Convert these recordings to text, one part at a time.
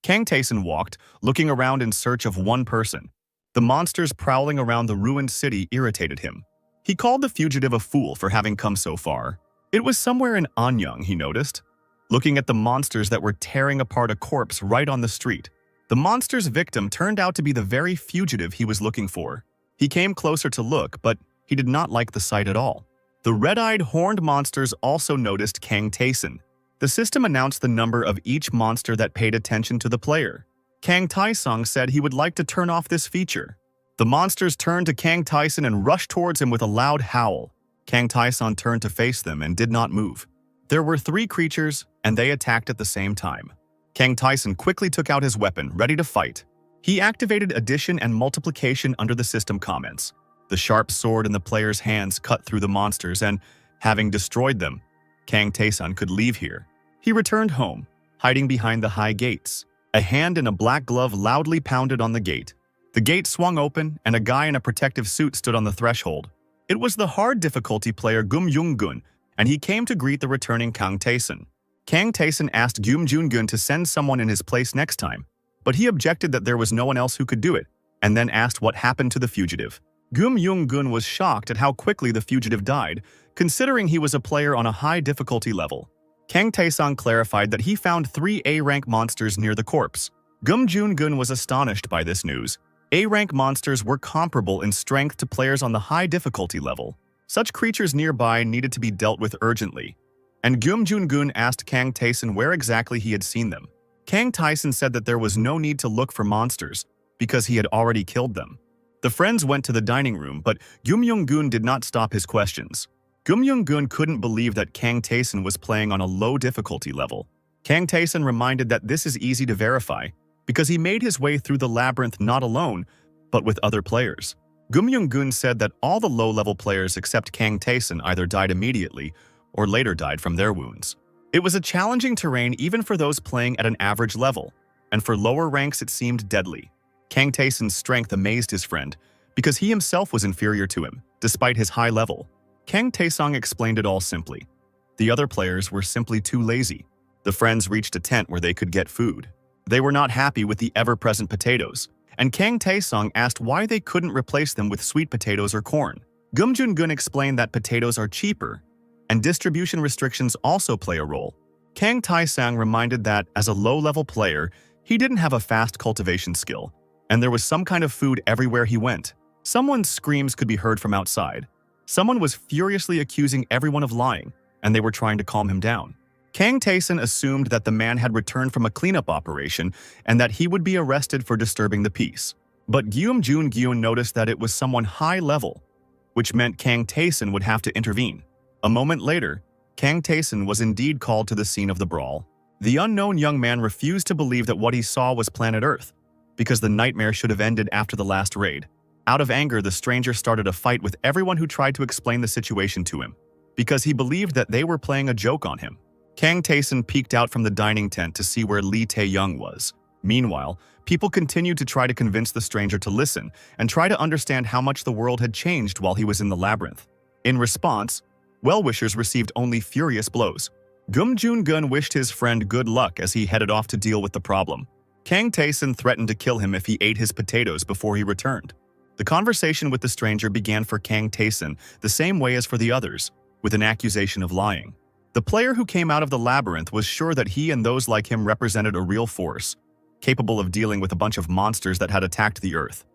Kang Taeson walked, looking around in search of one person. The monsters prowling around the ruined city irritated him. He called the fugitive a fool for having come so far. It was somewhere in Anyang, he noticed, looking at the monsters that were tearing apart a corpse right on the street. The monster's victim turned out to be the very fugitive he was looking for. He came closer to look, but he did not like the sight at all. The red-eyed, horned monsters also noticed Kang Taeson. The system announced the number of each monster that paid attention to the player. Kang Taesong said he would like to turn off this feature. The monsters turned to Kang Taeson and rushed towards him with a loud howl. Kang Taeson turned to face them and did not move. There were 3 creatures, and they attacked at the same time. Kang Taeson quickly took out his weapon, ready to fight. He activated addition and multiplication under the system comments. The sharp sword in the player's hands cut through the monsters, and, having destroyed them, Kang Taeson could leave here. He returned home, hiding behind the high gates. A hand in a black glove loudly pounded on the gate. The gate swung open, and a guy in a protective suit stood on the threshold. It was the hard difficulty player Gum Young-gun, and he came to greet the returning Kang Taeson. Kang Taeson asked Gum Young-gun to send someone in his place next time, but he objected that there was no one else who could do it, and then asked what happened to the fugitive. Gum Young-gun was shocked at how quickly the fugitive died, considering he was a player on a high difficulty level. Kang Taesong clarified that he found 3 A-rank monsters near the corpse. Gum Young-gun was astonished by this news. A-rank monsters were comparable in strength to players on the high difficulty level. Such creatures nearby needed to be dealt with urgently. And Gum Young-gun asked Kang Taeson where exactly he had seen them. Kang Taeson said that there was no need to look for monsters, because he had already killed them. The friends went to the dining room, but Gum Young-gun did not stop his questions. Gum Young-gun couldn't believe that Kang Taeson was playing on a low difficulty level. Kang Taeson reminded that this is easy to verify, because he made his way through the labyrinth not alone, but with other players. Gum Young-gun said that all the low-level players except Kang Taeson either died immediately or later died from their wounds. It was a challenging terrain even for those playing at an average level, and for lower ranks it seemed deadly. Kang Taeson's strength amazed his friend, because he himself was inferior to him, despite his high level. Kang Taesong explained it all simply. The other players were simply too lazy. The friends reached a tent where they could get food. They were not happy with the ever-present potatoes, and Kang Taesong asked why they couldn't replace them with sweet potatoes or corn. Gum Young-gun explained that potatoes are cheaper, and distribution restrictions also play a role. Kang Taesong reminded that, as a low-level player, he didn't have a fast cultivation skill, and there was some kind of food everywhere he went. Someone's screams could be heard from outside. Someone was furiously accusing everyone of lying, and they were trying to calm him down. Kang Taeson assumed that the man had returned from a cleanup operation and that he would be arrested for disturbing the peace. But Gum Young-gun noticed that it was someone high level, which meant Kang Taeson would have to intervene. A moment later, Kang Taeson was indeed called to the scene of the brawl. The unknown young man refused to believe that what he saw was planet Earth, because the nightmare should have ended after the last raid. Out of anger, the stranger started a fight with everyone who tried to explain the situation to him, because he believed that they were playing a joke on him. Kang Taeson peeked out from the dining tent to see where Lee Tae-young was. Meanwhile, people continued to try to convince the stranger to listen and try to understand how much the world had changed while he was in the labyrinth. In response, well-wishers received only furious blows. Gum Young-gun wished his friend good luck as he headed off to deal with the problem. Kang Taeson threatened to kill him if he ate his potatoes before he returned. The conversation with the stranger began for Kang Taeson the same way as for the others, with an accusation of lying. The player who came out of the labyrinth was sure that he and those like him represented a real force, capable of dealing with a bunch of monsters that had attacked the Earth.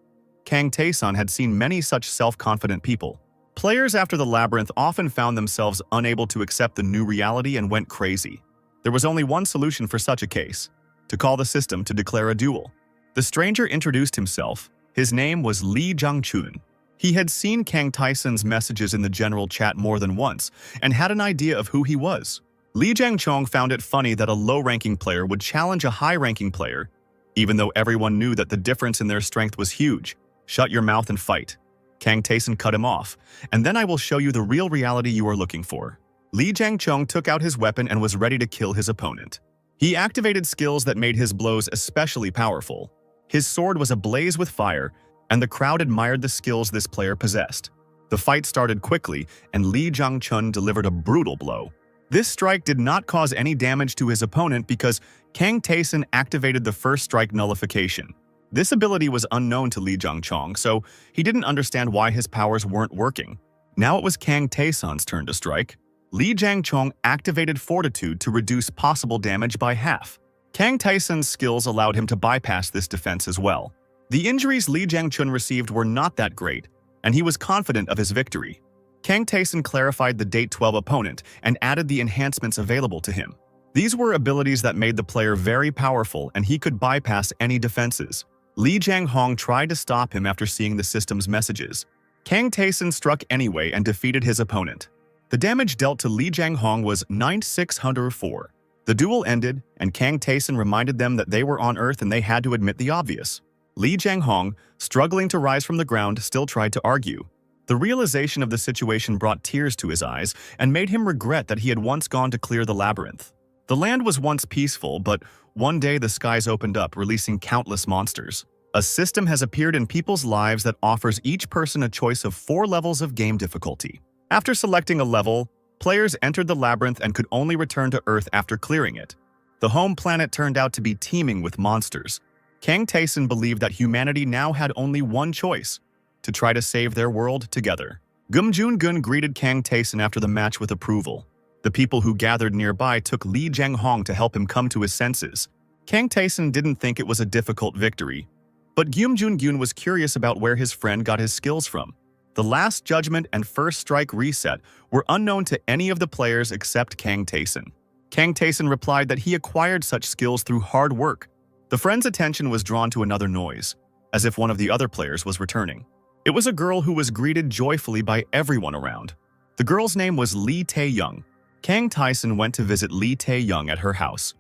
Kang Taeson had seen many such self-confident people. Players after the labyrinth often found themselves unable to accept the new reality and went crazy. There was only one solution for such a case: to call the system to declare a duel. The stranger introduced himself. His name was Lee Jang-chun. He had seen Kang Taeson's messages in the general chat more than once and had an idea of who he was. Lee Jang-chong found it funny that a low-ranking player would challenge a high-ranking player, even though everyone knew that the difference in their strength was huge. "Shut your mouth and fight." Kang Taeson cut him off, "and then I will show you the real reality you are looking for." Lee Jang-chong took out his weapon and was ready to kill his opponent. He activated skills that made his blows especially powerful. His sword was ablaze with fire, and the crowd admired the skills this player possessed. The fight started quickly, and Lee Jang-chun delivered a brutal blow. This strike did not cause any damage to his opponent because Kang Taesun activated the first strike nullification. This ability was unknown to Lee Jung-chong, so he didn't understand why his powers weren't working. Now it was Kang Taesun's turn to strike. Lee Jung-chong activated Fortitude to reduce possible damage by half. Kang Taesun's skills allowed him to bypass this defense as well. The injuries Lee Jung-chun received were not that great, and he was confident of his victory. Kang Taesun clarified the Date 12 opponent and added the enhancements available to him. These were abilities that made the player very powerful and he could bypass any defenses. Lee Jang-hong tried to stop him after seeing the system's messages. Kang Taesun struck anyway and defeated his opponent. The damage dealt to Lee Jang-hong was 9,604. The duel ended, and Kang Taesun reminded them that they were on Earth and they had to admit the obvious. Lee Jang-hong, struggling to rise from the ground, still tried to argue. The realization of the situation brought tears to his eyes and made him regret that he had once gone to clear the labyrinth. The land was once peaceful, but one day the skies opened up, releasing countless monsters. A system has appeared in people's lives that offers each person a choice of 4 levels of game difficulty. After selecting a level, players entered the labyrinth and could only return to Earth after clearing it. The home planet turned out to be teeming with monsters. Kang Taesun believed that humanity now had only one choice: to try to save their world together. Gum Joon-gun greeted Kang Taesun after the match with approval. The people who gathered nearby took Lee Jang-hong to help him come to his senses. Kang Taesun didn't think it was a difficult victory, but Gum Joon-gun was curious about where his friend got his skills from. The Last Judgment and First Strike Reset were unknown to any of the players except Kang Taesun. Kang Taesun replied that he acquired such skills through hard work. The friend's attention was drawn to another noise, as if one of the other players was returning. It was a girl who was greeted joyfully by everyone around. The girl's name was Lee Tae-young. Kang Taesun went to visit Lee Tae-young at her house,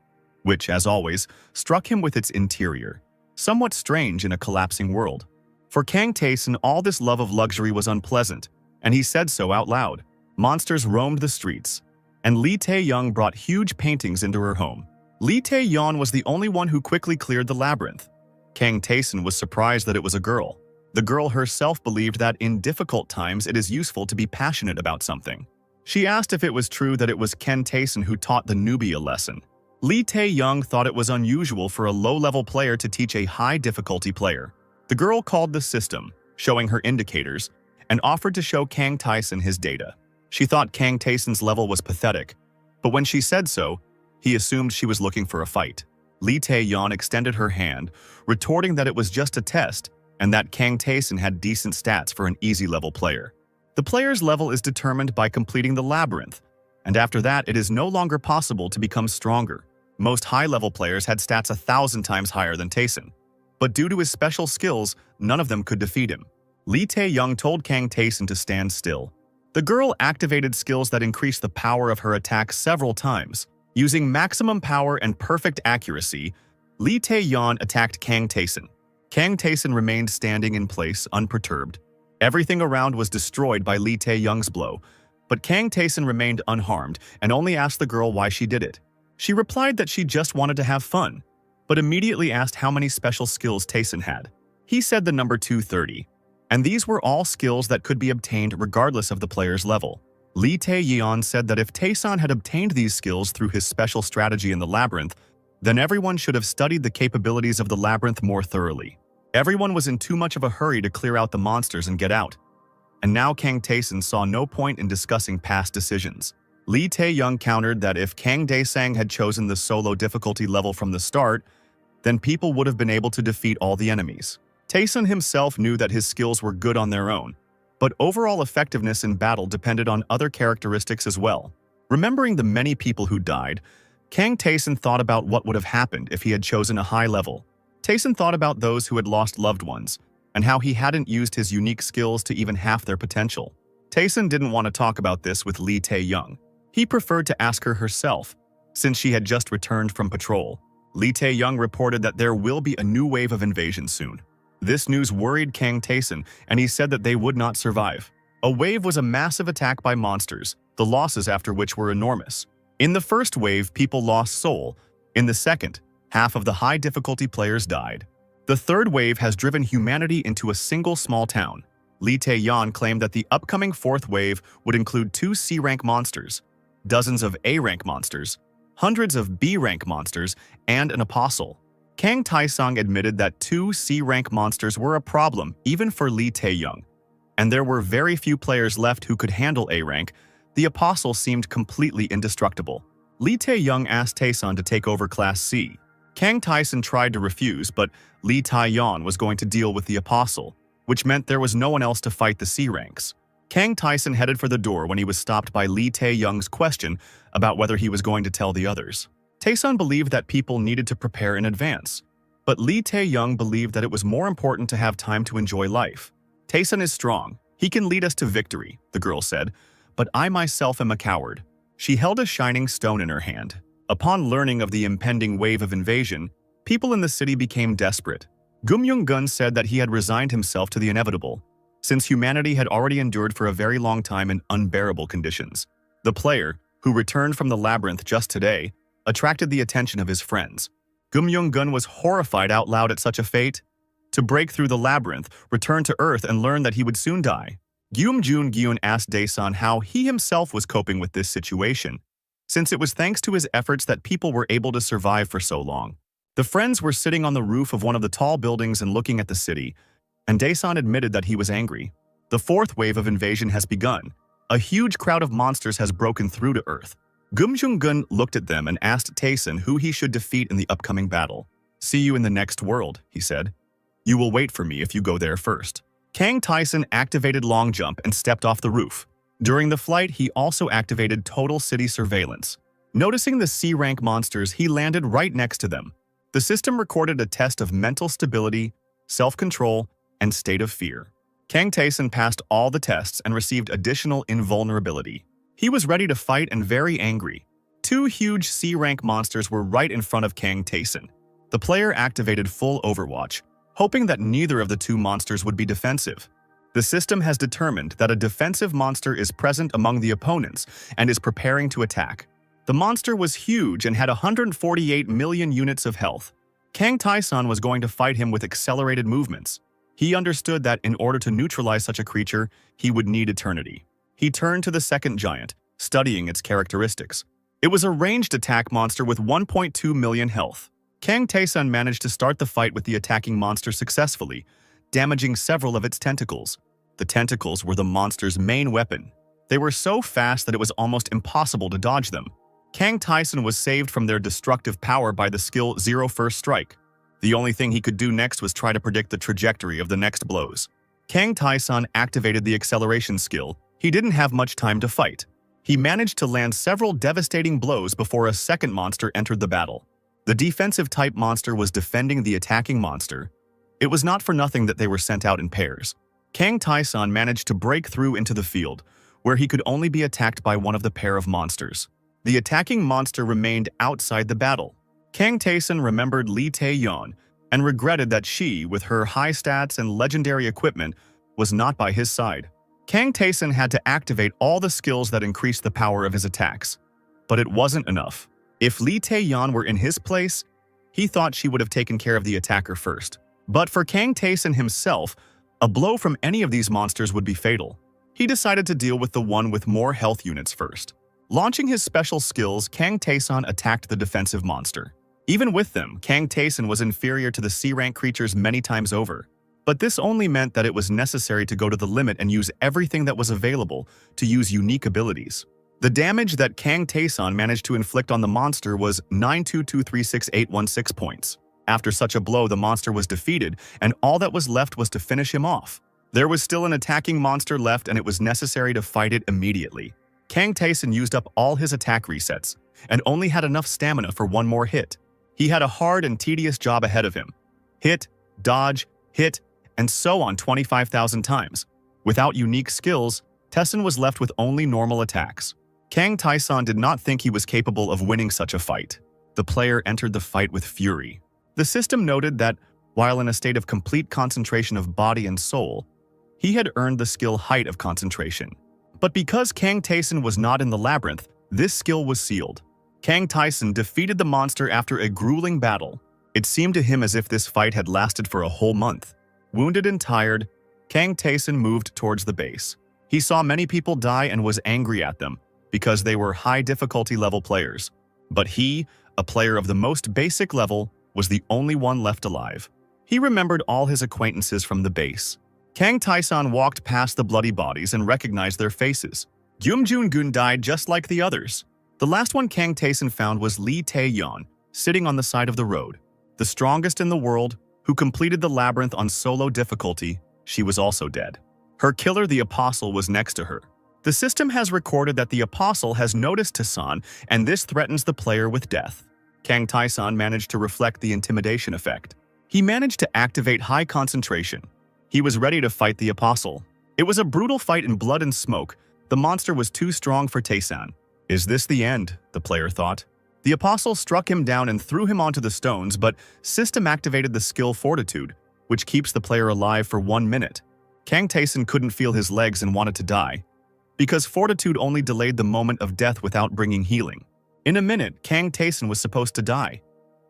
which, as always, struck him with its interior, somewhat strange in a collapsing world. For Kang Taesun, all this love of luxury was unpleasant, and he said so out loud. Monsters roamed the streets, and Lee Tae-young brought huge paintings into her home. Lee Tae-yeon was the only one who quickly cleared the labyrinth. Kang Taesun was surprised that it was a girl. The girl herself believed that in difficult times it is useful to be passionate about something. She asked if it was true that it was Kang Taesun who taught the newbie a lesson. Lee Tae-young thought it was unusual for a low-level player to teach a high-difficulty player. The girl called the system, showing her indicators, and offered to show Kang Taesun his data. She thought Kang Taesun's level was pathetic, but when she said so, he assumed she was looking for a fight. Lee Tae-yeon extended her hand, retorting that it was just a test and that Kang Taesun had decent stats for an easy-level player. The player's level is determined by completing the labyrinth, and after that it is no longer possible to become stronger. Most high-level players had stats 1,000 times higher than Taesun, but due to his special skills, none of them could defeat him. Lee Tae-young told Kang Taesun to stand still. The girl activated skills that increased the power of her attack several times. Using maximum power and perfect accuracy, Lee Tae-yeon attacked Kang Taesun. Kang Taesun remained standing in place, unperturbed. Everything around was destroyed by Lee Tae-young's blow, but Kang Taesun remained unharmed and only asked the girl why she did it. She replied that she just wanted to have fun, but immediately asked how many special skills Taesun had. He said the number 230, and these were all skills that could be obtained regardless of the player's level. Lee Tae-yeon said that if Taesun had obtained these skills through his special strategy in the labyrinth, then everyone should have studied the capabilities of the labyrinth more thoroughly. Everyone was in too much of a hurry to clear out the monsters and get out. And now Kang Taesun saw no point in discussing past decisions. Lee Tae-young countered that if Kang Dae-sang had chosen the solo difficulty level from the start, then people would have been able to defeat all the enemies. Taesun himself knew that his skills were good on their own, but overall effectiveness in battle depended on other characteristics as well. Remembering the many people who died, Kang Taesun thought about what would have happened if he had chosen a high level. Taesun thought about those who had lost loved ones, and how he hadn't used his unique skills to even half their potential. Taesun didn't want to talk about this with Lee Tae-young. He preferred to ask her herself, since she had just returned from patrol. Lee Tae-young reported that there will be a new wave of invasion soon. This news worried Kang Taesun, and he said that they would not survive. A wave was a massive attack by monsters, the losses after which were enormous. In the first wave, people lost soul. In the second, half of the high-difficulty players died. The third wave has driven humanity into a single small town. Lee Tae-yeon claimed that the upcoming fourth wave would include 2 C-rank monsters. dozens of A-rank monsters, hundreds of B-rank monsters, and an apostle. Kang Taesung admitted that 2 C-rank monsters were a problem even for Lee Tae-young, and there were very few players left who could handle A-rank. The apostle seemed completely indestructible. Lee Tae-young asked Taesun to take over Class C. Kang Taesun tried to refuse, but Lee Tae-yeon was going to deal with the apostle, which meant there was no one else to fight the C ranks. Kang Taesun headed for the door when he was stopped by Lee Tae-young's question about whether he was going to tell the others. Taesun believed that people needed to prepare in advance, but Lee Tae-young believed that it was more important to have time to enjoy life. Taesun is strong. He can lead us to victory, the girl said, but I myself am a coward. She held a shining stone in her hand. Upon learning of the impending wave of invasion, people in the city became desperate. Gum Young-gun said that he had resigned himself to the inevitable, since humanity had already endured for a very long time in unbearable conditions. The player, who returned from the labyrinth just today, attracted the attention of his friends. Gum Young-gun was horrified out loud at such a fate. To break through the labyrinth, return to Earth, and learn that he would soon die. Gyum Joon-gyun asked Daesun how he himself was coping with this situation, since it was thanks to his efforts that people were able to survive for so long. The friends were sitting on the roof of one of the tall buildings and looking at the city, and Daesun admitted that he was angry. The 4th wave of invasion has begun. A huge crowd of monsters has broken through to Earth. Gum Jung-gun looked at them and asked Taesun who he should defeat in the upcoming battle. "See you in the next world," he said. "You will wait for me if you go there first." Kang Taesun activated long jump and stepped off the roof. During the flight, he also activated total city surveillance. Noticing the C-rank monsters, he landed right next to them. The system recorded a test of mental stability, self-control, and state of fear. Kang Taesun passed all the tests and received additional invulnerability. He was ready to fight and very angry. 2 huge C-rank monsters were right in front of Kang Taesun. The player activated full Overwatch, hoping that neither of the 2 monsters would be defensive. The system has determined that a defensive monster is present among the opponents and is preparing to attack. The monster was huge and had 148 million units of health. Kang Taesun was going to fight him with accelerated movements. He understood that in order to neutralize such a creature, he would need eternity. He turned to the second giant, studying its characteristics. It was a ranged attack monster with 1.2 million health. Kang Taesun managed to start the fight with the attacking monster successfully, damaging several of its tentacles. The tentacles were the monster's main weapon. They were so fast that it was almost impossible to dodge them. Kang Taesun was saved from their destructive power by the skill Zero First Strike. The only thing he could do next was try to predict the trajectory of the next blows. Kang Taesun activated the acceleration skill. He didn't have much time to fight. He managed to land several devastating blows before a second monster entered the battle. The defensive type monster was defending the attacking monster. It was not for nothing that they were sent out in pairs. Kang Taesun managed to break through into the field, where he could only be attacked by one of the pair of monsters. The attacking monster remained outside the battle. Kang Taesun remembered Lee Tae-yeon and regretted that she, with her high stats and legendary equipment, was not by his side. Kang Taesun had to activate all the skills that increased the power of his attacks. But it wasn't enough. If Lee Tae-yeon were in his place, he thought she would have taken care of the attacker first. But for Kang Taesun himself, a blow from any of these monsters would be fatal. He decided to deal with the one with more health units first. Launching his special skills, Kang Taesun attacked the defensive monster. Even with them, Kang Taesun was inferior to the C-rank creatures many times over. But this only meant that it was necessary to go to the limit and use everything that was available to use unique abilities. The damage that Kang Taesun managed to inflict on the monster was 922366816 points. After such a blow, the monster was defeated, and all that was left was to finish him off. There was still an attacking monster left, and it was necessary to fight it immediately. Kang Taesun used up all his attack resets, and only had enough stamina for one more hit. He had a hard and tedious job ahead of him. Hit, dodge, hit, and so on 25,000 times. Without unique skills, Taesun was left with only normal attacks. Kang Taesun did not think he was capable of winning such a fight. The player entered the fight with fury. The system noted that, while in a state of complete concentration of body and soul, he had earned the skill Height of Concentration. But because Kang Taesun was not in the labyrinth, this skill was sealed. Kang Taesun defeated the monster after a grueling battle. It seemed to him as if this fight had lasted for a whole month. Wounded and tired, Kang Taesun moved towards the base. He saw many people die and was angry at them. because they were high difficulty level players. But he, a player of the most basic level, was the only one left alive. He remembered all his acquaintances from the base. Kang Taesan walked past the bloody bodies and recognized their faces. Gyum Joon-gun died just like the others. The last one Kang Taesan found was Lee Tae-yeon, sitting on the side of the road. The strongest in the world, who completed the labyrinth on solo difficulty, she was also dead. Her killer, the Apostle, was next to her. The system has recorded that the Apostle has noticed Taesan, and this threatens the player with death. Kang Taesan managed to reflect the intimidation effect. He managed to activate high concentration. He was ready to fight the Apostle. It was a brutal fight in blood and smoke. The monster was too strong for Taesan. Is this the end? The player thought. The Apostle struck him down and threw him onto the stones, but system activated the skill Fortitude, which keeps the player alive for 1 minute. Kang Taesan couldn't feel his legs and wanted to die, because Fortitude only delayed the moment of death without bringing healing. In a minute, Kang Taesan was supposed to die.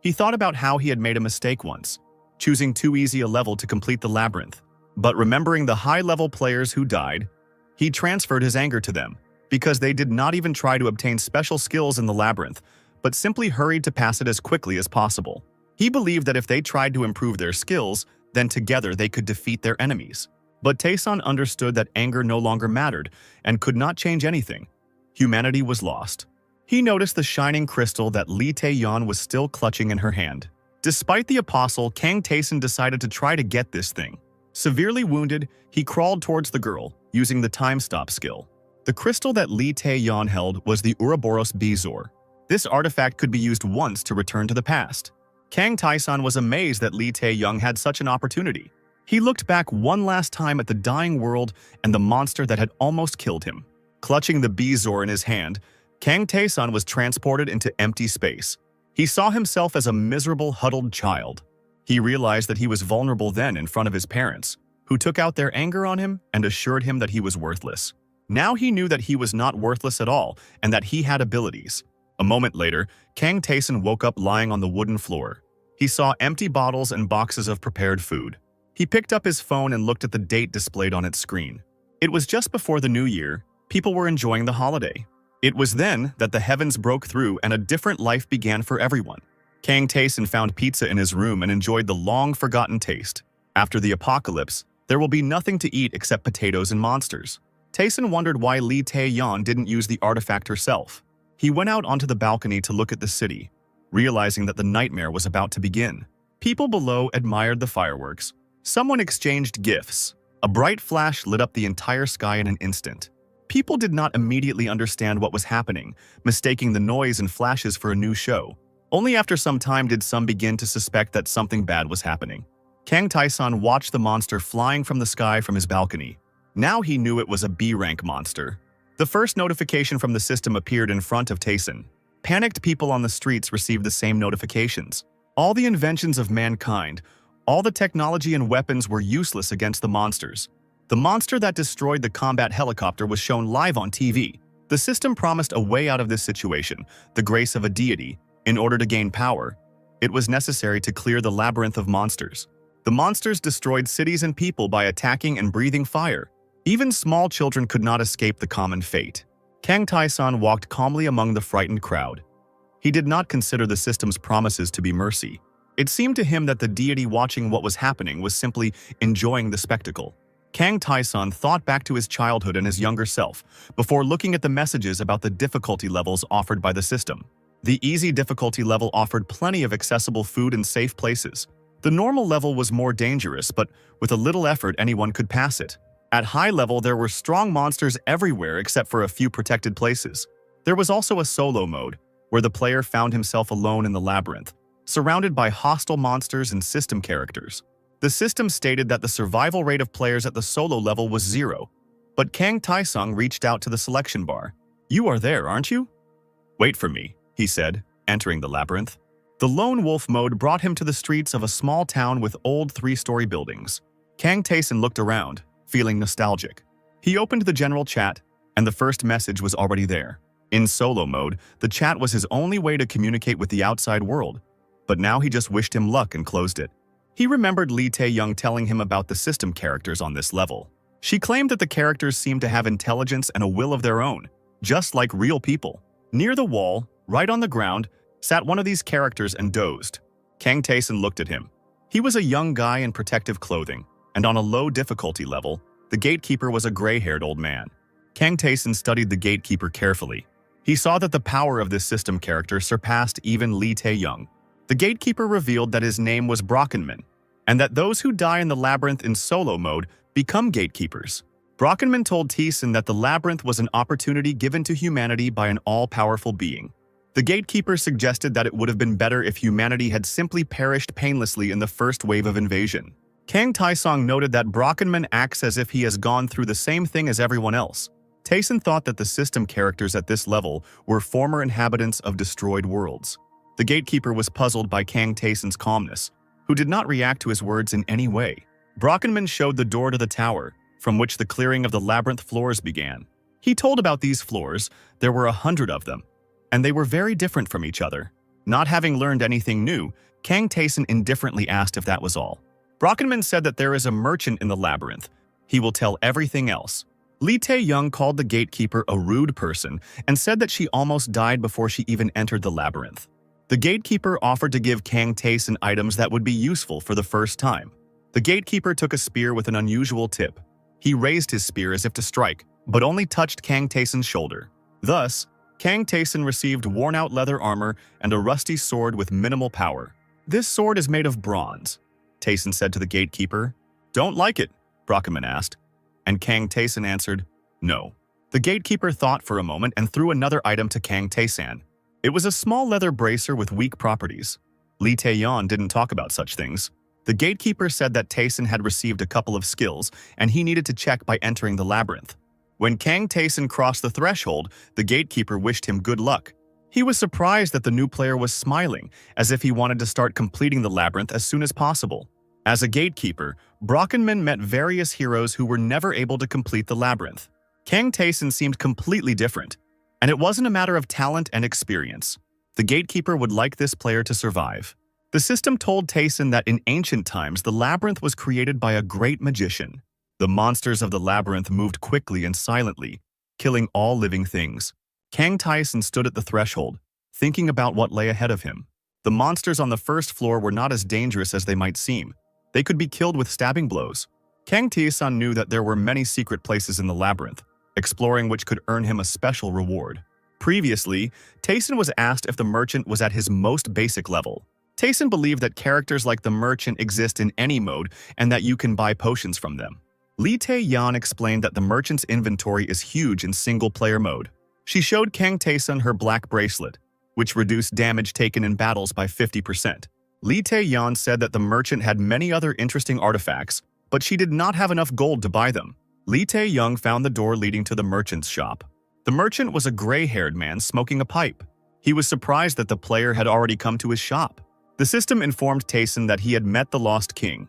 He thought about how he had made a mistake once, choosing too easy a level to complete the labyrinth. But remembering the high-level players who died, he transferred his anger to them, because they did not even try to obtain special skills in the labyrinth, but simply hurried to pass it as quickly as possible. He believed that if they tried to improve their skills, then together they could defeat their enemies. But Taesan understood that anger no longer mattered and could not change anything. Humanity was lost. He noticed the shining crystal that Lee Tae-yeon was still clutching in her hand. Despite the Apostle, Kang Taesan decided to try to get this thing. Severely wounded, he crawled towards the girl, using the time stop skill. The crystal that Lee Tae-yeon held was the Ouroboros Bezoar. This artifact could be used once to return to the past. Kang Taesan was amazed that Lee Tae-yeon had such an opportunity. He looked back one last time at the dying world and the monster that had almost killed him. Clutching the Bezoar in his hand, Kang Taesan was transported into empty space. He saw himself as a miserable, huddled child. He realized that he was vulnerable then in front of his parents, who took out their anger on him and assured him that he was worthless. Now he knew that he was not worthless at all and that he had abilities. A moment later, Kang Taesan woke up lying on the wooden floor. He saw empty bottles and boxes of prepared food. He picked up his phone and looked at the date displayed on its screen. It was just before the new year. People were enjoying the holiday. It was then that the heavens broke through and a different life began for everyone. Kang Taesan found pizza in his room and enjoyed the long-forgotten taste. After the apocalypse, there will be nothing to eat except potatoes and monsters. Taesan wondered why Lee Tae-yeon didn't use the artifact herself. He went out onto the balcony to look at the city, realizing that the nightmare was about to begin. People below admired the fireworks. Someone exchanged gifts. A bright flash lit up the entire sky in an instant. People did not immediately understand what was happening, mistaking the noise and flashes for a new show. Only after some time did some begin to suspect that something bad was happening. Kang Taesan watched the monster flying from the sky from his balcony. Now he knew it was a B-rank monster. The first notification from the system appeared in front of Taesan. Panicked people on the streets received the same notifications. All the inventions of mankind, all the technology and weapons were useless against the monsters. The monster that destroyed the combat helicopter was shown live on TV. The system promised a way out of this situation, the grace of a deity. In order to gain power, it was necessary to clear the labyrinth of monsters. The monsters destroyed cities and people by attacking and breathing fire. Even small children could not escape the common fate. Kang Taesan walked calmly among the frightened crowd. He did not consider the system's promises to be mercy. It seemed to him that the deity watching what was happening was simply enjoying the spectacle. Kang Taesan thought back to his childhood and his younger self before looking at the messages about the difficulty levels offered by the system. The easy difficulty level offered plenty of accessible food and safe places. The normal level was more dangerous, but with a little effort anyone could pass it. At high level, there were strong monsters everywhere except for a few protected places. There was also a solo mode, where the player found himself alone in the labyrinth, surrounded by hostile monsters and system characters. The system stated that the survival rate of players at the solo level was 0, but Kang Taesung reached out to the selection bar. "You are there, aren't you?" "Wait for me," he said, entering the labyrinth. The lone wolf mode brought him to the streets of a small town with old 3-story buildings. Kang Taesan looked around, feeling nostalgic. He opened the general chat, and the first message was already there. In solo mode, the chat was his only way to communicate with the outside world, but now he just wished him luck and closed it. He remembered Lee Tae-young telling him about the system characters on this level. She claimed that the characters seemed to have intelligence and a will of their own. just like real people. Near the wall, right on the ground, sat one of these characters and dozed. Kang Taeson looked at him. He was a young guy in protective clothing, and on a low difficulty level, the gatekeeper was a gray-haired old man. Kang Taeson studied the gatekeeper carefully. He saw that the power of this system character surpassed even Lee Tae-young. The gatekeeper revealed that his name was Brockenman, and that those who die in the labyrinth in solo mode become gatekeepers. Brockenman told Taeson that the labyrinth was an opportunity given to humanity by an all-powerful being. The gatekeeper suggested that it would have been better if humanity had simply perished painlessly in the first wave of invasion. Kang Taesong noted that Brockenman acts as if he has gone through the same thing as everyone else. Taeson thought that the system characters at this level were former inhabitants of destroyed worlds. The gatekeeper was puzzled by Kang Taeson's calmness, who did not react to his words in any way. Brockenman showed the door to the tower, from which the clearing of the labyrinth floors began. He told about these floors. There were 100 of them, and they were very different from each other. Not having learned anything new, Kang Taeson indifferently asked if that was all. Brockenman said that there is a merchant in the labyrinth. He will tell everything else. Lee Tae-young called the gatekeeper a rude person and said that she almost died before she even entered the labyrinth. The gatekeeper offered to give Kang Taeson items that would be useful for the first time. The gatekeeper took a spear with an unusual tip. He raised his spear as if to strike, but only touched Kang Taeson's shoulder. Thus, Kang Taeson received worn-out leather armor and a rusty sword with minimal power. "This sword is made of bronze," Taeson said to the gatekeeper. "Don't like it?" Brockenman asked, and Kang Taeson answered, "No." The gatekeeper thought for a moment and threw another item to Kang Taeson. It was a small leather bracer with weak properties. Lee Tae-yeon didn't talk about such things. The gatekeeper said that Taeson had received a couple of skills, and he needed to check by entering the labyrinth. When Kang Taeson crossed the threshold, the gatekeeper wished him good luck. He was surprised that the new player was smiling, as if he wanted to start completing the labyrinth as soon as possible. As a gatekeeper, Brockenman met various heroes who were never able to complete the labyrinth. Kang Taeson seemed completely different, and it wasn't a matter of talent and experience. The gatekeeper would like this player to survive. The system told Taeson that in ancient times the labyrinth was created by a great magician. The monsters of the labyrinth moved quickly and silently, killing all living things. Kang Taeson stood at the threshold, thinking about what lay ahead of him. The monsters on the first floor were not as dangerous as they might seem. They could be killed with stabbing blows. Kang Taeson knew that there were many secret places in the labyrinth, exploring which could earn him a special reward. Previously, Taeson was asked if the merchant was at his most basic level. Taeson believed that characters like the merchant exist in any mode and that you can buy potions from them. Lee Tae-yeon explained that the merchant's inventory is huge in single-player mode. She showed Kang Taeson her black bracelet, which reduced damage taken in battles by 50%. Lee Tae-yeon said that the merchant had many other interesting artifacts, but she did not have enough gold to buy them. Lee Tae-young found the door leading to the merchant's shop. The merchant was a gray-haired man smoking a pipe. He was surprised that the player had already come to his shop. The system informed Taeson that he had met the Lost King,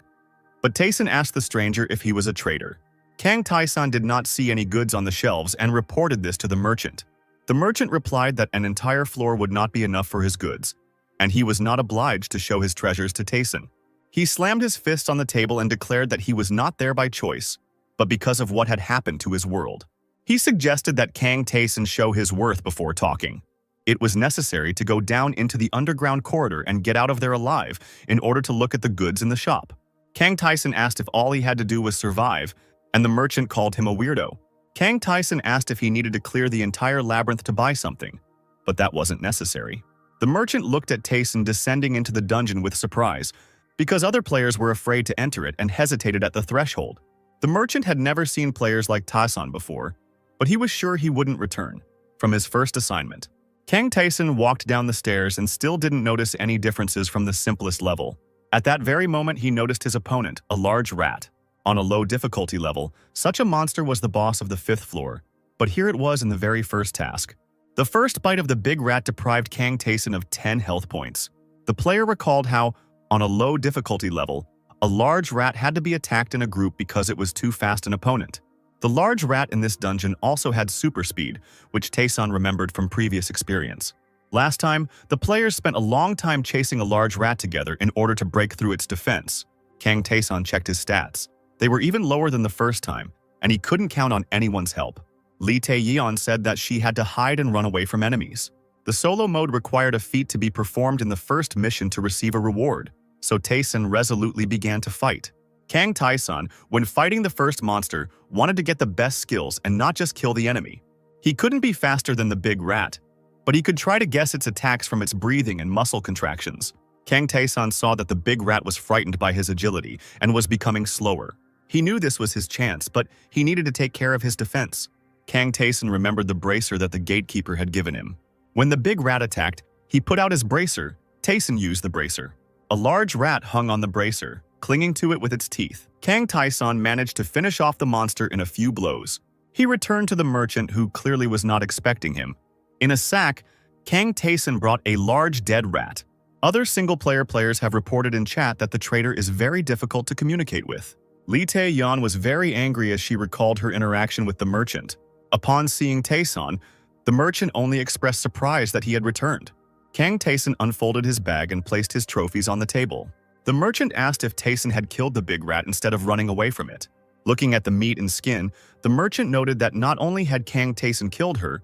but Taeson asked the stranger if he was a trader. Kang Taeson did not see any goods on the shelves and reported this to the merchant. The merchant replied that an entire floor would not be enough for his goods, and he was not obliged to show his treasures to Taeson. He slammed his fist on the table and declared that he was not there by choice, but because of what had happened to his world. He suggested that Kang Taeson show his worth before talking. It was necessary to go down into the underground corridor and get out of there alive in order to look at the goods in the shop. Kang Taeson asked if all he had to do was survive, and the merchant called him a weirdo. Kang Taeson asked if he needed to clear the entire labyrinth to buy something, but that wasn't necessary. The merchant looked at Taeson descending into the dungeon with surprise, because other players were afraid to enter it and hesitated at the threshold. The merchant had never seen players like Taeson before, but he was sure he wouldn't return from his first assignment. Kang Taeson walked down the stairs and still didn't notice any differences from the simplest level. At that very moment, he noticed his opponent, a large rat. On a low difficulty level, such a monster was the boss of the 5th floor, but here it was in the very first task. The first bite of the big rat deprived Kang Taeson of 10 health points. The player recalled how, on a low difficulty level, a large rat had to be attacked in a group because it was too fast an opponent. The large rat in this dungeon also had super speed, which Taeson remembered from previous experience. Last time, the players spent a long time chasing a large rat together in order to break through its defense. Kang Taeson checked his stats. They were even lower than the first time, and he couldn't count on anyone's help. Lee Tae-yeon said that she had to hide and run away from enemies. The solo mode required a feat to be performed in the first mission to receive a reward, so Taesun resolutely began to fight. Kang Tae-sun, when fighting the first monster, wanted to get the best skills and not just kill the enemy. He couldn't be faster than the big rat, but he could try to guess its attacks from its breathing and muscle contractions. Kang Tae-sun saw that the big rat was frightened by his agility and was becoming slower. He knew this was his chance, but he needed to take care of his defense. Kang Tae-sun remembered the bracer that the gatekeeper had given him. When the big rat attacked, he put out his bracer. Tae-sun used the bracer. A large rat hung on the bracer, clinging to it with its teeth. Kang Tae-sun managed to finish off the monster in a few blows. He returned to the merchant, who clearly was not expecting him. In a sack, Kang Tae-sun brought a large dead rat. Other single-player players have reported in chat that the trader is very difficult to communicate with. Lee Tae-yeon was very angry as she recalled her interaction with the merchant. Upon seeing Tae-sun, the merchant only expressed surprise that he had returned. Kang Tae-sun unfolded his bag and placed his trophies on the table. The merchant asked if Tae-sun had killed the big rat instead of running away from it. Looking at the meat and skin, the merchant noted that not only had Kang Tae-sun killed her,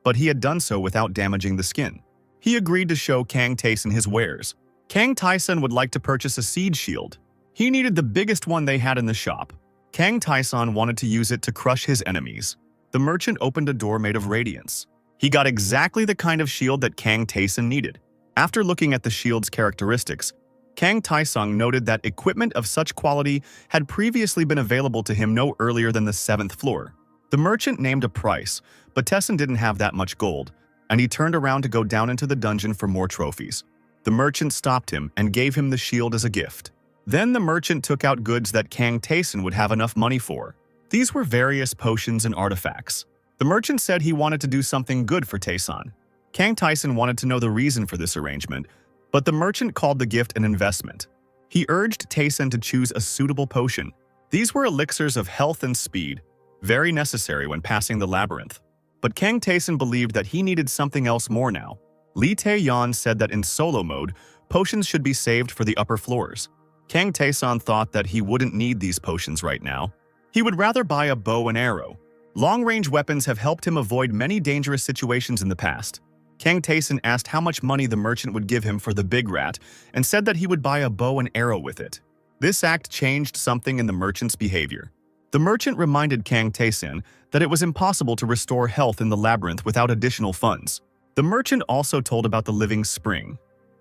but he had done so without damaging the skin. He agreed to show Kang Tae-sun his wares. Kang Tae-sun would like to purchase a siege shield. He needed the biggest one they had in the shop. Kang Tae-sun wanted to use it to crush his enemies. The merchant opened a door made of radiance. He got exactly the kind of shield that Kang Tae-sun needed. After looking at the shield's characteristics, Kang Tae-sun noted that equipment of such quality had previously been available to him no earlier than the 7th floor. The merchant named a price, but Tae-sun didn't have that much gold, and he turned around to go down into the dungeon for more trophies. The merchant stopped him and gave him the shield as a gift. Then the merchant took out goods that Kang Tae-sun would have enough money for. These were various potions and artifacts. The merchant said he wanted to do something good for Tae-sun. Kang Tae-sun wanted to know the reason for this arrangement, but the merchant called the gift an investment. He urged Tae-sun to choose a suitable potion. These were elixirs of health and speed, very necessary when passing the labyrinth. But Kang Tae-sun believed that he needed something else more now. Lee Tae-yeon said that in solo mode, potions should be saved for the upper floors. Kang Tae-sun thought that he wouldn't need these potions right now. He would rather buy a bow and arrow. Long-range weapons have helped him avoid many dangerous situations in the past. Kang Tae-sun asked how much money the merchant would give him for the big rat and said that he would buy a bow and arrow with it. This act changed something in the merchant's behavior. The merchant reminded Kang Tae-sun that it was impossible to restore health in the labyrinth without additional funds. The merchant also told about the Living Spring,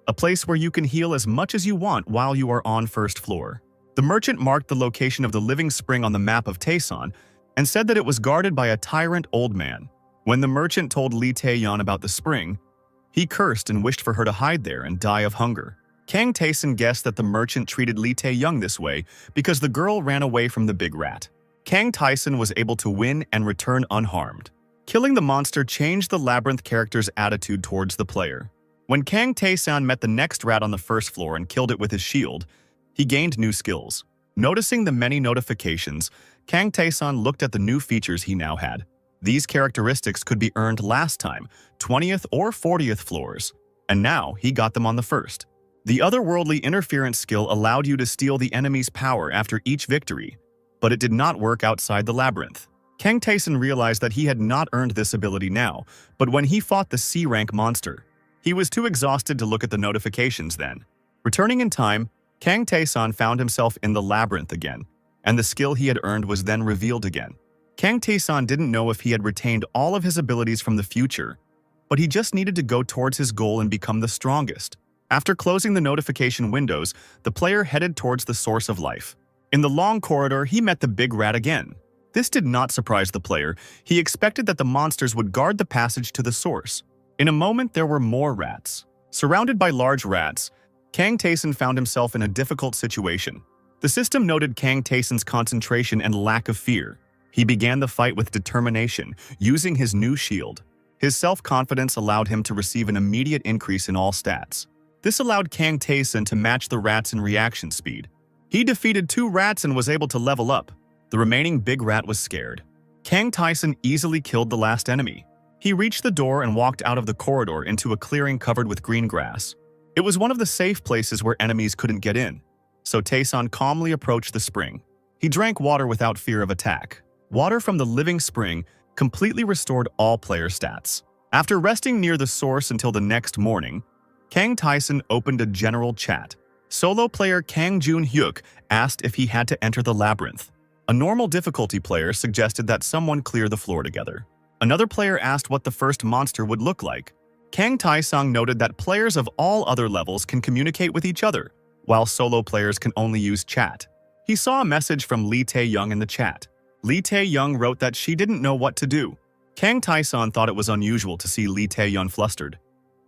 a place where you can heal as much as you want while you are on first floor. The merchant marked the location of the Living Spring on the map of Tae-sun and said that it was guarded by a tyrant old man. When the merchant told Lee Tae-yeon about the spring, he cursed and wished for her to hide there and die of hunger. Kang Tae-sun guessed that the merchant treated Lee Tae-yeon this way because the girl ran away from the big rat. Kang Tae-sun was able to win and return unharmed. Killing the monster changed the labyrinth character's attitude towards the player. When Kang Tae-sun met the next rat on the first floor and killed it with his shield, he gained new skills. Noticing the many notifications, Kang Tae-sun looked at the new features he now had. These characteristics could be earned last time, 20th or 40th floors, and now he got them on the first. The otherworldly interference skill allowed you to steal the enemy's power after each victory, but it did not work outside the labyrinth. Kang Tae-sun realized that he had not earned this ability now, but when he fought the C-rank monster, he was too exhausted to look at the notifications then. Returning in time, Kang Tae-sun found himself in the labyrinth again, and the skill he had earned was then revealed again. Kang Tae-sun didn't know if he had retained all of his abilities from the future, but he just needed to go towards his goal and become the strongest. After closing the notification windows, the player headed towards the source of life. In the long corridor, he met the big rat again. This did not surprise the player. He expected that the monsters would guard the passage to the source. In a moment, there were more rats. Surrounded by large rats, Kang Tae-sun found himself in a difficult situation. The system noted Kang Tae-sun's concentration and lack of fear. He began the fight with determination, using his new shield. His self-confidence allowed him to receive an immediate increase in all stats. This allowed Kang Tae-sun to match the rats in reaction speed. He defeated 2 rats and was able to level up. The remaining big rat was scared. Kang Tae-sun easily killed the last enemy. He reached the door and walked out of the corridor into a clearing covered with green grass. It was one of the safe places where enemies couldn't get in, so Tae-sun calmly approached the spring. He drank water without fear of attack. Water from the living spring completely restored all player stats. After resting near the source until the next morning, Kang Tyson opened a general chat. Solo player Kang Jun-hyuk asked if he had to enter the labyrinth. A normal difficulty player suggested that someone clear the floor together. Another player asked what the first monster would look like. Kang Taesung noted that players of all other levels can communicate with each other, while solo players can only use chat. He saw a message from Lee Tae-young in the chat. Lee Tae-young wrote that she didn't know what to do. Kang Taesun thought it was unusual to see Lee Tae-young flustered,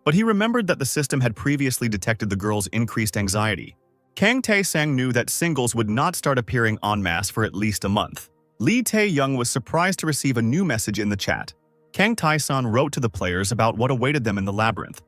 but he remembered that the system had previously detected the girl's increased anxiety. Kang Tae-sang knew that singles would not start appearing en masse for at least a month. Lee Tae-young was surprised to receive a new message in the chat. Kang Tae-sun wrote to the players about what awaited them in the labyrinth.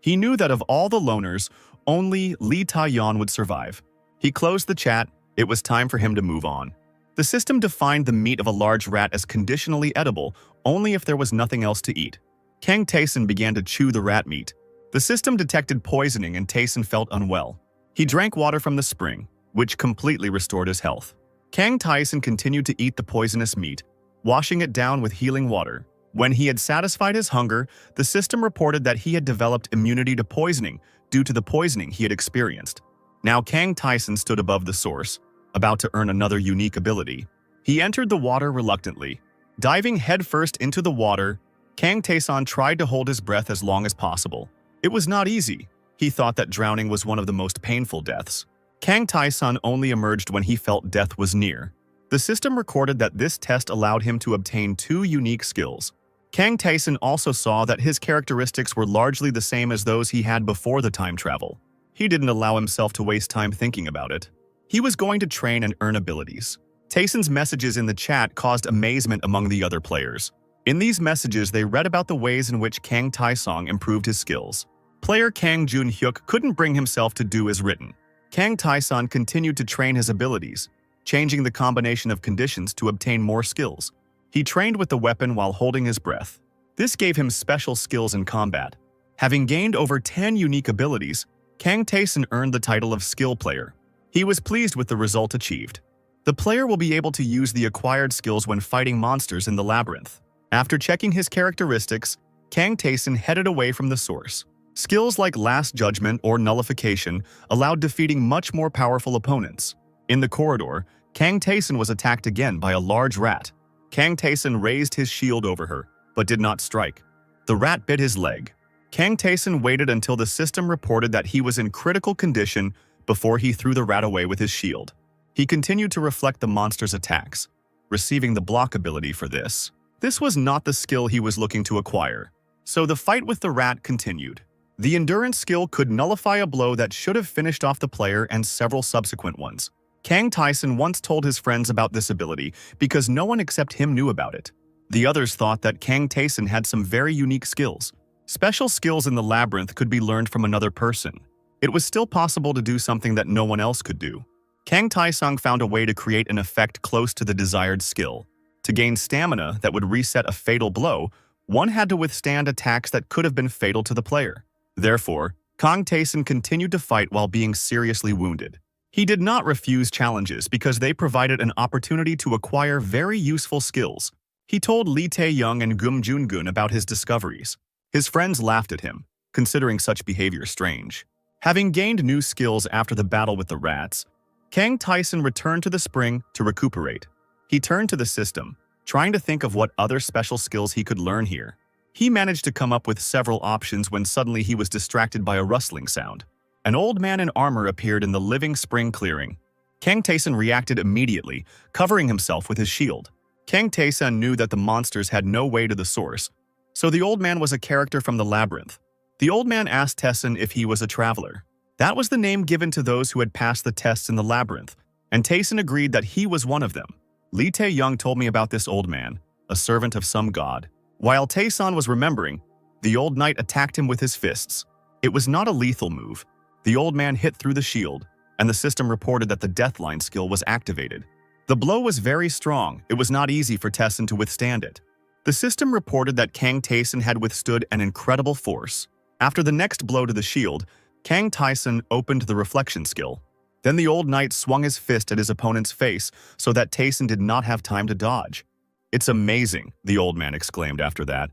He knew that of all the loners, only Lee Tae-yeon would survive. He closed the chat. It was time for him to move on. The system defined the meat of a large rat as conditionally edible only if there was nothing else to eat. Kang Taesun began to chew the rat meat. The system detected poisoning and Taesun felt unwell. He drank water from the spring, which completely restored his health. Kang Taesun continued to eat the poisonous meat, washing it down with healing water. When he had satisfied his hunger, the system reported that he had developed immunity to poisoning due to the poisoning he had experienced. Now Kang Taesun stood above the source, about to earn another unique ability. He entered the water reluctantly. Diving headfirst into the water, Kang Taesun tried to hold his breath as long as possible. It was not easy. He thought that drowning was one of the most painful deaths. Kang Taesun only emerged when he felt death was near. The system recorded that this test allowed him to obtain 2 unique skills. Kang Taesun also saw that his characteristics were largely the same as those he had before the time travel. He didn't allow himself to waste time thinking about it. He was going to train and earn abilities. Taesun's messages in the chat caused amazement among the other players. In these messages, they read about the ways in which Kang Taesung improved his skills. Player Kang Jun-hyuk couldn't bring himself to do as written. Kang Taesun continued to train his abilities, changing the combination of conditions to obtain more skills. He trained with the weapon while holding his breath. This gave him special skills in combat. Having gained over 10 unique abilities, Kang Taesun earned the title of Skill Player. He was pleased with the result achieved. The player will be able to use the acquired skills when fighting monsters in the labyrinth. After checking his characteristics, Kang Taesun headed away from the source. Skills like Last Judgment or Nullification allowed defeating much more powerful opponents. In the corridor, Kang Taesun was attacked again by a large rat. Kang Taesun raised his shield over her, but did not strike. The rat bit his leg. Kang Taesun waited until the system reported that he was in critical condition before he threw the rat away with his shield. He continued to reflect the monster's attacks, receiving the block ability for this. This was not the skill he was looking to acquire, so the fight with the rat continued. The endurance skill could nullify a blow that should have finished off the player and several subsequent ones. Kang Taesun once told his friends about this ability because no one except him knew about it. The others thought that Kang Taesun had some very unique skills. Special skills in the labyrinth could be learned from another person. It was still possible to do something that no one else could do. Kang Taesung found a way to create an effect close to the desired skill. To gain stamina that would reset a fatal blow, one had to withstand attacks that could have been fatal to the player. Therefore, Kang Taesun continued to fight while being seriously wounded. He did not refuse challenges because they provided an opportunity to acquire very useful skills. He told Lee Tae-young and Gum Jun-gun about his discoveries. His friends laughed at him, considering such behavior strange. Having gained new skills after the battle with the rats, Kang Taesun returned to the spring to recuperate. He turned to the system, trying to think of what other special skills he could learn here. He managed to come up with several options when suddenly he was distracted by a rustling sound. An old man in armor appeared in the living spring clearing. Kang Taesun reacted immediately, covering himself with his shield. Kang Taesun knew that the monsters had no way to the source, so the old man was a character from the labyrinth. The old man asked Taesun if he was a traveler. That was the name given to those who had passed the tests in the labyrinth, and Taesun agreed that he was one of them. Lee Tae-young told me about this old man, a servant of some god. While Taesun was remembering, the old knight attacked him with his fists. It was not a lethal move. The old man hit through the shield, and the system reported that the Deathline skill was activated. The blow was very strong. It was not easy for Taesun to withstand it. The system reported that Kang Taesun had withstood an incredible force. After the next blow to the shield, Kang Taesun opened the reflection skill. Then the old knight swung his fist at his opponent's face so that Taesun did not have time to dodge. "It's amazing," the old man exclaimed after that.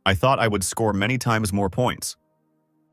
"I thought I would score many times more points."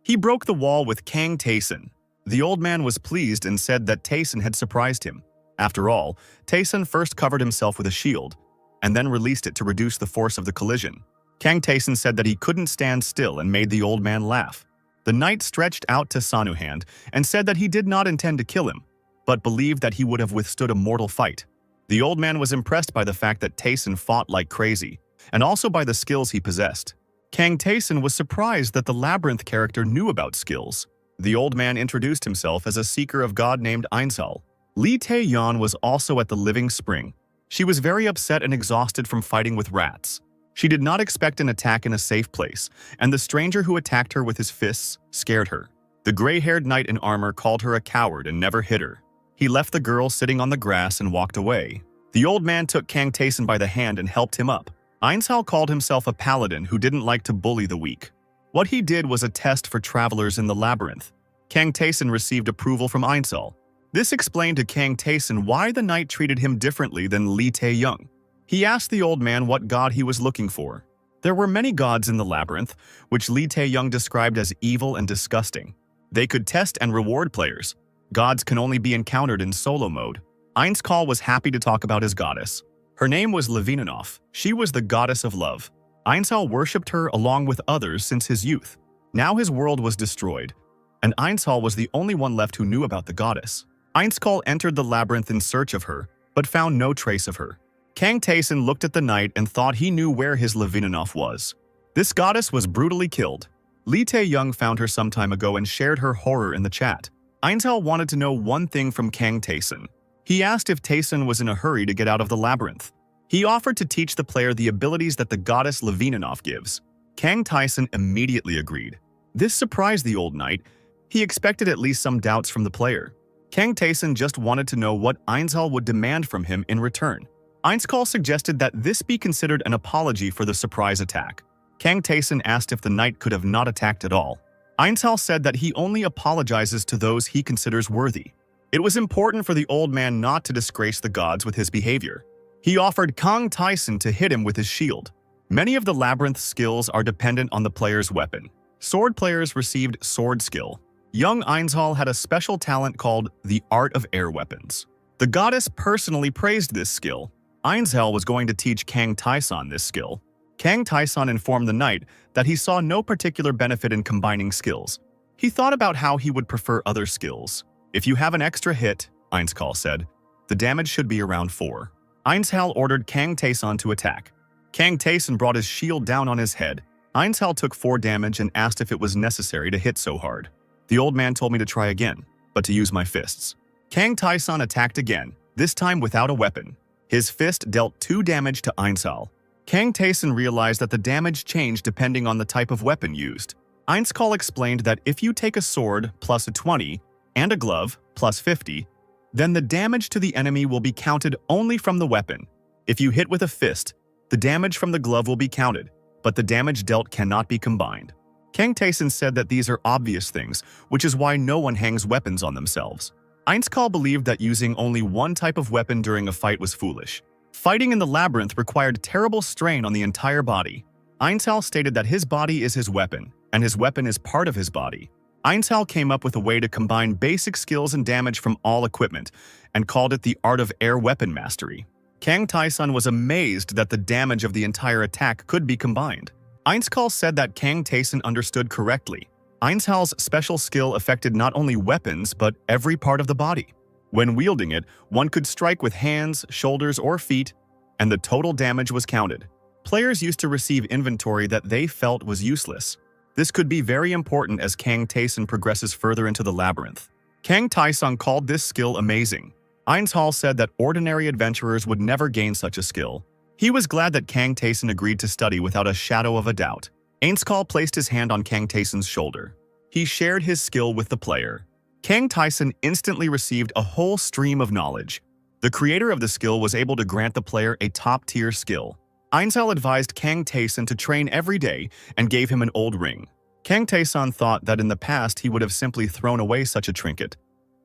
He broke the wall with Kang Taeson. The old man was pleased and said that Taeson had surprised him. After all, Taeson first covered himself with a shield, and then released it to reduce the force of the collision. Kang Taeson said that he couldn't stand still and made the old man laugh. The knight stretched out to Sanu hand and said that he did not intend to kill him, but believed that he would have withstood a mortal fight. The old man was impressed by the fact that Taeson fought like crazy, and also by the skills he possessed. Kang Taeson was surprised that the Labyrinth character knew about skills. The old man introduced himself as a seeker of God named Ainsal. Lee Tae-yeon was also at the Living Spring. She was very upset and exhausted from fighting with rats. She did not expect an attack in a safe place, and the stranger who attacked her with his fists scared her. The gray-haired knight in armor called her a coward and never hit her. He left the girl sitting on the grass and walked away. The old man took Kang Taeson by the hand and helped him up. Ainsal called himself a paladin who didn't like to bully the weak. What he did was a test for travelers in the labyrinth. Kang Taeson received approval from Ainsal. This explained to Kang Taeson why the knight treated him differently than Lee Tae-young. He asked the old man what god he was looking for. There were many gods in the labyrinth, which Lee Tae-young described as evil and disgusting. They could test and reward players. Gods can only be encountered in solo mode. Ainsal was happy to talk about his goddess. Her name was Levinanoff. She was the goddess of love. Ainsal worshipped her along with others since his youth. Now his world was destroyed, and Ainsal was the only one left who knew about the goddess. Ainsal entered the labyrinth in search of her, but found no trace of her. Kang Taeson looked at the knight and thought he knew where his Levinanoff was. This goddess was brutally killed. Lee Tae-young found her some time ago and shared her horror in the chat. Ainsal wanted to know one thing from Kang Taeson. He asked if Taeson was in a hurry to get out of the labyrinth. He offered to teach the player the abilities that the goddess Levinanoff gives. Kang Taeson immediately agreed. This surprised the old knight. He expected at least some doubts from the player. Kang Taeson just wanted to know what Ainsal would demand from him in return. Ainsal suggested that this be considered an apology for the surprise attack. Kang Taeson asked if the knight could have not attacked at all. Ainsal said that he only apologizes to those he considers worthy. It was important for the old man not to disgrace the gods with his behavior. He offered Kang Taeson to hit him with his shield. Many of the labyrinth skills are dependent on the player's weapon. Sword players received sword skill. Young Ainsal had a special talent called the Art of Air Weapons. The goddess personally praised this skill. Ainsal was going to teach Kang Taeson this skill. Kang Taeson informed the knight that he saw no particular benefit in combining skills. He thought about how he would prefer other skills. If you have an extra hit, Ainsal said, the damage should be around 4. Ainsal ordered Kang Taeson to attack. Kang Taeson brought his shield down on his head. Ainsal took 4 damage and asked if it was necessary to hit so hard. The old man told me to try again, but to use my fists. Kang Taeson attacked again, this time without a weapon. His fist dealt 2 damage to Ainsal. Kang Taeson realized that the damage changed depending on the type of weapon used. Ainsal explained that if you take a sword plus a 20 and a glove plus 50, then the damage to the enemy will be counted only from the weapon. If you hit with a fist, the damage from the glove will be counted, but the damage dealt cannot be combined. Kang Taeson said that these are obvious things, which is why no one hangs weapons on themselves. Ainsal believed that using only one type of weapon during a fight was foolish. Fighting in the labyrinth required terrible strain on the entire body. Ainsal stated that his body is his weapon, and his weapon is part of his body. Ainsal came up with a way to combine basic skills and damage from all equipment, and called it the Art of Air Weapon Mastery. Kang Taeson was amazed that the damage of the entire attack could be combined. Ainsal said that Kang Taeson understood correctly. Ainsal's special skill affected not only weapons, but every part of the body. When wielding it, one could strike with hands, shoulders, or feet, and the total damage was counted. Players used to receive inventory that they felt was useless. This could be very important as Kang Taeson progresses further into the labyrinth. Kang Taeson called this skill amazing. Ainsal said that ordinary adventurers would never gain such a skill. He was glad that Kang Taeson agreed to study without a shadow of a doubt. Ainsal placed his hand on Kang Taeson's shoulder. He shared his skill with the player. Kang Taeson instantly received a whole stream of knowledge. The creator of the skill was able to grant the player a top-tier skill. Ainsal advised Kang Taeson to train every day and gave him an old ring. Kang Taeson thought that in the past he would have simply thrown away such a trinket,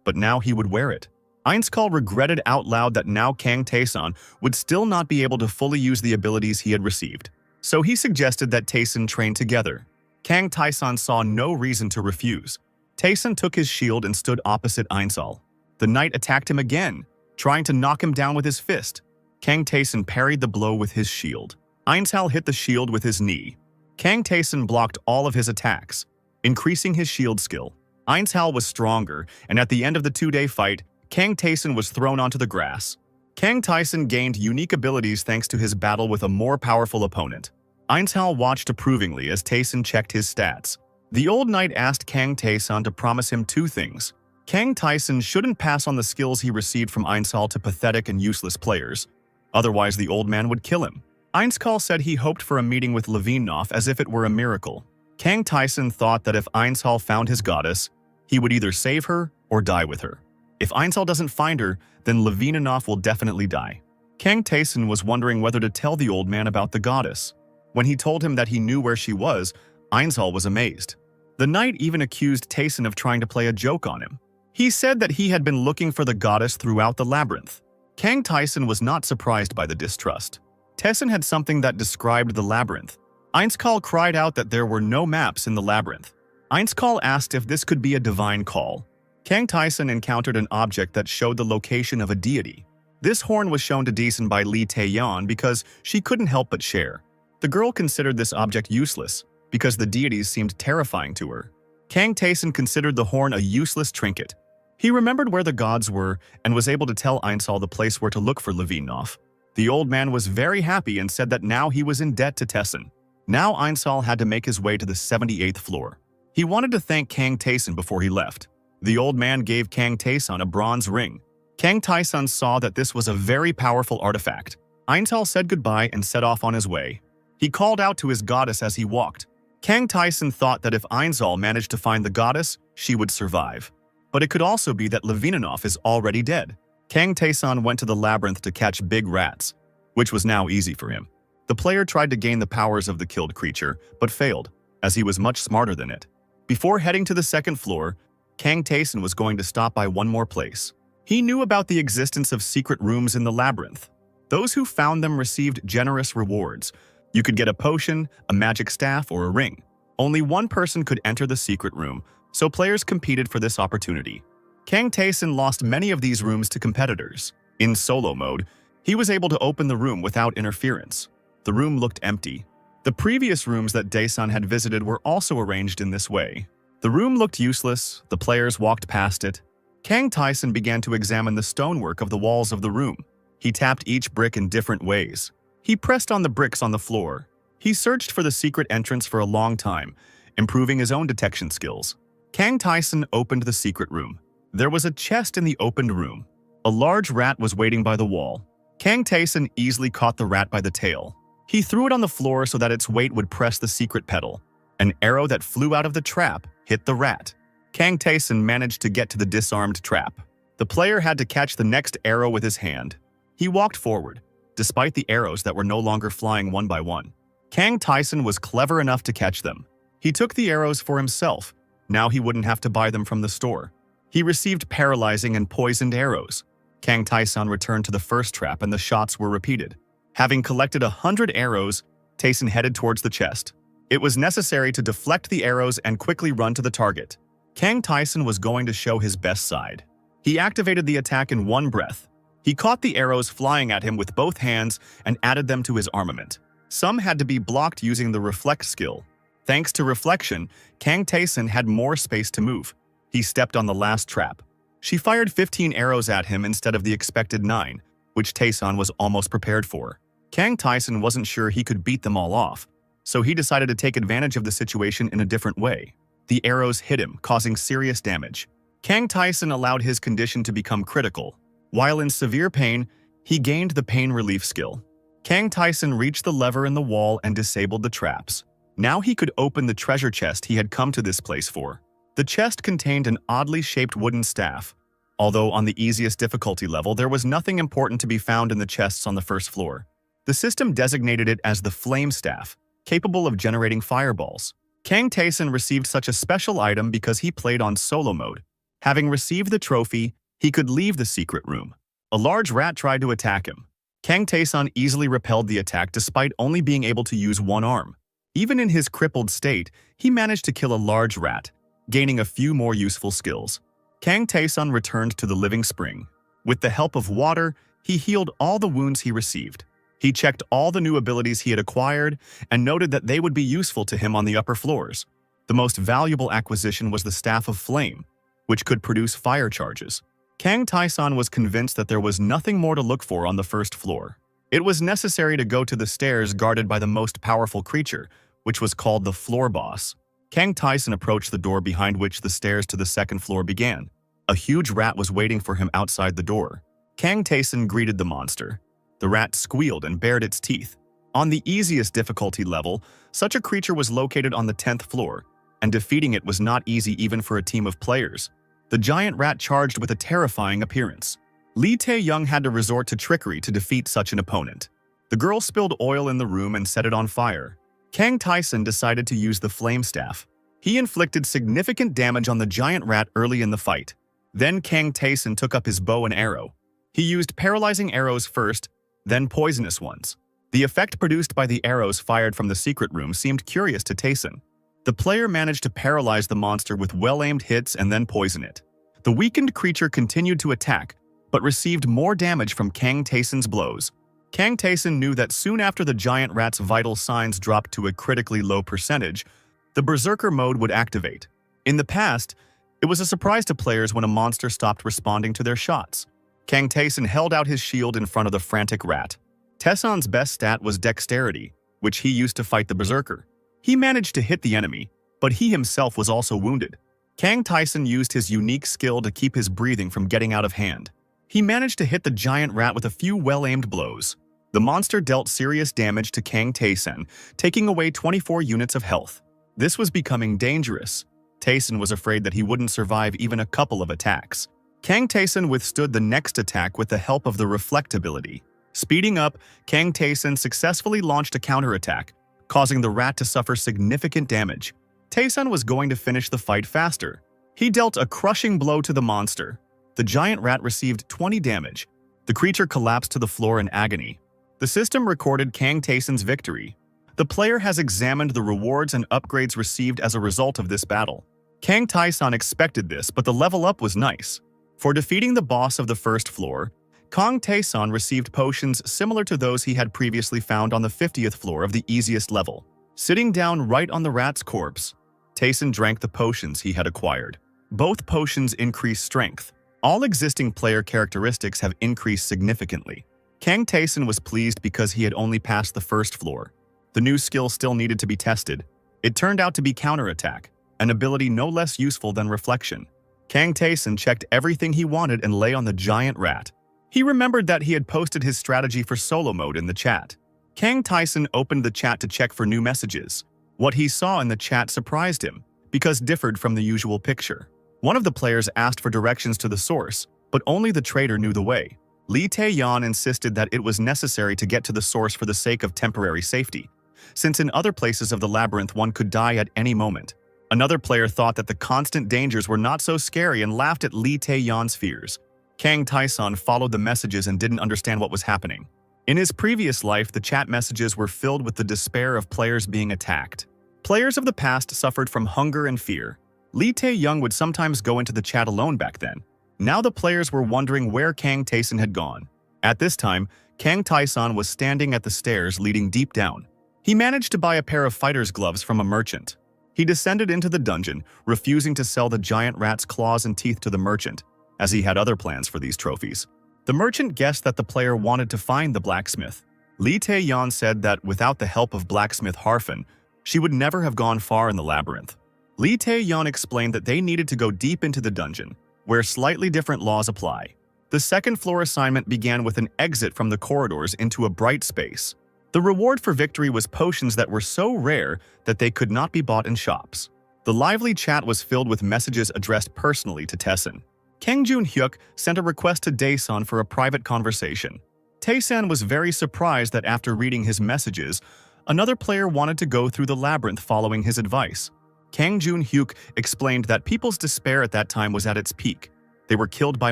but now he would wear it. Ainskal regretted out loud that now Kang Taesan would still not be able to fully use the abilities he had received. So he suggested that Taesan train together. Kang Taesan saw no reason to refuse. Taesan took his shield and stood opposite Ainsal. The knight attacked him again, trying to knock him down with his fist. Kang Taesan parried the blow with his shield. Ainsal hit the shield with his knee. Kang Taesan blocked all of his attacks, increasing his shield skill. Ainsal was stronger, and at the end of the two-day fight, Kang Taesan was thrown onto the grass. Kang Taesan gained unique abilities thanks to his battle with a more powerful opponent. Ainsal watched approvingly as Taesan checked his stats. The old knight asked Kang Taesan to promise him two things. Kang Taesan shouldn't pass on the skills he received from Ainsal to pathetic and useless players. Otherwise, the old man would kill him. Ainskal said he hoped for a meeting with Levinov as if it were a miracle. Kang Taesan thought that if Ainsal found his goddess, he would either save her or die with her. If Ainsal doesn't find her, then Levinov will definitely die. Kang Taesan was wondering whether to tell the old man about the goddess. When he told him that he knew where she was, Ainsal was amazed. The knight even accused Taesan of trying to play a joke on him. He said that he had been looking for the goddess throughout the labyrinth. Kang Taesan was not surprised by the distrust. Taesan had something that described the labyrinth. Ainskal cried out that there were no maps in the labyrinth. Ainskal asked if this could be a divine call. Kang Taesan encountered an object that showed the location of a deity. This horn was shown to Taesan by Lee Taeyeon because she couldn't help but share. The girl considered this object useless because the deities seemed terrifying to her. Kang Taesan considered the horn a useless trinket. He remembered where the gods were and was able to tell Ainsal the place where to look for Levinov. The old man was very happy and said that now he was in debt to Taesan. Now Ainsal had to make his way to the 78th floor. He wanted to thank Kang Taesan before he left. The old man gave Kang Taesan a bronze ring. Kang Taesan saw that this was a very powerful artifact. Ainsal said goodbye and set off on his way. He called out to his goddess as he walked. Kang Taesan thought that if Ainsal managed to find the goddess, she would survive. But it could also be that Levinov is already dead. Kang Taesan went to the labyrinth to catch big rats, which was now easy for him. The player tried to gain the powers of the killed creature, but failed, as he was much smarter than it. Before heading to the second floor, Kang Taesan was going to stop by one more place. He knew about the existence of secret rooms in the labyrinth. Those who found them received generous rewards. You could get a potion, a magic staff, or a ring. Only one person could enter the secret room, so players competed for this opportunity. Kang Taesan lost many of these rooms to competitors. In solo mode, he was able to open the room without interference. The room looked empty. The previous rooms that Taesan had visited were also arranged in this way. The room looked useless, the players walked past it. Kang Taesan began to examine the stonework of the walls of the room. He tapped each brick in different ways. He pressed on the bricks on the floor. He searched for the secret entrance for a long time, improving his own detection skills. Kang Taesan opened the secret room. There was a chest in the opened room. A large rat was waiting by the wall. Kang Taesan easily caught the rat by the tail. He threw it on the floor so that its weight would press the secret pedal. An arrow that flew out of the trap hit the rat. Kang Taesan managed to get to the disarmed trap. The player had to catch the next arrow with his hand. He walked forward, despite the arrows that were no longer flying one by one. Kang Taesan was clever enough to catch them. He took the arrows for himself. Now he wouldn't have to buy them from the store. He received paralyzing and poisoned arrows. Kang Taesan returned to the first trap and the shots were repeated. Having collected 100 arrows, Taesan headed towards the chest. It was necessary to deflect the arrows and quickly run to the target. Kang Taesan was going to show his best side. He activated the attack in one breath. He caught the arrows flying at him with both hands and added them to his armament. Some had to be blocked using the reflect skill. Thanks to reflection, Kang Taesan had more space to move. He stepped on the last trap. She fired 15 arrows at him instead of the expected 9, which Taesan was almost prepared for. Kang Taesan wasn't sure he could beat them all off, so he decided to take advantage of the situation in a different way. The arrows hit him, causing serious damage. Kang Taesan allowed his condition to become critical. While in severe pain, he gained the pain relief skill. Kang Taesan reached the lever in the wall and disabled the traps. Now he could open the treasure chest he had come to this place for. The chest contained an oddly shaped wooden staff. Although on the easiest difficulty level, there was nothing important to be found in the chests on the first floor. The system designated it as the Flame Staff, capable of generating fireballs. Kang Taesan received such a special item because he played on solo mode. Having received the trophy, he could leave the secret room. A large rat tried to attack him. Kang Tae-san easily repelled the attack despite only being able to use one arm. Even in his crippled state, he managed to kill a large rat, gaining a few more useful skills. Kang Tae-san returned to the living spring. With the help of water, he healed all the wounds he received. He checked all the new abilities he had acquired and noted that they would be useful to him on the upper floors. The most valuable acquisition was the Staff of Flame, which could produce fire charges. Kang Tae-san was convinced that there was nothing more to look for on the first floor. It was necessary to go to the stairs guarded by the most powerful creature, which was called the Floor Boss. Kang Tae-san approached the door behind which the stairs to the second floor began. A huge rat was waiting for him outside the door. Kang Tae-san greeted the monster. The rat squealed and bared its teeth. On the easiest difficulty level, such a creature was located on the 10th floor, and defeating it was not easy even for a team of players. The giant rat charged with a terrifying appearance. Lee Tae-young had to resort to trickery to defeat such an opponent. The girl spilled oil in the room and set it on fire. Kang Tae-san decided to use the flame staff. He inflicted significant damage on the giant rat early in the fight. Then Kang Tae-san took up his bow and arrow. He used paralyzing arrows first, then poisonous ones. The effect produced by the arrows fired from the secret room seemed curious to Tae-san. The player managed to paralyze the monster with well-aimed hits and then poison it. The weakened creature continued to attack, but received more damage from Kang Tae-san's blows. Kang Tae-san knew that soon after the giant rat's vital signs dropped to a critically low percentage, the Berserker mode would activate. In the past, it was a surprise to players when a monster stopped responding to their shots. Kang Tae-san held out his shield in front of the frantic rat. Tae-san's best stat was dexterity, which he used to fight the Berserker. He managed to hit the enemy, but he himself was also wounded. Kang Tae-san used his unique skill to keep his breathing from getting out of hand. He managed to hit the giant rat with a few well-aimed blows. The monster dealt serious damage to Kang Tae-san, taking away 24 units of health. This was becoming dangerous. Tae-san was afraid that he wouldn't survive even a couple of attacks. Kang Tae-san withstood the next attack with the help of the Reflect ability. Speeding up, Kang Tae-san successfully launched a counterattack, causing the rat to suffer significant damage. Tae-san was going to finish the fight faster. He dealt a crushing blow to the monster. The giant rat received 20 damage. The creature collapsed to the floor in agony. The system recorded Kang Tae-san's victory. The player has examined the rewards and upgrades received as a result of this battle. Kang Tae-san expected this, but the level up was nice. For defeating the boss of the first floor, Kang Tae-san received potions similar to those he had previously found on the 50th floor of the easiest level. Sitting down right on the rat's corpse, Tae-san drank the potions he had acquired. Both potions increase strength. All existing player characteristics have increased significantly. Kang Tae-san was pleased because he had only passed the first floor. The new skill still needed to be tested. It turned out to be counterattack, an ability no less useful than reflection. Kang Tae-san checked everything he wanted and lay on the giant rat. He remembered that he had posted his strategy for solo mode in the chat. Kang Tae-san opened the chat to check for new messages. What he saw in the chat surprised him, because it differed from the usual picture. One of the players asked for directions to the source, but only the trader knew the way. Lee Tae-yeon insisted that it was necessary to get to the source for the sake of temporary safety, since in other places of the labyrinth one could die at any moment. Another player thought that the constant dangers were not so scary and laughed at Lee Tae-yeon's fears. Kang Tae-san followed the messages and didn't understand what was happening. In his previous life, the chat messages were filled with the despair of players being attacked. Players of the past suffered from hunger and fear. Lee Tae-young would sometimes go into the chat alone back then. Now the players were wondering where Kang Tae-san had gone. At this time, Kang Tae-san was standing at the stairs leading deep down. He managed to buy a pair of fighter's gloves from a merchant. He descended into the dungeon, refusing to sell the giant rat's claws and teeth to the merchant, as he had other plans for these trophies. The merchant guessed that the player wanted to find the blacksmith. Lee Tae-yeon said that without the help of blacksmith Harfin, she would never have gone far in the labyrinth. Lee Tae-yeon explained that they needed to go deep into the dungeon, where slightly different laws apply. The second floor assignment began with an exit from the corridors into a bright space. The reward for victory was potions that were so rare that they could not be bought in shops. The lively chat was filled with messages addressed personally to Tae-san. Kang Jun-hyuk sent a request to Dae-san for a private conversation. Tae-san was very surprised that after reading his messages, another player wanted to go through the labyrinth following his advice. Kang Jun-hyuk explained that people's despair at that time was at its peak. They were killed by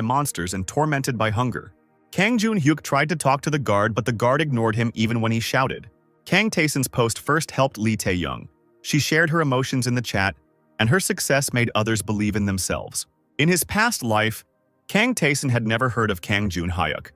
monsters and tormented by hunger. Kang Jun-hyuk tried to talk to the guard, but the guard ignored him even when he shouted. Kang Taeson's post first helped Lee Tae-young. She shared her emotions in the chat, and her success made others believe in themselves. In his past life, Kang Taeson had never heard of Kang Jun-hyuk,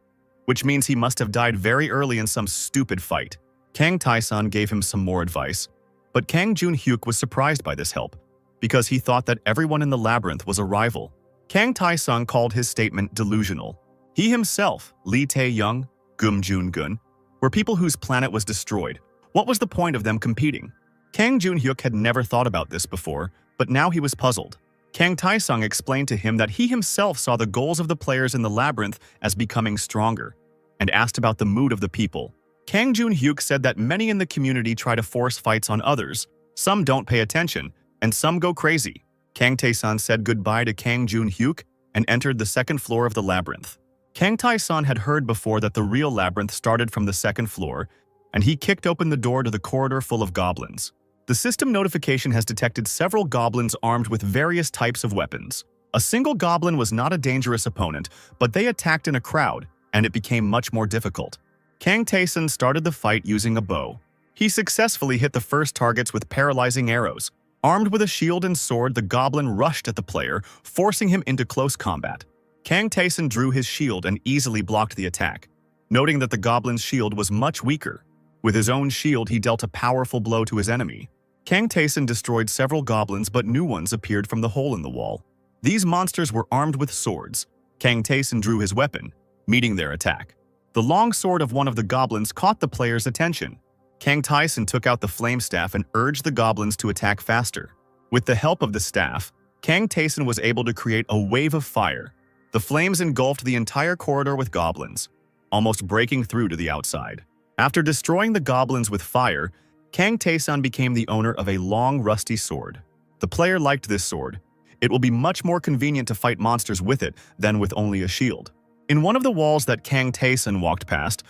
which means he must have died very early in some stupid fight. Kang Taeson gave him some more advice, but Kang Jun-hyuk was surprised by this help, because he thought that everyone in the labyrinth was a rival. Kang Taeson called his statement delusional. He himself, Lee Tae-young, Gum Jun-gun, were people whose planet was destroyed. What was the point of them competing? Kang Jun-hyuk had never thought about this before, but now he was puzzled. Kang Taesung explained to him that he himself saw the goals of the players in the labyrinth as becoming stronger, and asked about the mood of the people. Kang Jun-hyuk said that many in the community try to force fights on others, some don't pay attention, and some go crazy. Kang Taeson said goodbye to Kang Jun-hyuk and entered the second floor of the labyrinth. Kang Taeson had heard before that the real labyrinth started from the second floor, and he kicked open the door to the corridor full of goblins. The system notification has detected several goblins armed with various types of weapons. A single goblin was not a dangerous opponent, but they attacked in a crowd, and it became much more difficult. Kang Taeson started the fight using a bow. He successfully hit the first targets with paralyzing arrows. Armed with a shield and sword, the goblin rushed at the player, forcing him into close combat. Kang Taeson drew his shield and easily blocked the attack, noting that the goblin's shield was much weaker. With his own shield, he dealt a powerful blow to his enemy. Kang Taeson destroyed several goblins, but new ones appeared from the hole in the wall. These monsters were armed with swords. Kang Taeson drew his weapon, meeting their attack. The long sword of one of the goblins caught the player's attention. Kang Taeson took out the flame staff and urged the goblins to attack faster. With the help of the staff, Kang Taeson was able to create a wave of fire. The flames engulfed the entire corridor with goblins, almost breaking through to the outside. After destroying the goblins with fire, Kang Taeson became the owner of a long, rusty sword. The player liked this sword. It will be much more convenient to fight monsters with it than with only a shield. In one of the walls that Kang Taeson walked past,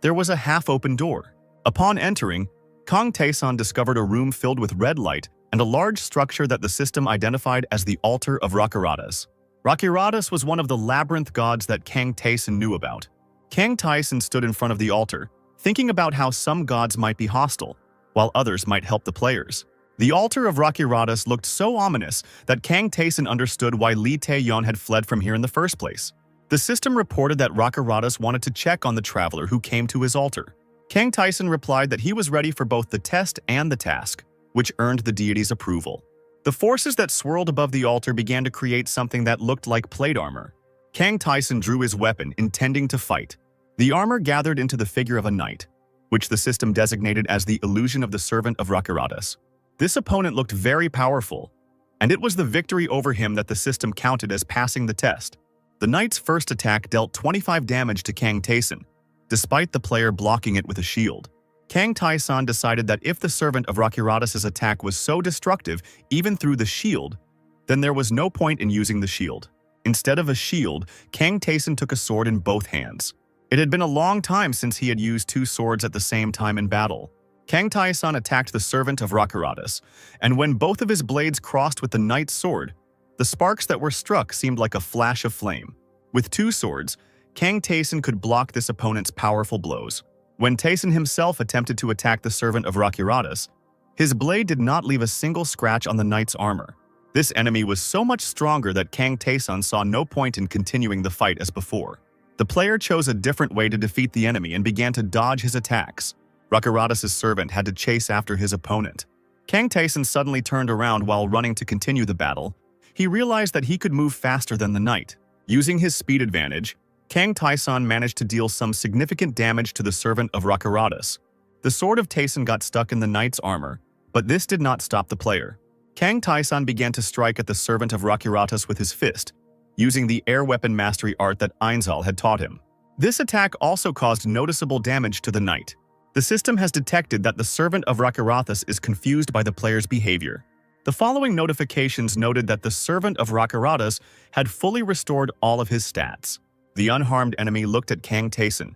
there was a half-open door. Upon entering, Kang Taeson discovered a room filled with red light and a large structure that the system identified as the Altar of Rakiratas. Rakiratas was one of the labyrinth gods that Kang Taeson knew about. Kang Taeson stood in front of the altar, thinking about how some gods might be hostile, while others might help the players. The Altar of Rakiratas looked so ominous that Kang Taeson understood why Lee Tae-young had fled from here in the first place. The system reported that Rakiratas wanted to check on the traveler who came to his altar. Kang Taeson replied that he was ready for both the test and the task, which earned the deity's approval. The forces that swirled above the altar began to create something that looked like plate armor. Kang Taeson drew his weapon, intending to fight. The armor gathered into the figure of a knight, which the system designated as the illusion of the servant of Rakiratas. This opponent looked very powerful, and it was the victory over him that the system counted as passing the test. The knight's first attack dealt 25 damage to Kang Taeson, despite the player blocking it with a shield. Kang Taeson decided that if the servant of Rakiratas' attack was so destructive even through the shield, then there was no point in using the shield. Instead of a shield, Kang Taeson took a sword in both hands. It had been a long time since he had used two swords at the same time in battle. Kang Taeson attacked the servant of Rakiratas, and when both of his blades crossed with the knight's sword, the sparks that were struck seemed like a flash of flame. With two swords, Kang Taeson could block this opponent's powerful blows. When Taeson himself attempted to attack the servant of Rakiratas, his blade did not leave a single scratch on the knight's armor. This enemy was so much stronger that Kang Taeson saw no point in continuing the fight as before. The player chose a different way to defeat the enemy and began to dodge his attacks. Rakiratas' servant had to chase after his opponent. Kang Taeson suddenly turned around while running to continue the battle. He realized that he could move faster than the knight. Using his speed advantage, Kang Taeson managed to deal some significant damage to the servant of Rakiratas. The sword of Taeson got stuck in the knight's armor, but this did not stop the player. Kang Taeson began to strike at the servant of Rakiratas with his fist, using the air weapon mastery art that Ainzal had taught him. This attack also caused noticeable damage to the knight. The system has detected that the servant of Rakiratas is confused by the player's behavior. The following notifications noted that the servant of Rakiratas had fully restored all of his stats. The unharmed enemy looked at Kang Taeson,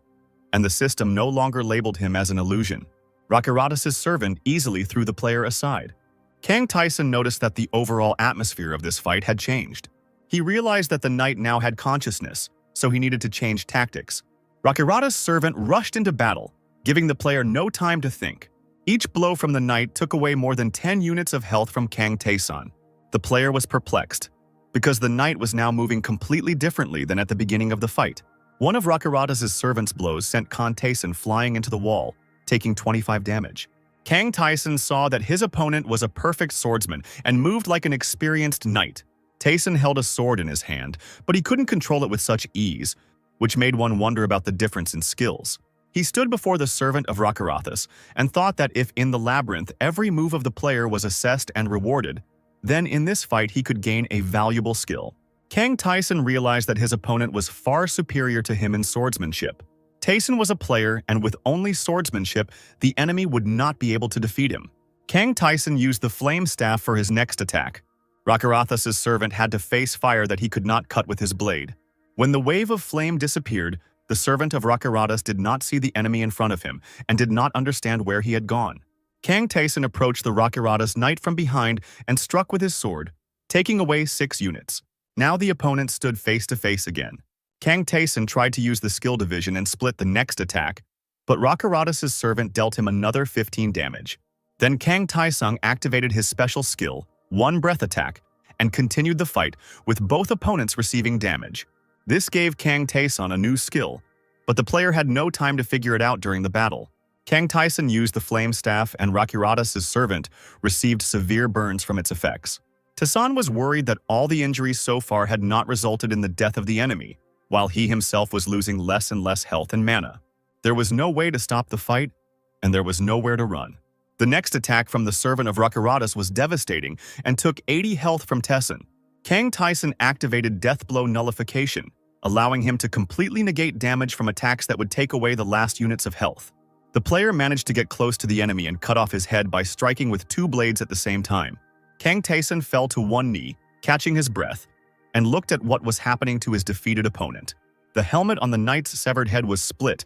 and the system no longer labeled him as an illusion. Rakiratas' servant easily threw the player aside. Kang Taeson noticed that the overall atmosphere of this fight had changed. He realized that the knight now had consciousness, so he needed to change tactics. Rakirata's servant rushed into battle, giving the player no time to think. Each blow from the knight took away more than 10 units of health from Kang Tae-san. The player was perplexed, because the knight was now moving completely differently than at the beginning of the fight. One of Rakirata's servant's blows sent Kang Tae-san flying into the wall, taking 25 damage. Kang Tae-san saw that his opponent was a perfect swordsman and moved like an experienced knight. Tae-san held a sword in his hand, but he couldn't control it with such ease, which made one wonder about the difference in skills. He stood before the servant of Rakirata's and thought that if in the labyrinth every move of the player was assessed and rewarded, then in this fight he could gain a valuable skill. Kang Tae-san realized that his opponent was far superior to him in swordsmanship. Tae-san was a player, and with only swordsmanship, the enemy would not be able to defeat him. Kang Tae-san used the flame staff for his next attack. Rakirata's servant had to face fire that he could not cut with his blade. When the wave of flame disappeared, the servant of Rakirata's did not see the enemy in front of him and did not understand where he had gone. Kang Tae-san approached the Rakirata's knight from behind and struck with his sword, taking away 6 units. Now the opponent stood face to face again. Kang Tae-san tried to use the skill division and split the next attack, but Rakirata's servant dealt him another 15 damage. Then Kang Tae-san activated his special skill, One Breath Attack, and continued the fight, with both opponents receiving damage. This gave Kang Tae-san a new skill, but the player had no time to figure it out during the battle. Kang Tae-san used the flame staff and Rakirata's servant received severe burns from its effects. Tae-san was worried that all the injuries so far had not resulted in the death of the enemy, while he himself was losing less and less health and mana. There was no way to stop the fight, and there was nowhere to run. The next attack from the servant of Rakirata's was devastating and took 80 health from Tae-san. Kang Tae-san activated Death Blow Nullification, allowing him to completely negate damage from attacks that would take away the last units of health. The player managed to get close to the enemy and cut off his head by striking with 2 blades at the same time. Kang Tae-san fell to one knee, catching his breath, and looked at what was happening to his defeated opponent. The helmet on the knight's severed head was split,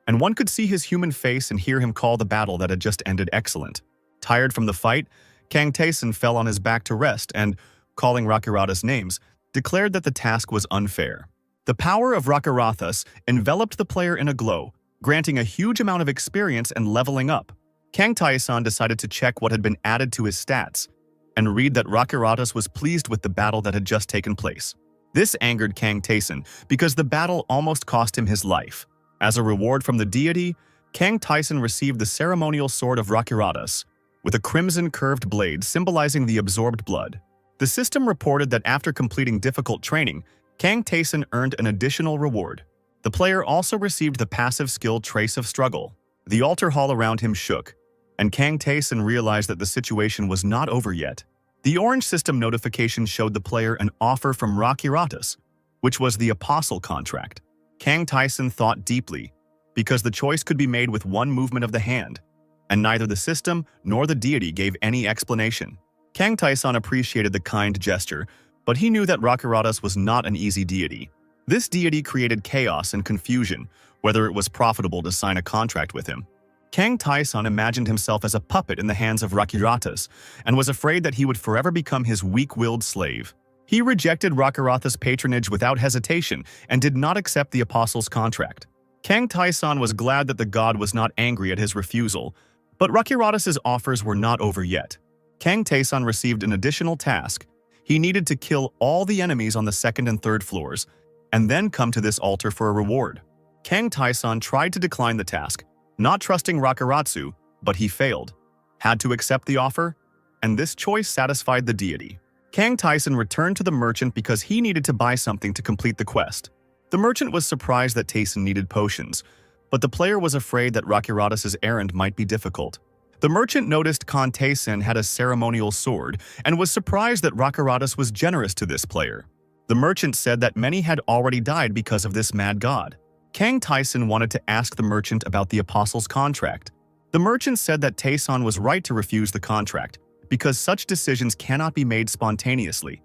and one could see his human face and hear him call the battle that had just ended excellent. Tired from the fight, Kang Tae-san fell on his back to rest and, calling Rakirata's names, declared that the task was unfair. The power of Rakirata's enveloped the player in a glow, granting a huge amount of experience and leveling up. Kang Tae-san decided to check what had been added to his stats, and read that Rakirata's was pleased with the battle that had just taken place. This angered Kang Tae-san because the battle almost cost him his life. As a reward from the deity, Kang Tae-san received the ceremonial sword of Rakirata's, with a crimson curved blade symbolizing the absorbed blood. The system reported that after completing difficult training, Kang Tae-san earned an additional reward. The player also received the passive skill Trace of Struggle. The altar hall around him shook, and Kang Tae-san realized that the situation was not over yet. The orange system notification showed the player an offer from Rakirata's, which was the Apostle contract. Kang Tae-san thought deeply, because the choice could be made with one movement of the hand, and neither the system nor the deity gave any explanation. Kang Tae-san appreciated the kind gesture, but he knew that Rakirata's was not an easy deity. This deity created chaos and confusion, whether it was profitable to sign a contract with him. Kang Tae-san imagined himself as a puppet in the hands of Rakirata's, and was afraid that he would forever become his weak-willed slave. He rejected Rakirata's patronage without hesitation and did not accept the Apostle's contract. Kang Tae-san was glad that the god was not angry at his refusal, but Rakirata's offers were not over yet. Kang Tae-san received an additional task. He needed to kill all the enemies on the 2nd and 3rd floors, and then come to this altar for a reward. Kang Tae-san tried to decline the task, not trusting Rakiratsu, but he failed. Had to accept the offer, and this choice satisfied the deity. Kang Tae-san returned to the merchant because he needed to buy something to complete the quest. The merchant was surprised that Tae-san needed potions, but the player was afraid that Rakirata's errand might be difficult. The merchant noticed Kang Tae-san had a ceremonial sword and was surprised that Rakirata's was generous to this player. The merchant said that many had already died because of this mad god. Kang Tae-san wanted to ask the merchant about the Apostle's contract. The merchant said that Tae-san was right to refuse the contract, because such decisions cannot be made spontaneously.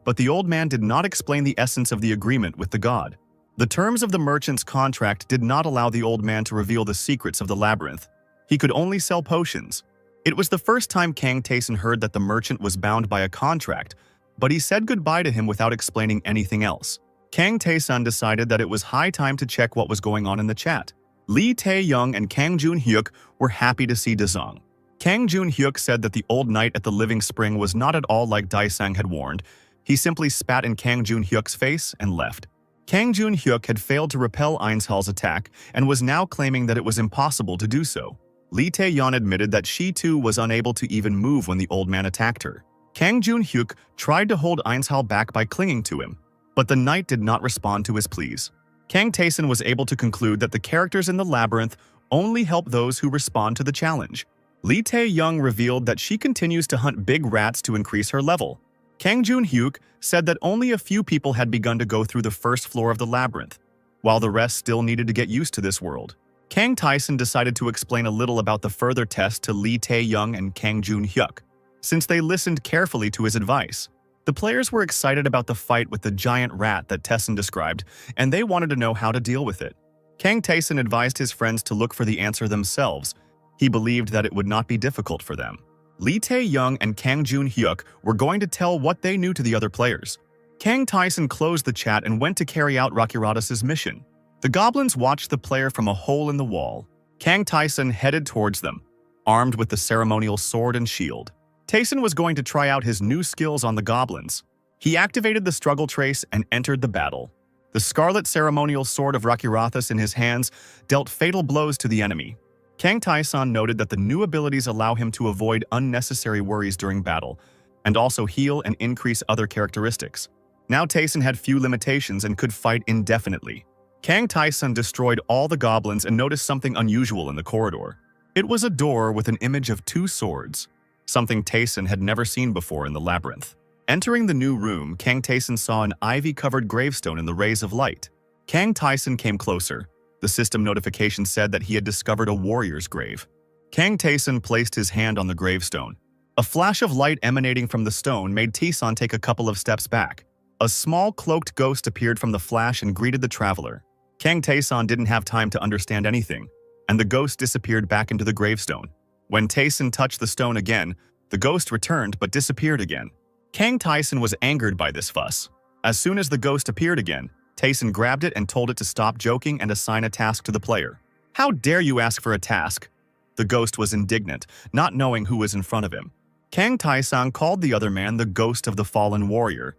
But the old man did not explain the essence of the agreement with the god. The terms of the merchant's contract did not allow the old man to reveal the secrets of the labyrinth. He could only sell potions. It was the first time Kang Tae-san heard that the merchant was bound by a contract, but he said goodbye to him without explaining anything else. Kang Tae-sun decided that it was high time to check what was going on in the chat. Lee Tae-young and Kang Jun-hyuk were happy to see Daesung. Kang Jun-hyuk said that the old knight at the Living Spring was not at all like Daesung had warned. He simply spat in Kang Jun-hyuk's face and left. Kang Jun-hyuk had failed to repel Einshal's attack and was now claiming that it was impossible to do so. Lee Tae-yeon admitted that she too was unable to even move when the old man attacked her. Kang Jun-hyuk tried to hold Einshal back by clinging to him, but the knight did not respond to his pleas. Kang Tae-sun was able to conclude that the characters in the labyrinth only help those who respond to the challenge. Lee Tae-young revealed that she continues to hunt big rats to increase her level. Kang Jun-hyuk said that only a few people had begun to go through the first floor of the labyrinth, while the rest still needed to get used to this world. Kang Tae-sun decided to explain a little about the further test to Lee Tae-young and Kang Jun-hyuk. Since they listened carefully to his advice, the players were excited about the fight with the giant rat that Tae-sun described, and they wanted to know how to deal with it. Kang Tae-sun advised his friends to look for the answer themselves. He believed that it would not be difficult for them. Lee Tae-young and Kang Jun-hyuk were going to tell what they knew to the other players. Kang Tae-sun closed the chat and went to carry out Rakiradas' mission. The goblins watched the player from a hole in the wall. Kang Tae-sun headed towards them, armed with the ceremonial sword and shield. Tae-sun was going to try out his new skills on the goblins. He activated the struggle trace and entered the battle. The scarlet ceremonial sword of Rakirathas in his hands dealt fatal blows to the enemy. Kang Tae-sun noted that the new abilities allow him to avoid unnecessary worries during battle, and also heal and increase other characteristics. Now Tae-sun had few limitations and could fight indefinitely. Kang Tae-sun destroyed all the goblins and noticed something unusual in the corridor. It was a door with an image of two swords, something Tae-sun had never seen before in the labyrinth. Entering the new room, Kang Tae-sun saw an ivy-covered gravestone in the rays of light. Kang Tae-sun came closer. The system notification said that he had discovered a warrior's grave. Kang Tae-sun placed his hand on the gravestone. A flash of light emanating from the stone made Tae-sun take a couple of steps back. A small cloaked ghost appeared from the flash and greeted the traveler. Kang Tae-sun didn't have time to understand anything, and the ghost disappeared back into the gravestone. When Tae-sun touched the stone again, the ghost returned but disappeared again. Kang Tae-sun was angered by this fuss. As soon as the ghost appeared again, Tae-sun grabbed it and told it to stop joking and assign a task to the player. "How dare you ask for a task?" The ghost was indignant, not knowing who was in front of him. Kang Tae-sun called the other man the ghost of the fallen warrior,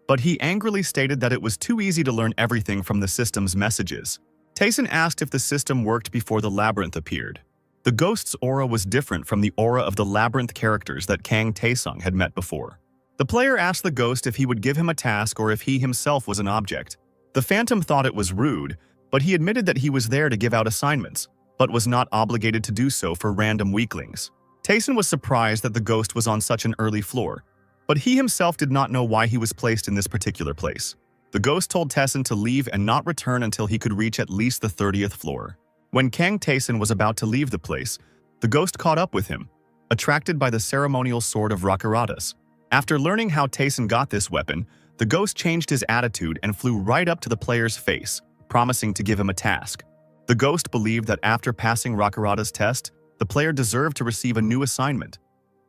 but he angrily stated that it was too easy to learn everything from the system's messages. Tae-sun asked if the system worked before the labyrinth appeared. The ghost's aura was different from the aura of the labyrinth characters that Kang Tae-sun had met before. The player asked the ghost if he would give him a task or if he himself was an object. The phantom thought it was rude, but he admitted that he was there to give out assignments, but was not obligated to do so for random weaklings. Tae-sun was surprised that the ghost was on such an early floor, but he himself did not know why he was placed in this particular place. The ghost told Tae-sun to leave and not return until he could reach at least the 30th floor. When Kang Tae-sun was about to leave the place, the ghost caught up with him, attracted by the ceremonial sword of Rakiradas. After learning how Tae-sun got this weapon, the ghost changed his attitude and flew right up to the player's face, promising to give him a task. The ghost believed that after passing Rakirada's test, the player deserved to receive a new assignment.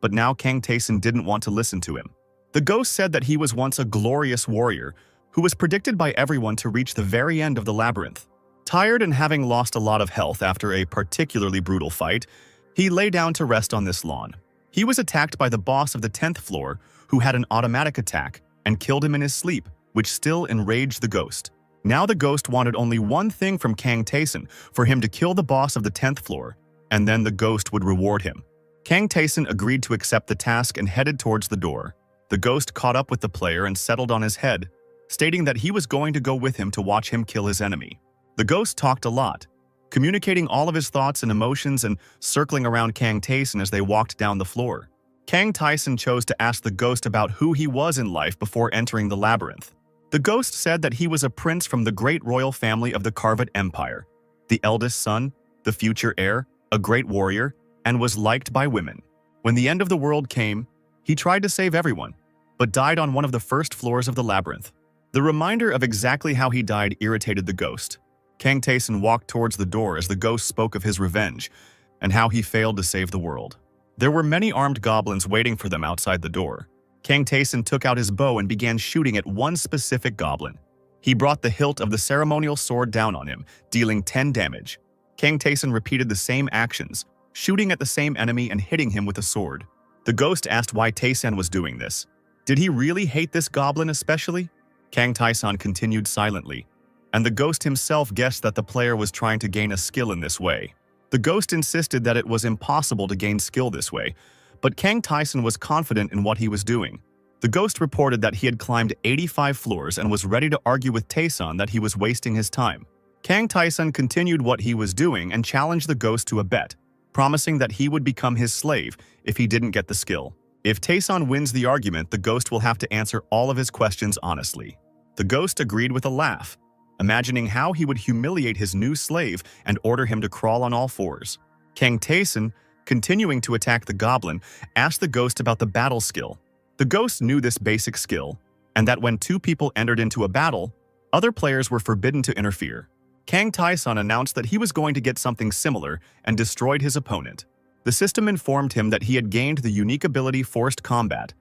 But now Kang Tae-sun didn't want to listen to him. The ghost said that he was once a glorious warrior who was predicted by everyone to reach the very end of the labyrinth. Tired and having lost a lot of health after a particularly brutal fight, he lay down to rest on this lawn. He was attacked by the boss of the 10th floor, who had an automatic attack and killed him in his sleep, which still enraged the ghost. Now the ghost wanted only one thing from Kang Tae-sun, for him to kill the boss of the 10th floor, and then the ghost would reward him. Kang Tae-sun agreed to accept the task and headed towards the door. The ghost caught up with the player and settled on his head, stating that he was going to go with him to watch him kill his enemy. The ghost talked a lot, communicating all of his thoughts and emotions and circling around Kang Tae-sun as they walked down the floor. Kang Tae-sun chose to ask the ghost about who he was in life before entering the labyrinth. The ghost said that he was a prince from the great royal family of the Karvat Empire, the eldest son, the future heir, a great warrior, and was liked by women. When the end of the world came, he tried to save everyone, but died on one of the first floors of the labyrinth. The reminder of exactly how he died irritated the ghost. Kang Tae-sun walked towards the door as the ghost spoke of his revenge and how he failed to save the world. There were many armed goblins waiting for them outside the door. Kang Taeson took out his bow and began shooting at one specific goblin. He brought the hilt of the ceremonial sword down on him, dealing 10 damage. Kang Taeson repeated the same actions, shooting at the same enemy and hitting him with a sword. The ghost asked why Taeson was doing this. Did he really hate this goblin especially? Kang Taeson continued silently, and the ghost himself guessed that the player was trying to gain a skill in this way. The ghost insisted that it was impossible to gain skill this way, but Kang Taeson was confident in what he was doing. The ghost reported that he had climbed 85 floors and was ready to argue with Taeson that he was wasting his time. Kang Taeson continued what he was doing and challenged the ghost to a bet, promising that he would become his slave if he didn't get the skill. If Taeson wins the argument, the ghost will have to answer all of his questions honestly. The ghost agreed with a laugh, imagining how he would humiliate his new slave and order him to crawl on all fours. Kang Taeson, continuing to attack the goblin, asked the ghost about the battle skill. The ghost knew this basic skill, and that when two people entered into a battle, other players were forbidden to interfere. Kang Taeson announced that he was going to get something similar and destroyed his opponent. The system informed him that he had gained the unique ability Forced Combat,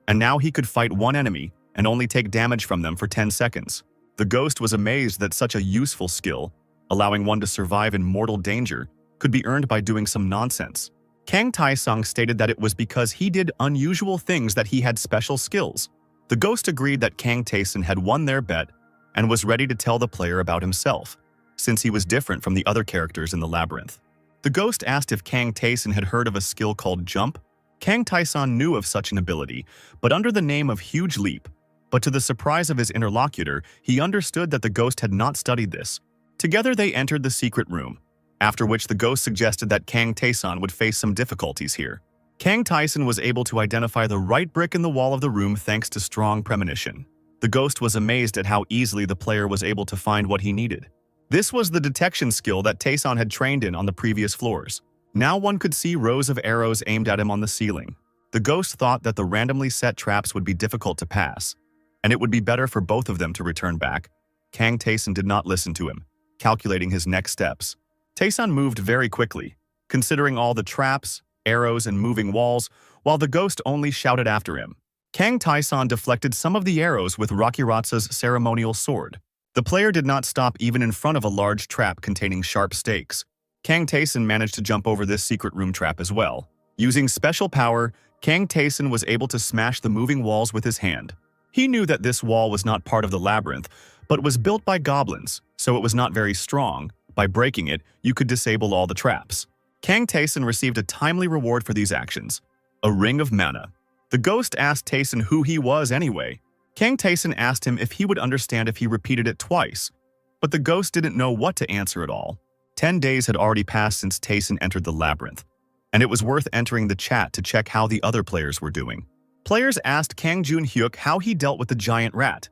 and now he could fight one enemy and only take damage from them for 10 seconds. The ghost was amazed that such a useful skill, allowing one to survive in mortal danger, could be earned by doing some nonsense. Kang Taesung stated that it was because he did unusual things that he had special skills. The ghost agreed that Kang Taeson had won their bet and was ready to tell the player about himself, since he was different from the other characters in the labyrinth. The ghost asked if Kang Taeson had heard of a skill called Jump. Kang Taeson knew of such an ability, but under the name of Huge Leap. But to the surprise of his interlocutor, he understood that the ghost had not studied this. Together they entered the secret room, after which the ghost suggested that Kang Taeson would face some difficulties here. Kang Taeson was able to identify the right brick in the wall of the room thanks to strong premonition. The ghost was amazed at how easily the player was able to find what he needed. This was the detection skill that Taeson had trained in on the previous floors. Now one could see rows of arrows aimed at him on the ceiling. The ghost thought that the randomly set traps would be difficult to pass, and it would be better for both of them to return back. Kang Taeson did not listen to him, calculating his next steps. Taeson moved very quickly, considering all the traps, arrows, and moving walls, while the ghost only shouted after him. Kang Taeson deflected some of the arrows with Rakiratsa's ceremonial sword. The player did not stop even in front of a large trap containing sharp stakes. Kang Taeson managed to jump over this secret room trap as well. Using special power, Kang Taeson was able to smash the moving walls with his hand. He knew that this wall was not part of the labyrinth, but was built by goblins, so it was not very strong. By breaking it, you could disable all the traps. Kang Taeson received a timely reward for these actions, a ring of mana. The ghost asked Taeson who he was anyway. Kang Taeson asked him if he would understand if he repeated it twice, but the ghost didn't know what to answer at all. 10 days had already passed since Taeson entered the labyrinth, and it was worth entering the chat to check how the other players were doing. Players asked Kang Jun-hyuk how he dealt with the giant rat,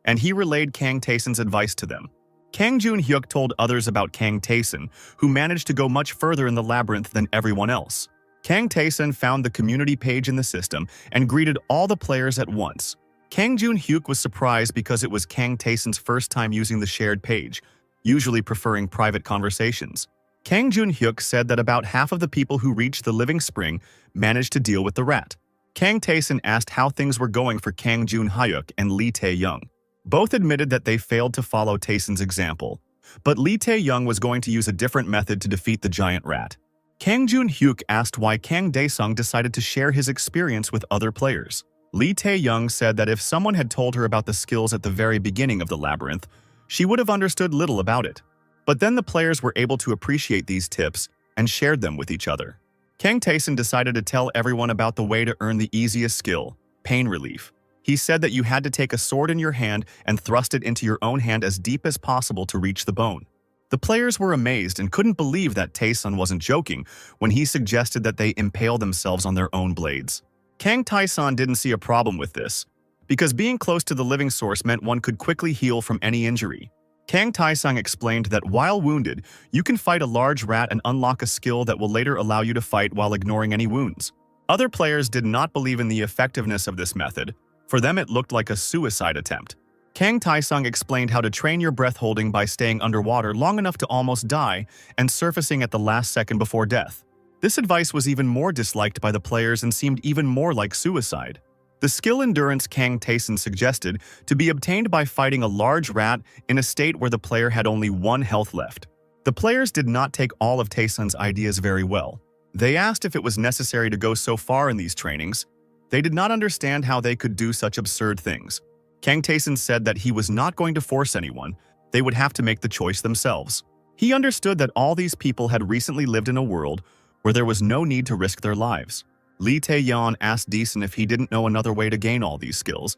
and he relayed Kang Taeson's advice to them. Kang Jun-hyuk told others about Kang Taeson, who managed to go much further in the labyrinth than everyone else. Kang Taeson found the community page in the system and greeted all the players at once. Kang Jun-hyuk was surprised because it was Kang Taeson's first time using the shared page, usually preferring private conversations. Kang Jun-hyuk said that about half of the people who reached the living spring managed to deal with the rat. Kang Taeson asked how things were going for Kang Jun-hyuk and Lee Tae-young. Both admitted that they failed to follow Taeson's example, but Lee Tae-young was going to use a different method to defeat the giant rat. Kang Jun-hyuk asked why Kang Dae-sung decided to share his experience with other players. Lee Tae-young said that if someone had told her about the skills at the very beginning of the labyrinth, she would have understood little about it. But then the players were able to appreciate these tips and shared them with each other. Kang Taeson decided to tell everyone about the way to earn the easiest skill, pain relief. He said that you had to take a sword in your hand and thrust it into your own hand as deep as possible to reach the bone. The players were amazed and couldn't believe that Taeson wasn't joking when he suggested that they impale themselves on their own blades. Kang Taeson didn't see a problem with this, because being close to the living source meant one could quickly heal from any injury. Kang Taesung explained that while wounded, you can fight a large rat and unlock a skill that will later allow you to fight while ignoring any wounds. Other players did not believe in the effectiveness of this method. For them, it looked like a suicide attempt. Kang Taesung explained how to train your breath holding by staying underwater long enough to almost die and surfacing at the last second before death. This advice was even more disliked by the players and seemed even more like suicide. The skill endurance Kang Taeson suggested to be obtained by fighting a large rat in a state where the player had only 1 health left. The players did not take all of Taeson's ideas very well. They asked if it was necessary to go so far in these trainings. They did not understand how they could do such absurd things. Kang Taeson said that he was not going to force anyone. They would have to make the choice themselves. He understood that all these people had recently lived in a world where there was no need to risk their lives. Lee Tae-yeon asked Deeson if he didn't know another way to gain all these skills,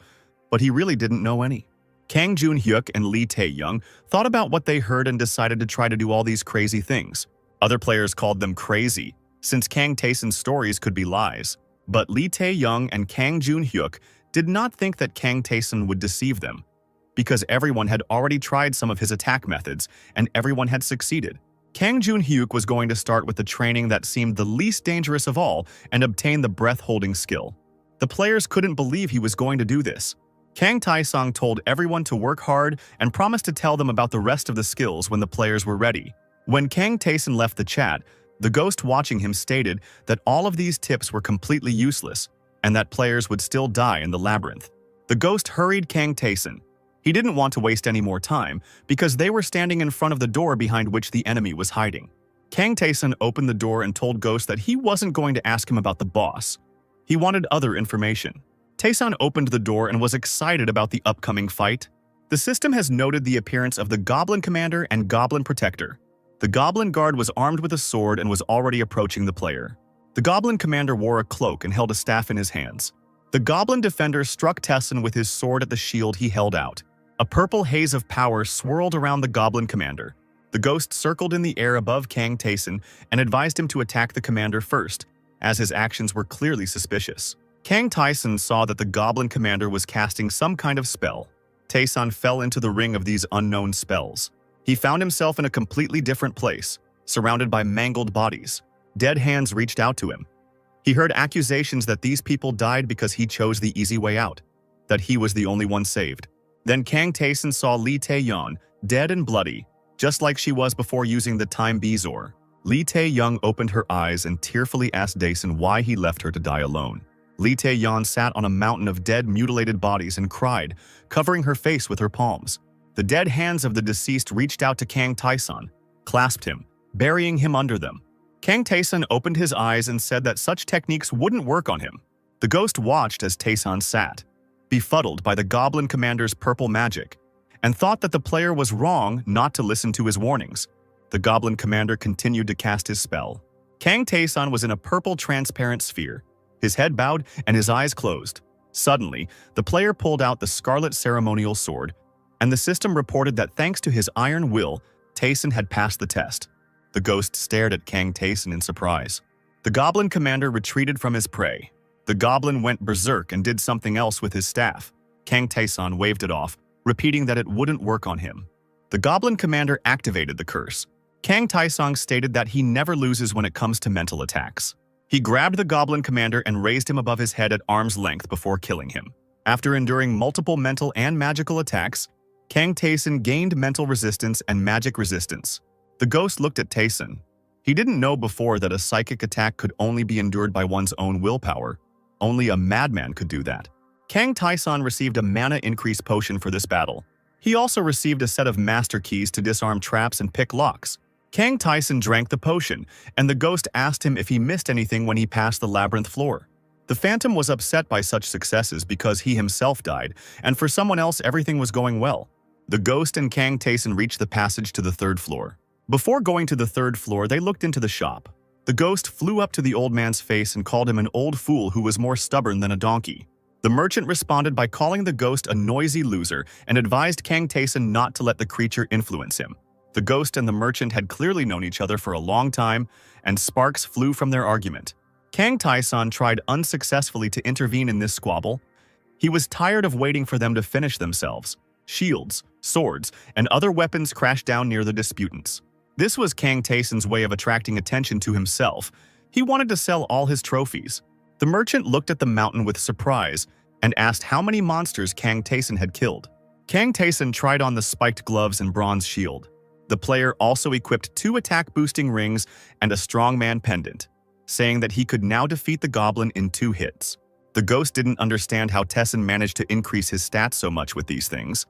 but he really didn't know any. Kang Joon-hyuk and Lee Tae-young thought about what they heard and decided to try to do all these crazy things. Other players called them crazy, since Kang Taeson's stories could be lies. But Lee Tae-young and Kang Joon-hyuk did not think that Kang Taeson would deceive them, because everyone had already tried some of his attack methods and everyone had succeeded. Kang Joon-hyuk was going to start with the training that seemed the least dangerous of all and obtain the breath-holding skill. The players couldn't believe he was going to do this. Kang Taesong told everyone to work hard and promised to tell them about the rest of the skills when the players were ready. When Kang Taeson left the chat, the ghost watching him stated that all of these tips were completely useless and that players would still die in the labyrinth. The ghost hurried Kang Taeson. He didn't want to waste any more time because they were standing in front of the door behind which the enemy was hiding. Kang Taeson opened the door and told Ghost that he wasn't going to ask him about the boss. He wanted other information. Taeson opened the door and was excited about the upcoming fight. The system has noted the appearance of the Goblin Commander and Goblin Protector. The Goblin Guard was armed with a sword and was already approaching the player. The Goblin Commander wore a cloak and held a staff in his hands. The Goblin Defender struck Taeson with his sword at the shield he held out. A purple haze of power swirled around the Goblin Commander. The ghost circled in the air above Kang Taeson and advised him to attack the commander first, as his actions were clearly suspicious. Kang Taeson saw that the Goblin Commander was casting some kind of spell. Taeson fell into the ring of these unknown spells. He found himself in a completely different place, surrounded by mangled bodies. Dead hands reached out to him. He heard accusations that these people died because he chose the easy way out, that he was the only one saved. Then Kang Taeson saw Lee Tae-yeon, dead and bloody, just like she was before using the Time Bezor. Lee Tae-young opened her eyes and tearfully asked Daeson why he left her to die alone. Lee Tae-yeon sat on a mountain of dead, mutilated bodies and cried, covering her face with her palms. The dead hands of the deceased reached out to Kang Taeson, clasped him, burying him under them. Kang Taeson opened his eyes and said that such techniques wouldn't work on him. The ghost watched as Taeson sat, befuddled by the Goblin Commander's purple magic, and thought that the player was wrong not to listen to his warnings. The Goblin Commander continued to cast his spell. Kang Taeson was in a purple transparent sphere, his head bowed and his eyes closed. Suddenly, the player pulled out the Scarlet Ceremonial Sword, and the system reported that thanks to his iron will, Taeson had passed the test. The ghost stared at Kang Taeson in surprise. The Goblin Commander retreated from his prey. The goblin went berserk and did something else with his staff. Kang Taeson waved it off, repeating that it wouldn't work on him. The Goblin Commander activated the curse. Kang Taesong stated that he never loses when it comes to mental attacks. He grabbed the Goblin Commander and raised him above his head at arm's length before killing him. After enduring multiple mental and magical attacks, Kang Taeson gained mental resistance and magic resistance. The ghost looked at Taeson. He didn't know before that a psychic attack could only be endured by one's own willpower. Only a madman could do that. Kang Taeson received a mana increase potion for this battle. He also received a set of master keys to disarm traps and pick locks. Kang Taeson drank the potion, and the ghost asked him if he missed anything when he passed the labyrinth floor. The Phantom was upset by such successes because he himself died, and for someone else everything was going well. The ghost and Kang Taeson reached the passage to the 3rd floor. Before going to the 3rd floor, they looked into the shop. The ghost flew up to the old man's face and called him an old fool who was more stubborn than a donkey. The merchant responded by calling the ghost a noisy loser and advised Kang Taeson not to let the creature influence him. The ghost and the merchant had clearly known each other for a long time, and sparks flew from their argument. Kang Taeson tried unsuccessfully to intervene in this squabble. He was tired of waiting for them to finish themselves. Shields, swords, and other weapons crashed down near the disputants. This was Kang Taeson's way of attracting attention to himself. He wanted to sell all his trophies. The merchant looked at the mountain with surprise and asked how many monsters Kang Taeson had killed. Kang Taeson tried on the spiked gloves and bronze shield. The player also equipped 2 attack-boosting rings and a strongman pendant, saying that he could now defeat the goblin in 2 hits. The ghost didn't understand how Tessin managed to increase his stats so much with these things,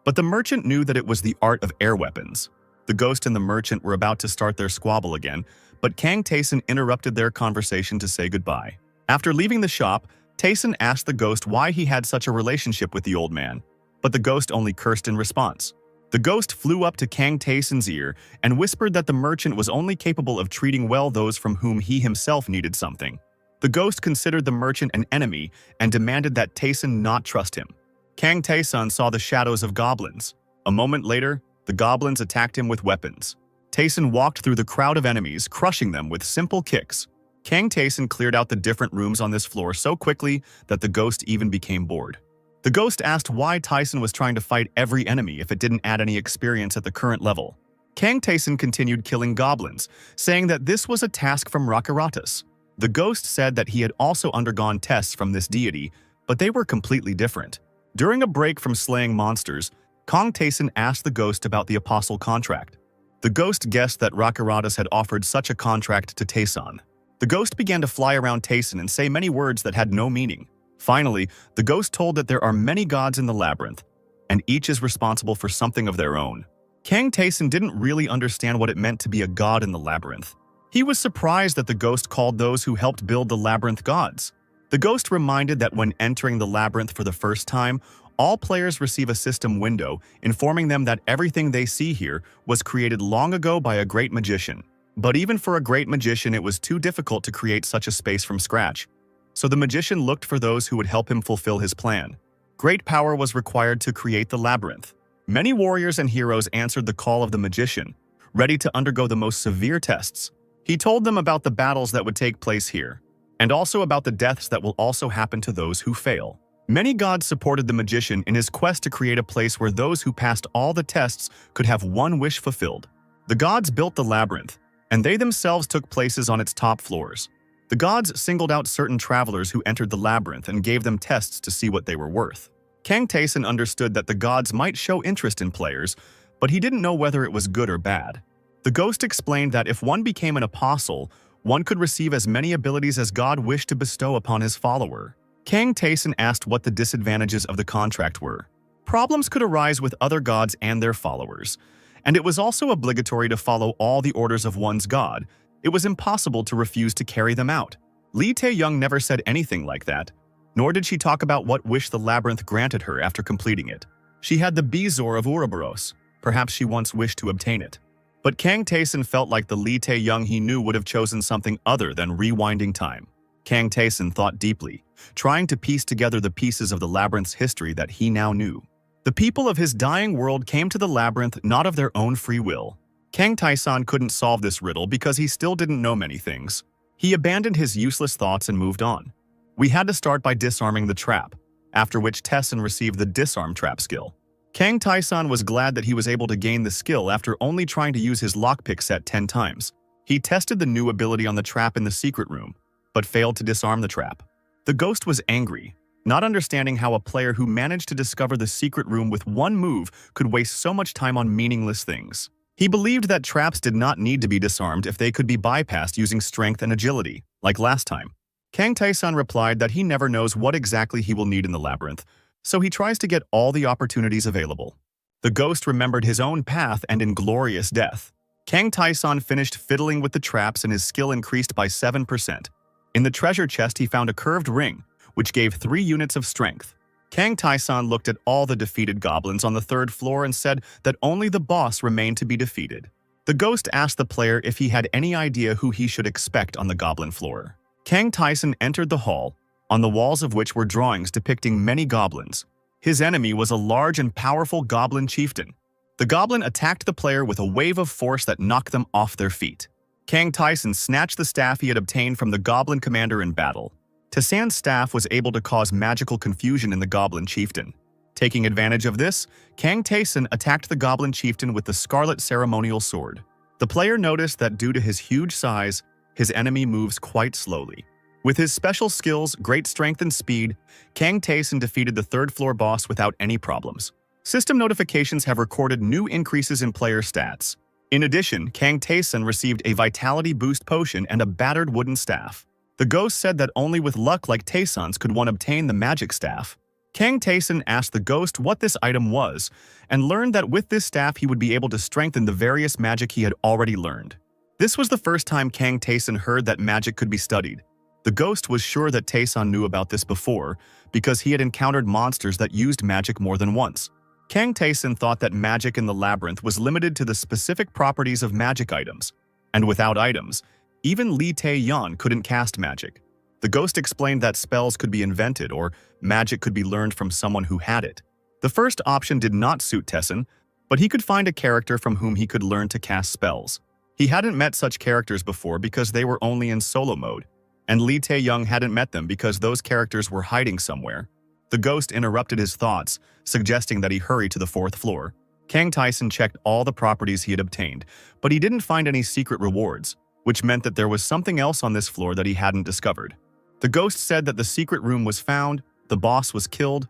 but the merchant knew that it was the art of air weapons. The ghost and the merchant were about to start their squabble again, but Kang Taesin interrupted their conversation to say goodbye. After leaving the shop, Taesin asked the ghost why he had such a relationship with the old man, but the ghost only cursed in response. The ghost flew up to Kang Taesin's ear and whispered that the merchant was only capable of treating well those from whom he himself needed something. The ghost considered the merchant an enemy and demanded that Taesin not trust him. Kang Taesin saw the shadows of goblins. A moment later, the goblins attacked him with weapons. Taesin walked through the crowd of enemies, crushing them with simple kicks. Kang Taesin cleared out the different rooms on this floor so quickly that the ghost even became bored. The ghost asked why Taesin was trying to fight every enemy if it didn't add any experience at the current level. Kang Taesin continued killing goblins, saying that this was a task from Rakaratas. The ghost said that he had also undergone tests from this deity, but they were completely different. During a break from slaying monsters, Kang Taesin asked the ghost about the apostle contract. The ghost guessed that Rakaratas had offered such a contract to Taesin. The ghost began to fly around Taesin and say many words that had no meaning. Finally, the ghost told that there are many gods in the labyrinth, and each is responsible for something of their own. Kang Taesin didn't really understand what it meant to be a god in the labyrinth. He was surprised that the ghost called those who helped build the labyrinth gods. The ghost reminded that when entering the labyrinth for the first time, all players receive a system window informing them that everything they see here was created long ago by a great magician. But even for a great magician, it was too difficult to create such a space from scratch. So the magician looked for those who would help him fulfill his plan. Great power was required to create the labyrinth. Many warriors and heroes answered the call of the magician, ready to undergo the most severe tests. He told them about the battles that would take place here, and also about the deaths that will also happen to those who fail. Many gods supported the magician in his quest to create a place where those who passed all the tests could have one wish fulfilled. The gods built the labyrinth, and they themselves took places on its top floors. The gods singled out certain travelers who entered the labyrinth and gave them tests to see what they were worth. Kang Taesin understood that the gods might show interest in players, but he didn't know whether it was good or bad. The ghost explained that if one became an apostle, one could receive as many abilities as God wished to bestow upon his follower. Kang Taesin asked what the disadvantages of the contract were. Problems could arise with other gods and their followers, and it was also obligatory to follow all the orders of one's god. It was impossible to refuse to carry them out. Lee Tae-young never said anything like that, nor did she talk about what wish the labyrinth granted her after completing it. She had the Bezoar of Ouroboros. Perhaps she once wished to obtain it. But Kang Taesin felt like the Lee Tae-young he knew would have chosen something other than rewinding time. Kang Taesin thought deeply, trying to piece together the pieces of the labyrinth's history that he now knew. The people of his dying world came to the labyrinth not of their own free will. Kang Taesin couldn't solve this riddle because he still didn't know many things. He abandoned his useless thoughts and moved on. We had to start by disarming the trap, after which Taesin received the disarm trap skill. Kang Taesin was glad that he was able to gain the skill after only trying to use his lockpick set 10 times. He tested the new ability on the trap in the secret room, but failed to disarm the trap. The ghost was angry, not understanding how a player who managed to discover the secret room with one move could waste so much time on meaningless things. He believed that traps did not need to be disarmed if they could be bypassed using strength and agility, like last time. Kang Taesin replied that he never knows what exactly he will need in the labyrinth, so he tries to get all the opportunities available. The ghost remembered his own path and inglorious death. Kang Taesin finished fiddling with the traps and his skill increased by 7%. In the treasure chest, he found a curved ring, which gave 3 units of strength. Kang Taesin looked at all the defeated goblins on the 3rd floor and said that only the boss remained to be defeated. The ghost asked the player if he had any idea who he should expect on the goblin floor. Kang Taesin entered the hall, on the walls of which were drawings depicting many goblins. His enemy was a large and powerful goblin chieftain. The goblin attacked the player with a wave of force that knocked them off their feet. Kang Taesin snatched the staff he had obtained from the goblin commander in battle. Taesan's staff was able to cause magical confusion in the goblin chieftain. Taking advantage of this, Kang Taesin attacked the goblin chieftain with the scarlet ceremonial sword. The player noticed that due to his huge size, his enemy moves quite slowly. With his special skills, great strength and speed, Kang Taesin defeated the 3rd floor boss without any problems. System notifications have recorded new increases in player stats. In addition, Kang Taesin received a vitality boost potion and a battered wooden staff. The ghost said that only with luck like Taeson's could one obtain the magic staff. Kang Taeson asked the ghost what this item was, and learned that with this staff he would be able to strengthen the various magic he had already learned. This was the first time Kang Taeson heard that magic could be studied. The ghost was sure that Taeson knew about this before, because he had encountered monsters that used magic more than once. Kang Taeson thought that magic in the labyrinth was limited to the specific properties of magic items, and without items, even Lee Tae-yeon couldn't cast magic. The ghost explained that spells could be invented or magic could be learned from someone who had it. The first option did not suit Taeson, but he could find a character from whom he could learn to cast spells. He hadn't met such characters before because they were only in solo mode, and Lee Tae-young hadn't met them because those characters were hiding somewhere. The ghost interrupted his thoughts, suggesting that he hurry to the 4th floor. Kang Taeson checked all the properties he had obtained, but he didn't find any secret rewards, which meant that there was something else on this floor that he hadn't discovered. The ghost said that the secret room was found, the boss was killed.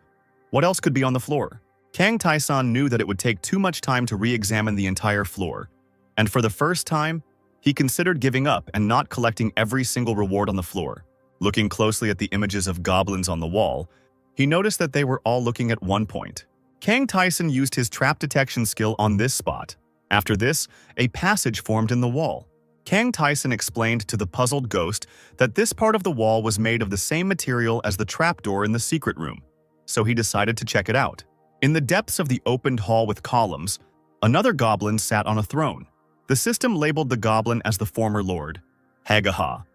What else could be on the floor? Kang Taeson knew that it would take too much time to re-examine the entire floor, and for the first time, he considered giving up and not collecting every single reward on the floor. Looking closely at the images of goblins on the wall, he noticed that they were all looking at one point. Kang Taeson used his trap detection skill on this spot. After this, a passage formed in the wall. Kang Taeson explained to the puzzled ghost that this part of the wall was made of the same material as the trapdoor in the secret room, so he decided to check it out. In the depths of the opened hall with columns, another goblin sat on a throne. The system labeled the goblin as the former lord, Hagaha,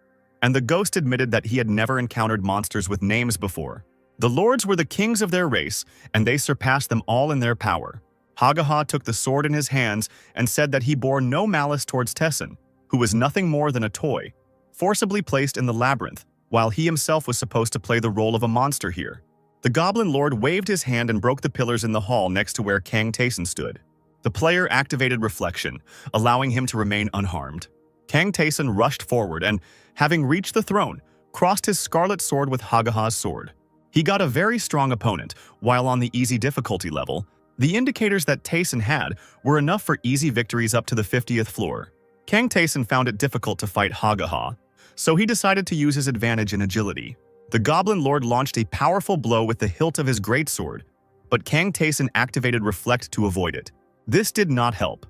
and the ghost admitted that he had never encountered monsters with names before. The lords were the kings of their race, and they surpassed them all in their power. Hagaha took the sword in his hands and said that he bore no malice towards Taeson, who was nothing more than a toy, forcibly placed in the labyrinth, while he himself was supposed to play the role of a monster here. The Goblin Lord waved his hand and broke the pillars in the hall next to where Kang Taeson stood. The player activated Reflection, allowing him to remain unharmed. Kang Taeson rushed forward and, having reached the throne, crossed his scarlet sword with Hagaha's sword. He got a very strong opponent, while on the easy difficulty level, the indicators that Taeson had were enough for easy victories up to the 50th floor. Kang Taeson found it difficult to fight Hagaha, so he decided to use his advantage in agility. The Goblin Lord launched a powerful blow with the hilt of his greatsword, but Kang Taeson activated Reflect to avoid it. This did not help,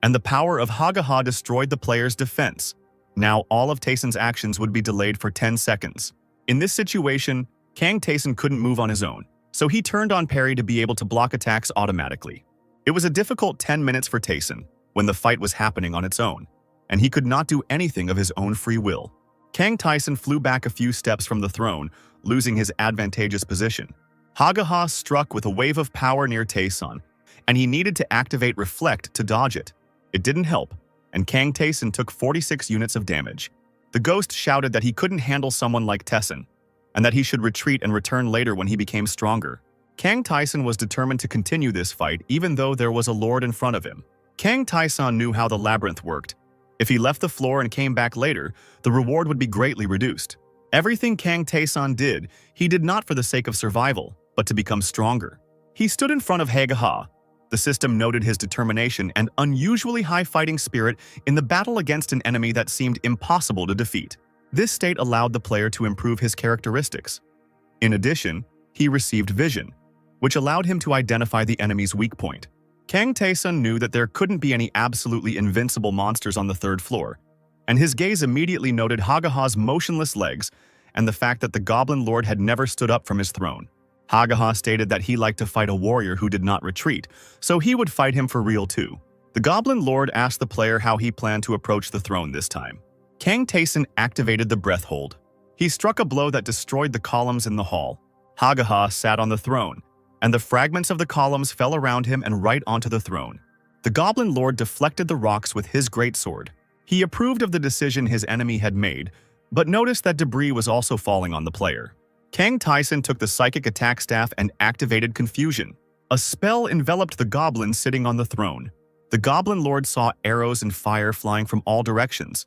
and the power of Hagaha destroyed the player's defense. Now all of Taeson's actions would be delayed for 10 seconds. In this situation, Kang Taeson couldn't move on his own, so he turned on parry to be able to block attacks automatically. It was a difficult 10 minutes for Taeson when the fight was happening on its own, and he could not do anything of his own free will. Kang Taeson flew back a few steps from the throne, losing his advantageous position. Hagaha struck with a wave of power near Taeson, and he needed to activate Reflect to dodge it. It didn't help, and Kang Taeson took 46 units of damage. The ghost shouted that he couldn't handle someone like Taeson, and that he should retreat and return later when he became stronger. Kang Taeson was determined to continue this fight even though there was a lord in front of him. Kang Taeson knew how the labyrinth worked. If he left the floor and came back later, the reward would be greatly reduced. Everything Kang Taeson did, he did not for the sake of survival, but to become stronger. He stood in front of Hagaha. The system noted his determination and unusually high fighting spirit in the battle against an enemy that seemed impossible to defeat. This state allowed the player to improve his characteristics. In addition, he received vision, which allowed him to identify the enemy's weak point. Kang Taeson knew that there couldn't be any absolutely invincible monsters on the 3rd floor, and his gaze immediately noted Hagaha's motionless legs and the fact that the Goblin Lord had never stood up from his throne. Hagaha stated that he liked to fight a warrior who did not retreat, so he would fight him for real too. The Goblin Lord asked the player how he planned to approach the throne this time. Kang Taeson activated the breath hold. He struck a blow that destroyed the columns in the hall. Hagaha sat on the throne, and the fragments of the columns fell around him and right onto the throne. The Goblin Lord deflected the rocks with his greatsword. He approved of the decision his enemy had made, but noticed that debris was also falling on the player. Kang Taeson took the psychic attack staff and activated Confusion. A spell enveloped the goblin sitting on the throne. The Goblin Lord saw arrows and fire flying from all directions,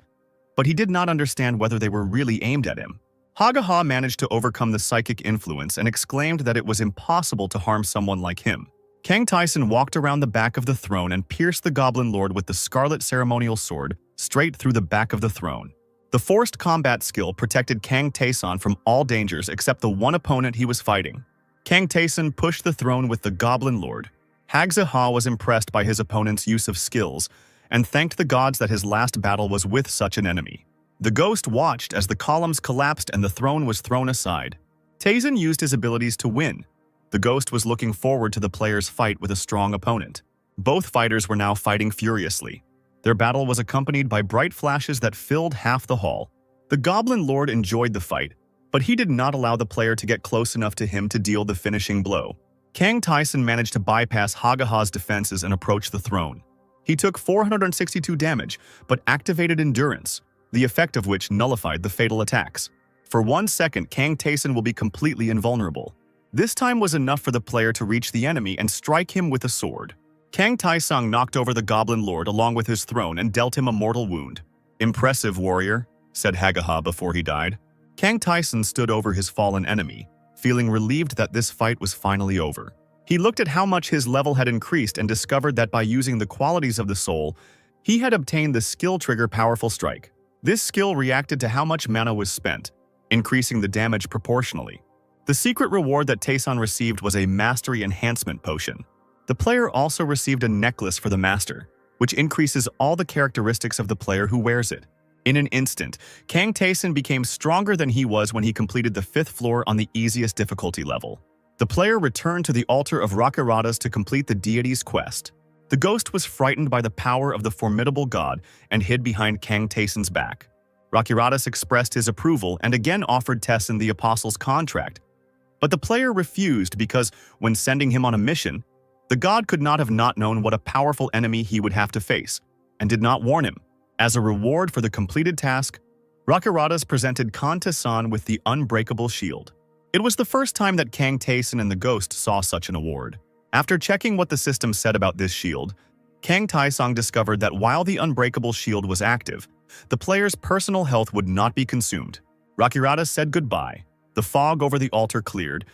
but he did not understand whether they were really aimed at him. Hagaha managed to overcome the psychic influence and exclaimed that it was impossible to harm someone like him. Kang Taeson walked around the back of the throne and pierced the Goblin Lord with the scarlet ceremonial sword straight through the back of the throne. The forced combat skill protected Kang Taeson from all dangers except the one opponent he was fighting. Kang Taeson pushed the throne with the Goblin Lord. Hagzaha was impressed by his opponent's use of skills and thanked the gods that his last battle was with such an enemy. The ghost watched as the columns collapsed and the throne was thrown aside. Taeson used his abilities to win. The ghost was looking forward to the player's fight with a strong opponent. Both fighters were now fighting furiously. Their battle was accompanied by bright flashes that filled half the hall. The Goblin Lord enjoyed the fight, but he did not allow the player to get close enough to him to deal the finishing blow. Kang Taeson managed to bypass Hagaha's defenses and approach the throne. He took 462 damage, but activated Endurance, the effect of which nullified the fatal attacks. For 1 second, Kang Taeson will be completely invulnerable. This time was enough for the player to reach the enemy and strike him with a sword. Kang Taesong knocked over the Goblin Lord along with his throne and dealt him a mortal wound. "Impressive, warrior," said Hagaha before he died. Kang Taeson stood over his fallen enemy, feeling relieved that this fight was finally over. He looked at how much his level had increased and discovered that by using the qualities of the soul, he had obtained the skill trigger Powerful Strike. This skill reacted to how much mana was spent, increasing the damage proportionally. The secret reward that Taeson received was a Mastery Enhancement Potion. The player also received a necklace for the Master, which increases all the characteristics of the player who wears it. In an instant, Kang Taeson became stronger than he was when he completed the 5th floor on the easiest difficulty level. The player returned to the altar of Rakiratas to complete the deity's quest. The ghost was frightened by the power of the formidable god and hid behind Kang Taeson's back. Rakiratas expressed his approval and again offered Taeson the apostle's contract, but the player refused because, when sending him on a mission, the god could not have not known what a powerful enemy he would have to face, and did not warn him. As a reward for the completed task, Rakiratas presented Kang Taeson with the Unbreakable Shield. It was the first time that Kang Taeson and the ghost saw such an award. After checking what the system said about this shield, Kang Taesong discovered that while the Unbreakable Shield was active, the player's personal health would not be consumed. Rakiratas said goodbye, the fog over the altar cleared,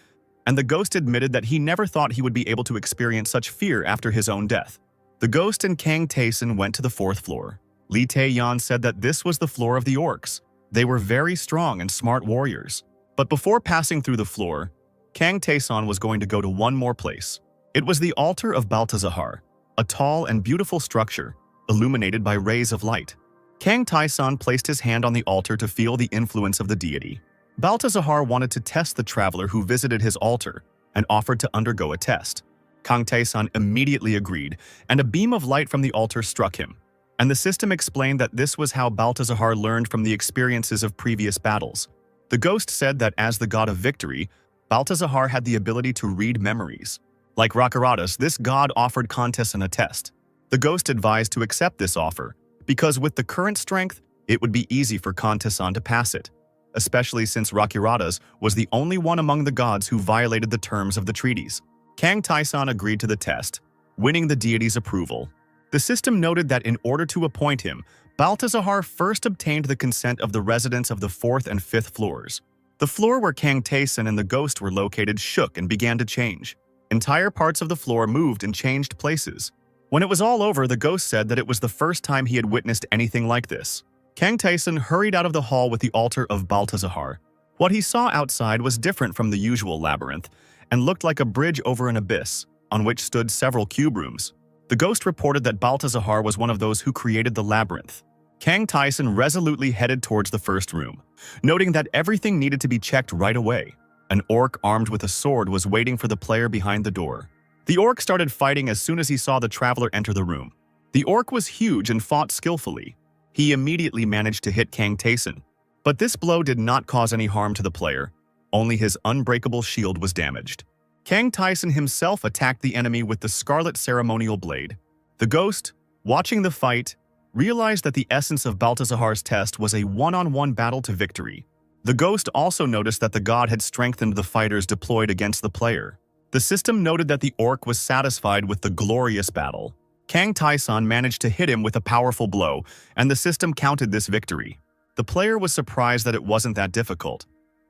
and the ghost admitted that he never thought he would be able to experience such fear after his own death. The ghost and Kang Taeson went to the 4th floor. Lee Tae-yeon said that this was the floor of the orcs. They were very strong and smart warriors. But before passing through the floor, Kang Taeson was going to go to one more place. It was the altar of Baltazar, a tall and beautiful structure, illuminated by rays of light. Kang Taeson placed his hand on the altar to feel the influence of the deity. Baltazar wanted to test the traveler who visited his altar and offered to undergo a test. Kang Taeson immediately agreed, and a beam of light from the altar struck him. And the system explained that this was how Baltazar learned from the experiences of previous battles. The ghost said that as the god of victory, Baltazar had the ability to read memories. Like Rakiratas, this god offered Kang Taeson a test. The ghost advised to accept this offer, because with the current strength, it would be easy for Kang Taeson to pass it, especially since Rakiratas was the only one among the gods who violated the terms of the treaties. Kang Taeson agreed to the test, winning the deity's approval. The system noted that in order to appoint him, Baltazar first obtained the consent of the residents of the 4th and 5th floors. The floor where Kang Taeson and the ghost were located shook and began to change. Entire parts of the floor moved and changed places. When it was all over, the ghost said that it was the first time he had witnessed anything like this. Kang Taeson hurried out of the hall with the altar of Baltazar. What he saw outside was different from the usual labyrinth and looked like a bridge over an abyss, on which stood several cube rooms. The ghost reported that Baltazar was one of those who created the labyrinth. Kang Taeson resolutely headed towards the first room, noting that everything needed to be checked right away. An orc armed with a sword was waiting for the player behind the door. The orc started fighting as soon as he saw the traveler enter the room. The orc was huge and fought skillfully. He immediately managed to hit Kang Taeson, but this blow did not cause any harm to the player. Only his unbreakable shield was damaged. Kang Taeson himself attacked the enemy with the Scarlet Ceremonial Blade. The ghost, watching the fight, realized that the essence of Baltazar's test was a one-on-one battle to victory. The ghost also noticed that the god had strengthened the fighters deployed against the player. The system noted that the orc was satisfied with the glorious battle. Kang Taeson managed to hit him with a powerful blow, and the system counted this victory. The player was surprised that it wasn't that difficult,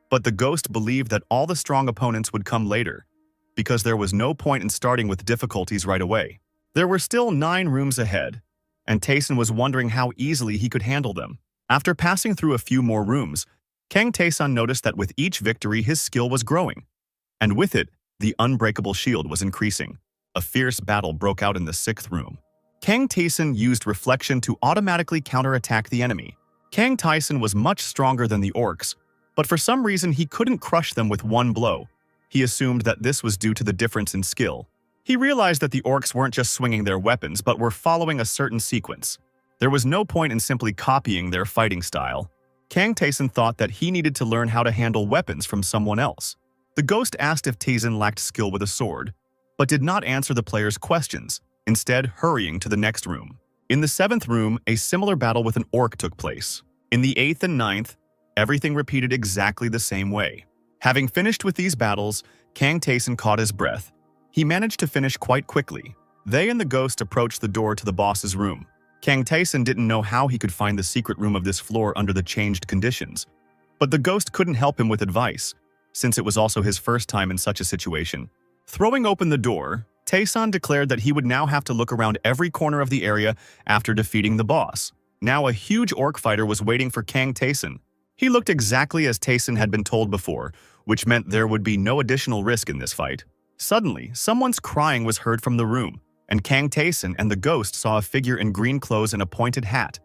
but the ghost believed that all the strong opponents would come later, because there was no point in starting with difficulties right away. There were still 9 rooms ahead, and Taeson was wondering how easily he could handle them. After passing through a few more rooms, Kang Tae-sun noticed that with each victory his skill was growing. And with it, the unbreakable shield was increasing. A fierce battle broke out in the 6th room. Kang Tae-sun used reflection to automatically counterattack the enemy. Kang Tae-sun was much stronger than the orcs, but for some reason he couldn't crush them with one blow. He assumed that this was due to the difference in skill. He realized that the orcs weren't just swinging their weapons but were following a certain sequence. There was no point in simply copying their fighting style. Kang Tae-sun thought that he needed to learn how to handle weapons from someone else. The ghost asked if Tae-sun lacked skill with a sword, but did not answer the player's questions, instead hurrying to the next room. In the 7th room, a similar battle with an orc took place. In the 8th and 9th, everything repeated exactly the same way. Having finished with these battles, Kang Tae-sun caught his breath. He managed to finish quite quickly. They and the ghost approached the door to the boss's room. Kang Tae-sun didn't know how he could find the secret room of this floor under the changed conditions. But the ghost couldn't help him with advice, since it was also his first time in such a situation. Throwing open the door, Tae-sun declared that he would now have to look around every corner of the area after defeating the boss. Now a huge orc fighter was waiting for Kang Tae-sun. He looked exactly as Tae-sun had been told before, which meant there would be no additional risk in this fight. Suddenly, someone's crying was heard from the room, and Kang Tae-sun and the ghost saw a figure in green clothes and a pointed hat,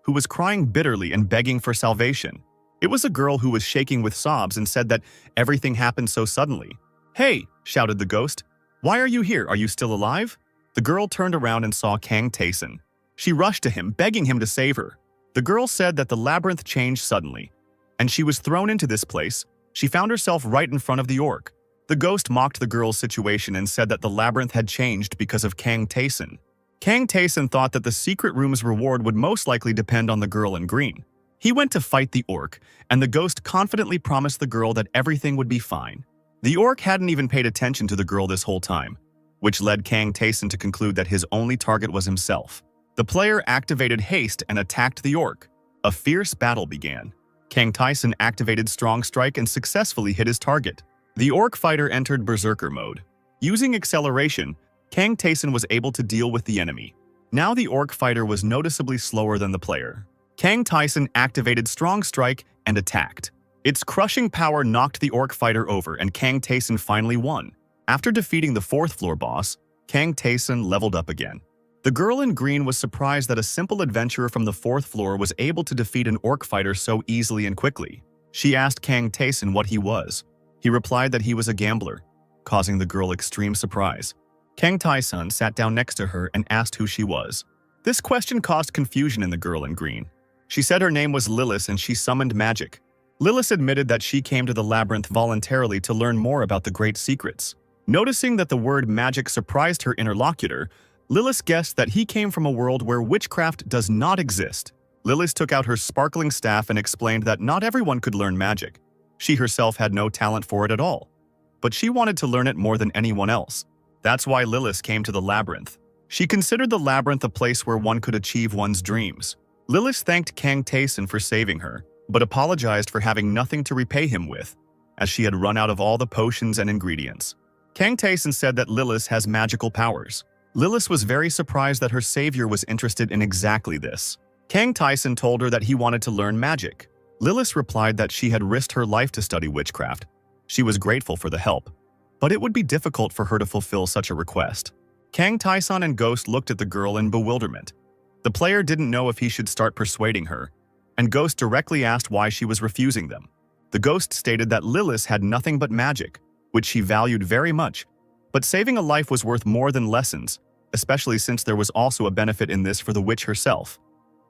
who was crying bitterly and begging for salvation. It was a girl who was shaking with sobs and said that everything happened so suddenly. "Hey!" shouted the ghost. "Why are you here? Are you still alive?" The girl turned around and saw Kang Tae-sun. She rushed to him, begging him to save her. The girl said that the labyrinth changed suddenly, and she was thrown into this place. She found herself right in front of the orc. The ghost mocked the girl's situation and said that the labyrinth had changed because of Kang Tae-sun. Kang Tae-sun thought that the secret room's reward would most likely depend on the girl in green. He went to fight the orc, and the ghost confidently promised the girl that everything would be fine. The orc hadn't even paid attention to the girl this whole time, which led Kang Tae-sun to conclude that his only target was himself. The player activated haste and attacked the orc. A fierce battle began. Kang Tae-sun activated Strong Strike and successfully hit his target. The orc fighter entered Berserker mode. Using acceleration, Kang Tae-sun was able to deal with the enemy. Now the orc fighter was noticeably slower than the player. Kang Tae-sun activated Strong Strike and attacked. Its crushing power knocked the orc fighter over, and Kang Tae-sun finally won. After defeating the 4th floor boss, Kang Tae-sun leveled up again. The girl in green was surprised that a simple adventurer from the 4th floor was able to defeat an orc fighter so easily and quickly. She asked Kang Tae-sun what he was. He replied that he was a gambler, causing the girl extreme surprise. Kang Tae-sun sat down next to her and asked who she was. This question caused confusion in the girl in green. She said her name was Lilith and she summoned magic. Lilith admitted that she came to the labyrinth voluntarily to learn more about the great secrets. Noticing that the word magic surprised her interlocutor, Lilith guessed that he came from a world where witchcraft does not exist. Lilith took out her sparkling staff and explained that not everyone could learn magic. She herself had no talent for it at all, but she wanted to learn it more than anyone else. That's why Lilith came to the labyrinth. She considered the labyrinth a place where one could achieve one's dreams. Lilith thanked Kang Tae-sun for saving her, but apologized for having nothing to repay him with, as she had run out of all the potions and ingredients. Kang Tae-sun said that Lilith has magical powers. Lilith was very surprised that her savior was interested in exactly this. Kang Tae-sun told her that he wanted to learn magic. Lilith replied that she had risked her life to study witchcraft. She was grateful for the help, but it would be difficult for her to fulfill such a request. Kang Tae-sun and Ghost looked at the girl in bewilderment. The player didn't know if he should start persuading her, and Ghost directly asked why she was refusing them. The Ghost stated that Lilith had nothing but magic, which she valued very much, but saving a life was worth more than lessons, especially since there was also a benefit in this for the witch herself,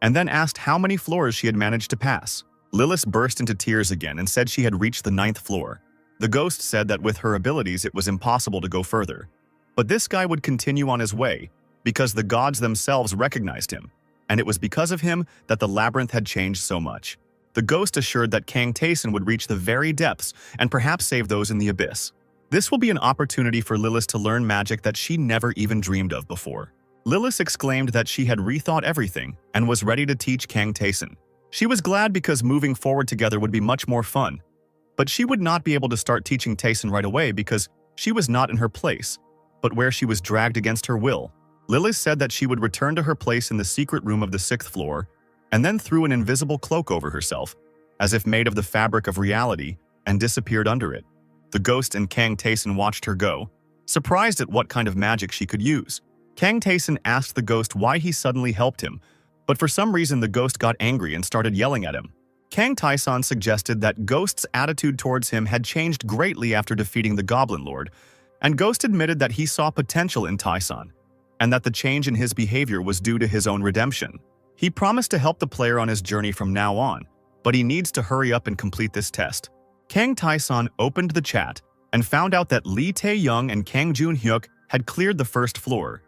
and then asked how many floors she had managed to pass. Lilith burst into tears again and said she had reached the 9th floor. The Ghost said that with her abilities it was impossible to go further, but this guy would continue on his way because the gods themselves recognized him, and it was because of him that the labyrinth had changed so much. The Ghost assured that Kang Tae-sun would reach the very depths and perhaps save those in the abyss. This will be an opportunity for Lilith to learn magic that she never even dreamed of before. Lilith exclaimed that she had rethought everything and was ready to teach Kang Tae-sun. She was glad because moving forward together would be much more fun, but she would not be able to start teaching Tae-sun right away because she was not in her place, but where she was dragged against her will. Lilith said that she would return to her place in the secret room of the 6th floor and then threw an invisible cloak over herself, as if made of the fabric of reality, and disappeared under it. The ghost and Kang Taeson watched her go, surprised at what kind of magic she could use. Kang Taeson asked the ghost why he suddenly helped him, but for some reason the ghost got angry and started yelling at him. Kang Taeson suggested that Ghost's attitude towards him had changed greatly after defeating the Goblin Lord, and Ghost admitted that he saw potential in Taeson, and that the change in his behavior was due to his own redemption. He promised to help the player on his journey from now on, but he needs to hurry up and complete this test. Kang Taeson opened the chat and found out that Lee Tae-young and Kang Joon-hyuk had cleared the first floor,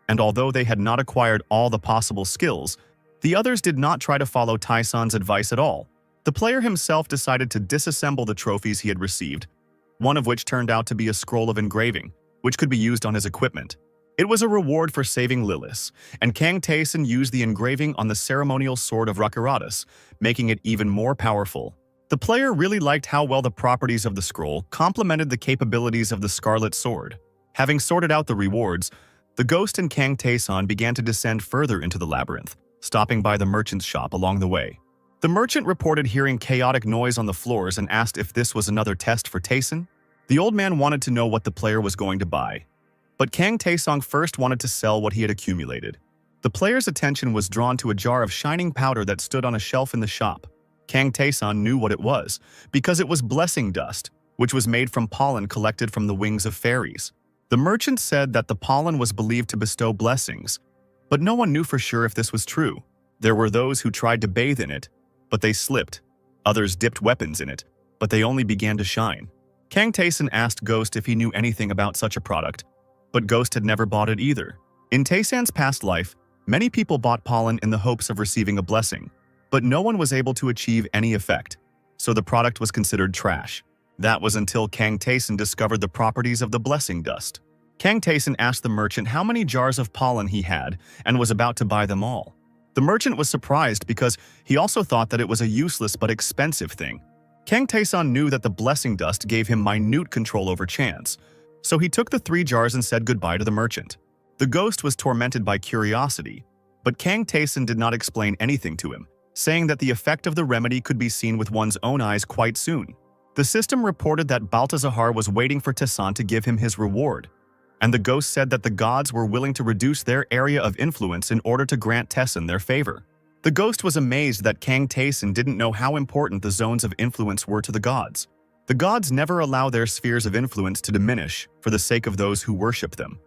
and although they had not acquired all the possible skills, the others did not try to follow Taeson's advice at all. The player himself decided to disassemble the trophies he had received, one of which turned out to be a scroll of engraving, which could be used on his equipment. It was a reward for saving Lilith, and Kang Taeson used the engraving on the ceremonial sword of Rakuratas, making it even more powerful. The player really liked how well the properties of the scroll complemented the capabilities of the Scarlet Sword. Having sorted out the rewards, the ghost and Kang Taeson began to descend further into the labyrinth, stopping by the merchant's shop along the way. The merchant reported hearing chaotic noise on the floors and asked if this was another test for Taeson. The old man wanted to know what the player was going to buy, but Kang Taesong first wanted to sell what he had accumulated. The player's attention was drawn to a jar of shining powder that stood on a shelf in the shop. Kang Taeson knew what it was, because it was blessing dust, which was made from pollen collected from the wings of fairies. The merchant said that the pollen was believed to bestow blessings, but no one knew for sure if this was true. There were those who tried to bathe in it, but they slipped. Others dipped weapons in it, but they only began to shine. Kang Taeson asked Ghost if he knew anything about such a product, but Ghost had never bought it either. In Taeson's past life, many people bought pollen in the hopes of receiving a blessing, but no one was able to achieve any effect, so the product was considered trash. That was until Kang Taeson discovered the properties of the blessing dust. Kang Taeson asked the merchant how many jars of pollen he had and was about to buy them all. The merchant was surprised because he also thought that it was a useless but expensive thing. Kang Taeson knew that the blessing dust gave him minute control over chance, so he took the 3 jars and said goodbye to the merchant. The ghost was tormented by curiosity, but Kang Taeson did not explain anything to him, saying that the effect of the remedy could be seen with one's own eyes quite soon. The system reported that Baltazar was waiting for Taeson to give him his reward, and the ghost said that the gods were willing to reduce their area of influence in order to grant Taeson their favor. The ghost was amazed that Kang Taeson didn't know how important the zones of influence were to the gods. The gods never allow their spheres of influence to diminish for the sake of those who worship them,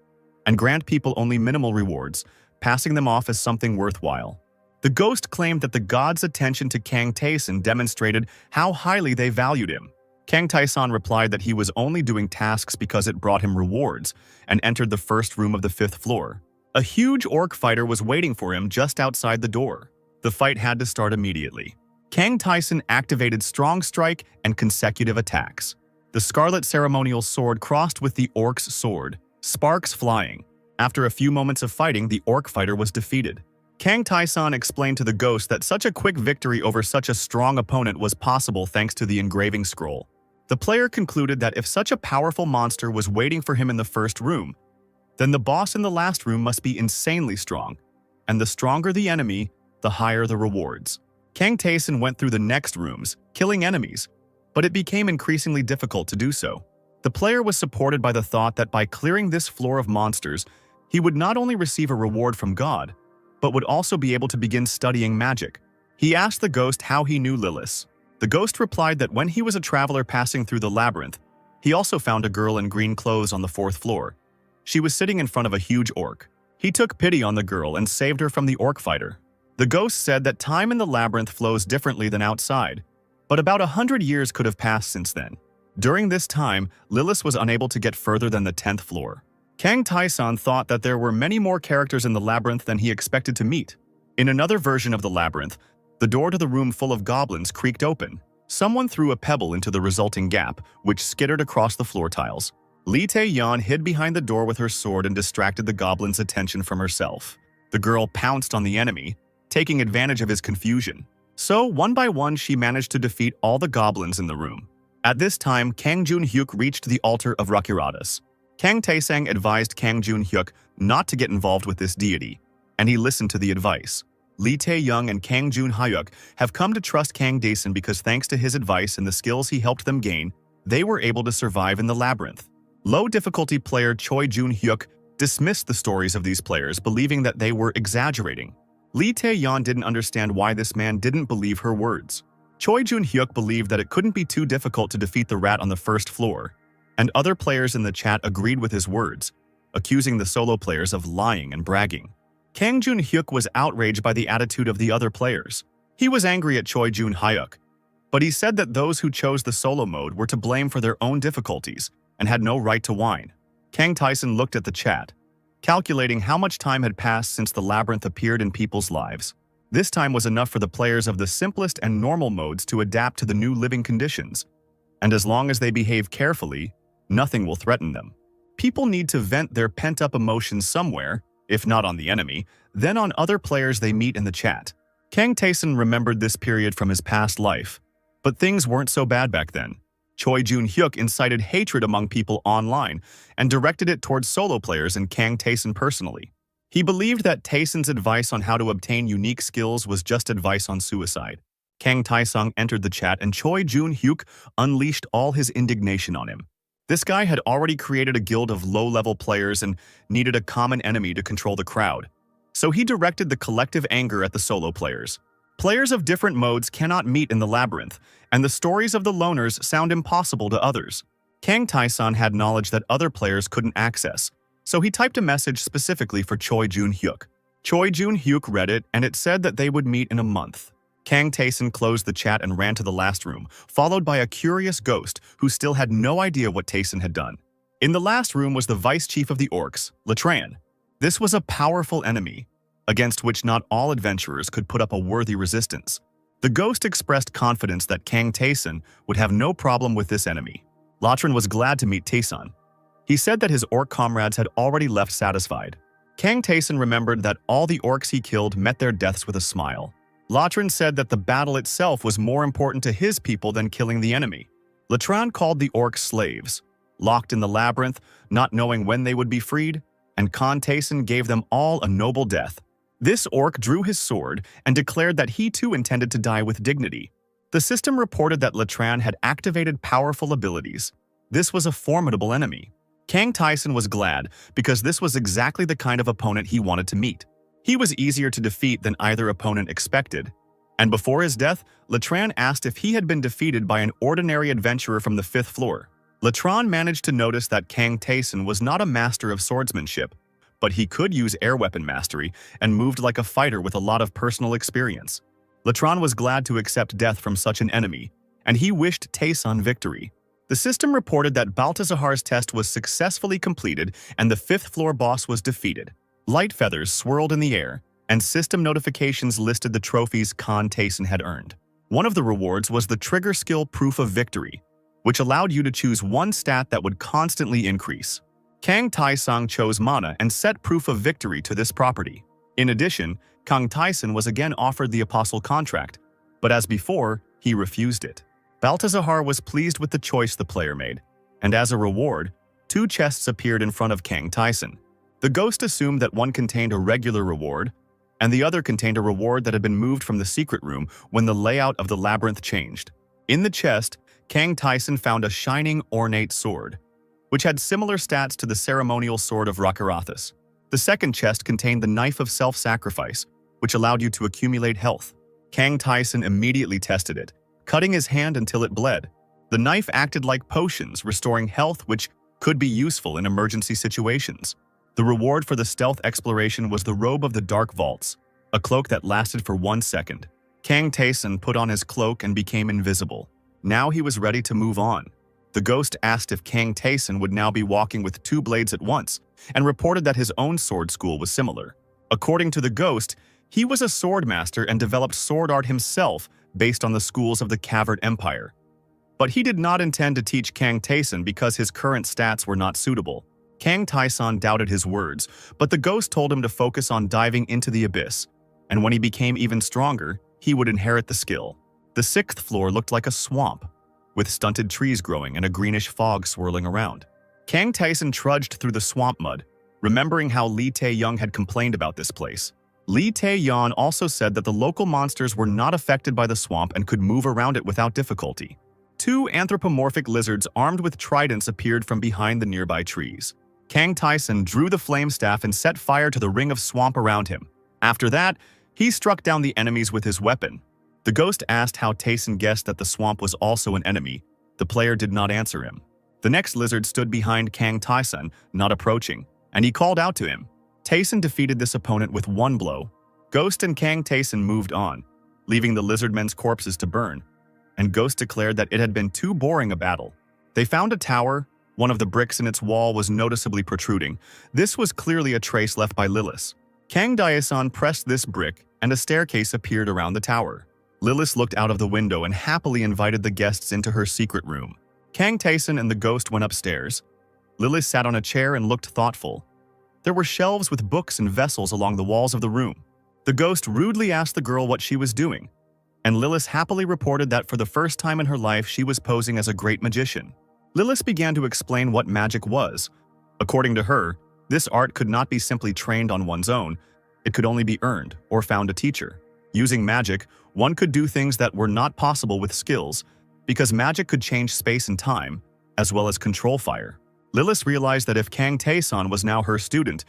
and grant people only minimal rewards, passing them off as something worthwhile. The ghost claimed that the gods' attention to Kang Taeson demonstrated how highly they valued him. Kang Taeson replied that he was only doing tasks because it brought him rewards, and entered the first room of the 5th floor. A huge orc fighter was waiting for him just outside the door. The fight had to start immediately. Kang Taeson activated Strong Strike and consecutive attacks. The Scarlet Ceremonial Sword crossed with the orc's sword, sparks flying. After a few moments of fighting, the orc fighter was defeated. Kang Taeson explained to the ghost that such a quick victory over such a strong opponent was possible thanks to the engraving scroll. The player concluded that if such a powerful monster was waiting for him in the first room, then the boss in the last room must be insanely strong, and the stronger the enemy, the higher the rewards. Kang Taeson went through the next rooms, killing enemies, but it became increasingly difficult to do so. The player was supported by the thought that by clearing this floor of monsters, he would not only receive a reward from God, but would also be able to begin studying magic. He asked the ghost how he knew Lilith. The ghost replied that when he was a traveler passing through the labyrinth, he also found a girl in green clothes on the 4th floor. She was sitting in front of a huge orc. He took pity on the girl and saved her from the orc fighter. The ghost said that time in the labyrinth flows differently than outside, but about 100 years could have passed since then. During this time, Lilith was unable to get further than the 10th floor. Kang Taeson thought that there were many more characters in the labyrinth than he expected to meet. In another version of the labyrinth, the door to the room full of goblins creaked open. Someone threw a pebble into the resulting gap, which skittered across the floor tiles. Lee Tae-yeon hid behind the door with her sword and distracted the goblin's attention from herself. The girl pounced on the enemy, taking advantage of his confusion. So, one by one, she managed to defeat all the goblins in the room. At this time, Kang Joon-hyuk reached the altar of Rakuratas. Kang Taesang advised Kang Joon-hyuk not to get involved with this deity, and he listened to the advice. Lee Tae-young and Kang Jun-hyuk have come to trust Kang Dae-sun because thanks to his advice and the skills he helped them gain, they were able to survive in the labyrinth. Low-difficulty player Choi Jun-hyuk dismissed the stories of these players, believing that they were exaggerating. Lee Tae-yeon didn't understand why this man didn't believe her words. Choi Jun-hyuk believed that it couldn't be too difficult to defeat the rat on the first floor, and other players in the chat agreed with his words, accusing the solo players of lying and bragging. Kang Jun-hyuk was outraged by the attitude of the other players. He was angry at Choi Jun-hyuk, but he said that those who chose the solo mode were to blame for their own difficulties and had no right to whine. Kang Tae-sun looked at the chat, calculating how much time had passed since the labyrinth appeared in people's lives. This time was enough for the players of the simplest and normal modes to adapt to the new living conditions, and as long as they behave carefully, nothing will threaten them. People need to vent their pent-up emotions somewhere, if not on the enemy, then on other players they meet in the chat. Kang Tae-sun remembered this period from his past life, but things weren't so bad back then. Choi Jun-hyuk incited hatred among people online and directed it towards solo players and Kang Tae-sun personally. He believed that Tae-sun's advice on how to obtain unique skills was just advice on suicide. Kang Tae-sung entered the chat and Choi Jun-hyuk unleashed all his indignation on him. This guy had already created a guild of low-level players and needed a common enemy to control the crowd. So he directed the collective anger at the solo players. Players of different modes cannot meet in the labyrinth, and the stories of the loners sound impossible to others. Kang Tae-sun had knowledge that other players couldn't access, so he typed a message specifically for Choi Jun-hyuk. Choi Jun-hyuk read it, and it said that they would meet in a month. Kang Tae-sun closed the chat and ran to the last room, followed by a curious ghost who still had no idea what Tae-sun had done. In the last room was the vice chief of the orcs, Latran. This was a powerful enemy, against which not all adventurers could put up a worthy resistance. The ghost expressed confidence that Kang Tae-sun would have no problem with this enemy. Latran was glad to meet Tae-sun. He said that his orc comrades had already left satisfied. Kang Tae-sun remembered that all the orcs he killed met their deaths with a smile. Latran said that the battle itself was more important to his people than killing the enemy. Latran called the orcs slaves, locked in the labyrinth, not knowing when they would be freed, and Kang Tae-sun gave them all a noble death. This orc drew his sword and declared that he too intended to die with dignity. The system reported that Latran had activated powerful abilities. This was a formidable enemy. Kang Tae-sun was glad because this was exactly the kind of opponent he wanted to meet. He was easier to defeat than either opponent expected. And before his death, Latran asked if he had been defeated by an ordinary adventurer from the 5th floor. Latran managed to notice that Kang Tae-sun was not a master of swordsmanship, but he could use air weapon mastery and moved like a fighter with a lot of personal experience. Latran was glad to accept death from such an enemy, and he wished Tae-sun victory. The system reported that Baltazar's test was successfully completed and the 5th floor boss was defeated. Light feathers swirled in the air, and system notifications listed the trophies Kang Tae-sun had earned. One of the rewards was the trigger skill Proof of Victory, which allowed you to choose one stat that would constantly increase. Kang Tae-sung chose Mana and set Proof of Victory to this property. In addition, Kang Tae-sun was again offered the Apostle contract, but as before, he refused it. Baltazar was pleased with the choice the player made, and as a reward, 2 chests appeared in front of Kang Tae-sun. The ghost assumed that one contained a regular reward, and the other contained a reward that had been moved from the secret room when the layout of the labyrinth changed. In the chest, Kang Tae-sun found a shining, ornate sword, which had similar stats to the ceremonial sword of Rakarathas. The second chest contained the knife of self-sacrifice, which allowed you to accumulate health. Kang Tae-sun immediately tested it, cutting his hand until it bled. The knife acted like potions, restoring health which could be useful in emergency situations. The reward for the stealth exploration was the Robe of the Dark Vaults, a cloak that lasted for 1 second. Kang Tae-sun put on his cloak and became invisible. Now he was ready to move on. The ghost asked if Kang Tae-sun would now be walking with 2 blades at once, and reported that his own sword school was similar. According to the ghost, he was a sword master and developed sword art himself based on the schools of the Kavert Empire. But he did not intend to teach Kang Tae-sun because his current stats were not suitable. Kang Tae-sun doubted his words, but the ghost told him to focus on diving into the abyss, and when he became even stronger, he would inherit the skill. The 6th floor looked like a swamp, with stunted trees growing and a greenish fog swirling around. Kang Tae-sun trudged through the swamp mud, remembering how Lee Tae-young had complained about this place. Lee Tae-yeon also said that the local monsters were not affected by the swamp and could move around it without difficulty. Two anthropomorphic lizards armed with tridents appeared from behind the nearby trees. Kang Tae-sun drew the flame staff and set fire to the ring of swamp around him. After that, he struck down the enemies with his weapon. The ghost asked how Tae-sun guessed that the swamp was also an enemy. The player did not answer him. The next lizard stood behind Kang Tae-sun, not approaching, and he called out to him. Tae-sun defeated this opponent with one blow. Ghost and Kang Tae-sun moved on, leaving the lizardmen's corpses to burn, and Ghost declared that it had been too boring a battle. They found a tower. One of the bricks in its wall was noticeably protruding. This was clearly a trace left by Lilith. Kang Dae-sun pressed this brick, and a staircase appeared around the tower. Lilith looked out of the window and happily invited the guests into her secret room. Kang Tae-sun and the ghost went upstairs. Lilith sat on a chair and looked thoughtful. There were shelves with books and vessels along the walls of the room. The ghost rudely asked the girl what she was doing, and Lilith happily reported that for the first time in her life she was posing as a great magician. Lilith began to explain what magic was. According to her, this art could not be simply trained on one's own. It could only be earned or found a teacher. Using magic, one could do things that were not possible with skills, because magic could change space and time, as well as control fire. Lilith realized that if Kang Tae-sun was now her student,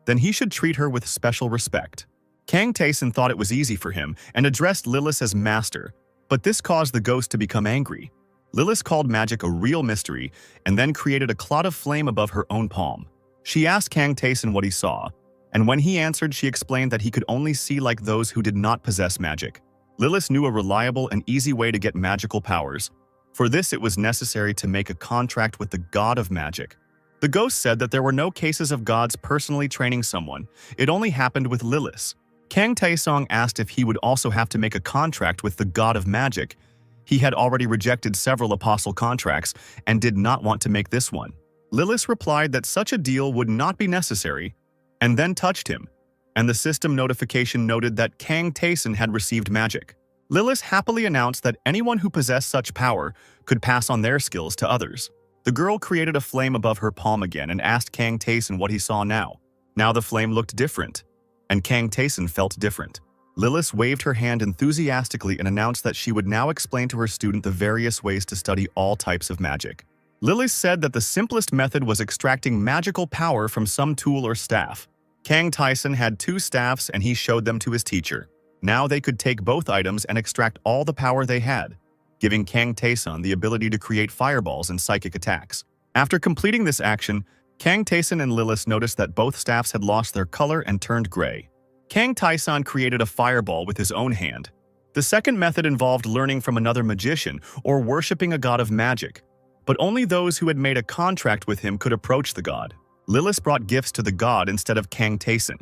then he should treat her with special respect. Kang Tae-sun thought it was easy for him and addressed Lilith as master, but this caused the ghost to become angry. Lilith called magic a real mystery and then created a cloud of flame above her own palm. She asked Kang Tae-sun what he saw, and when he answered, she explained that he could only see like those who did not possess magic. Lilith knew a reliable and easy way to get magical powers. For this, it was necessary to make a contract with the god of magic. The ghost said that there were no cases of gods personally training someone. It only happened with Lilith. Kang Tae-sun asked if he would also have to make a contract with the god of magic. He had already rejected several apostle contracts and did not want to make this one. Lilith replied that such a deal would not be necessary, and then touched him, and the system notification noted that Kang Tae-sun had received magic. Lilith happily announced that anyone who possessed such power could pass on their skills to others. The girl created a flame above her palm again and asked Kang Tae-sun what he saw now. Now the flame looked different, and Kang Tae-sun felt different. Lilith waved her hand enthusiastically and announced that she would now explain to her student the various ways to study all types of magic. Lilith said that the simplest method was extracting magical power from some tool or staff. Kang Tae-sun had two staffs and he showed them to his teacher. Now they could take both items and extract all the power they had, giving Kang Tae-sun the ability to create fireballs and psychic attacks. After completing this action, Kang Tae-sun and Lilith noticed that both staffs had lost their color and turned gray. Kang Tae-sun created a fireball with his own hand. The second method involved learning from another magician or worshipping a god of magic, but only those who had made a contract with him could approach the god. Lilith brought gifts to the god instead of Kang Tae-sun,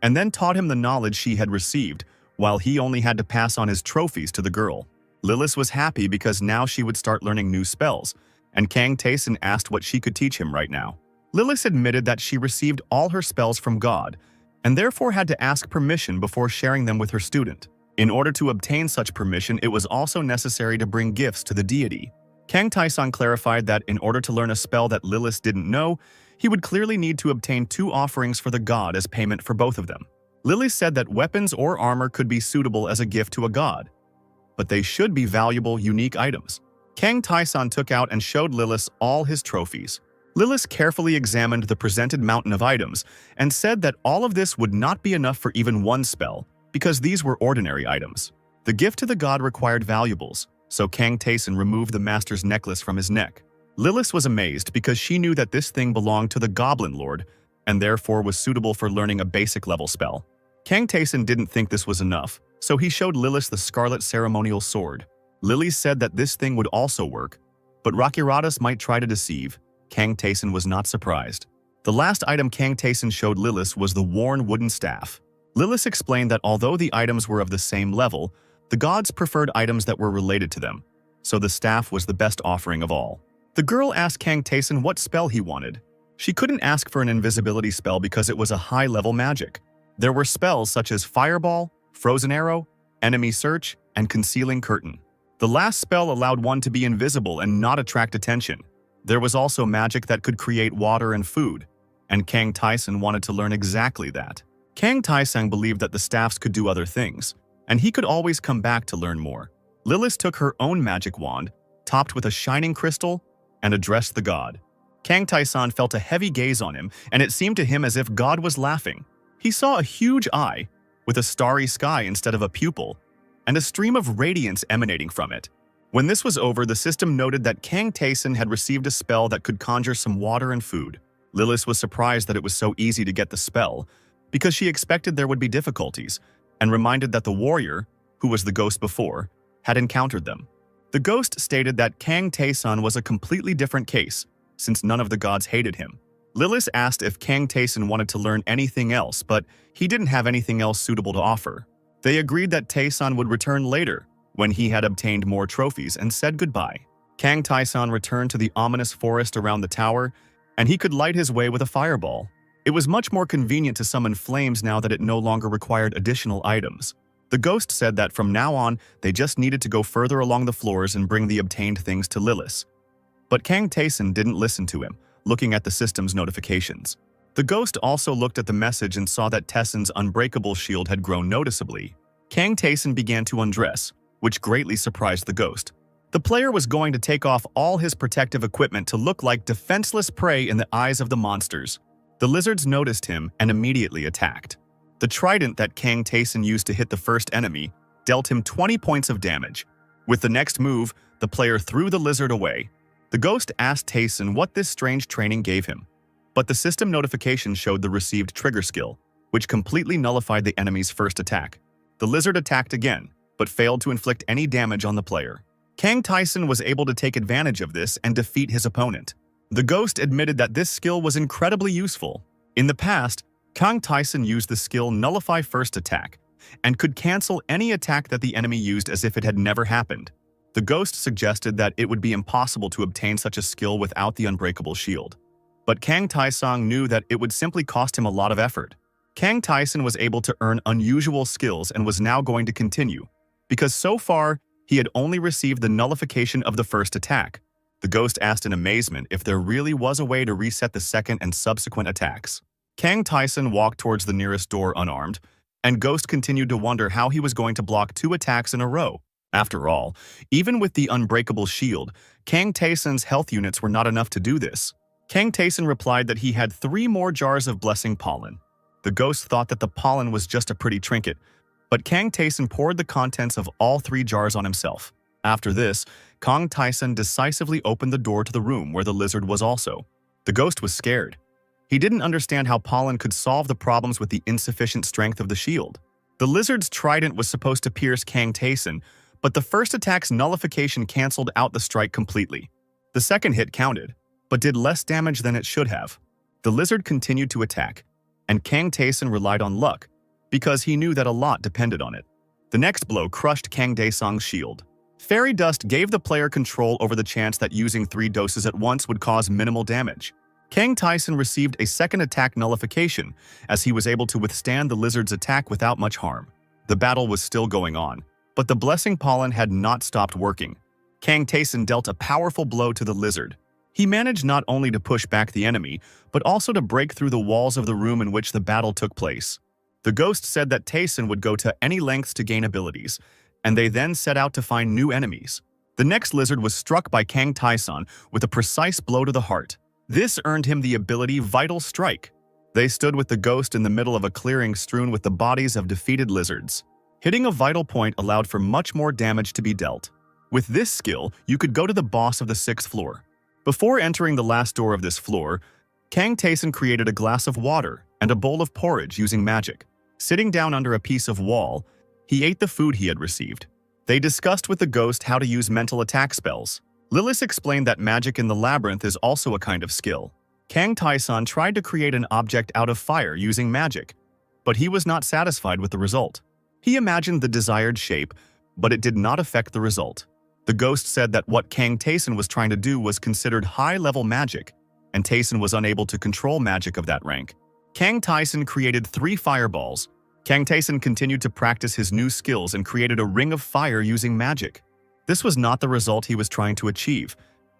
and then taught him the knowledge she had received, while he only had to pass on his trophies to the girl. Lilith was happy because now she would start learning new spells, and Kang Tae-sun asked what she could teach him right now. Lilith admitted that she received all her spells from God, and therefore had to ask permission before sharing them with her student. In order to obtain such permission, it was also necessary to bring gifts to the deity. Kang Tae-sun clarified that in order to learn a spell that Lilith didn't know, he would clearly need to obtain 2 offerings for the god as payment for both of them. Lilith said that weapons or armor could be suitable as a gift to a god, but they should be valuable, unique items. Kang Tae-sun took out and showed Lilith all his trophies. Lilith carefully examined the presented mountain of items and said that all of this would not be enough for even one spell, because these were ordinary items. The gift to the god required valuables, so Kang Tae-sun removed the master's necklace from his neck. Lilith was amazed because she knew that this thing belonged to the Goblin Lord, and therefore was suitable for learning a basic level spell. Kang Tae-sun didn't think this was enough, so he showed Lilith the Scarlet Ceremonial Sword. Lilith said that this thing would also work, but Rakiratas might try to deceive. Kang Tae-sun was not surprised. The last item Kang Tae-sun showed Lilith was the worn wooden staff. Lilith explained that although the items were of the same level, the gods preferred items that were related to them, so the staff was the best offering of all. The girl asked Kang Tae-sun what spell he wanted. She couldn't ask for an invisibility spell because it was a high-level magic. There were spells such as Fireball, Frozen Arrow, Enemy Search, and Concealing Curtain. The last spell allowed one to be invisible and not attract attention. There was also magic that could create water and food, and Kang Tae-sun wanted to learn exactly that. Kang Taisang believed that the staffs could do other things, and he could always come back to learn more. Lilith took her own magic wand, topped with a shining crystal, and addressed the god. Kang Taisang felt a heavy gaze on him, and it seemed to him as if God was laughing. He saw a huge eye, with a starry sky instead of a pupil, and a stream of radiance emanating from it. When this was over, the system noted that Kang Taisang had received a spell that could conjure some water and food. Lilith was surprised that it was so easy to get the spell, because she expected there would be difficulties, and reminded that the warrior, who was the ghost before, had encountered them. The ghost stated that Kang Taisang was a completely different case, since none of the gods hated him. Lilith asked if Kang Taisang wanted to learn anything else, but he didn't have anything else suitable to offer. They agreed that Taisang would return later, when he had obtained more trophies, and said goodbye. Kang Taisang returned to the ominous forest around the tower, and he could light his way with a fireball. It was much more convenient to summon flames now that it no longer required additional items. The ghost said that from now on, they just needed to go further along the floors and bring the obtained things to Lilith. But Kang Taisang didn't listen to him, looking at the system's notifications. The ghost also looked at the message and saw that Taisang's unbreakable shield had grown noticeably. Kang Taisang began to undress, which greatly surprised the ghost. The player was going to take off all his protective equipment to look like defenseless prey in the eyes of the monsters. The lizards noticed him and immediately attacked. The trident that Kang Taisang used to hit the first enemy dealt him 20 points of damage. With the next move, the player threw the lizard away. The ghost asked Taisang what this strange training gave him, but the system notification showed the received trigger skill, which completely nullified the enemy's first attack. The lizard attacked again, but failed to inflict any damage on the player. Kang Taisang was able to take advantage of this and defeat his opponent. The ghost admitted that this skill was incredibly useful. In the past, Kang Taisang used the skill Nullify First Attack, and could cancel any attack that the enemy used as if it had never happened. The ghost suggested that it would be impossible to obtain such a skill without the unbreakable shield. But Kang Taisang knew that it would simply cost him a lot of effort. Kang Taisang was able to earn unusual skills and was now going to continue, because so far, he had only received the nullification of the first attack. The ghost asked in amazement if there really was a way to reset the second and subsequent attacks. Kang Taisang walked towards the nearest door unarmed, and Ghost continued to wonder how he was going to block 2 attacks in a row. After all, even with the unbreakable shield, Kang Taisang's health units were not enough to do this. Kang Taisang replied that he had 3 more jars of blessing pollen. The ghost thought that the pollen was just a pretty trinket, but Kang Taisang poured the contents of all 3 jars on himself. After this, Kang Taisang decisively opened the door to the room where the lizard was also. The ghost was scared. He didn't understand how pollen could solve the problems with the insufficient strength of the shield. The lizard's trident was supposed to pierce Kang Taisang, but the first attack's nullification canceled out the strike completely. The second hit counted, but did less damage than it should have. The lizard continued to attack, and Kang Taisang relied on luck, because he knew that a lot depended on it. The next blow crushed Kang Taisang's shield. Fairy Dust gave the player control over the chance that using 3 doses at once would cause minimal damage. Kang Taisang received a second attack nullification, as he was able to withstand the lizard's attack without much harm. The battle was still going on, but the blessing pollen had not stopped working. Kang Taisang dealt a powerful blow to the lizard. He managed not only to push back the enemy, but also to break through the walls of the room in which the battle took place. The ghost said that Taisang would go to any lengths to gain abilities, and they then set out to find new enemies. The next lizard was struck by Kang Taisang with a precise blow to the heart. This earned him the ability Vital Strike. They stood with the ghost in the middle of a clearing strewn with the bodies of defeated lizards. Hitting a vital point allowed for much more damage to be dealt. With this skill, you could go to the boss of the 6th floor. Before entering the last door of this floor, Kang Taisang created a glass of water and a bowl of porridge using magic. Sitting down under a piece of wall, he ate the food he had received. They discussed with the ghost how to use mental attack spells. Lilith explained that magic in the labyrinth is also a kind of skill. Kang Taisang tried to create an object out of fire using magic, but he was not satisfied with the result. He imagined the desired shape, but it did not affect the result. The ghost said that what Kang Taisang was trying to do was considered high-level magic, and Taisang was unable to control magic of that rank. Kang Taisang created 3 fireballs. Kang Taisang continued to practice his new skills and created a ring of fire using magic. This was not the result he was trying to achieve,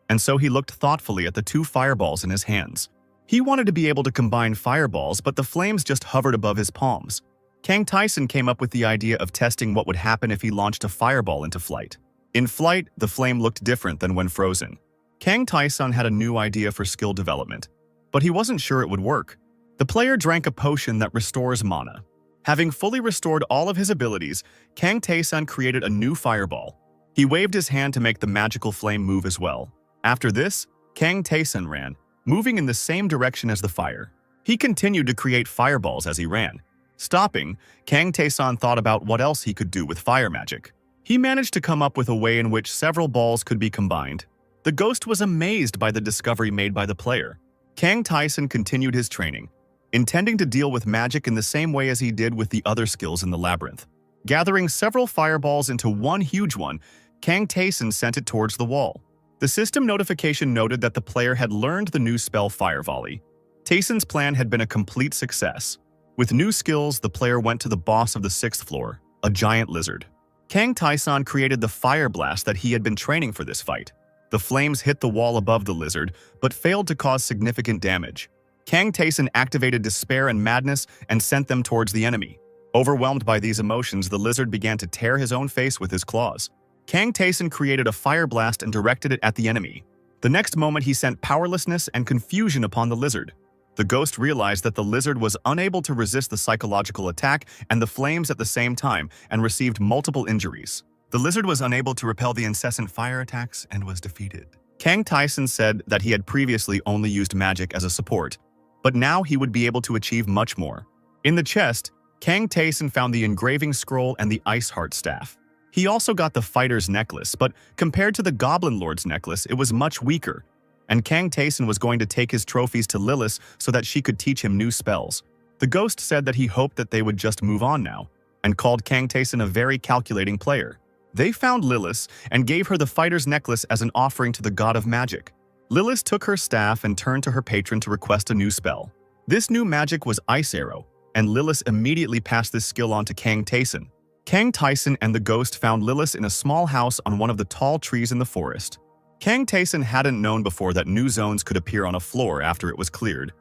and so he looked thoughtfully at the 2 fireballs in his hands. He wanted to be able to combine fireballs, but the flames just hovered above his palms. Kang Tyson came up with the idea of testing what would happen if he launched a fireball into flight. In flight, the flame looked different than when frozen. Kang Tyson had a new idea for skill development, but he wasn't sure it would work. The player drank a potion that restores mana. Having fully restored all of his abilities, Kang Tae-sun created a new fireball. He waved his hand to make the magical flame move as well. After this, Kang Tae-sun ran, moving in the same direction as the fire. He continued to create fireballs as he ran. Stopping, Kang Tae-sun thought about what else he could do with fire magic. He managed to come up with a way in which several balls could be combined. The ghost was amazed by the discovery made by the player. Kang Tae-sun continued his training, intending to deal with magic in the same way as he did with the other skills in the labyrinth. Gathering several fireballs into one huge one, Kang Tae-sun sent it towards the wall. The system notification noted that the player had learned the new spell Fire Volley. Tae-sun's plan had been a complete success. With new skills, the player went to the boss of the 6th floor, a giant lizard. Kang Tae-sun created the fire blast that he had been training for this fight. The flames hit the wall above the lizard, but failed to cause significant damage. Kang Tae-sun activated despair and madness and sent them towards the enemy. Overwhelmed by these emotions, the lizard began to tear his own face with his claws. Kang Tae-sun created a fire blast and directed it at the enemy. The next moment, he sent powerlessness and confusion upon the lizard. The ghost realized that the lizard was unable to resist the psychological attack and the flames at the same time and received multiple injuries. The lizard was unable to repel the incessant fire attacks and was defeated. Kang Tae-sun said that he had previously only used magic as a support, but now he would be able to achieve much more. In the chest, Kang Tae-sun found the engraving scroll and the ice heart staff. He also got the fighter's necklace, but compared to the Goblin Lord's necklace, it was much weaker, and Kang Tae-sun was going to take his trophies to Lilith so that she could teach him new spells. The ghost said that he hoped that they would just move on now, and called Kang Tae-sun a very calculating player. They found Lilith and gave her the fighter's necklace as an offering to the god of magic. Lilith took her staff and turned to her patron to request a new spell. This new magic was Ice Arrow, and Lilith immediately passed this skill on to Kang Tae-sun. Kang Tae-sun and the ghost found Lilith in a small house on one of the tall trees in the forest. Kang Tae-sun hadn't known before that new zones could appear on a floor after it was cleared,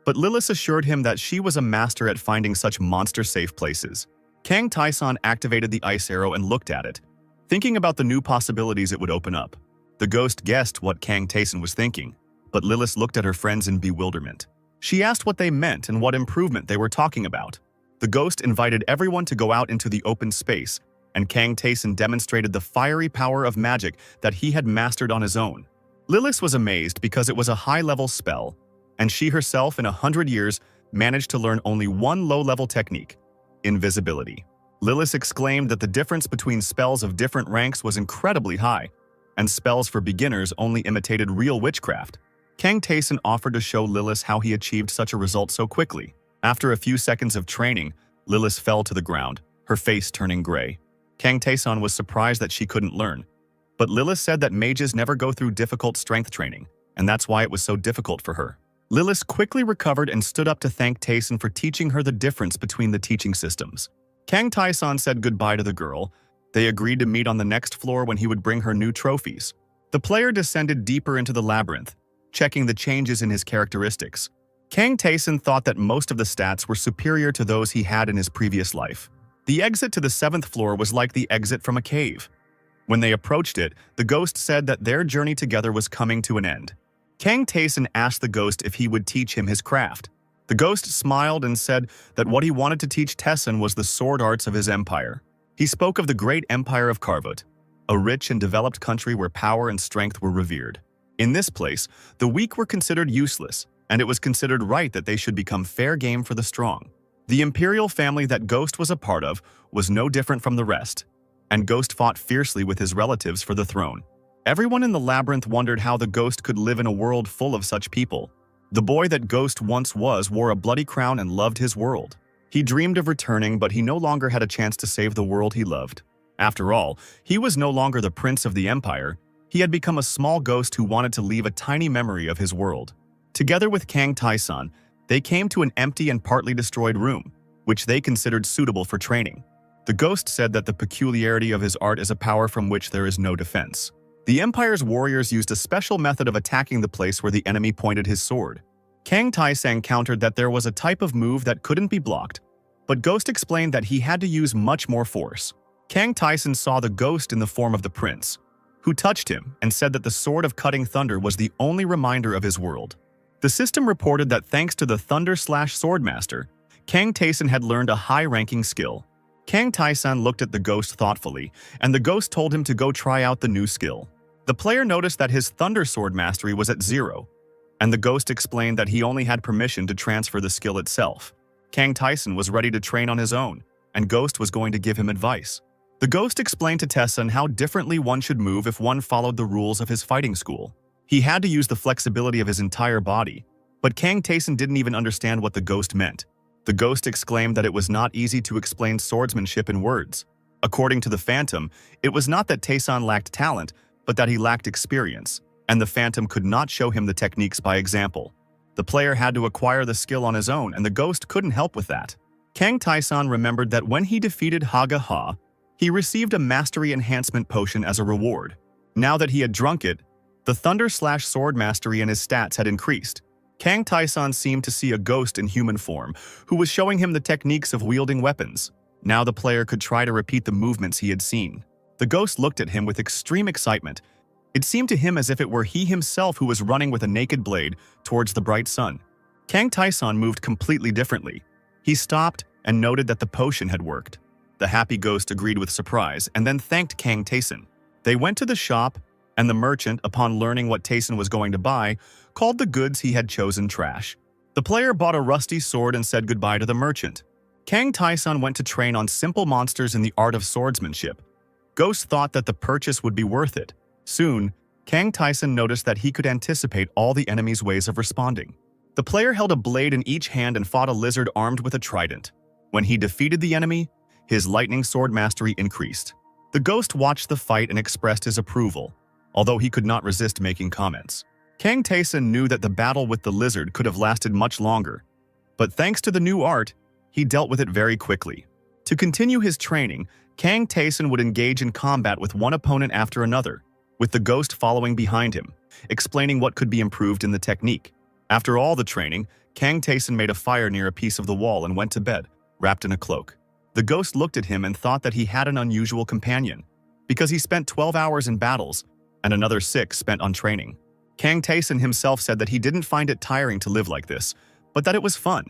but Lilith assured him that she was a master at finding such monster-safe places. Kang Tae-sun activated the Ice Arrow and looked at it, thinking about the new possibilities it would open up. The ghost guessed what Kang Tae-sun was thinking, but Lilith looked at her friends in bewilderment. She asked what they meant and what improvement they were talking about. The ghost invited everyone to go out into the open space, and Kang Tae-sun demonstrated the fiery power of magic that he had mastered on his own. Lilith was amazed because it was a high-level spell, and she herself in 100 years managed to learn only one low-level technique: invisibility. Lilith exclaimed that the difference between spells of different ranks was incredibly high, and spells for beginners only imitated real witchcraft. Kang Tae-sun offered to show Lilith how he achieved such a result so quickly. After a few seconds of training, Lilith fell to the ground, her face turning gray. Kang Tae-sun was surprised that she couldn't learn, but Lilith said that mages never go through difficult strength training, and that's why it was so difficult for her. Lilith quickly recovered and stood up to thank Tae-sun for teaching her the difference between the teaching systems. Kang Tae-sun said goodbye to the girl. They agreed to meet on the next floor when he would bring her new trophies. The player descended deeper into the labyrinth, checking the changes in his characteristics. Kang Tae-sun thought that most of the stats were superior to those he had in his previous life. The exit to the 7th floor was like the exit from a cave. When they approached it, the ghost said that their journey together was coming to an end. Kang Tae-sun asked the ghost if he would teach him his craft. The ghost smiled and said that what he wanted to teach Tae-sun was the sword arts of his empire. He spoke of the great empire of Karvut, a rich and developed country where power and strength were revered. In this place, the weak were considered useless, and it was considered right that they should become fair game for the strong. The imperial family that Ghost was a part of was no different from the rest, and Ghost fought fiercely with his relatives for the throne. Everyone in the labyrinth wondered how the Ghost could live in a world full of such people. The boy that Ghost once was wore a bloody crown and loved his world. He dreamed of returning, but he no longer had a chance to save the world he loved. After all, he was no longer the prince of the empire. He had become a small ghost who wanted to leave a tiny memory of his world. Together with Kang Tae-sun, they came to an empty and partly destroyed room, which they considered suitable for training. The ghost said that the peculiarity of his art is a power from which there is no defense. The Empire's warriors used a special method of attacking the place where the enemy pointed his sword. Kang Taisang countered that there was a type of move that couldn't be blocked, but Ghost explained that he had to use much more force. Kang Taisang saw the ghost in the form of the prince, who touched him and said that the Sword of Cutting Thunder was the only reminder of his world. The system reported that thanks to the Thunder/Swordmaster, Kang Taisang had learned a high-ranking skill. Kang Taisang looked at the ghost thoughtfully, and the ghost told him to go try out the new skill. The player noticed that his Thunder Sword mastery was at 0, and the ghost explained that he only had permission to transfer the skill itself. Kang Taisang was ready to train on his own, and Ghost was going to give him advice. The ghost explained to Tessun how differently one should move if one followed the rules of his fighting school. He had to use the flexibility of his entire body, but Kang Taisang didn't even understand what the ghost meant. The ghost exclaimed that it was not easy to explain swordsmanship in words. According to the Phantom, it was not that Taisang lacked talent, but that he lacked experience, and the Phantom could not show him the techniques by example. The player had to acquire the skill on his own, and the ghost couldn't help with that. Kang Taisang remembered that when he defeated Haga Ha, he received a mastery enhancement potion as a reward. Now that he had drunk it, the Thunder/Sword mastery and his stats had increased. Kang Taisang seemed to see a ghost in human form, who was showing him the techniques of wielding weapons. Now the player could try to repeat the movements he had seen. The ghost looked at him with extreme excitement. It seemed to him as if it were he himself who was running with a naked blade towards the bright sun. Kang Taisang moved completely differently. He stopped and noted that the potion had worked. The happy ghost agreed with surprise and then thanked Kang Taisang. They went to the shop, and the merchant, upon learning what Taisang was going to buy, called the goods he had chosen trash. The player bought a rusty sword and said goodbye to the merchant. Kang Taisang went to train on simple monsters in the art of swordsmanship. Ghost thought that the purchase would be worth it. Soon, Kang Taisang noticed that he could anticipate all the enemy's ways of responding. The player held a blade in each hand and fought a lizard armed with a trident. When he defeated the enemy, his lightning sword mastery increased. The ghost watched the fight and expressed his approval, although he could not resist making comments. Kang Taisang knew that the battle with the lizard could have lasted much longer, but thanks to the new art, he dealt with it very quickly. To continue his training, Kang Taisang would engage in combat with one opponent after another, with the ghost following behind him, explaining what could be improved in the technique. After all the training, Kang Taisang made a fire near a piece of the wall and went to bed, wrapped in a cloak. The ghost looked at him and thought that he had an unusual companion, because he spent 12 hours in battles and another 6 spent on training. Kang Taisang himself said that he didn't find it tiring to live like this, but that it was fun,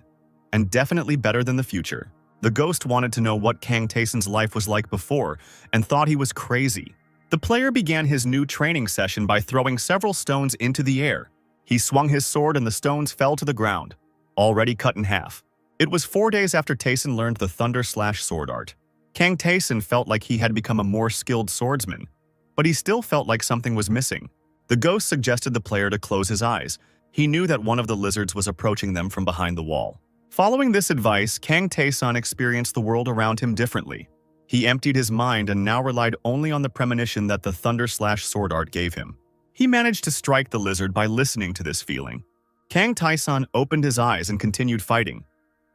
and definitely better than the future. The ghost wanted to know what Kang Taisang's life was like before and thought he was crazy. The player began his new training session by throwing several stones into the air. He swung his sword and the stones fell to the ground, already cut in half. It was 4 days after Taisang learned the Thunder/Sword art. Kang Taisang felt like he had become a more skilled swordsman, but he still felt like something was missing. The ghost suggested the player to close his eyes. He knew that one of the lizards was approaching them from behind the wall. Following this advice, Kang Taisang experienced the world around him differently. He emptied his mind and now relied only on the premonition that the Thunder/Sword art gave him. He managed to strike the lizard by listening to this feeling. Kang Taisang opened his eyes and continued fighting,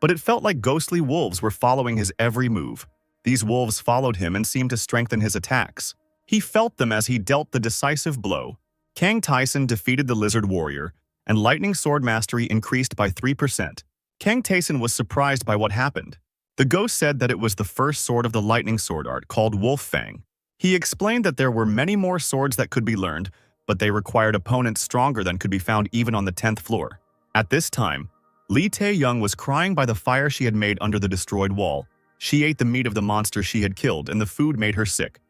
but it felt like ghostly wolves were following his every move. These wolves followed him and seemed to strengthen his attacks. He felt them as he dealt the decisive blow. Kang Taisang defeated the lizard warrior, and lightning sword mastery increased by 3%. Kang Taisang was surprised by what happened. The ghost said that it was the first sword of the lightning sword art called Wolf Fang. He explained that there were many more swords that could be learned, but they required opponents stronger than could be found even on the 10th floor. At this time, Lee Tae-young was crying by the fire she had made under the destroyed wall. She ate the meat of the monster she had killed, and the food made her sick.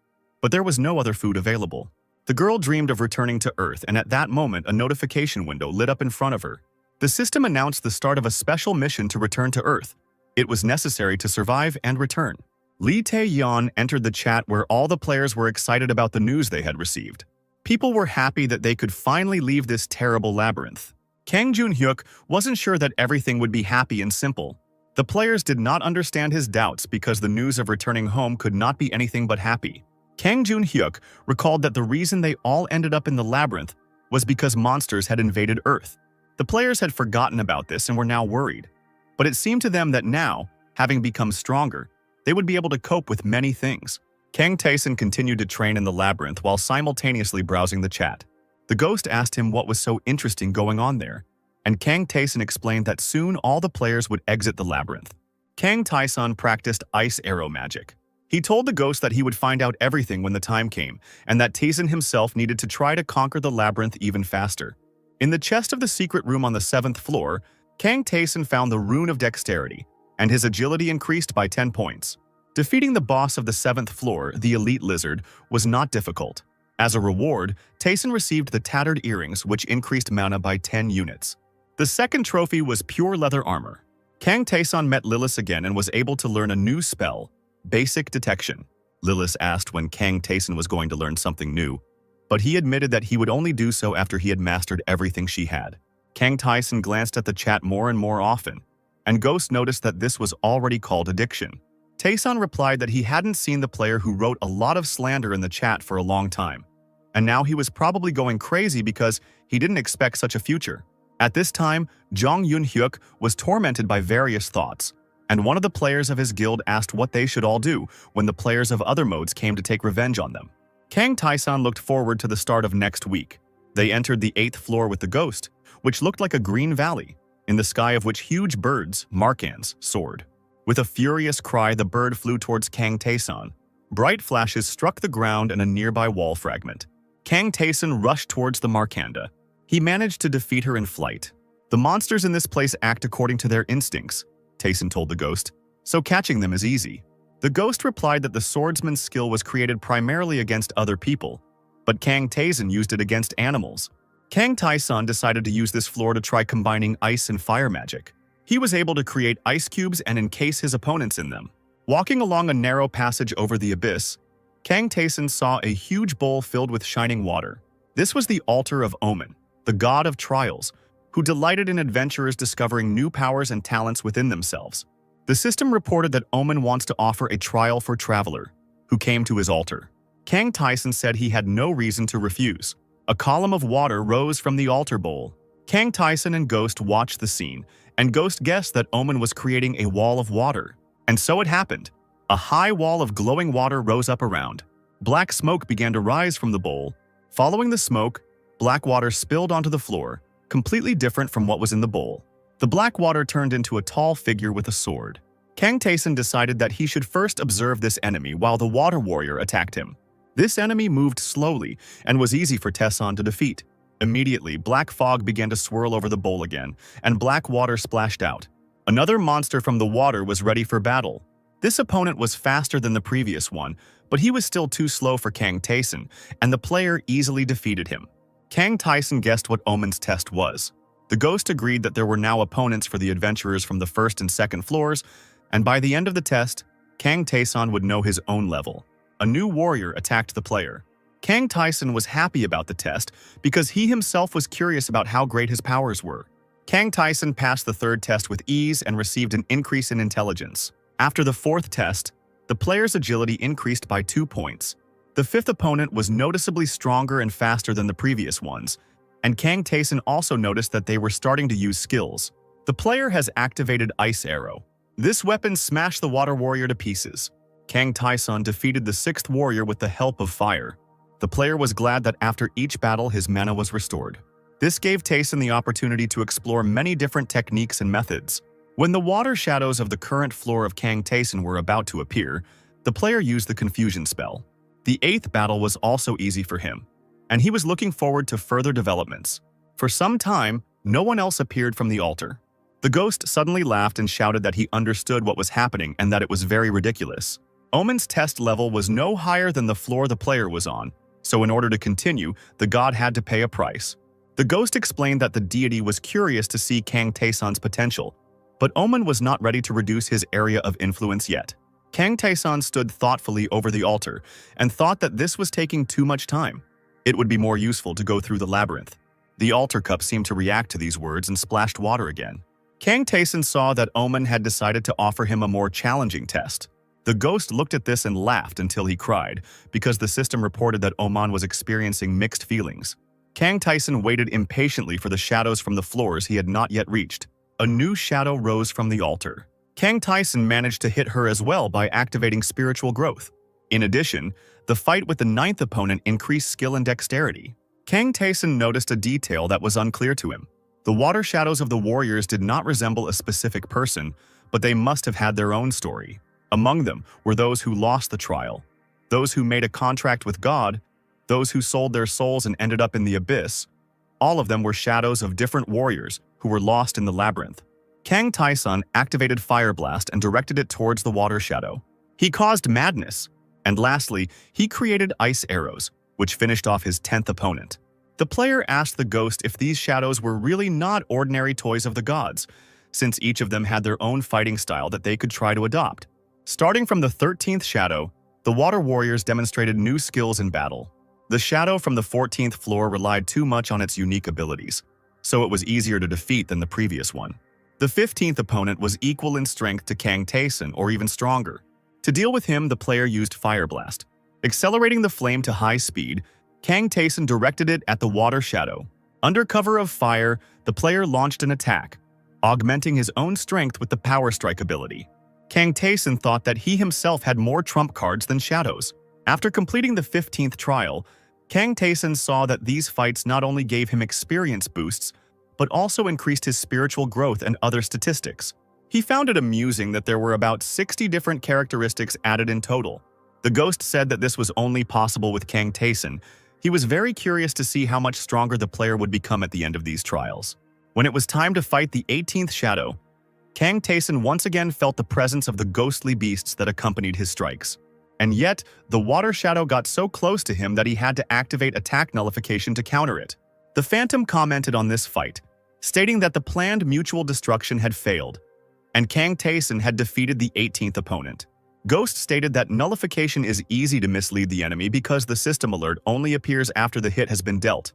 But there was no other food available. The girl dreamed of returning to Earth, and at that moment, a notification window lit up in front of her. The system announced the start of a special mission to return to Earth. It was necessary to survive and return. Lee Tae-yeon entered the chat where all the players were excited about the news they had received. People were happy that they could finally leave this terrible labyrinth. Kang Joon-hyuk wasn't sure that everything would be happy and simple. The players did not understand his doubts because the news of returning home could not be anything but happy. Kang Joon-hyuk recalled that the reason they all ended up in the labyrinth was because monsters had invaded Earth. The players had forgotten about this and were now worried. But it seemed to them that now, having become stronger, they would be able to cope with many things. Kang Taisang continued to train in the labyrinth while simultaneously browsing the chat. The ghost asked him what was so interesting going on there. and Kang Taeson explained that soon all the players would exit the labyrinth. Kang Taeson practiced ice arrow magic. He told the ghost that he would find out everything when the time came, and that Taeson himself needed to try to conquer the labyrinth even faster. In the chest of the secret room on the 7th floor, Kang Taeson found the Rune of Dexterity, and his agility increased by 10 points. Defeating the boss of the 7th floor, the Elite Lizard, was not difficult. As a reward, Taeson received the Tattered Earrings, which increased mana by 10 units. The second trophy was Pure Leather Armor. Kang Taeson met Lilith again and was able to learn a new spell, Basic Detection. Lilith asked when Kang Taeson was going to learn something new, but he admitted that he would only do so after he had mastered everything she had. Kang Taeson glanced at the chat more and more often, and Ghost noticed that this was already called addiction. Taeson replied that he hadn't seen the player who wrote a lot of slander in the chat for a long time, and now he was probably going crazy because he didn't expect such a future. At this time, Jong Yoon-hyuk was tormented by various thoughts, and one of the players of his guild asked what they should all do when the players of other modes came to take revenge on them. Kang Taeson looked forward to the start of next week. They entered the 8th floor with the ghost, which looked like a green valley, in the sky of which huge birds, markans, soared. With a furious cry, the bird flew towards Kang Taeson. Bright flashes struck the ground and a nearby wall fragment. Kang Taeson rushed towards the markanda. He managed to defeat her in flight. The monsters in this place act according to their instincts, Taeson told the ghost, so catching them is easy. The ghost replied that the swordsman's skill was created primarily against other people, but Kang Taeson used it against animals. Kang Taeson decided to use this floor to try combining ice and fire magic. He was able to create ice cubes and encase his opponents in them. Walking along a narrow passage over the abyss, Kang Taeson saw a huge bowl filled with shining water. This was the altar of Omen, the god of trials, who delighted in adventurers discovering new powers and talents within themselves. The system reported that Omen wants to offer a trial for traveler who came to his altar. Kang Taeson said he had no reason to refuse. A column of water rose from the altar bowl. Kang Taeson and Ghost watched the scene, and Ghost guessed that Omen was creating a wall of water. And so it happened. A high wall of glowing water rose up around. Black smoke began to rise from the bowl. Following the smoke, black water spilled onto the floor, completely different from what was in the bowl. The black water turned into a tall figure with a sword. Kang Taeson decided that he should first observe this enemy while the water warrior attacked him. This enemy moved slowly and was easy for Taeson to defeat. Immediately, black fog began to swirl over the bowl again, and black water splashed out. Another monster from the water was ready for battle. This opponent was faster than the previous one, but he was still too slow for Kang Taeson, and the player easily defeated him. Kang Taeson guessed what Omen's test was. The ghost agreed that there were now opponents for the adventurers from the 1st and 2nd floors, and by the end of the test, Kang Taeson would know his own level. A new warrior attacked the player. Kang Taeson was happy about the test because he himself was curious about how great his powers were. Kang Taeson passed the 3rd test with ease and received an increase in intelligence. After the 4th test, the player's agility increased by 2 points. The 5th opponent was noticeably stronger and faster than the previous ones, and Kang Taeson also noticed that they were starting to use skills. The player has activated Ice Arrow. This weapon smashed the water warrior to pieces. Kang Taeson defeated the 6th warrior with the help of fire. The player was glad that after each battle his mana was restored. This gave Taeson the opportunity to explore many different techniques and methods. When the water shadows of the current floor of Kang Taeson were about to appear, the player used the confusion spell. The 8th battle was also easy for him, and he was looking forward to further developments. For some time, no one else appeared from the altar. The ghost suddenly laughed and shouted that he understood what was happening and that it was very ridiculous. Omen's test level was no higher than the floor the player was on, so in order to continue, the god had to pay a price. The ghost explained that the deity was curious to see Kang Taeson's potential, but Omen was not ready to reduce his area of influence yet. Kang Taeson stood thoughtfully over the altar and thought that this was taking too much time. It would be more useful to go through the labyrinth. The altar cup seemed to react to these words and splashed water again. Kang Taeson saw that Omen had decided to offer him a more challenging test. The ghost looked at this and laughed until he cried, because the system reported that Omen was experiencing mixed feelings. Kang Taeson waited impatiently for the shadows from the floors he had not yet reached. A new shadow rose from the altar. Kang Taeson managed to hit her as well by activating spiritual growth. In addition, the fight with the 9th opponent increased skill and dexterity. Kang Taeson noticed a detail that was unclear to him. The water shadows of the warriors did not resemble a specific person, but they must have had their own story. Among them were those who lost the trial, those who made a contract with God, those who sold their souls and ended up in the abyss. All of them were shadows of different warriors who were lost in the labyrinth. Kang Tae-sun activated Fire Blast and directed it towards the water shadow. He caused madness. And lastly, he created ice arrows, which finished off his 10th opponent. The player asked the ghost if these shadows were really not ordinary toys of the gods, since each of them had their own fighting style that they could try to adopt. Starting from the 13th shadow, the water warriors demonstrated new skills in battle. The shadow from the 14th floor relied too much on its unique abilities, so it was easier to defeat than the previous one. The 15th opponent was equal in strength to Kang Tae-sun or even stronger. To deal with him, the player used Fire Blast. Accelerating the flame to high speed, Kang Tae-sun directed it at the water shadow. Under cover of fire, the player launched an attack, augmenting his own strength with the Power Strike ability. Kang Tae-sun thought that he himself had more trump cards than shadows. After completing the 15th trial, Kang Tae-sun saw that these fights not only gave him experience boosts, but also increased his spiritual growth and other statistics. He found it amusing that there were about 60 different characteristics added in total. The ghost said that this was only possible with Kang Tae-sun. He was very curious to see how much stronger the player would become at the end of these trials. When it was time to fight the 18th shadow, Kang Tae-sun once again felt the presence of the ghostly beasts that accompanied his strikes. And yet, the water shadow got so close to him that he had to activate attack nullification to counter it. The Phantom commented on this fight, stating that the planned mutual destruction had failed, and Kang Tae-sun had defeated the 18th opponent. Ghost stated that nullification is easy to mislead the enemy because the system alert only appears after the hit has been dealt,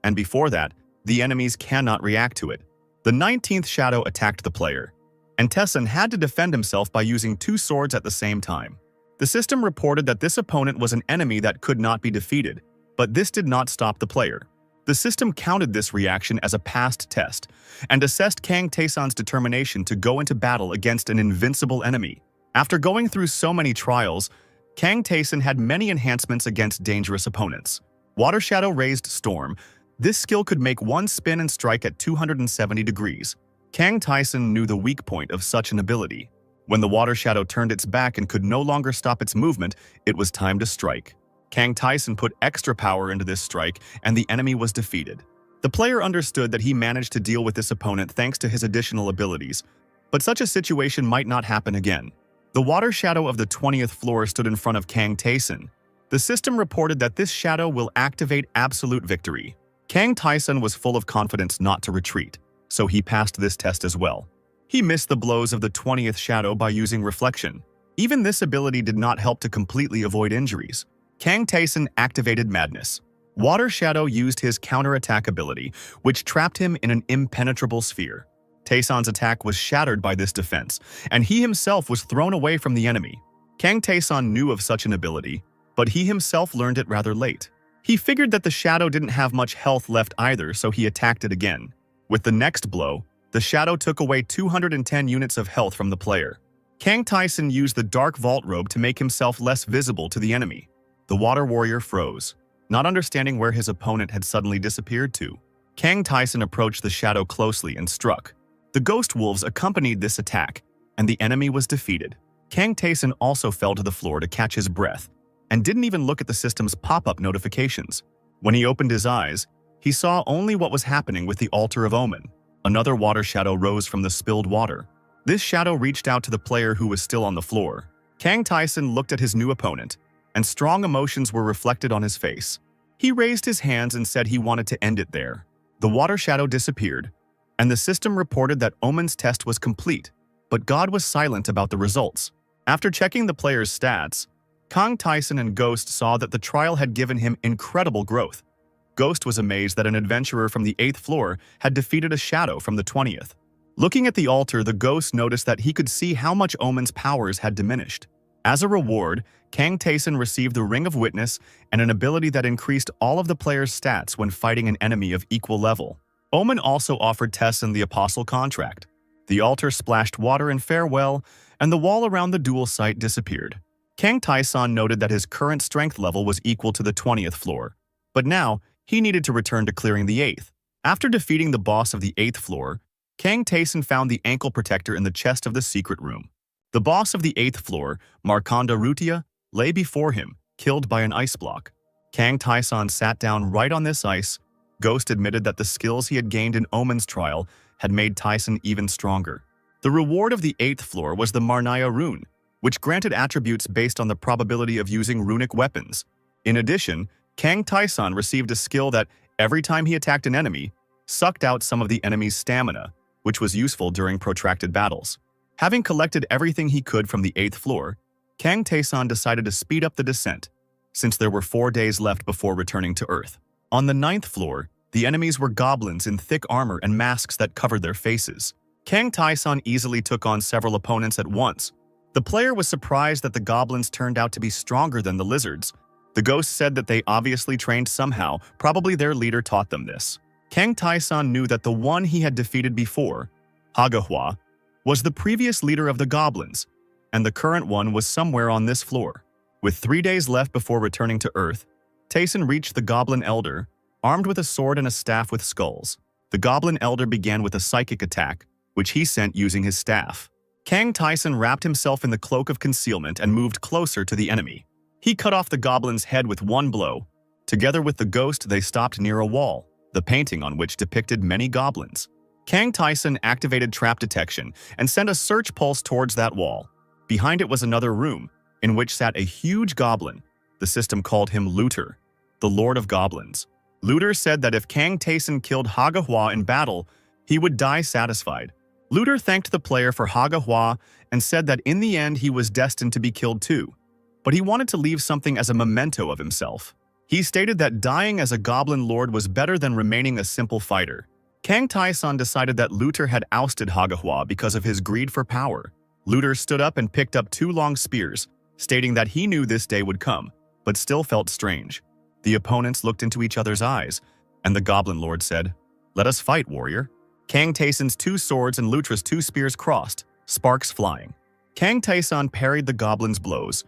and before that, the enemies cannot react to it. The 19th shadow attacked the player, and Tae-sun had to defend himself by using two swords at the same time. The system reported that this opponent was an enemy that could not be defeated, but this did not stop the player. The system counted this reaction as a passed test and assessed Kang Tae-sun's determination to go into battle against an invincible enemy. After going through so many trials, Kang Tae-sun had many enhancements against dangerous opponents. Water Shadow Raised Storm. This skill could make one spin and strike at 270 degrees. Kang Tae-sun knew the weak point of such an ability. When the water shadow turned its back and could no longer stop its movement, it was time to strike. Kang Tae-sun put extra power into this strike, and the enemy was defeated. The player understood that he managed to deal with this opponent thanks to his additional abilities, but such a situation might not happen again. The water shadow of the 20th floor stood in front of Kang Tae-sun. The system reported that this shadow will activate absolute victory. Kang Tae-sun was full of confidence not to retreat, so he passed this test as well. He missed the blows of the 20th shadow by using reflection. Even this ability did not help to completely avoid injuries. Kang Tae-sun activated Madness. Water Shadow used his counterattack ability, which trapped him in an impenetrable sphere. Tae-sun's attack was shattered by this defense, and he himself was thrown away from the enemy. Kang Tae-sun knew of such an ability, but he himself learned it rather late. He figured that the shadow didn't have much health left either, so he attacked it again. With the next blow, the shadow took away 210 units of health from the player. Kang Tae-sun used the Dark Vault Robe to make himself less visible to the enemy. The Water Warrior froze, not understanding where his opponent had suddenly disappeared to. Kang Tae-sun approached the shadow closely and struck. The Ghost Wolves accompanied this attack, and the enemy was defeated. Kang Tae-sun also fell to the floor to catch his breath, and didn't even look at the system's pop-up notifications. When he opened his eyes, he saw only what was happening with the Altar of Omen. Another water shadow rose from the spilled water. This shadow reached out to the player who was still on the floor. Kang Tae-sun looked at his new opponent, and strong emotions were reflected on his face. He raised his hands and said he wanted to end it there. The water shadow disappeared, and the system reported that Omen's test was complete, but God was silent about the results. After checking the player's stats, Kang Tae-sun and Ghost saw that the trial had given him incredible growth. Ghost was amazed that an adventurer from the 8th floor had defeated a shadow from the 20th. Looking at the altar, the Ghost noticed that he could see how much Omen's powers had diminished. As a reward, Kang Tae-sun received the Ring of Witness and an ability that increased all of the player's stats when fighting an enemy of equal level. Omen also offered Tae-sun the Apostle Contract. The altar splashed water in farewell, and the wall around the duel site disappeared. Kang Tae-sun noted that his current strength level was equal to the 20th floor, but now he needed to return to clearing the 8th. After defeating the boss of the 8th floor, Kang Taeson found the ankle protector in the chest of the secret room. The boss of the 8th floor, Markonda Rutia, lay before him, killed by an ice block. Kang Taeson sat down right on this ice. Ghost admitted that the skills he had gained in Omen's trial had made Taeson even stronger. The reward of the 8th floor was the Marnaya rune, which granted attributes based on the probability of using runic weapons. In addition, Kang Taeson received a skill that, every time he attacked an enemy, sucked out some of the enemy's stamina, which was useful during protracted battles. Having collected everything he could from the 8th floor, Kang Taeson decided to speed up the descent, since there were 4 days left before returning to Earth. On the 9th floor, the enemies were goblins in thick armor and masks that covered their faces. Kang Taeson easily took on several opponents at once. The player was surprised that the goblins turned out to be stronger than the lizards. The ghost said that they obviously trained somehow, probably their leader taught them this. Kang Taeson knew that the one he had defeated before, Hagahwa, was the previous leader of the goblins, and the current one was somewhere on this floor. With 3 days left before returning to Earth, Taeson reached the Goblin Elder, armed with a sword and a staff with skulls. The Goblin Elder began with a psychic attack, which he sent using his staff. Kang Taeson wrapped himself in the cloak of concealment and moved closer to the enemy. He cut off the goblin's head with one blow. Together with the ghost, they stopped near a wall, the painting on which depicted many goblins. Kang Taeson activated trap detection and sent a search pulse towards that wall. Behind it was another room, in which sat a huge goblin. The system called him Looter, the Lord of Goblins. Looter said that if Kang Taeson killed Hagahwa in battle, he would die satisfied. Looter thanked the player for Hagahwa and said that in the end he was destined to be killed too, but he wanted to leave something as a memento of himself. He stated that dying as a goblin lord was better than remaining a simple fighter. Kang Taeson decided that Looter had ousted Hagahwa because of his greed for power. Looter stood up and picked up 2 long spears, stating that he knew this day would come, but still felt strange. The opponents looked into each other's eyes, and the Goblin Lord said, "Let us fight, warrior." Kang Taeson's 2 swords and Looter's 2 spears crossed, sparks flying. Kang Taeson parried the goblin's blows,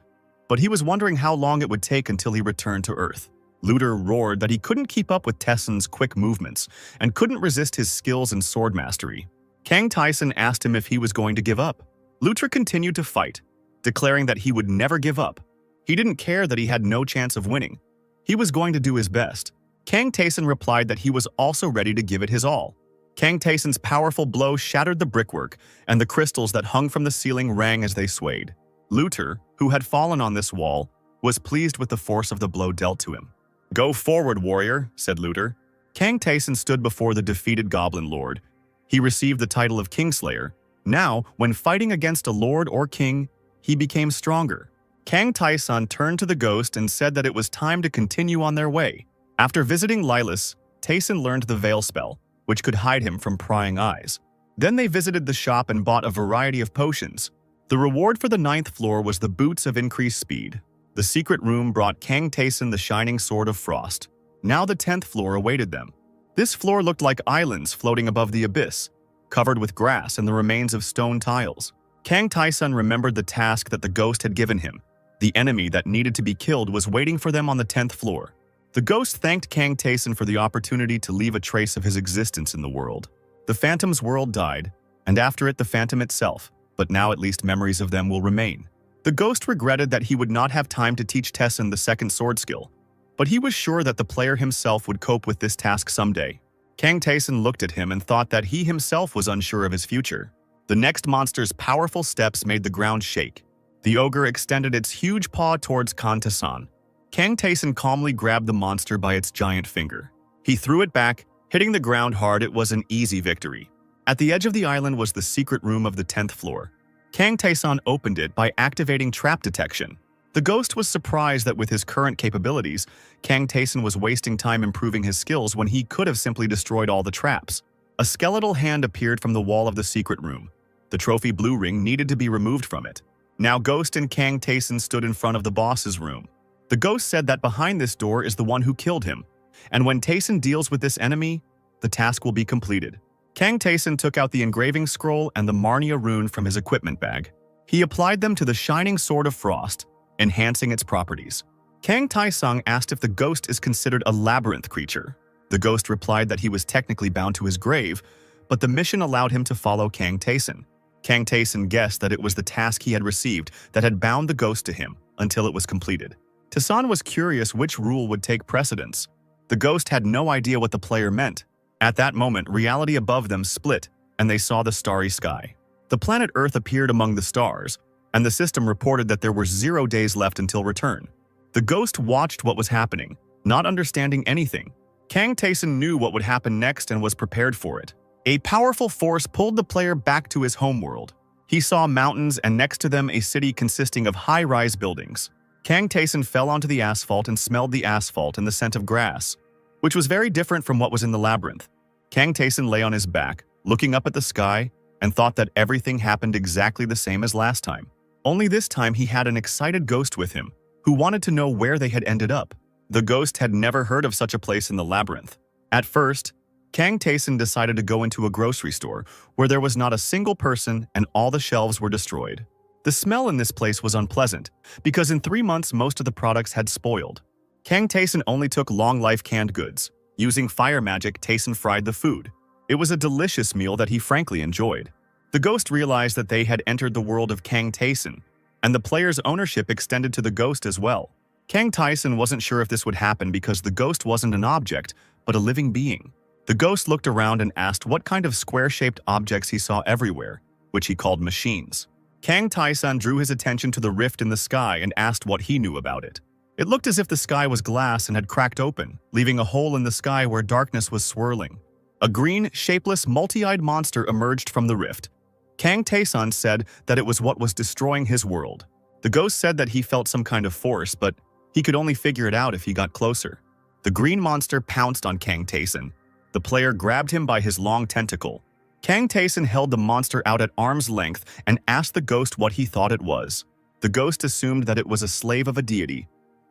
but he was wondering how long it would take until he returned to Earth. Looter roared that he couldn't keep up with Taeson's quick movements and couldn't resist his skills and sword mastery. Kang Taeson asked him if he was going to give up. Looter continued to fight, declaring that he would never give up. He didn't care that he had no chance of winning. He was going to do his best. Kang Taeson replied that he was also ready to give it his all. Kang Taeson's powerful blow shattered the brickwork, and the crystals that hung from the ceiling rang as they swayed. Looter, who had fallen on this wall, was pleased with the force of the blow dealt to him. "Go forward, warrior," said Looter. Kang Taeson stood before the defeated Goblin Lord. He received the title of Kingslayer. Now, when fighting against a lord or king, he became stronger. Kang Taeson turned to the ghost and said that it was time to continue on their way. After visiting Lilith, Taeson learned the Veil spell, which could hide him from prying eyes. Then they visited the shop and bought a variety of potions. The reward for the 9th floor was the boots of increased speed. The secret room brought Kang Taeson the shining sword of frost. Now the 10th floor awaited them. This floor looked like islands floating above the abyss, covered with grass and the remains of stone tiles. Kang Taeson remembered the task that the ghost had given him. The enemy that needed to be killed was waiting for them on the 10th floor. The ghost thanked Kang Taeson for the opportunity to leave a trace of his existence in the world. The Phantom's world died, and after it the Phantom itself, but now at least memories of them will remain. The ghost regretted that he would not have time to teach Taeson the second sword skill, but he was sure that the player himself would cope with this task someday. Kang Taeson looked at him and thought that he himself was unsure of his future. The next monster's powerful steps made the ground shake. The ogre extended its huge paw towards Kang Taeson. Kang Taeson calmly grabbed the monster by its giant finger. He threw it back, hitting the ground hard. It was an easy victory. At the edge of the island was the secret room of the 10th floor. Kang Taeson opened it by activating trap detection. The ghost was surprised that with his current capabilities, Kang Taeson was wasting time improving his skills when he could have simply destroyed all the traps. A skeletal hand appeared from the wall of the secret room. The trophy blue ring needed to be removed from it. Now Ghost and Kang Taeson stood in front of the boss's room. The ghost said that behind this door is the one who killed him, and when Taeson deals with this enemy, the task will be completed. Kang Taeson took out the engraving scroll and the Marnia rune from his equipment bag. He applied them to the shining sword of frost, enhancing its properties. Kang Taesong asked if the ghost is considered a labyrinth creature. The ghost replied that he was technically bound to his grave, but the mission allowed him to follow Kang Taeson. Kang Taeson guessed that it was the task he had received that had bound the ghost to him until it was completed. Taeson was curious which rule would take precedence. The ghost had no idea what the player meant. At that moment, reality above them split, and they saw the starry sky. The planet Earth appeared among the stars, and the system reported that there were 0 days left until return. The ghost watched what was happening, not understanding anything. Kang Taeson knew what would happen next and was prepared for it. A powerful force pulled the player back to his homeworld. He saw mountains and next to them a city consisting of high-rise buildings. Kang Taeson fell onto the asphalt and smelled the asphalt and the scent of grass, which was very different from what was in the labyrinth. Kang Taeson lay on his back, looking up at the sky, and thought that everything happened exactly the same as last time. Only this time he had an excited ghost with him, who wanted to know where they had ended up. The ghost had never heard of such a place in the labyrinth. At first, Kang Taeson decided to go into a grocery store where there was not a single person and all the shelves were destroyed. The smell in this place was unpleasant, because in 3 months most of the products had spoiled. Kang Taeson only took long-life canned goods. Using fire magic, Taeson fried the food. It was a delicious meal that he frankly enjoyed. The ghost realized that they had entered the world of Kang Taeson, and the player's ownership extended to the ghost as well. Kang Taeson wasn't sure if this would happen because the ghost wasn't an object, but a living being. The ghost looked around and asked what kind of square-shaped objects he saw everywhere, which he called machines. Kang Taeson drew his attention to the rift in the sky and asked what he knew about it. It looked as if the sky was glass and had cracked open, leaving a hole in the sky where darkness was swirling. A green, shapeless, multi-eyed monster emerged from the rift. Kang Taeson said that it was what was destroying his world. The ghost said that he felt some kind of force, but he could only figure it out if he got closer. The green monster pounced on Kang Taeson. The player grabbed him by his long tentacle. Kang Taeson held the monster out at arm's length and asked the ghost what he thought it was. The ghost assumed that it was a slave of a deity,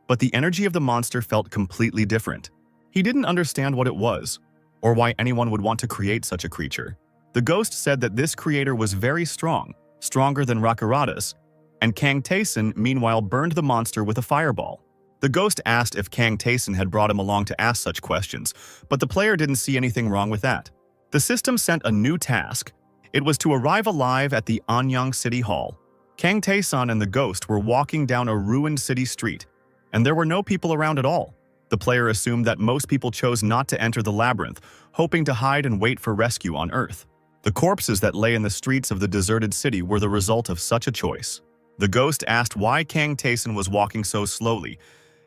but the energy of the monster felt completely different. He didn't understand what it was, or why anyone would want to create such a creature. The ghost said that this creator was very strong, stronger than Rakarada's, and Kang Taeson meanwhile burned the monster with a fireball. The ghost asked if Kang Taeson had brought him along to ask such questions, but the player didn't see anything wrong with that. The system sent a new task. It was to arrive alive at the Anyang City Hall. Kang Taeson and the ghost were walking down a ruined city street, and there were no people around at all. The player assumed that most people chose not to enter the labyrinth, hoping to hide and wait for rescue on Earth. The corpses that lay in the streets of the deserted city were the result of such a choice. The ghost asked why Kang Taeson was walking so slowly,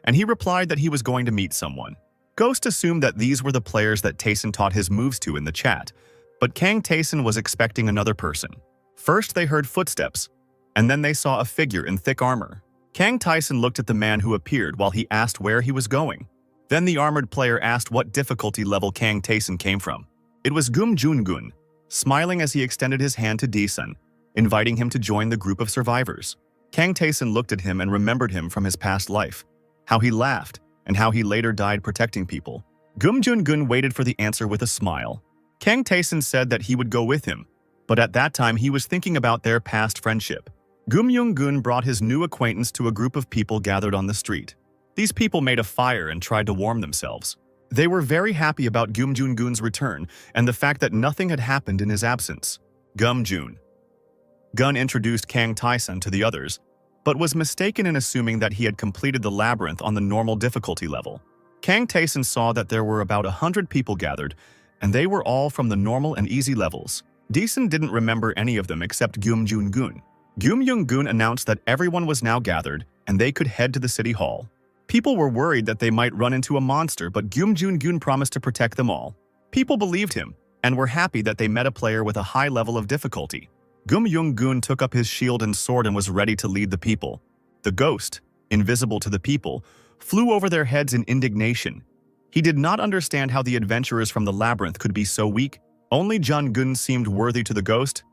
and he replied that he was going to meet someone. Ghost assumed that these were the players that Taeson taught his moves to in the chat, but Kang Taeson was expecting another person. First they heard footsteps, and then they saw a figure in thick armor. Kang Taeson looked at the man who appeared while he asked where he was going. Then the armored player asked what difficulty level Kang Taeson came from. It was Gum Jun-gun, smiling as he extended his hand to Daesun, inviting him to join the group of survivors. Kang Taeson looked at him and remembered him from his past life, how he laughed, and how he later died protecting people. Gum Jun-gun waited for the answer with a smile. Kang Taeson said that he would go with him, but at that time he was thinking about their past friendship. Gum Jun-gun brought his new acquaintance to a group of people gathered on the street. These people made a fire and tried to warm themselves. They were very happy about Gum Jun-gun's return and the fact that nothing had happened in his absence. Gum Jun-gun introduced Kang Taeson to the others, but was mistaken in assuming that he had completed the labyrinth on the normal difficulty level. Kang Taeson saw that there were about 100 people gathered, and they were all from the normal and easy levels. Daesun didn't remember any of them except Gum Jun-gun. Gum Jun-gun announced that everyone was now gathered, and they could head to the city hall. People were worried that they might run into a monster, but Gum Jun-gun promised to protect them all. People believed him, and were happy that they met a player with a high level of difficulty. Gum Jun-gun took up his shield and sword and was ready to lead the people. The ghost, invisible to the people, flew over their heads in indignation. He did not understand how the adventurers from the labyrinth could be so weak. Only Jun-gun seemed worthy to the ghost,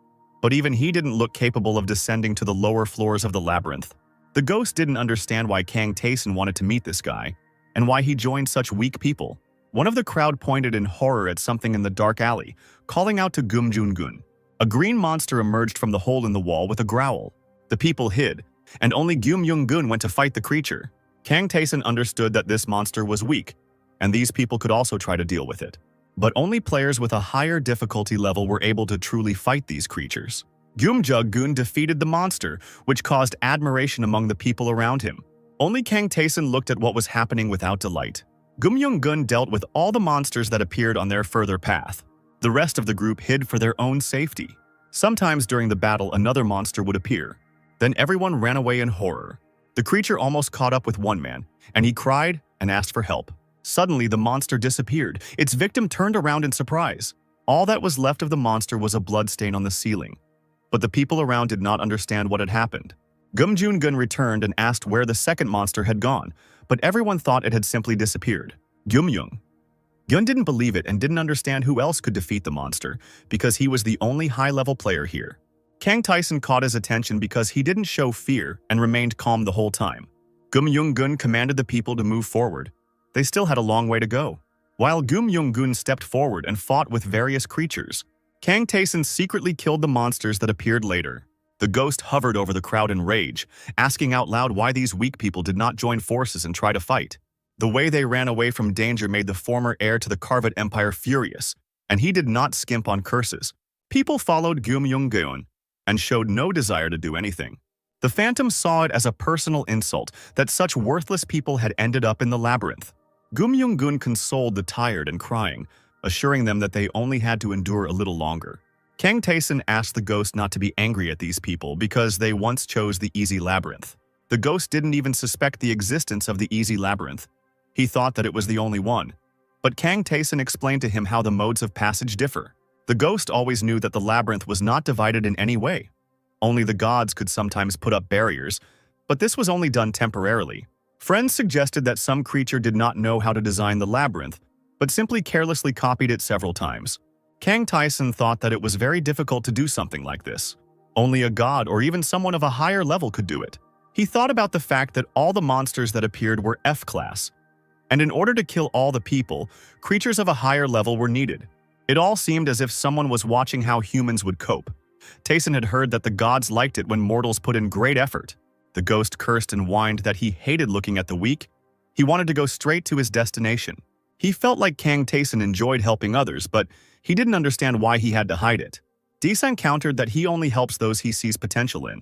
but even he didn't look capable of descending to the lower floors of the labyrinth. The ghost didn't understand why Kang Taeson wanted to meet this guy, and why he joined such weak people. One of the crowd pointed in horror at something in the dark alley, calling out to Gum Jun-gun. A green monster emerged from the hole in the wall with a growl. The people hid, and only Gum Jun-gun went to fight the creature. Kang Taeson understood that this monster was weak, and these people could also try to deal with it. But only players with a higher difficulty level were able to truly fight these creatures. Gyeomjung-gun defeated the monster, which caused admiration among the people around him. Only Kang Taesun looked at what was happening without delight. Gyeomjung-gun dealt with all the monsters that appeared on their further path. The rest of the group hid for their own safety. Sometimes during the battle, another monster would appear. Then everyone ran away in horror. The creature almost caught up with one man, and he cried and asked for help. Suddenly, the monster disappeared. Its victim turned around in surprise. All that was left of the monster was a blood stain on the ceiling. But the people around did not understand what had happened. Gyeomjung-gun returned and asked where the second monster had gone, but everyone thought it had simply disappeared. Gyeomjung-gun didn't believe it and didn't understand who else could defeat the monster, because he was the only high-level player here. Kang Taesun caught his attention because he didn't show fear and remained calm the whole time. Gyeomjung-gun commanded the people to move forward. They still had a long way to go. While Gyeomjung-gun stepped forward and fought with various creatures, Kang Taesun secretly killed the monsters that appeared later. The ghost hovered over the crowd in rage, asking out loud why these weak people did not join forces and try to fight. The way they ran away from danger made the former heir to the Karvat Empire furious, and he did not skimp on curses. People followed Gyeomjung-gun and showed no desire to do anything. The Phantom saw it as a personal insult that such worthless people had ended up in the labyrinth. Gyeomjung-gun consoled the tired and crying, assuring them that they only had to endure a little longer. Kang Taesun asked the ghost not to be angry at these people because they once chose the easy labyrinth. The ghost didn't even suspect the existence of the easy labyrinth. He thought that it was the only one. But Kang Taesun explained to him how the modes of passage differ. The ghost always knew that the labyrinth was not divided in any way. Only the gods could sometimes put up barriers, but this was only done temporarily. Friends suggested that some creature did not know how to design the labyrinth, but simply carelessly copied it several times. Kang Taesun thought that it was very difficult to do something like this. Only a god or even someone of a higher level could do it. He thought about the fact that all the monsters that appeared were F-class, and in order to kill all the people, creatures of a higher level were needed. It all seemed as if someone was watching how humans would cope. Taesun had heard that the gods liked it when mortals put in great effort. The ghost cursed and whined that he hated looking at the weak. He wanted to go straight to his destination. He felt like Kang Taesun enjoyed helping others, but he didn't understand why he had to hide it. Daesung countered that he only helps those he sees potential in,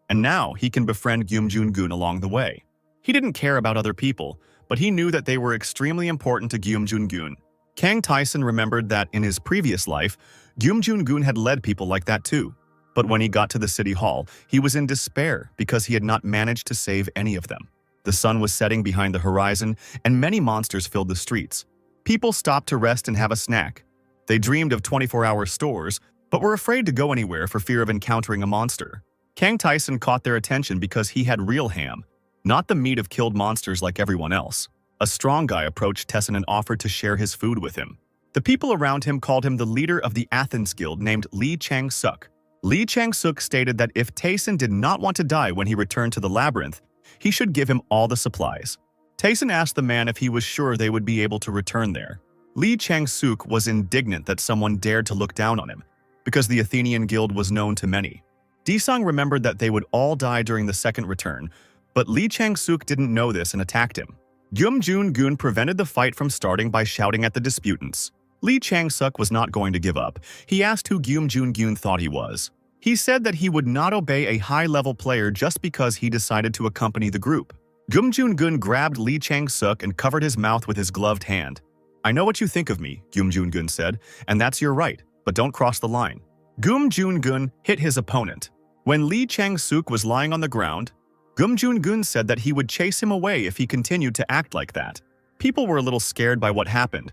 and now he can befriend Gyeomjung-gun along the way. He didn't care about other people, but he knew that they were extremely important to Gyeomjung-gun. Kang Taesun remembered that in his previous life, Gyeomjung-gun had led people like that too. But when he got to the city hall, he was in despair because he had not managed to save any of them. The sun was setting behind the horizon, and many monsters filled the streets. People stopped to rest and have a snack. They dreamed of 24-hour stores, but were afraid to go anywhere for fear of encountering a monster. Kang Taesun caught their attention because he had real ham, not the meat of killed monsters like everyone else. A strong guy approached Taesun and offered to share his food with him. The people around him called him the leader of the Athens Guild named Lee Chang-suk. Lee Chang-suk stated that if Taesun did not want to die when he returned to the labyrinth, he should give him all the supplies. Taesun asked the man if he was sure they would be able to return there. Lee Chang-suk was indignant that someone dared to look down on him, because the Athenian Guild was known to many. Daesung remembered that they would all die during the second return, but Lee Chang-suk didn't know this and attacked him. Gyeomjung-gun prevented the fight from starting by shouting at the disputants. Lee Chang-suk was not going to give up. He asked who Gyeomjung-gun thought he was. He said that he would not obey a high-level player just because he decided to accompany the group. Gyeomjung-gun grabbed Lee Chang-suk and covered his mouth with his gloved hand. "I know what you think of me," Gyeomjung-gun said, "and that's your right, but don't cross the line." Gyeomjung-gun hit his opponent. When Lee Chang-suk was lying on the ground, Gyeomjung-gun said that he would chase him away if he continued to act like that. People were a little scared by what happened.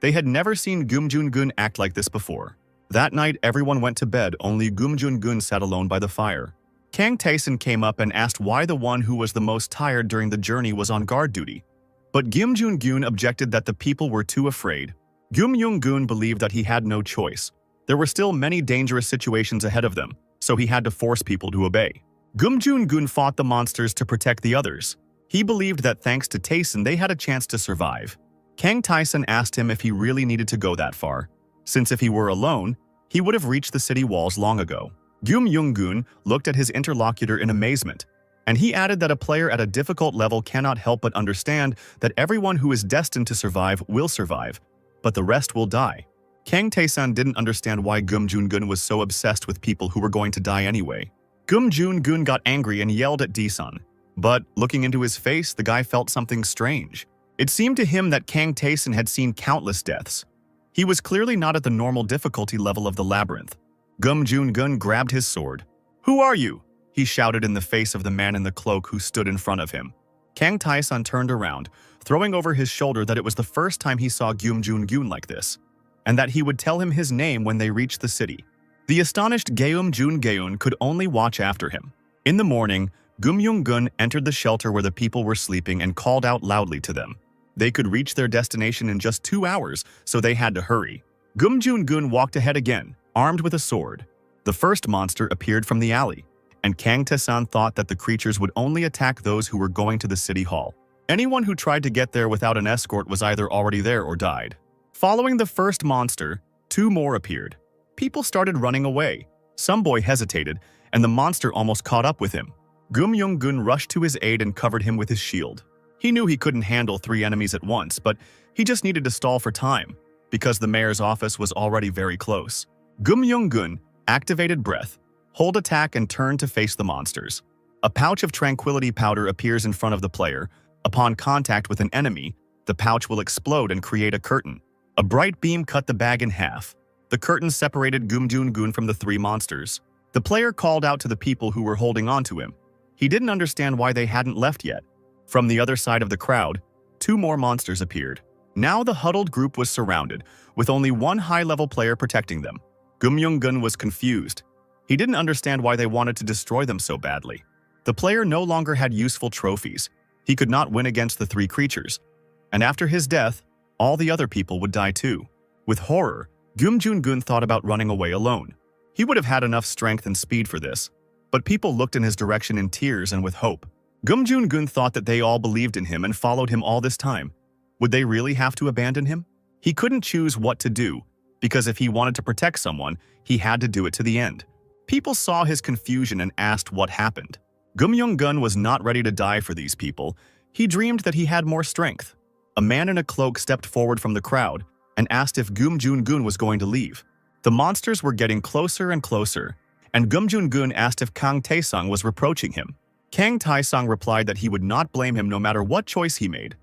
They had never seen Gyeomjung-gun act like this before. That night, everyone went to bed, only Gyeomjung-gun sat alone by the fire. Kang Taesun came up and asked why the one who was the most tired during the journey was on guard duty. But Gyeomjung-gun objected that the people were too afraid. Gyeomjung-gun believed that he had no choice. There were still many dangerous situations ahead of them, so he had to force people to obey. Gyeomjung-gun fought the monsters to protect the others. He believed that thanks to Taesun, they had a chance to survive. Kang Taesun asked him if he really needed to go that far, since if he were alone, he would have reached the city walls long ago. Gyeomjung-gun looked at his interlocutor in amazement. And he added that a player at a difficult level cannot help but understand that everyone who is destined to survive will survive, but the rest will die. Kang Tae-san didn't understand why Gum Joon-gun was so obsessed with people who were going to die anyway. Gum Joon-gun got angry and yelled at D-san. But, looking into his face, the guy felt something strange. It seemed to him that Kang Tae-san had seen countless deaths. He was clearly not at the normal difficulty level of the labyrinth. Gum Joon-gun grabbed his sword. "Who are you?" he shouted in the face of the man in the cloak who stood in front of him. Kang Tae-san turned around, throwing over his shoulder that it was the first time he saw Gum Joon-gun like this, and that he would tell him his name when they reached the city. The astonished Geum Joon-geun could only watch after him. In the morning, Gum Young-gun entered the shelter where the people were sleeping and called out loudly to them. They could reach their destination in just 2 hours, so they had to hurry. Gum Joon-gun walked ahead again, armed with a sword. The first monster appeared from the alley, and Kang Tae-san thought that the creatures would only attack those who were going to the city hall. Anyone who tried to get there without an escort was either already there or died. Following the first monster, 2 more appeared. People started running away. Some boy hesitated, and the monster almost caught up with him. Gum Young-gun rushed to his aid and covered him with his shield. He knew he couldn't handle 3 enemies at once, but he just needed to stall for time, because the mayor's office was already very close. Gum Young-gun activated breath, hold attack, and turned to face the monsters. A pouch of tranquility powder appears in front of the player. Upon contact with an enemy, the pouch will explode and create a curtain. A bright beam cut the bag in half. The curtain separated Gum Joon-gun from the 3 monsters. The player called out to the people who were holding on to him. He didn't understand why they hadn't left yet. From the other side of the crowd, 2 more monsters appeared. Now the huddled group was surrounded, with only 1 high-level player protecting them. Gum Young-gun was confused. He didn't understand why they wanted to destroy them so badly. The player no longer had useful trophies. He could not win against the 3 creatures. And after his death, all the other people would die too. With horror, Gum Joon-gun thought about running away alone. He would have had enough strength and speed for this, but people looked in his direction in tears and with hope. Gum Joon-gun thought that they all believed in him and followed him all this time. Would they really have to abandon him? He couldn't choose what to do, because if he wanted to protect someone, he had to do it to the end. People saw his confusion and asked what happened. Gum Young-gun was not ready to die for these people. He dreamed that he had more strength. A man in a cloak stepped forward from the crowd and asked if Gum Joon-gun was going to leave. The monsters were getting closer and closer, and Gum Joon-gun asked if Kang Tae-sang was reproaching him. Kang Tae-sang replied that he would not blame him no matter what choice he made.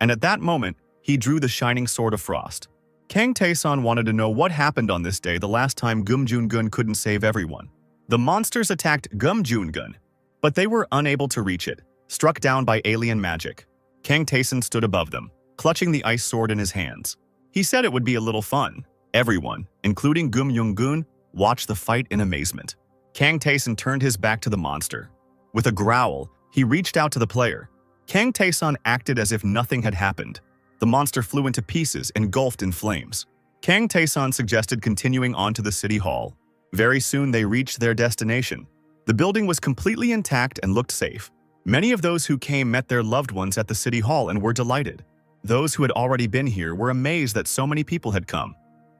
And at that moment, he drew the shining sword of frost. Kang Tae-sang wanted to know what happened on this day the last time Gum Joon-gun couldn't save everyone. The monsters attacked Gum Joon-gun, but they were unable to reach it, struck down by alien magic. Kang Tae-sang stood above them, clutching the ice sword in his hands. He said it would be a little fun. Everyone, including Gum Young-gun, watched the fight in amazement. Kang Tae-sang turned his back to the monster. With a growl, he reached out to the player. Kang Tae-sang acted as if nothing had happened. The monster flew into pieces, engulfed in flames. Kang Tae-sang suggested continuing on to the city hall. Very soon they reached their destination. The building was completely intact and looked safe. Many of those who came met their loved ones at the city hall and were delighted. Those who had already been here were amazed that so many people had come.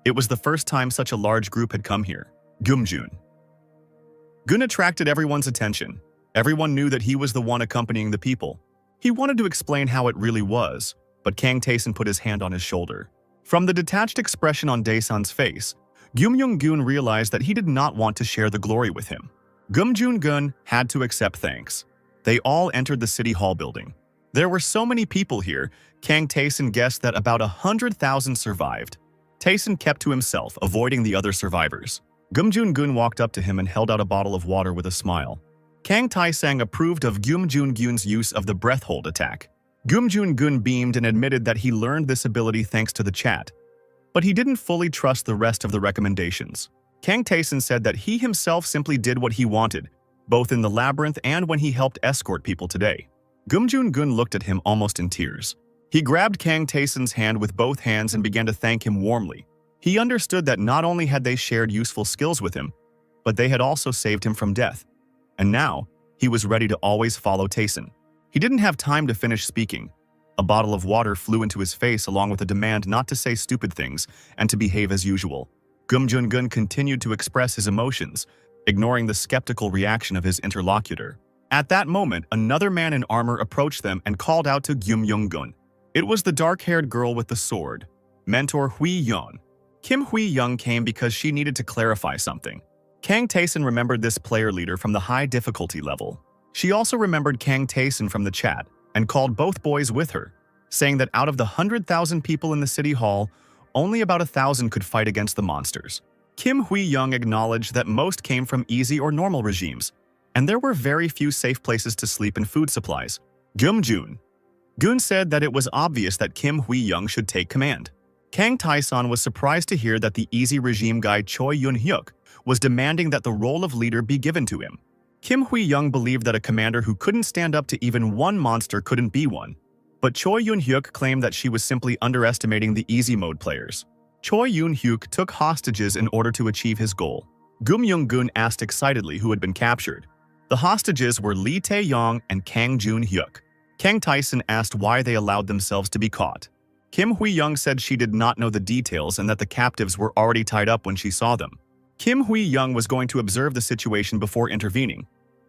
It was the first time such a large group had come here. Gum Joon-gun attracted everyone's attention. Everyone knew that he was the one accompanying the people. He wanted to explain how it really was, but Kang Tae-sang put his hand on his shoulder. From the detached expression on Dae-san's face, Gum Young-gun realized that he did not want to share the glory with him. Gum Joon-gun had to accept thanks. They all entered the city hall building. There were so many people here, Kang Tae-sang guessed that about 100,000 survived. Tae-sang kept to himself, avoiding the other survivors. Gum Joon-gun walked up to him and held out a bottle of water with a smile. Kang Tae-sang approved of Gum Joon-gun's use of the breath hold attack. Gum Joon-gun beamed and admitted that he learned this ability thanks to the chat, but he didn't fully trust the rest of the recommendations. Kang Tae-sang said that he himself simply did what he wanted, both in the labyrinth and when he helped escort people today. Gum Joon-gun looked at him almost in tears. He grabbed Kang Tae-sang's hand with both hands and began to thank him warmly. He understood that not only had they shared useful skills with him, but they had also saved him from death. And now, he was ready to always follow Tae-sang. He didn't have time to finish speaking. A bottle of water flew into his face along with a demand not to say stupid things and to behave as usual. Gum Joon-gun continued to express his emotions, ignoring the skeptical reaction of his interlocutor. At that moment, another man in armor approached them and called out to Kim Young-gun. It was the dark-haired girl with the sword, Mentor Hui-yeon. Kim Hui-young came because she needed to clarify something. Kang Taesun remembered this player leader from the high difficulty level. She also remembered Kang Taesun from the chat and called both boys with her, saying that out of the 100,000 people in the city hall, only about 1,000 could fight against the monsters. Kim Hui-young acknowledged that most came from easy or normal regimes, and there were very few safe places to sleep and food supplies. Gun said that it was obvious that Kim Hui-young should take command. Kang Tae-san was surprised to hear that the easy regime guy Choi Yun-hyuk was demanding that the role of leader be given to him. Kim Hui-young believed that a commander who couldn't stand up to even one monster couldn't be one, but Choi Yun-hyuk claimed that she was simply underestimating the easy mode players. Choi Yun-hyuk took hostages in order to achieve his goal. Gum Young-gun asked excitedly who had been captured. The hostages were Lee Tae-yong and Kang Jun-hyuk. Kang Tae-sun asked why they allowed themselves to be caught. Kim Hui-young said she did not know the details and that the captives were already tied up when she saw them. Kim Hui-young was going to observe the situation before intervening,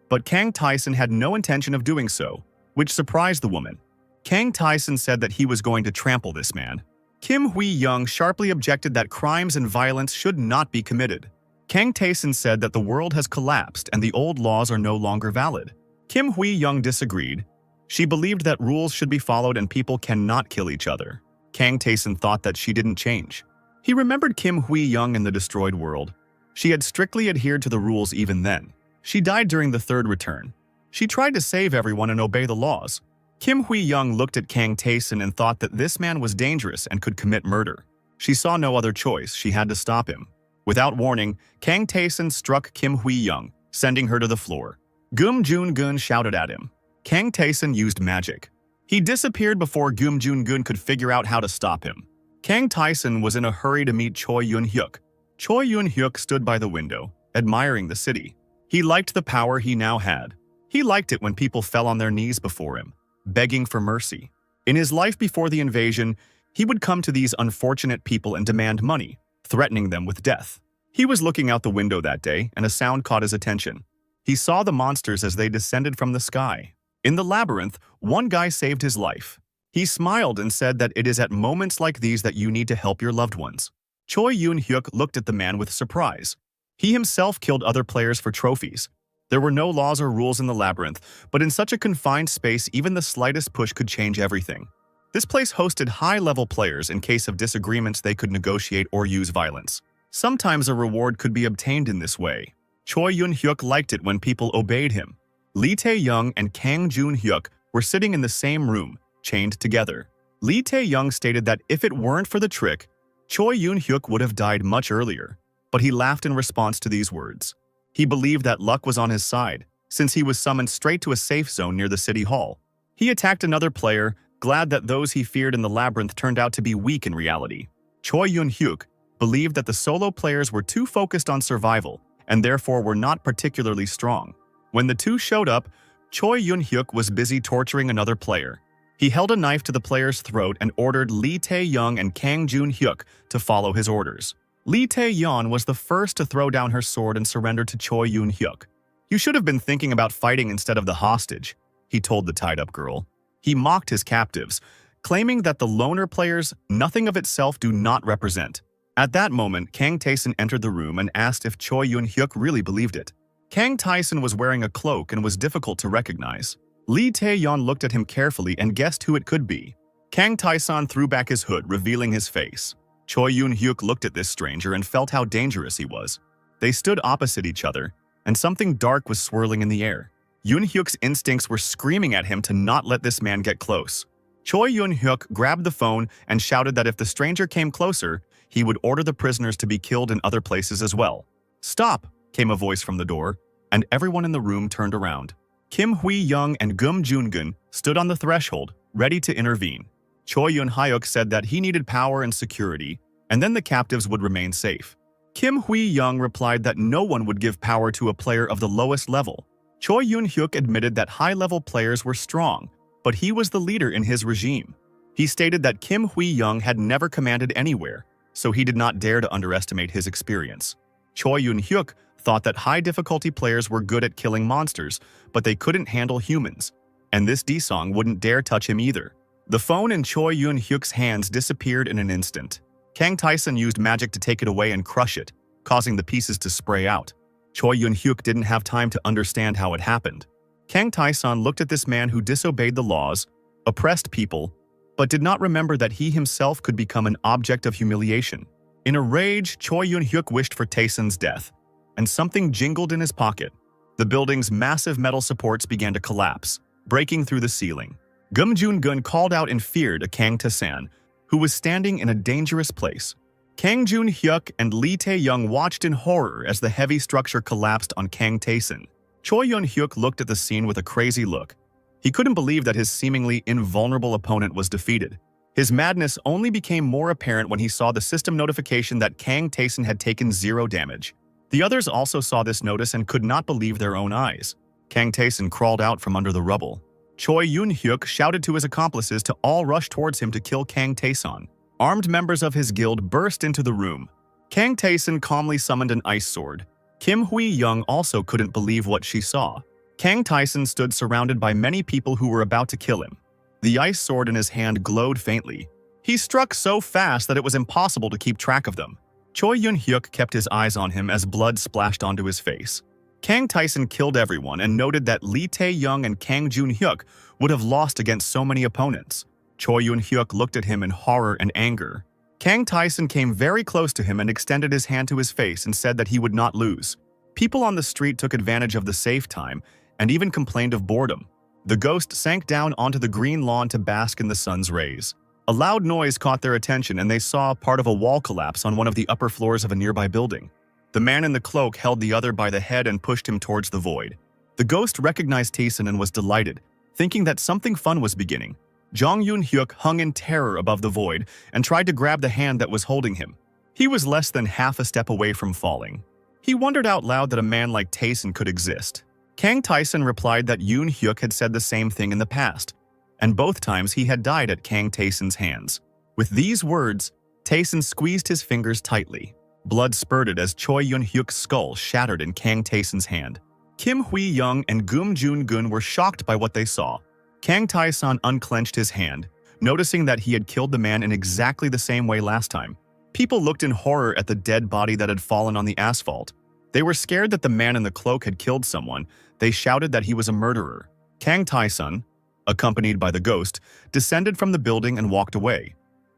but Kang Tae-sun had no intention of doing so, which surprised the woman. Kang Tae-sun said that he was going to trample this man. Kim Hui-young sharply objected that crimes and violence should not be committed. Kang Tae-sun said that the world has collapsed and the old laws are no longer valid. Kim Hui-young disagreed. She believed that rules should be followed and people cannot kill each other. Kang Tae-sun thought that she didn't change. He remembered Kim Hui-young in the destroyed world. She had strictly adhered to the rules even then. She died during the third return. She tried to save everyone and obey the laws. Kim Hui-young looked at Kang Tae-sun and thought that this man was dangerous and could commit murder. She saw no other choice. She had to stop him. Without warning, Kang Tae-sun struck Kim Hui-young, sending her to the floor. Gum Jun-gun shouted at him. Kang Tae-sun used magic. He disappeared before Gum Jun-gun could figure out how to stop him. Kang Tae-sun was in a hurry to meet Choi Yun-hyuk. Choi Yun-hyuk stood by the window, admiring the city. He liked the power he now had. He liked it when people fell on their knees before him, begging for mercy. In his life before the invasion, he would come to these unfortunate people and demand money, threatening them with death. He was looking out the window that day, and a sound caught his attention. He saw the monsters as they descended from the sky. In the labyrinth, one guy saved his life. He smiled and said that it is at moments like these that you need to help your loved ones. Choi Yun-hyuk looked at the man with surprise. He himself killed other players for trophies. There were no laws or rules in the labyrinth, but in such a confined space, even the slightest push could change everything. This place hosted high-level players. In case of disagreements, they could negotiate or use violence. Sometimes a reward could be obtained in this way. Choi Yun-hyuk liked it when people obeyed him. Lee Tae-young and Kang Jun-hyuk were sitting in the same room, chained together. Lee Tae-young stated that if it weren't for the trick, Choi Yun-hyuk would have died much earlier, but he laughed in response to these words. He believed that luck was on his side, since he was summoned straight to a safe zone near the city hall. He attacked another player, glad that those he feared in the labyrinth turned out to be weak in reality. Choi Yun-hyuk believed that the solo players were too focused on survival and therefore were not particularly strong. When the two showed up, Choi Yun-hyuk was busy torturing another player. He held a knife to the player's throat and ordered Lee Tae-young and Kang Jun-hyuk to follow his orders. Lee Tae-yeon was the first to throw down her sword and surrender to Choi Yun-hyuk. "You should have been thinking about fighting instead of the hostage," he told the tied-up girl. He mocked his captives, claiming that the loner players nothing of itself do not represent. At that moment, Kang Tae-sun entered the room and asked if Choi Yun-hyuk really believed it. Kang Tae-sun was wearing a cloak and was difficult to recognize. Lee Tae-yeon looked at him carefully and guessed who it could be. Kang Tae-sun threw back his hood, revealing his face. Choi Yun-hyuk looked at this stranger and felt how dangerous he was. They stood opposite each other, and something dark was swirling in the air. Yun-hyuk's instincts were screaming at him to not let this man get close. Choi Yun-hyuk grabbed the phone and shouted that if the stranger came closer, he would order the prisoners to be killed in other places as well. "Stop!" came a voice from the door, and everyone in the room turned around. Kim Hui-young and Gum Jun-gun stood on the threshold, ready to intervene. Choi Yun-hyuk said that he needed power and security, and then the captives would remain safe. Kim Hui-young replied that no one would give power to a player of the lowest level. Choi Yun-hyuk admitted that high-level players were strong, but he was the leader in his regime. He stated that Kim Hui-young had never commanded anywhere, so he did not dare to underestimate his experience. Choi Yun-hyuk thought that high-difficulty players were good at killing monsters, but they couldn't handle humans, and this Song wouldn't dare touch him either. The phone in Choi Yun-hyuk's hands disappeared in an instant. Kang Tae-sun used magic to take it away and crush it, causing the pieces to spray out. Choi Yun-hyuk didn't have time to understand how it happened. Kang Tae-sun looked at this man who disobeyed the laws, oppressed people, but did not remember that he himself could become an object of humiliation. In a rage, Choi Yun-hyuk wished for Tae-sun's death, and something jingled in his pocket. The building's massive metal supports began to collapse, breaking through the ceiling. Gum Jun-gun called out in fear to Kang Tae-san, who was standing in a dangerous place. Kang Jun-hyuk and Lee Tae-young watched in horror as the heavy structure collapsed on Kang Tae-sun. Choi Yun-hyuk looked at the scene with a crazy look. He couldn't believe that his seemingly invulnerable opponent was defeated. His madness only became more apparent when he saw the system notification that Kang Tae-sun had taken 0 damage. The others also saw this notice and could not believe their own eyes. Kang Tae-sun crawled out from under the rubble. Choi Yun-hyuk shouted to his accomplices to all rush towards him to kill Kang Tae-sun. Armed members of his guild burst into the room. Kang Tae-sun calmly summoned an ice sword. Kim Hui-young also couldn't believe what she saw. Kang Tae-sun stood surrounded by many people who were about to kill him. The ice sword in his hand glowed faintly. He struck so fast that it was impossible to keep track of them. Choi Yun-hyuk kept his eyes on him as blood splashed onto his face. Kang Tae-sun killed everyone and noted that Lee Tae-young and Kang Jun-hyuk would have lost against so many opponents. Choi Yun-hyuk looked at him in horror and anger. Kang Tae-sun came very close to him and extended his hand to his face and said that he would not lose. People on the street took advantage of the safe time and even complained of boredom. The ghost sank down onto the green lawn to bask in the sun's rays. A loud noise caught their attention and they saw part of a wall collapse on one of the upper floors of a nearby building. The man in the cloak held the other by the head and pushed him towards the void. The ghost recognized Tae-sun and was delighted, thinking that something fun was beginning. Jong Yun-hyuk hung in terror above the void and tried to grab the hand that was holding him. He was less than half a step away from falling. He wondered out loud that a man like Tae-sun could exist. Kang Tae-sun replied that Yun-hyuk had said the same thing in the past, and both times he had died at Kang Tae-sun's hands. With these words, Tae-sun squeezed his fingers tightly. Blood spurted as Choi Yun-hyuk's skull shattered in Kang Tae-sun's hand. Kim Hui-young and Gum Jun-gun were shocked by what they saw. Kang Tae-sun unclenched his hand, noticing that he had killed the man in exactly the same way last time. People looked in horror at the dead body that had fallen on the asphalt. They were scared that the man in the cloak had killed someone. They shouted that he was a murderer. Kang Tae-sun, accompanied by the ghost, descended from the building and walked away,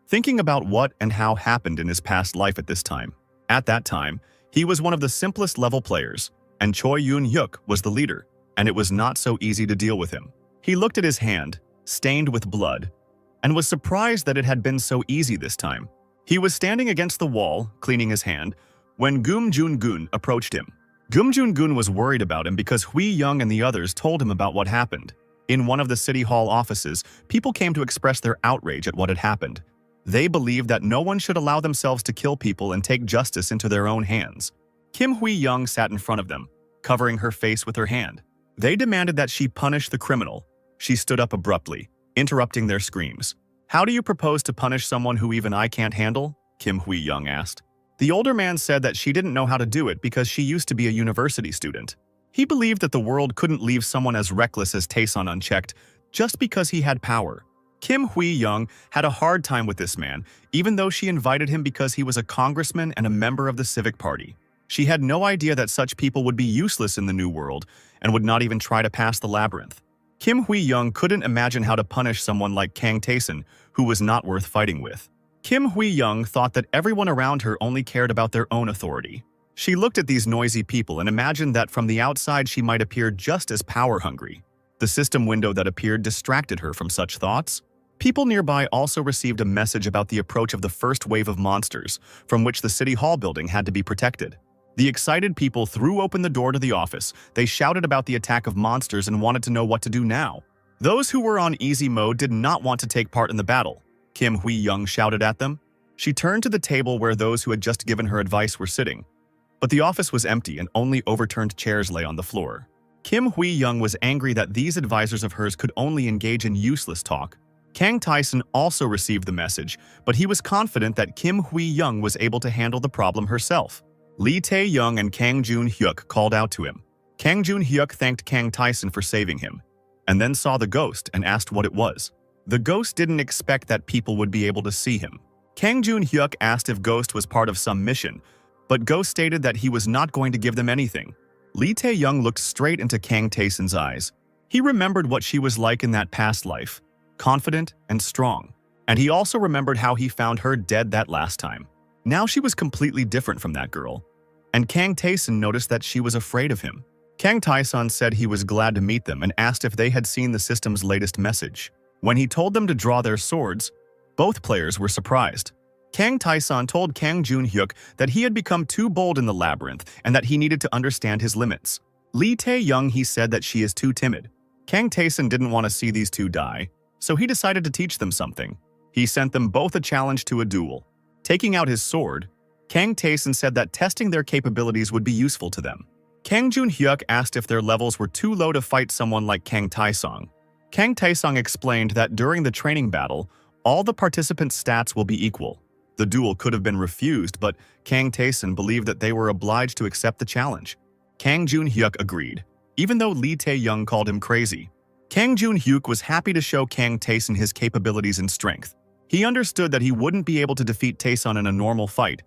thinking about what and how happened in his past life at this time. At that time, he was one of the simplest level players, and Choi Yun-hyuk was the leader, and it was not so easy to deal with him. He looked at his hand, stained with blood, and was surprised that it had been so easy this time. He was standing against the wall, cleaning his hand, when Gum Jun-gun approached him. Gum Jun-gun was worried about him because Hui-young and the others told him about what happened. In one of the city hall offices, people came to express their outrage at what had happened. They believed that no one should allow themselves to kill people and take justice into their own hands. Kim Hui-young sat in front of them, covering her face with her hand. They demanded that she punish the criminal. She stood up abruptly, interrupting their screams. "How do you propose to punish someone who even I can't handle?" Kim Hui-young asked. The older man said that she didn't know how to do it because she used to be a university student. He believed that the world couldn't leave someone as reckless as Tae-sun unchecked just because he had power. Kim Hui-young had a hard time with this man, even though she invited him because he was a congressman and a member of the Civic Party. She had no idea that such people would be useless in the new world and would not even try to pass the labyrinth. Kim Hui-young couldn't imagine how to punish someone like Kang Tae-sun, who was not worth fighting with. Kim Hui-young thought that everyone around her only cared about their own authority. She looked at these noisy people and imagined that from the outside she might appear just as power-hungry. The system window that appeared distracted her from such thoughts. People nearby also received a message about the approach of the first wave of monsters, from which the City Hall building had to be protected. The excited people threw open the door to the office. They shouted about the attack of monsters and wanted to know what to do now. Those who were on easy mode did not want to take part in the battle. Kim Hui-young shouted at them. She turned to the table where those who had just given her advice were sitting. But the office was empty and only overturned chairs lay on the floor. Kim Hui-young was angry that these advisors of hers could only engage in useless talk. Kang Tae-sun also received the message, but he was confident that Kim Hui-young was able to handle the problem herself. Lee Tae-young and Kang Jun-hyuk called out to him. Kang Jun-hyuk thanked Kang Tae-sun for saving him, and then saw the ghost and asked what it was. The ghost didn't expect that people would be able to see him. Kang Jun-hyuk asked if Ghost was part of some mission, but Ghost stated that he was not going to give them anything. Lee Tae-young looked straight into Kang Tae-sun's eyes. He remembered what she was like in that past life, confident and strong. And he also remembered how he found her dead that last time. Now she was completely different from that girl. And Kang Tae-sun noticed that she was afraid of him. Kang Tae-sun said he was glad to meet them and asked if they had seen the system's latest message. When he told them to draw their swords, both players were surprised. Kang Tae-sun told Kang Jun-hyuk that he had become too bold in the labyrinth and that he needed to understand his limits. Lee Tae-young he said that she is too timid. Kang Tae-sun didn't want to see these two die, so he decided to teach them something. He sent them both a challenge to a duel. Taking out his sword, Kang Tae-sun said that testing their capabilities would be useful to them. Kang Jun-hyuk asked if their levels were too low to fight someone like Kang Tae-sung. Kang Tae-sung explained that during the training battle, all the participants' stats will be equal. The duel could have been refused, but Kang Tae-sun believed that they were obliged to accept the challenge. Kang Jun-hyuk agreed, even though Lee Tae-young called him crazy. Kang Jun-hyuk was happy to show Kang Tae-sun his capabilities and strength. He understood that he wouldn't be able to defeat Tae-sun in a normal fight,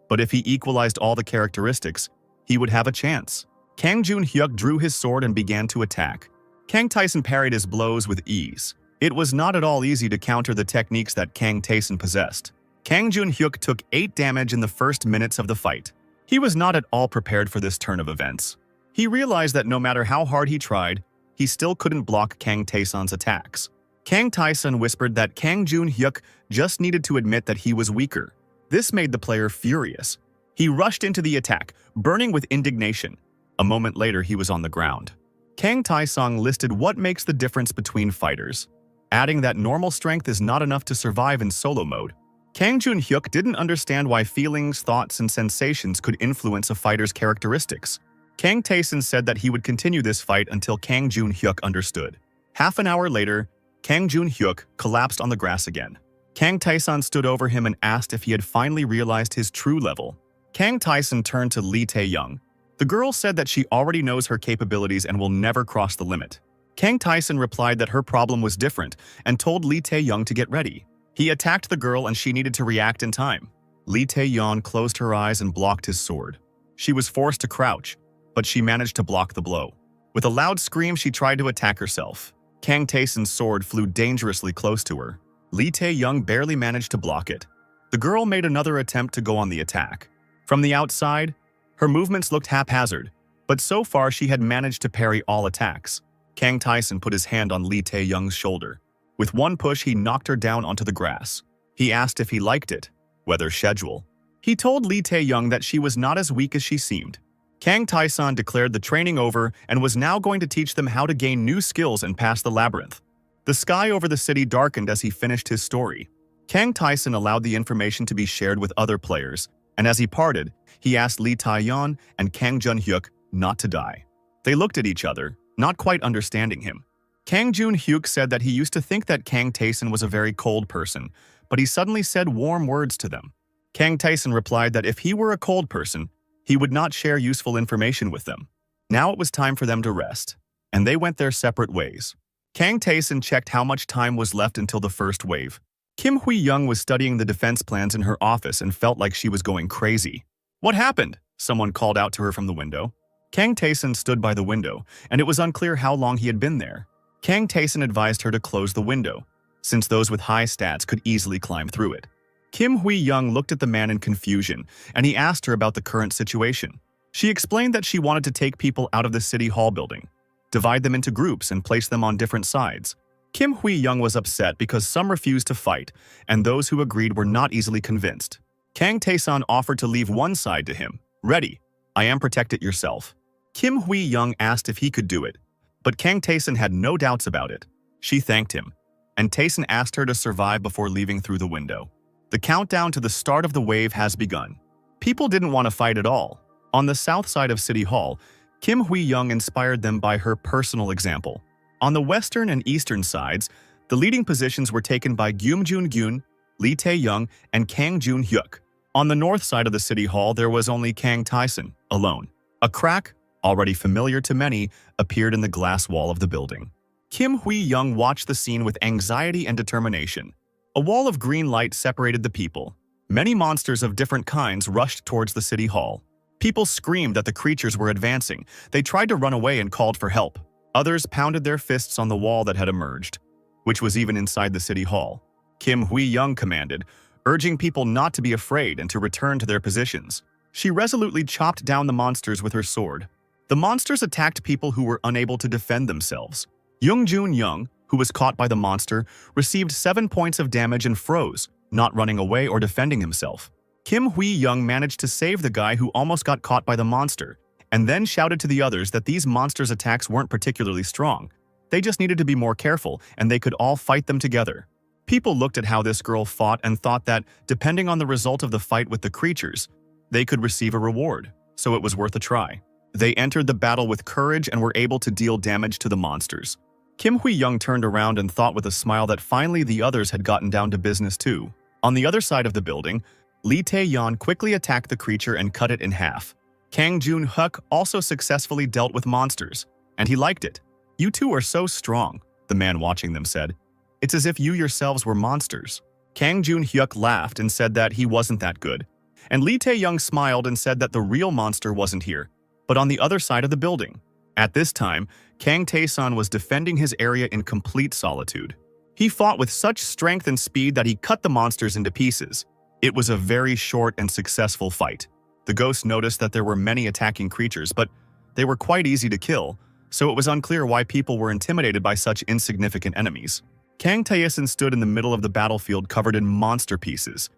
but if he equalized all the characteristics, he would have a chance. Kang Jun-hyuk drew his sword and began to attack. Kang Tae-sun parried his blows with ease. It was not at all easy to counter the techniques that Kang Tae-sun possessed. Kang Jun-hyuk took 8 damage in the first minutes of the fight. He was not at all prepared for this turn of events. He realized that no matter how hard he tried, he still couldn't block Kang Tae-sun's attacks. Kang Tae-sun whispered that Kang Jun-hyuk just needed to admit that he was weaker. This made the player furious. He rushed into the attack, burning with indignation. A moment later, he was on the ground. Kang Tae-sung listed what makes the difference between fighters, adding that normal strength is not enough to survive in solo mode. Kang Jun-hyuk didn't understand why feelings, thoughts, and sensations could influence a fighter's characteristics. Kang Tae-sun said that he would continue this fight until Kang Jun-hyuk understood. Half an hour later, Kang Jun-hyuk collapsed on the grass again. Kang Tae-sun stood over him and asked if he had finally realized his true level. Kang Tae-sun turned to Lee Tae-young. The girl said that she already knows her capabilities and will never cross the limit. Kang Tae-sun replied that her problem was different and told Lee Tae-young to get ready. He attacked the girl and she needed to react in time. Lee Tae-young closed her eyes and blocked his sword. She was forced to crouch, but she managed to block the blow. With a loud scream, she tried to attack herself. Kang Tae-sun's sword flew dangerously close to her. Lee Tae-young barely managed to block it. The girl made another attempt to go on the attack. From the outside, her movements looked haphazard, but so far she had managed to parry all attacks. Kang Tae-sun put his hand on Lee Tae-young's shoulder. With one push, he knocked her down onto the grass. He asked if he liked it, whether schedule. He told Lee Tae-young that she was not as weak as she seemed. Kang Tae-sun declared the training over and was now going to teach them how to gain new skills and pass the labyrinth. The sky over the city darkened as he finished his story. Kang Tae-sun allowed the information to be shared with other players, and as he parted, he asked Lee Tae-yeon and Kang Jun-hyuk not to die. They looked at each other, not quite understanding him. Kang Jun-hyuk said that he used to think that Kang Tae-sun was a very cold person, but he suddenly said warm words to them. Kang Tae-sun replied that if he were a cold person, he would not share useful information with them. Now it was time for them to rest, and they went their separate ways. Kang Tae-sun checked how much time was left until the first wave. Kim Hui-young was studying the defense plans in her office and felt like she was going crazy. "What happened?" someone called out to her from the window. Kang Tae-sun stood by the window, and it was unclear how long he had been there. Kang Tae-sun advised her to close the window, since those with high stats could easily climb through it. Kim Hui-young looked at the man in confusion, and he asked her about the current situation. She explained that she wanted to take people out of the city hall building, divide them into groups and place them on different sides. Kim Hui-young was upset because some refused to fight, and those who agreed were not easily convinced. Kang Tae-sun offered to leave one side to him. "Ready. I am protect it yourself." Kim Hui-young asked if he could do it, but Kang Tae-sun had no doubts about it. She thanked him, and Tae-sun asked her to survive before leaving through the window. The countdown to the start of the wave has begun. People didn't want to fight at all. On the south side of City Hall, Kim Hui-young inspired them by her personal example. On the western and eastern sides, the leading positions were taken by Gyum Jun-gyun, Lee Tae-young, and Kang Jun-hyuk. On the north side of the city hall, there was only Kang Tyson, alone. A crack, already familiar to many, appeared in the glass wall of the building. Kim Hui-young watched the scene with anxiety and determination. A wall of green light separated the people. Many monsters of different kinds rushed towards the city hall. People screamed that the creatures were advancing. They tried to run away and called for help. Others pounded their fists on the wall that had emerged, which was even inside the city hall. Kim Hui-young commanded, urging people not to be afraid and to return to their positions. She resolutely chopped down the monsters with her sword. The monsters attacked people who were unable to defend themselves. Young, who was caught by the monster, received 7 points of damage and froze, not running away or defending himself. Kim Hui-young managed to save the guy who almost got caught by the monster, and then shouted to the others that these monsters' attacks weren't particularly strong. They just needed to be more careful, and they could all fight them together. People looked at how this girl fought and thought that, depending on the result of the fight with the creatures, they could receive a reward, so it was worth a try. They entered the battle with courage and were able to deal damage to the monsters. Kim Hui-young turned around and thought with a smile that finally the others had gotten down to business too. On the other side of the building, Lee Tae-yeon quickly attacked the creature and cut it in half. Kang Jun-hyuk also successfully dealt with monsters, and he liked it. "You two are so strong," the man watching them said. "It's as if you yourselves were monsters." Kang Jun-hyuk laughed and said that he wasn't that good. And Lee Tae-young smiled and said that the real monster wasn't here, but on the other side of the building. At this time, Kang Tae-san was defending his area in complete solitude. He fought with such strength and speed that he cut the monsters into pieces. It was a very short and successful fight. The ghost noticed that there were many attacking creatures, but they were quite easy to kill, so it was unclear why people were intimidated by such insignificant enemies. Kang Tae-san stood in the middle of the battlefield covered in monster pieces,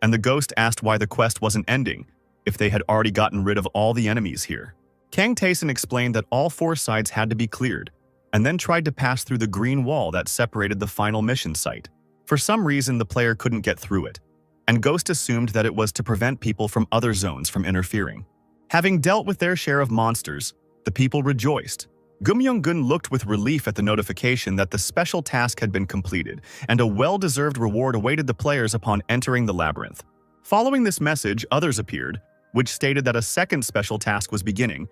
and the ghost asked why the quest wasn't ending, if they had already gotten rid of all the enemies here. Kang Tae-san explained that all 4 sides had to be cleared, and then tried to pass through the green wall that separated the final mission site. For some reason, the player couldn't get through it, and Ghost assumed that it was to prevent people from other zones from interfering. Having dealt with their share of monsters, the people rejoiced. Gum-young-gun looked with relief at the notification that the special task had been completed, and a well-deserved reward awaited the players upon entering the labyrinth. Following this message, others appeared, which stated that a second special task was beginning.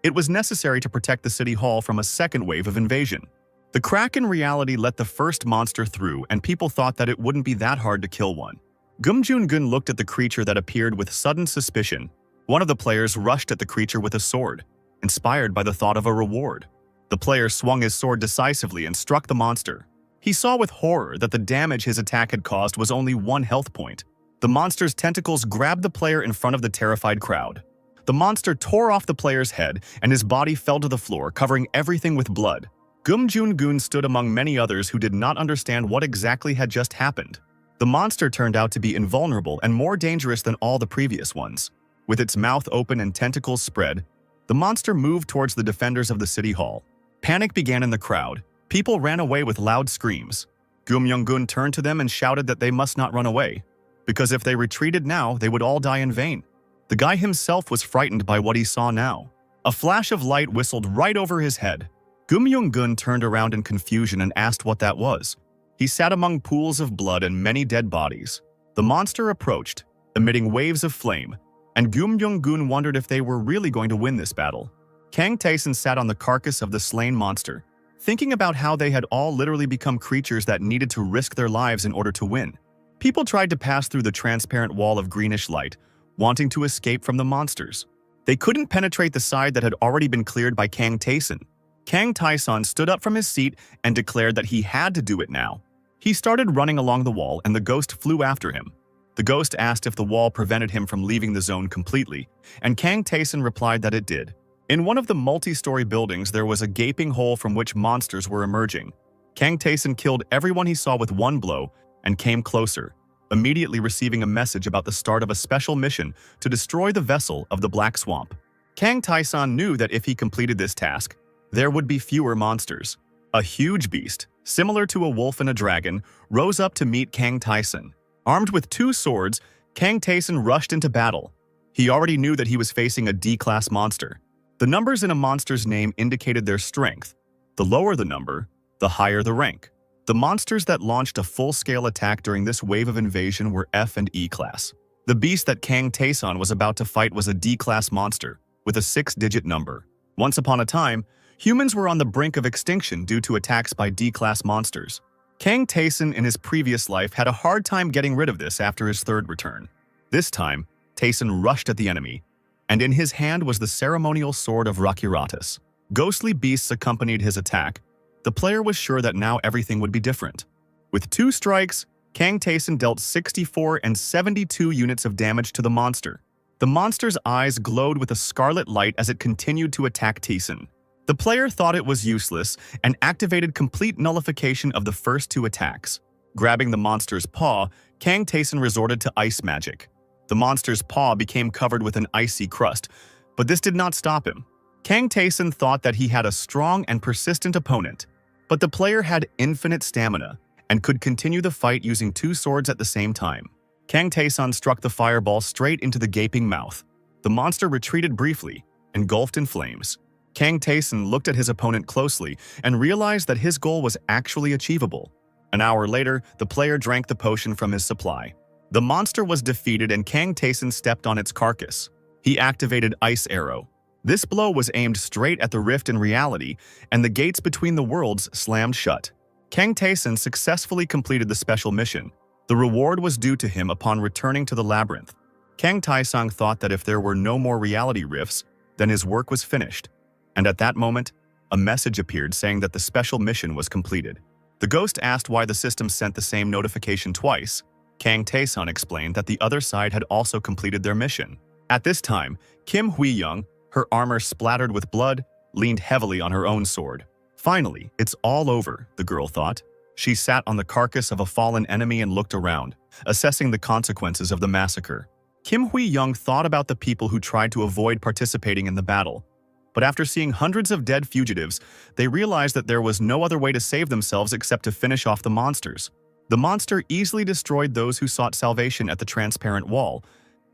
It was necessary to protect the city hall from a second wave of invasion. The crack in reality let the first monster through, and people thought that it wouldn't be that hard to kill one. Gum-jun-gun looked at the creature that appeared with sudden suspicion. One of the players rushed at the creature with a sword, inspired by the thought of a reward. The player swung his sword decisively and struck the monster. He saw with horror that the damage his attack had caused was only 1 health point. The monster's tentacles grabbed the player in front of the terrified crowd. The monster tore off the player's head, and his body fell to the floor, covering everything with blood. Gum-jun-gun stood among many others who did not understand what exactly had just happened. The monster turned out to be invulnerable and more dangerous than all the previous ones. With its mouth open and tentacles spread, the monster moved towards the defenders of the city hall. Panic began in the crowd. People ran away with loud screams. Gum-young-gun turned to them and shouted that they must not run away, because if they retreated now, they would all die in vain. The guy himself was frightened by what he saw now. A flash of light whistled right over his head. Gum-young-gun turned around in confusion and asked what that was. He sat among pools of blood and many dead bodies. The monster approached, emitting waves of flame, and Gum-young-gun wondered if they were really going to win this battle. Kang Tae-san sat on the carcass of the slain monster, thinking about how they had all literally become creatures that needed to risk their lives in order to win. People tried to pass through the transparent wall of greenish light, wanting to escape from the monsters. They couldn't penetrate the side that had already been cleared by Kang Tae-san. Kang Tae-san stood up from his seat and declared that he had to do it now. He started running along the wall, and the ghost flew after him. The ghost asked if the wall prevented him from leaving the zone completely, and Kang Tae-san replied that it did. In one of the multi-story buildings, there was a gaping hole from which monsters were emerging. Kang Tae-san killed everyone he saw with 1 blow and came closer, immediately receiving a message about the start of a special mission to destroy the vessel of the Black Swamp. Kang Tae-san knew that if he completed this task, there would be fewer monsters. A huge beast, similar to a wolf and a dragon, rose up to meet Kang Tae-san. Armed with 2 swords, Kang Tae-san rushed into battle. He already knew that he was facing a D-class monster. The numbers in a monster's name indicated their strength. The lower the number, the higher the rank. The monsters that launched a full-scale attack during this wave of invasion were F and E class. The beast that Kang Taeson was about to fight was a D-class monster with a 6-digit number. Once upon a time, humans were on the brink of extinction due to attacks by D-class monsters. Kang Taeson in his previous life had a hard time getting rid of this after his third return. This time, Taeson rushed at the enemy, and in his hand was the ceremonial sword of Rakiratus. Ghostly beasts accompanied his attack. The player was sure that now everything would be different. With 2 strikes, Kang Taeson dealt 64 and 72 units of damage to the monster. The monster's eyes glowed with a scarlet light as it continued to attack Taeson. The player thought it was useless and activated complete nullification of the first 2 attacks. Grabbing the monster's paw, Kang Taeson resorted to ice magic. The monster's paw became covered with an icy crust, but this did not stop him. Kang Taeson thought that he had a strong and persistent opponent, but the player had infinite stamina and could continue the fight using 2 swords at the same time. Kang Taeson struck the fireball straight into the gaping mouth. The monster retreated briefly, engulfed in flames. Kang Taeson looked at his opponent closely and realized that his goal was actually achievable. An hour later, the player drank the potion from his supply. The monster was defeated and Kang Taeson stepped on its carcass. He activated Ice Arrow. This blow was aimed straight at the rift in reality, and the gates between the worlds slammed shut. Kang Taeson successfully completed the special mission. The reward was due to him upon returning to the labyrinth. Kang Taesong thought that if there were no more reality rifts, then his work was finished. And at that moment, a message appeared saying that the special mission was completed. The ghost asked why the system sent the same notification twice. Kang Taeson explained that the other side had also completed their mission. At this time, Kim Hui-young, her armor splattered with blood, leaned heavily on her own sword. Finally, it's all over, the girl thought. She sat on the carcass of a fallen enemy and looked around, assessing the consequences of the massacre. Kim Hui-young thought about the people who tried to avoid participating in the battle. But after seeing hundreds of dead fugitives, they realized that there was no other way to save themselves except to finish off the monsters. The monster easily destroyed those who sought salvation at the transparent wall,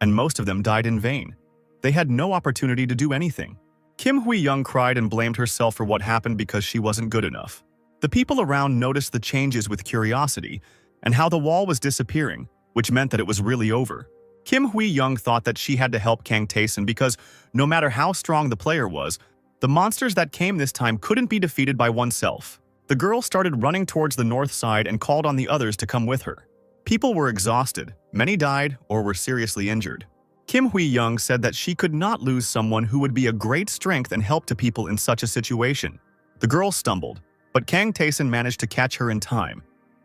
and most of them died in vain. They had no opportunity to do anything. Kim Hui-young cried and blamed herself for what happened because she wasn't good enough. The people around noticed the changes with curiosity and how the wall was disappearing, which meant that it was really over. Kim Hui-young thought that she had to help Kang Taeson because no matter how strong the player was, the monsters that came this time couldn't be defeated by oneself. The girl started running towards the north side and called on the others to come with her. People were exhausted, many died or were seriously injured. Kim Hui-young said that she could not lose someone who would be a great strength and help to people in such a situation. The girl stumbled, but Kang Taeson managed to catch her in time.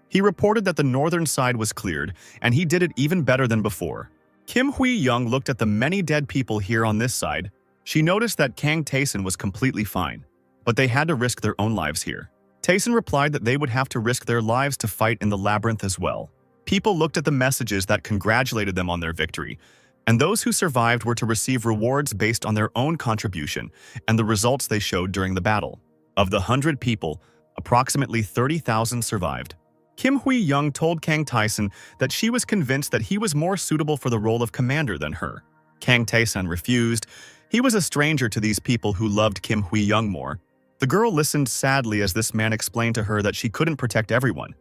He reported that the northern side was cleared, and he did it even better than before. Kim Hui-young looked at the many dead people here on this side. She noticed that Kang Taeson was completely fine, but they had to risk their own lives here. Taeson replied that they would have to risk their lives to fight in the labyrinth as well. People looked at the messages that congratulated them on their victory, and those who survived were to receive rewards based on their own contribution and the results they showed during the battle. Of the 100 people, approximately 30,000 survived. Kim Hui-young told Kang Taeson that she was convinced that he was more suitable for the role of commander than her. Kang Taeson refused. He was a stranger to these people who loved Kim Hui-young more. The girl listened sadly as this man explained to her that she couldn't protect everyone.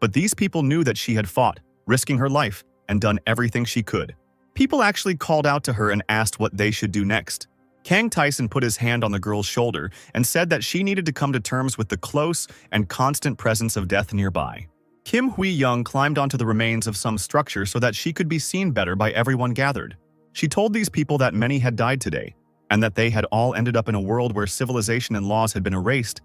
But these people knew that she had fought, risking her life, and done everything she could. People actually called out to her and asked what they should do next. Kang Taeson put his hand on the girl's shoulder and said that she needed to come to terms with the close and constant presence of death nearby. Kim Hui-young climbed onto the remains of some structure so that she could be seen better by everyone gathered. She told these people that many had died today, and that they had all ended up in a world where civilization and laws had been erased,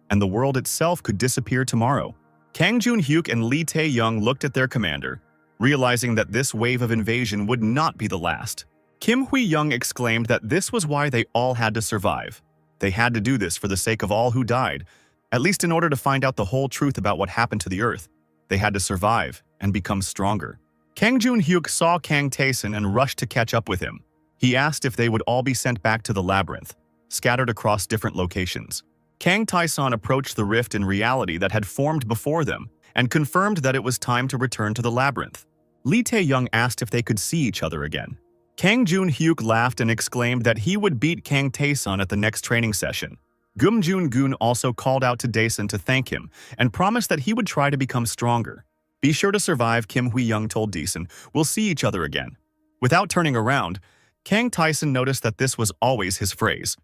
and the world itself could disappear tomorrow. Kang Jun-hyuk and Lee Tae-young looked at their commander, realizing that this wave of invasion would not be the last. Kim Hui-young exclaimed that this was why they all had to survive. They had to do this for the sake of all who died, at least in order to find out the whole truth about what happened to the Earth. They had to survive and become stronger. Kang Jun-hyuk saw Kang Taeson and rushed to catch up with him. He asked if they would all be sent back to the labyrinth, scattered across different locations. Kang Taeson approached the rift in reality that had formed before them and confirmed that it was time to return to the labyrinth. Lee Tae-young asked if they could see each other again. Kang Jun-hyuk laughed and exclaimed that he would beat Kang Taeson at the next training session. Gum Jun-gun also called out to Daesun to thank him and promised that he would try to become stronger. Be sure to survive, Kim Hui-young told Daesun. We'll see each other again. Without turning around, Kang Tyson noticed that this was always his phrase,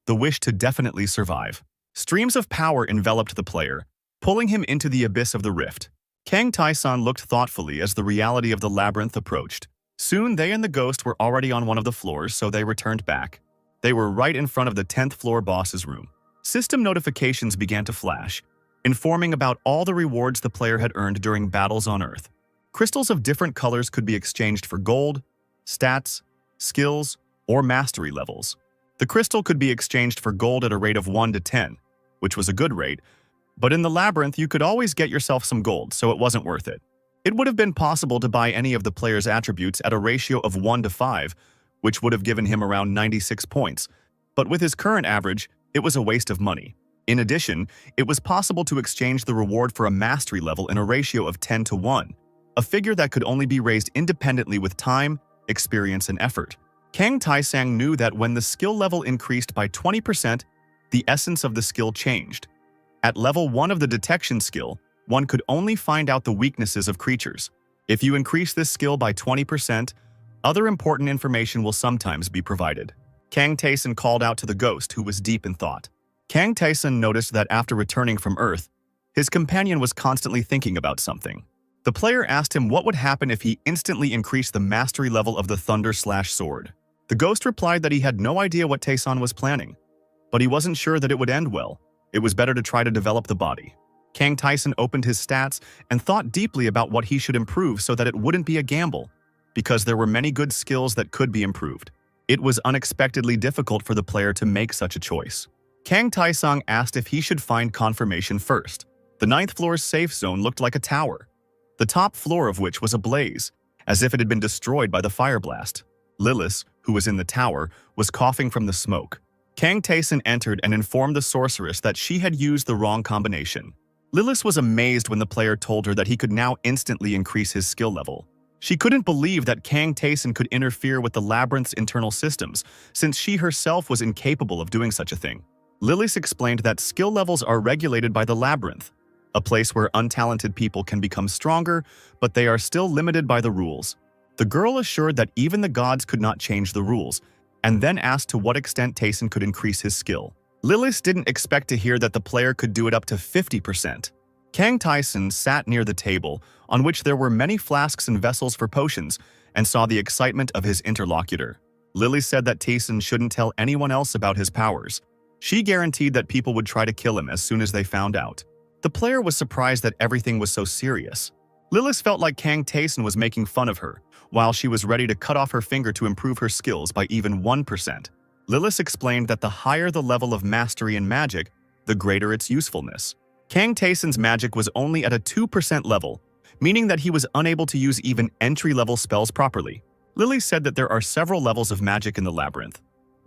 the wish to definitely survive. Streams of power enveloped the player, pulling him into the abyss of the rift. Kang Tyson looked thoughtfully as the reality of the labyrinth approached. Soon they and the ghost were already on one of the floors, so they returned back. They were right in front of the 10th floor boss's room. System notifications began to flash, informing about all the rewards the player had earned during battles on Earth. Crystals of different colors could be exchanged for gold, stats, skills, or mastery levels. The crystal could be exchanged for gold at a rate of 1 to 10, which was a good rate, but in the labyrinth you could always get yourself some gold, so it wasn't worth it. It would have been possible to buy any of the player's attributes at a ratio of 1 to 5, which would have given him around 96 points, but with his current average, it was a waste of money. In addition, it was possible to exchange the reward for a mastery level in a ratio of 10 to 1, a figure that could only be raised independently with time, experience, and effort. Kang Taisang knew that when the skill level increased by 20%, the essence of the skill changed. At level 1 of the detection skill, one could only find out the weaknesses of creatures. If you increase this skill by 20%, other important information will sometimes be provided. Kang Taisen called out to the ghost, who was deep in thought. Kang Taisen noticed that after returning from Earth, his companion was constantly thinking about something. The player asked him what would happen if he instantly increased the mastery level of the Thunder/Sword. The ghost replied that he had no idea what Taeson was planning, but he wasn't sure that it would end well. It was better to try to develop the body. Kang Tyson opened his stats and thought deeply about what he should improve so that it wouldn't be a gamble, because there were many good skills that could be improved. It was unexpectedly difficult for the player to make such a choice. Kang Taesong asked if he should find confirmation first. The 9th floor's safe zone looked like a tower, the top floor of which was ablaze, as if it had been destroyed by the fire blast. Lilith, who was in the tower, was coughing from the smoke. Kang Taeson entered and informed the sorceress that she had used the wrong combination. Lilith was amazed when the player told her that he could now instantly increase his skill level. She couldn't believe that Kang Taeson could interfere with the labyrinth's internal systems, since she herself was incapable of doing such a thing. Lilith explained that skill levels are regulated by the labyrinth, a place where untalented people can become stronger, but they are still limited by the rules. The girl assured that even the gods could not change the rules, and then asked to what extent Taeson could increase his skill. Lilith didn't expect to hear that the player could do it up to 50%. Kang Taeson sat near the table, on which there were many flasks and vessels for potions, and saw the excitement of his interlocutor. Lilith said that Taeson shouldn't tell anyone else about his powers. She guaranteed that people would try to kill him as soon as they found out. The player was surprised that everything was so serious. Lilith felt like Kang Taeson was making fun of her, while she was ready to cut off her finger to improve her skills by even 1%. Lilith explained that the higher the level of mastery in magic, the greater its usefulness. Kang Taeson's magic was only at a 2% level, meaning that he was unable to use even entry-level spells properly. Lilith said that there are several levels of magic in the labyrinth: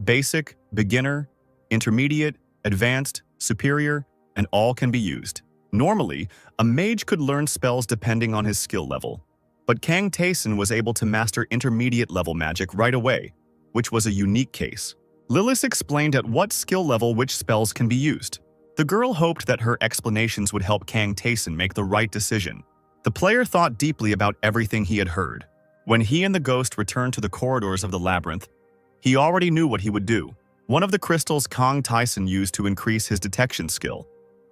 basic, beginner, intermediate, advanced, superior, and all can be used. Normally, a mage could learn spells depending on his skill level, but Kang Taeson was able to master intermediate-level magic right away, which was a unique case. Lilith explained at what skill level which spells can be used. The girl hoped that her explanations would help Kang Taeson make the right decision. The player thought deeply about everything he had heard. When he and the ghost returned to the corridors of the labyrinth, he already knew what he would do. One of the crystals Kang Taeson used to increase his detection skill,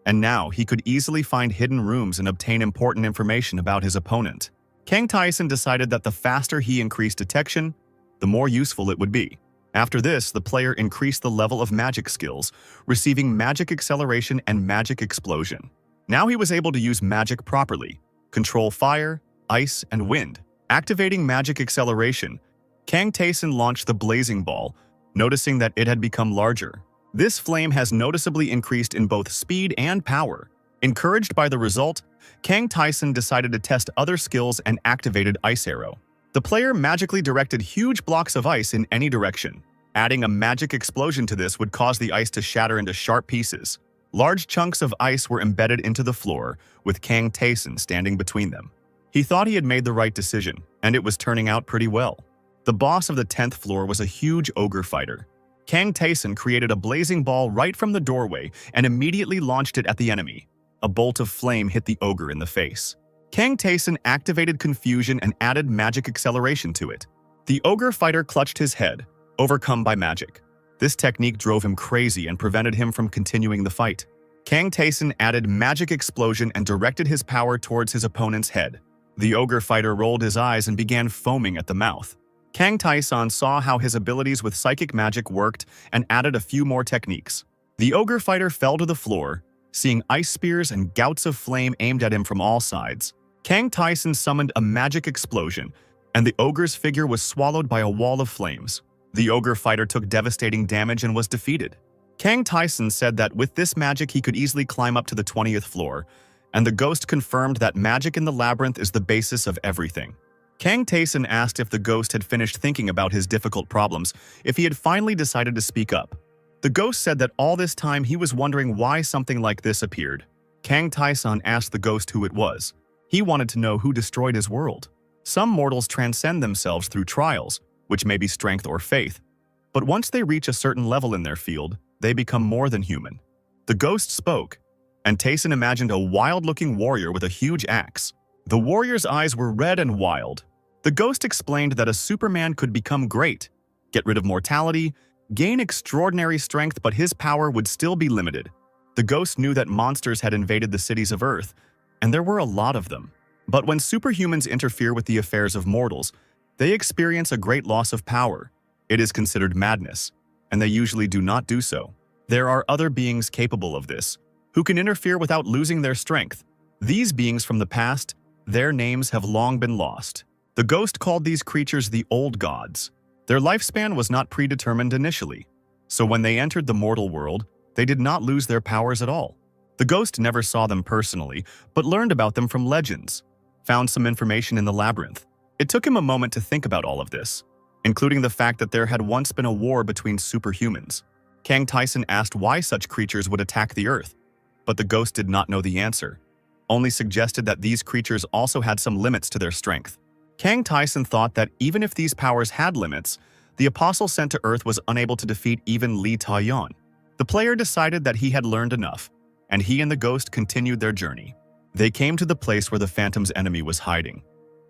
and now he could easily find hidden rooms and obtain important information about his opponent. Kang Taeson decided that the faster he increased detection, the more useful it would be. After this, the player increased the level of magic skills, receiving magic acceleration and magic explosion. Now he was able to use magic properly, control fire, ice, and wind. Activating magic acceleration, Kang Taeson launched the blazing ball, noticing that it had become larger. This flame has noticeably increased in both speed and power. Encouraged by the result, Kang Taeson decided to test other skills and activated Ice Arrow. The player magically directed huge blocks of ice in any direction. Adding a magic explosion to this would cause the ice to shatter into sharp pieces. Large chunks of ice were embedded into the floor, with Kang Taeson standing between them. He thought he had made the right decision, and it was turning out pretty well. The boss of the 10th floor was a huge ogre fighter. Kang Taeson created a blazing ball right from the doorway and immediately launched it at the enemy. A bolt of flame hit the ogre in the face. Kang Taeson activated confusion and added magic acceleration to it. The ogre fighter clutched his head, overcome by magic. This technique drove him crazy and prevented him from continuing the fight. Kang Taeson added magic explosion and directed his power towards his opponent's head. The ogre fighter rolled his eyes and began foaming at the mouth. Kang Taeson saw how his abilities with psychic magic worked and added a few more techniques. The ogre fighter fell to the floor, seeing ice spears and gouts of flame aimed at him from all sides. Kang Taeson summoned a magic explosion, and the ogre's figure was swallowed by a wall of flames. The ogre fighter took devastating damage and was defeated. Kang Taeson said that with this magic he could easily climb up to the 20th floor, and the ghost confirmed that magic in the labyrinth is the basis of everything. Kang Taeson asked if the ghost had finished thinking about his difficult problems, if he had finally decided to speak up. The ghost said that all this time he was wondering why something like this appeared. Kang Taeson asked the ghost who it was. He wanted to know who destroyed his world. Some mortals transcend themselves through trials, which may be strength or faith. But once they reach a certain level in their field, they become more than human. The ghost spoke, and Taeson imagined a wild-looking warrior with a huge axe. The warrior's eyes were red and wild. The ghost explained that a Superman could become great, get rid of mortality, gain extraordinary strength, but his power would still be limited. The ghost knew that monsters had invaded the cities of Earth, and there were a lot of them. But when superhumans interfere with the affairs of mortals, they experience a great loss of power. It is considered madness, and they usually do not do so. There are other beings capable of this, who can interfere without losing their strength. These beings from the past, their names have long been lost. The ghost called these creatures the old gods. Their lifespan was not predetermined initially, so when they entered the mortal world, they did not lose their powers at all. The ghost never saw them personally, but learned about them from legends, found some information in the labyrinth. It took him a moment to think about all of this, including the fact that there had once been a war between superhumans. Kang Taeson asked why such creatures would attack the Earth, but the ghost did not know the answer, only suggested that these creatures also had some limits to their strength. Kang Taeson thought that even if these powers had limits, the apostle sent to Earth was unable to defeat even Lee Ta-yeon. The player decided that he had learned enough, and he and the ghost continued their journey. They came to the place where the Phantom's enemy was hiding,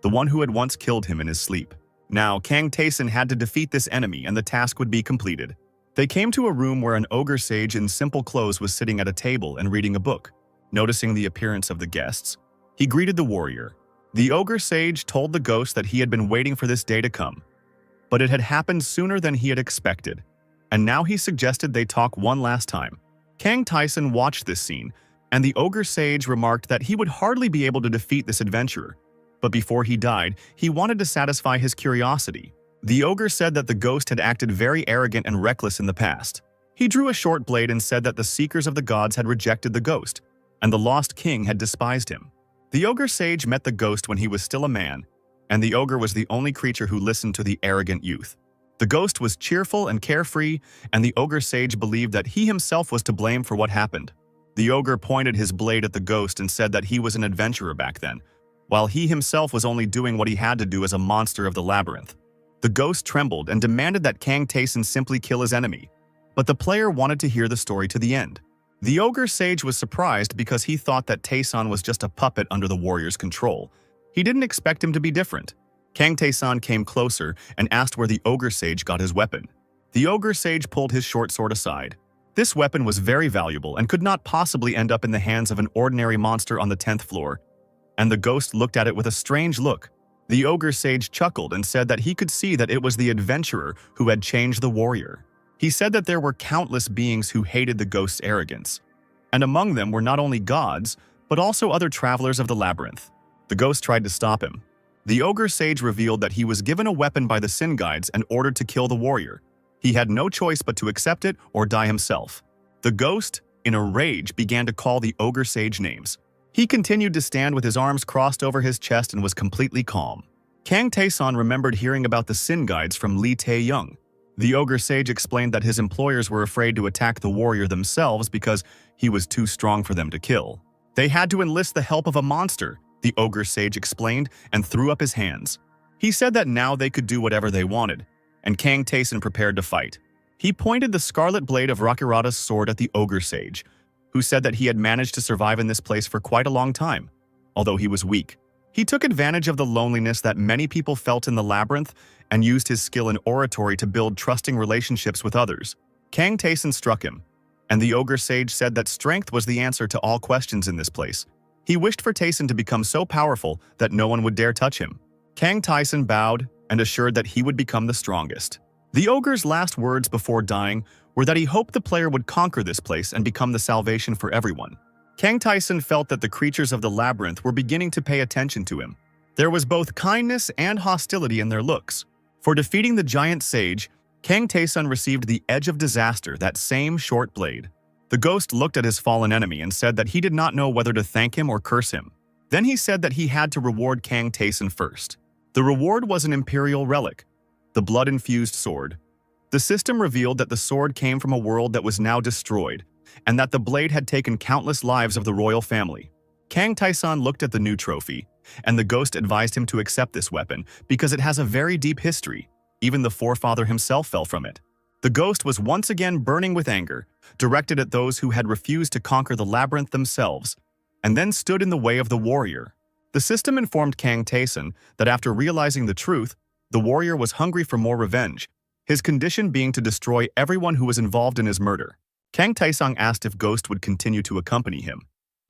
the one who had once killed him in his sleep. Now, Kang Taeson had to defeat this enemy and the task would be completed. They came to a room where an ogre sage in simple clothes was sitting at a table and reading a book. Noticing the appearance of the guests, he greeted the warrior. The ogre sage told the ghost that he had been waiting for this day to come, but it had happened sooner than he had expected, and now he suggested they talk one last time. Kang Taeson watched this scene, and the ogre sage remarked that he would hardly be able to defeat this adventurer, but before he died, he wanted to satisfy his curiosity. The ogre said that the ghost had acted very arrogant and reckless in the past. He drew a short blade and said that the seekers of the gods had rejected the ghost, and the lost king had despised him. The ogre sage met the ghost when he was still a man, and the ogre was the only creature who listened to the arrogant youth. The ghost was cheerful and carefree, and the ogre sage believed that he himself was to blame for what happened. The ogre pointed his blade at the ghost and said that he was an adventurer back then, while he himself was only doing what he had to do as a monster of the labyrinth. The ghost trembled and demanded that Kang Taeson simply kill his enemy, but the player wanted to hear the story to the end. The ogre sage was surprised because he thought that Taeson was just a puppet under the warrior's control. He didn't expect him to be different. Kang Taeson came closer and asked where the ogre sage got his weapon. The ogre sage pulled his short sword aside. This weapon was very valuable and could not possibly end up in the hands of an ordinary monster on the 10th floor, and the ghost looked at it with a strange look. The ogre sage chuckled and said that he could see that it was the adventurer who had changed the warrior. He said that there were countless beings who hated the ghost's arrogance, and among them were not only gods, but also other travelers of the labyrinth. The ghost tried to stop him. The ogre sage revealed that he was given a weapon by the Sin Guides and ordered to kill the warrior. He had no choice but to accept it or die himself. The ghost, in a rage, began to call the ogre sage names. He continued to stand with his arms crossed over his chest and was completely calm. Kang Taeson remembered hearing about the Sin Guides from Lee Tae-young. The ogre sage explained that his employers were afraid to attack the warrior themselves because he was too strong for them to kill. They had to enlist the help of a monster, the ogre sage explained, and threw up his hands. He said that now they could do whatever they wanted, and Kang Taeson prepared to fight. He pointed the scarlet blade of Rakirata's sword at the ogre sage, who said that he had managed to survive in this place for quite a long time, although he was weak. He took advantage of the loneliness that many people felt in the labyrinth and used his skill in oratory to build trusting relationships with others. Kang Taeson struck him, and the ogre sage said that strength was the answer to all questions in this place. He wished for Taeson to become so powerful that no one would dare touch him. Kang Taeson bowed and assured that he would become the strongest. The ogre's last words before dying were that he hoped the player would conquer this place and become the salvation for everyone. Kang Taeson felt that the creatures of the labyrinth were beginning to pay attention to him. There was both kindness and hostility in their looks. For defeating the giant sage, Kang Taeson received the Edge of Disaster, that same short blade. The ghost looked at his fallen enemy and said that he did not know whether to thank him or curse him. Then he said that he had to reward Kang Taeson first. The reward was an imperial relic, the blood-infused sword. The system revealed that the sword came from a world that was now destroyed, and that the blade had taken countless lives of the royal family. Kang Taeson looked at the new trophy, and the ghost advised him to accept this weapon because it has a very deep history. Even the forefather himself fell from it. The ghost was once again burning with anger, directed at those who had refused to conquer the labyrinth themselves, and then stood in the way of the warrior. The system informed Kang Taeson that after realizing the truth, the warrior was hungry for more revenge, his condition being to destroy everyone who was involved in his murder. Kang Taesong asked if Ghost would continue to accompany him,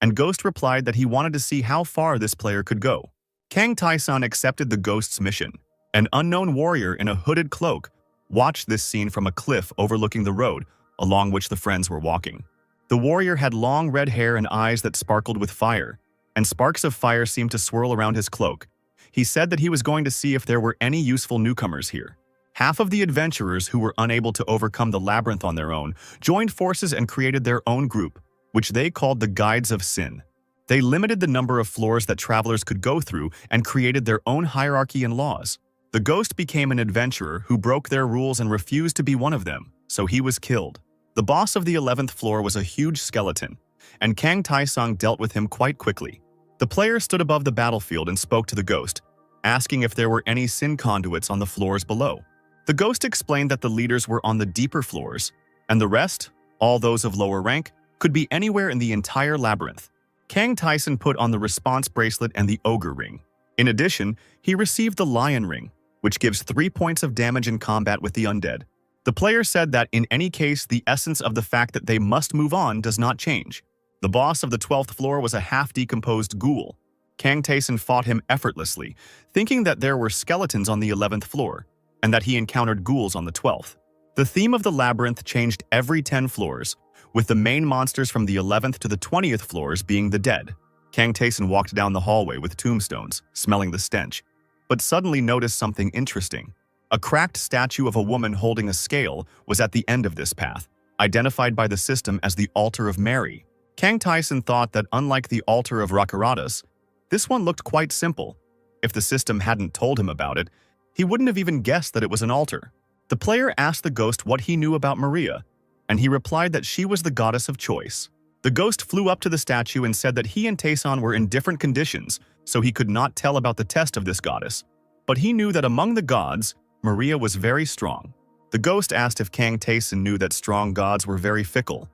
and Ghost replied that he wanted to see how far this player could go. Kang Taeson accepted the Ghost's mission. An unknown warrior in a hooded cloak watched this scene from a cliff overlooking the road along which the friends were walking. The warrior had long red hair and eyes that sparkled with fire, and sparks of fire seemed to swirl around his cloak. He said that he was going to see if there were any useful newcomers here. Half of the adventurers who were unable to overcome the labyrinth on their own joined forces and created their own group, which they called the Guides of Sin. They limited the number of floors that travelers could go through and created their own hierarchy and laws. The ghost became an adventurer who broke their rules and refused to be one of them, so he was killed. The boss of the 11th floor was a huge skeleton, and Kang Taesong dealt with him quite quickly. The player stood above the battlefield and spoke to the ghost, asking if there were any sin conduits on the floors below. The ghost explained that the leaders were on the deeper floors, and the rest, all those of lower rank, could be anywhere in the entire labyrinth. Kang Taeson put on the response bracelet and the ogre ring. In addition, he received the lion ring, which gives 3 points of damage in combat with the undead. The player said that in any case, the essence of the fact that they must move on does not change. The boss of the 12th floor was a half-decomposed ghoul. Kang Taeson fought him effortlessly, thinking that there were skeletons on the 11th floor, and that he encountered ghouls on the 12th. The theme of the labyrinth changed every 10 floors, with the main monsters from the 11th to the 20th floors being the dead. Kang Taeson walked down the hallway with tombstones, smelling the stench, but suddenly noticed something interesting. A cracked statue of a woman holding a scale was at the end of this path, identified by the system as the Altar of Mary. Kang Taeson thought that unlike the Altar of Rakaratas, this one looked quite simple. If the system hadn't told him about it, he wouldn't have even guessed that it was an altar. The player asked the ghost what he knew about Maria, and he replied that she was the goddess of choice. The ghost flew up to the statue and said that he and Taeson were in different conditions, so he could not tell about the test of this goddess. But he knew that among the gods, Maria was very strong. The ghost asked if Kang Taeson knew that strong gods were very fickle,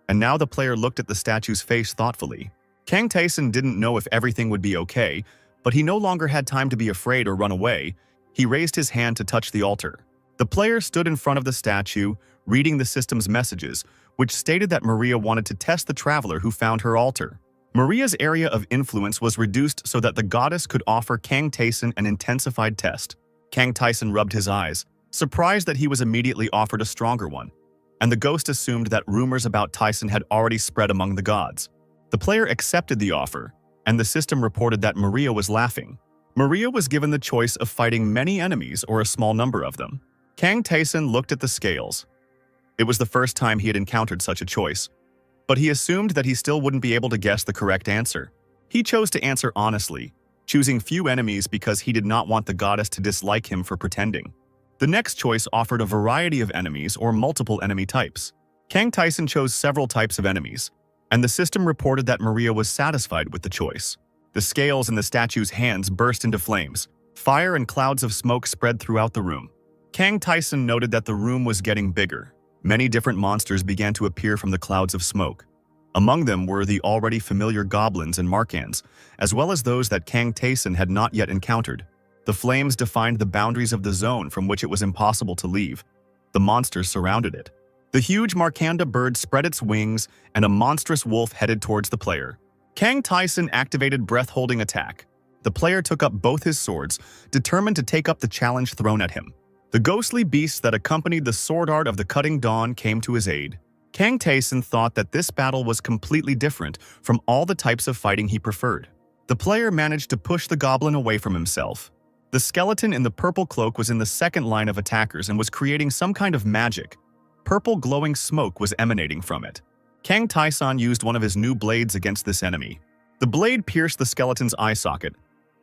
and now the player looked at the statue's face thoughtfully. Kang Taeson didn't know if everything would be okay, but he no longer had time to be afraid or run away. He raised his hand to touch the altar. The player stood in front of the statue, reading the system's messages, which stated that Maria wanted to test the traveler who found her altar. Maria's area of influence was reduced so that the goddess could offer Kang Taeson an intensified test. Kang Taeson rubbed his eyes, surprised that he was immediately offered a stronger one, and the ghost assumed that rumors about Taeson had already spread among the gods. The player accepted the offer, and the system reported that Maria was laughing. Maria was given the choice of fighting many enemies or a small number of them. Kang Taeson looked at the scales. It was the first time he had encountered such a choice, but he assumed that he still wouldn't be able to guess the correct answer. He chose to answer honestly, choosing few enemies because he did not want the goddess to dislike him for pretending. The next choice offered a variety of enemies or multiple enemy types. Kang Taeson chose several types of enemies, and the system reported that Maria was satisfied with the choice. The scales in the statue's hands burst into flames. Fire and clouds of smoke spread throughout the room. Kang Taeson noted that the room was getting bigger. Many different monsters began to appear from the clouds of smoke. Among them were the already familiar goblins and markans, as well as those that Kang Taeson had not yet encountered. The flames defined the boundaries of the zone from which it was impossible to leave. The monsters surrounded it. The huge Markanda bird spread its wings, and a monstrous wolf headed towards the player. Kang Taeson activated breath-holding attack. The player took up both his swords, determined to take up the challenge thrown at him. The ghostly beasts that accompanied the sword art of the cutting dawn came to his aid. Kang Taeson thought that this battle was completely different from all the types of fighting he preferred. The player managed to push the goblin away from himself. The skeleton in the purple cloak was in the second line of attackers and was creating some kind of magic. Purple glowing smoke was emanating from it. Kang Taeson used one of his new blades against this enemy. The blade pierced the skeleton's eye socket,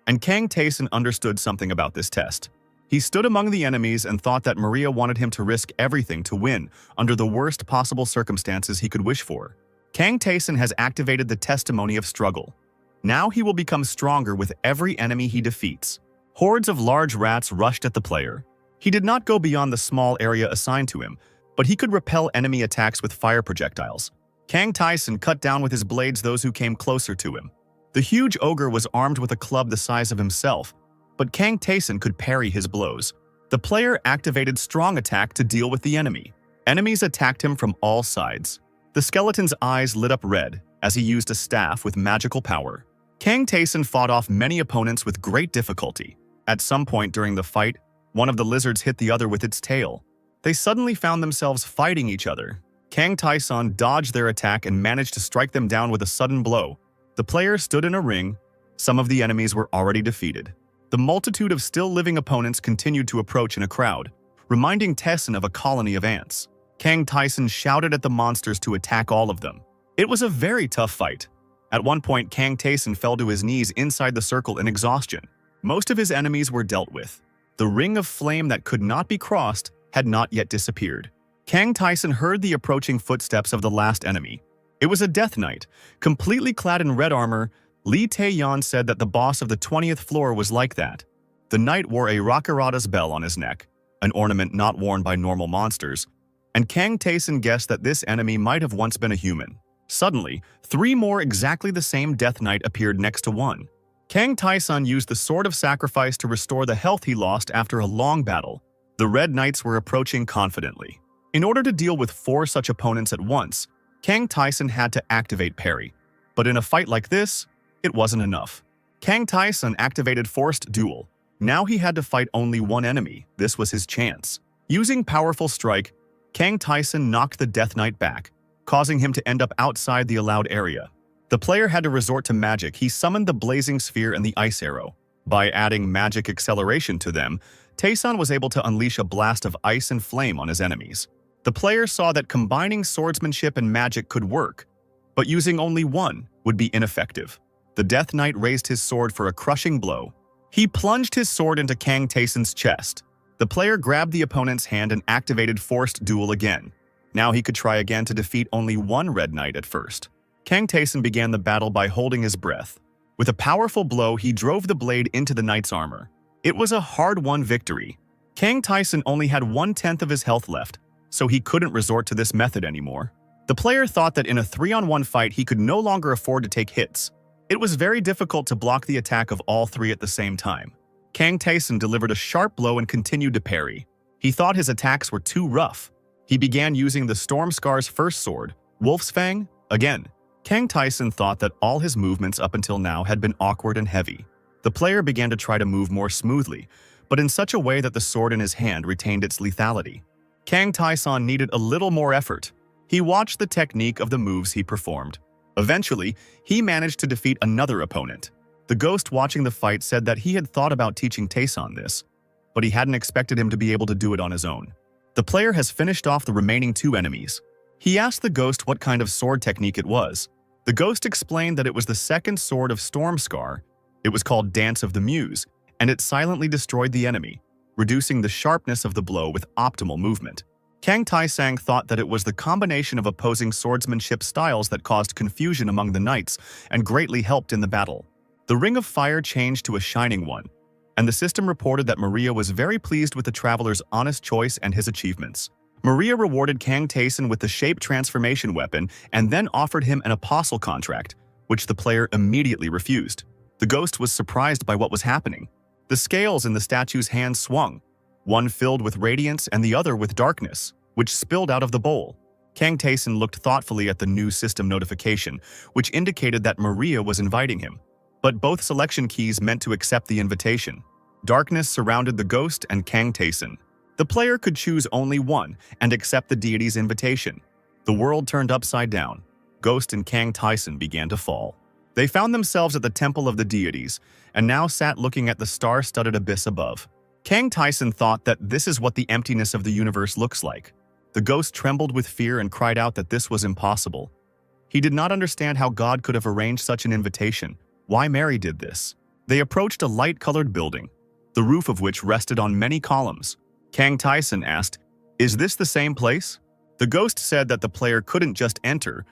and Kang Taeson understood something about this test. He stood among the enemies and thought that Maria wanted him to risk everything to win under the worst possible circumstances he could wish for. Kang Taeson has activated the testimony of struggle. Now he will become stronger with every enemy he defeats. Hordes of large rats rushed at the player. He did not go beyond the small area assigned to him, but he could repel enemy attacks with fire projectiles. Kang Taeson cut down with his blades those who came closer to him. The huge ogre was armed with a club the size of himself, but Kang Taeson could parry his blows. The player activated strong attack to deal with the enemy. Enemies attacked him from all sides. The skeleton's eyes lit up red as he used a staff with magical power. Kang Taeson fought off many opponents with great difficulty. At some point during the fight, one of the lizards hit the other with its tail. They suddenly found themselves fighting each other. Kang Taeson dodged their attack and managed to strike them down with a sudden blow. The player stood in a ring. Some of the enemies were already defeated. The multitude of still living opponents continued to approach in a crowd, reminding Taeson of a colony of ants. Kang Taeson shouted at the monsters to attack all of them. It was a very tough fight. At one point, Kang Taeson fell to his knees inside the circle in exhaustion. Most of his enemies were dealt with. The ring of flame that could not be crossed had not yet disappeared. Kang Taeson heard the approaching footsteps of the last enemy. It was a Death Knight. Completely clad in red armor, Lee Tae-yeon said that the boss of the 20th floor was like that. The knight wore a Rakarada's bell on his neck, an ornament not worn by normal monsters, and Kang Taeson guessed that this enemy might have once been a human. Suddenly, 3 more exactly the same Death Knight appeared next to one. Kang Taeson used the Sword of Sacrifice to restore the health he lost after a long battle. The Red Knights were approaching confidently. In order to deal with 4 such opponents at once, Kang Taeson had to activate parry. But in a fight like this, it wasn't enough. Kang Taeson activated Forced Duel. Now he had to fight only one enemy. This was his chance. Using Powerful Strike, Kang Taeson knocked the Death Knight back, causing him to end up outside the allowed area. The player had to resort to magic. He summoned the Blazing Sphere and the Ice Arrow. By adding magic acceleration to them, Taeson was able to unleash a blast of ice and flame on his enemies. The player saw that combining swordsmanship and magic could work, but using only one would be ineffective. The Death Knight raised his sword for a crushing blow. He plunged his sword into Kang Taeson's chest. The player grabbed the opponent's hand and activated Forced Duel again. Now he could try again to defeat only one Red Knight at first. Kang Taeson began the battle by holding his breath. With a powerful blow, he drove the blade into the knight's armor. It was a hard-won victory. Kang Taeson only had 1/10 of his health left, so he couldn't resort to this method anymore. The player thought that in a 3-on-1 fight he could no longer afford to take hits. It was very difficult to block the attack of all 3 at the same time. Kang Taeson delivered a sharp blow and continued to parry. He thought his attacks were too rough. He began using the Stormscar's first sword, Wolf's Fang, again. Kang Taeson thought that all his movements up until now had been awkward and heavy. The player began to try to move more smoothly, but in such a way that the sword in his hand retained its lethality. Kang Taeson needed a little more effort. He watched the technique of the moves he performed. Eventually, he managed to defeat another opponent. The ghost watching the fight said that he had thought about teaching Taeson this, but he hadn't expected him to be able to do it on his own. The player has finished off the remaining 2 enemies. He asked the ghost what kind of sword technique it was. The ghost explained that it was the second sword of Stormscar. It was called Dance of the Muse, and it silently destroyed the enemy, reducing the sharpness of the blow with optimal movement. Kang Taeson thought that it was the combination of opposing swordsmanship styles that caused confusion among the knights and greatly helped in the battle. The Ring of Fire changed to a shining one, and the system reported that Maria was very pleased with the traveler's honest choice and his achievements. Maria rewarded Kang Taeson with the shape transformation weapon and then offered him an apostle contract, which the player immediately refused. The ghost was surprised by what was happening. The scales in the statue's hands swung, one filled with radiance and the other with darkness, which spilled out of the bowl. Kang Taeson looked thoughtfully at the new system notification, which indicated that Maria was inviting him. But both selection keys meant to accept the invitation. Darkness surrounded the ghost and Kang Taeson. The player could choose only one and accept the deity's invitation. The world turned upside down. Ghost and Kang Taeson began to fall. They found themselves at the temple of the deities and now sat looking at the star-studded abyss above. Kang Taeson thought that this is what the emptiness of the universe looks like. The ghost trembled with fear and cried out that this was impossible. He did not understand how God could have arranged such an invitation, why Mary did this. They approached a light-colored building, the roof of which rested on many columns. Kang Taeson asked, "Is this the same place?" The ghost said that the player couldn't just enter,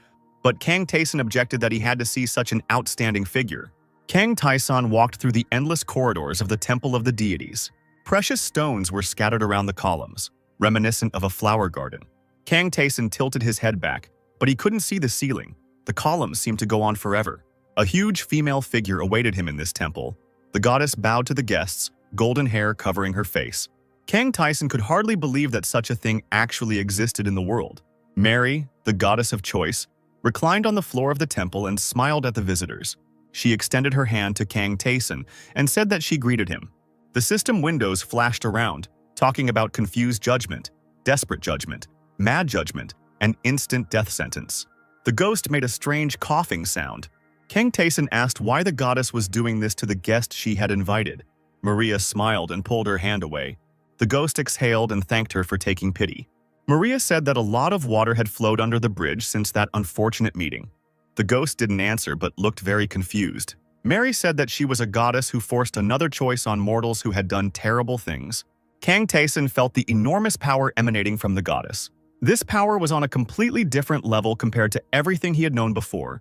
but Kang Taeson objected that he had to see such an outstanding figure. Kang Taeson walked through the endless corridors of the Temple of the Deities. Precious stones were scattered around the columns, reminiscent of a flower garden. Kang Taeson tilted his head back, but he couldn't see the ceiling. The columns seemed to go on forever. A huge female figure awaited him in this temple. The goddess bowed to the guests, golden hair covering her face. Kang Taeson could hardly believe that such a thing actually existed in the world. Mary, the goddess of choice, reclined on the floor of the temple and smiled at the visitors. She extended her hand to Kang Taeson and said that she greeted him. The system windows flashed around, talking about confused judgment, desperate judgment, mad judgment, and instant death sentence. The ghost made a strange coughing sound. Kang Taeson asked why the goddess was doing this to the guest she had invited. Maria smiled and pulled her hand away. The ghost exhaled and thanked her for taking pity. Maria said that a lot of water had flowed under the bridge since that unfortunate meeting. The ghost didn't answer but looked very confused. Mary said that she was a goddess who forced another choice on mortals who had done terrible things. Kang Taeson felt the enormous power emanating from the goddess. This power was on a completely different level compared to everything he had known before.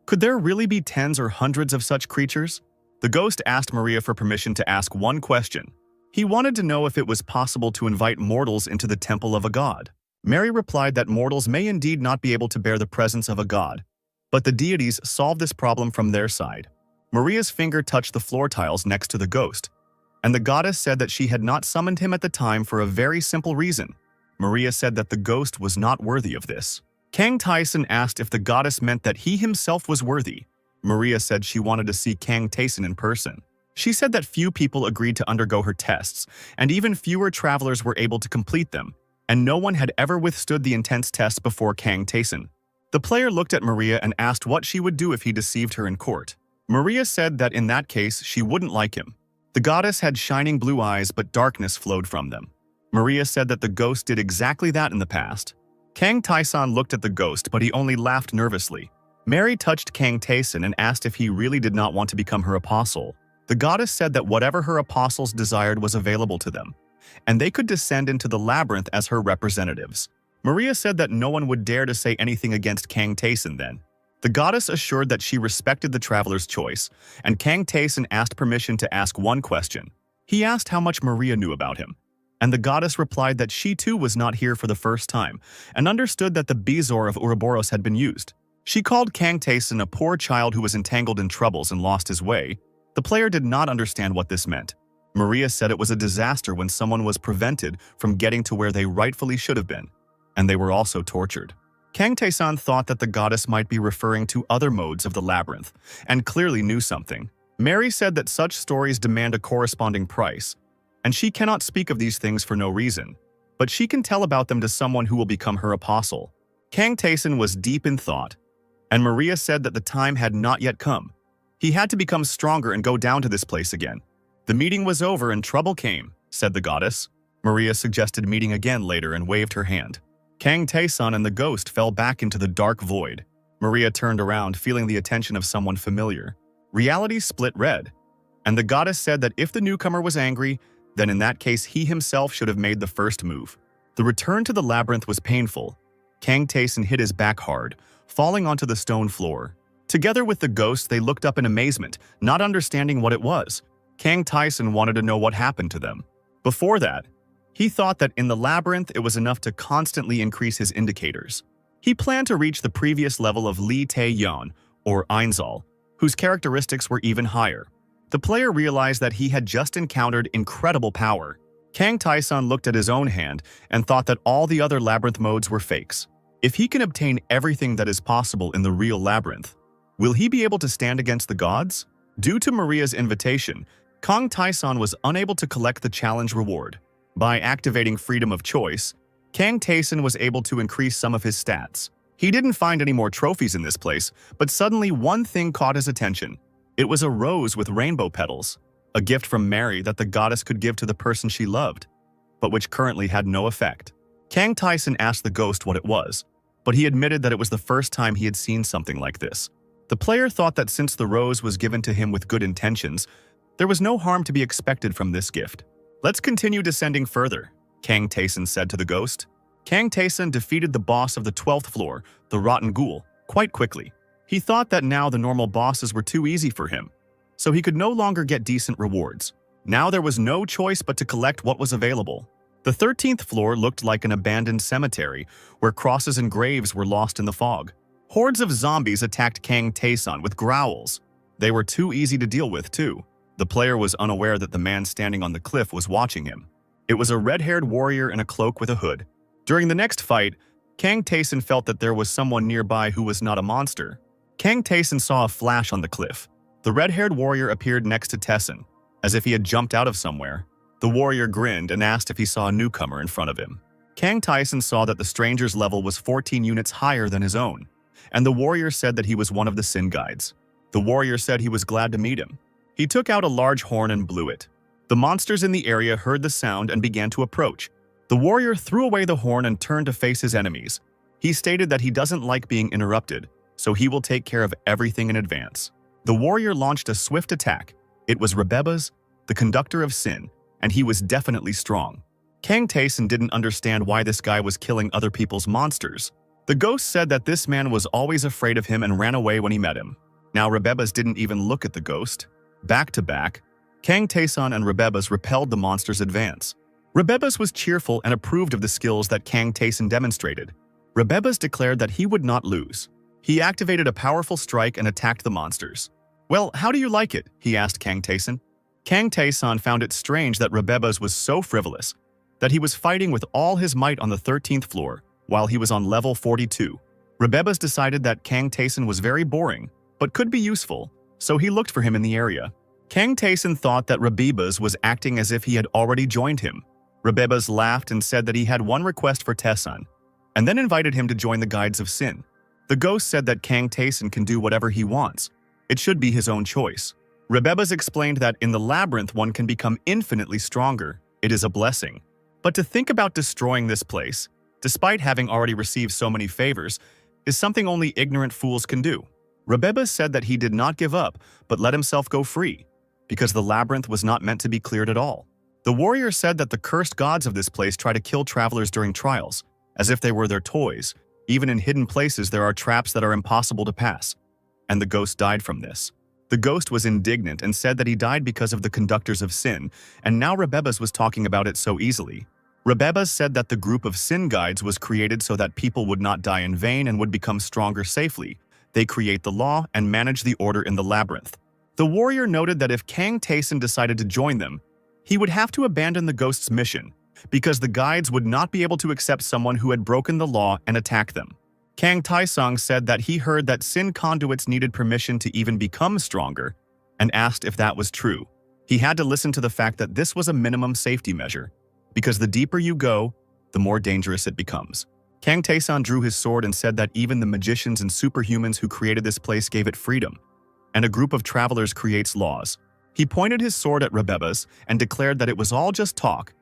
Could there really be tens or hundreds of such creatures? The ghost asked Maria for permission to ask one question. He wanted to know if it was possible to invite mortals into the temple of a god. Mary replied that mortals may indeed not be able to bear the presence of a god, but the deities solved this problem from their side. Maria's finger touched the floor tiles next to the ghost, and the goddess said that she had not summoned him at the time for a very simple reason. Maria said that the ghost was not worthy of this. Kang Taeson asked if the goddess meant that he himself was worthy. Maria said she wanted to see Kang Taeson in person. She said that few people agreed to undergo her tests, and even fewer travelers were able to complete them, and no one had ever withstood the intense test before Kang Taeson. The player looked at Maria and asked what she would do if he deceived her in court. Maria said that in that case, she wouldn't like him. The goddess had shining blue eyes, but darkness flowed from them. Maria said that the ghost did exactly that in the past. Kang Taeson looked at the ghost, but he only laughed nervously. Mary touched Kang Taeson and asked if he really did not want to become her apostle. The goddess said that whatever her apostles desired was available to them, and they could descend into the labyrinth as her representatives. Maria said that no one would dare to say anything against Kang Taeson then. The goddess assured that she respected the traveler's choice, and Kang Taeson asked permission to ask one question. He asked how much Maria knew about him, and the goddess replied that she too was not here for the first time and understood that the Bezoar of Ouroboros had been used. She called Kang Taeson a poor child who was entangled in troubles and lost his way. The player did not understand what this meant. Maria said it was a disaster when someone was prevented from getting to where they rightfully should have been, and they were also tortured. Kang Taeson thought that the goddess might be referring to other modes of the labyrinth, and clearly knew something. Mary said that such stories demand a corresponding price, and she cannot speak of these things for no reason, but she can tell about them to someone who will become her apostle. Kang Taeson was deep in thought, and Maria said that the time had not yet come. He had to become stronger and go down to this place again. The meeting was over and trouble came, said the goddess. Maria suggested meeting again later and waved her hand. Kang Taeson and the ghost fell back into the dark void. Maria turned around, feeling the attention of someone familiar. Reality split red, and the goddess said that if the newcomer was angry, then in that case he himself should have made the first move. The return to the labyrinth was painful. Kang Taeson hit his back hard, falling onto the stone floor. Together with the ghost, they looked up in amazement, not understanding what it was. Kang Taeson wanted to know what happened to them. Before that, He thought that in the labyrinth it was enough to constantly increase his indicators. He planned to reach the previous level of Li Tae-yeon, or Einzal, whose characteristics were even higher. The player realized that he had just encountered incredible power. Kang Tae-san looked at his own hand and thought that all the other labyrinth modes were fakes. If he can obtain everything that is possible in the real labyrinth, will he be able to stand against the gods? Due to Maria's invitation, Kang Tae-san was unable to collect the challenge reward. By activating freedom of choice, Kang Tae-san was able to increase some of his stats. He didn't find any more trophies in this place, but suddenly one thing caught his attention. It was a rose with rainbow petals, a gift from Mary that the goddess could give to the person she loved, but which currently had no effect. Kang Tae-san asked the ghost what it was, but he admitted that it was the first time he had seen something like this. The player thought that since the rose was given to him with good intentions, there was no harm to be expected from this gift. "Let's continue descending further," Kang Tae-san said to the ghost. Kang Tae-san defeated the boss of the 12th floor, the Rotten Ghoul, quite quickly. He thought that now the normal bosses were too easy for him, so he could no longer get decent rewards. Now there was no choice but to collect what was available. The 13th floor looked like an abandoned cemetery, where crosses and graves were lost in the fog. Hordes of zombies attacked Kang Tae-san with growls. They were too easy to deal with, too. The player was unaware that the man standing on the cliff was watching him. It was a red-haired warrior in a cloak with a hood. During the next fight, Kang Tae-san felt that there was someone nearby who was not a monster. Kang Tae-san saw a flash on the cliff. The red-haired warrior appeared next to Tae-san, as if he had jumped out of somewhere. The warrior grinned and asked if he saw a newcomer in front of him. Kang Tae-san saw that the stranger's level was 14 units higher than his own, and the warrior said that he was one of the Sin Guides. The warrior said he was glad to meet him. He took out a large horn and blew it. The monsters in the area heard the sound and began to approach. The warrior threw away the horn and turned to face his enemies. He stated that he doesn't like being interrupted, so he will take care of everything in advance. The warrior launched a swift attack. It was Rebeba's, the conductor of sin, and he was definitely strong. Kang Tae-san didn't understand why this guy was killing other people's monsters. The ghost said that this man was always afraid of him and ran away when he met him. Now Rebeba's didn't even look at the ghost. Back to back, Kang Tae-san and Rebeba's repelled the monster's advance. Rebeba's was cheerful and approved of the skills that Kang Tae-san demonstrated. Rebeba's declared that he would not lose. He activated a powerful strike and attacked the monsters. "Well, how do you like it?" he asked Kang Tae-san. Kang Tae-san found it strange that Rebeba's was so frivolous, that he was fighting with all his might on the 13th floor, while he was on level 42. Rebeba's decided that Kang Tae-san was very boring, but could be useful, so he looked for him in the area. Kang Tae-san thought that Rebeba's was acting as if he had already joined him. Rebeba's laughed and said that he had one request for Tae-san, and then invited him to join the Guides of Sin. The ghost said that Kang Tae-san can do whatever he wants. It should be his own choice. Rebeba's explained that in the labyrinth one can become infinitely stronger. It is a blessing. But to think about destroying this place, despite having already received so many favors, is something only ignorant fools can do. Rebeba said that he did not give up, but let himself go free, because the labyrinth was not meant to be cleared at all. The warrior said that the cursed gods of this place try to kill travelers during trials, as if they were their toys. Even in hidden places there are traps that are impossible to pass. And the ghost died from this. The ghost was indignant and said that he died because of the conductors of sin, and now Rebeba's was talking about it so easily. Rebeba's said that the group of sin guides was created so that people would not die in vain and would become stronger safely. They create the law and manage the order in the labyrinth. The warrior noted that if Kang Tae-san decided to join them, he would have to abandon the ghost's mission, because the guides would not be able to accept someone who had broken the law and attack them. Kang Tae-sang said that he heard that sin conduits needed permission to even become stronger, and asked if that was true. He had to listen to the fact that this was a minimum safety measure, because the deeper you go, the more dangerous it becomes. Kang Tae-san drew his sword and said that even the magicians and superhumans who created this place gave it freedom, and a group of travelers creates laws. He pointed his sword at Rebeba's and declared that it was all just talk,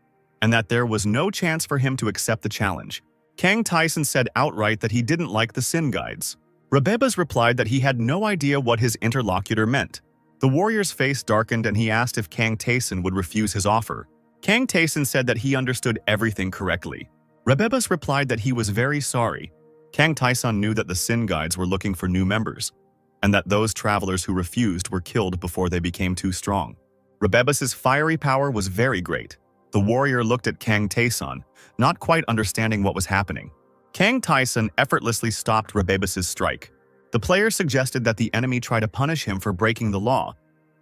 and that there was no chance for him to accept the challenge. Kang Tae-san said outright that he didn't like the sin guides. Rebeba's replied that he had no idea what his interlocutor meant. The warrior's face darkened and he asked if Kang Tae-san would refuse his offer. Kang Tae-san said that he understood everything correctly. Rebeba's replied that he was very sorry. Kang Tae-san knew that the sin guides were looking for new members, and that those travelers who refused were killed before they became too strong. Rebeba's fiery power was very great. The warrior looked at Kang Tae-san, not quite understanding what was happening. Kang Tae-san effortlessly stopped Rebebus's strike. The player suggested that the enemy try to punish him for breaking the law,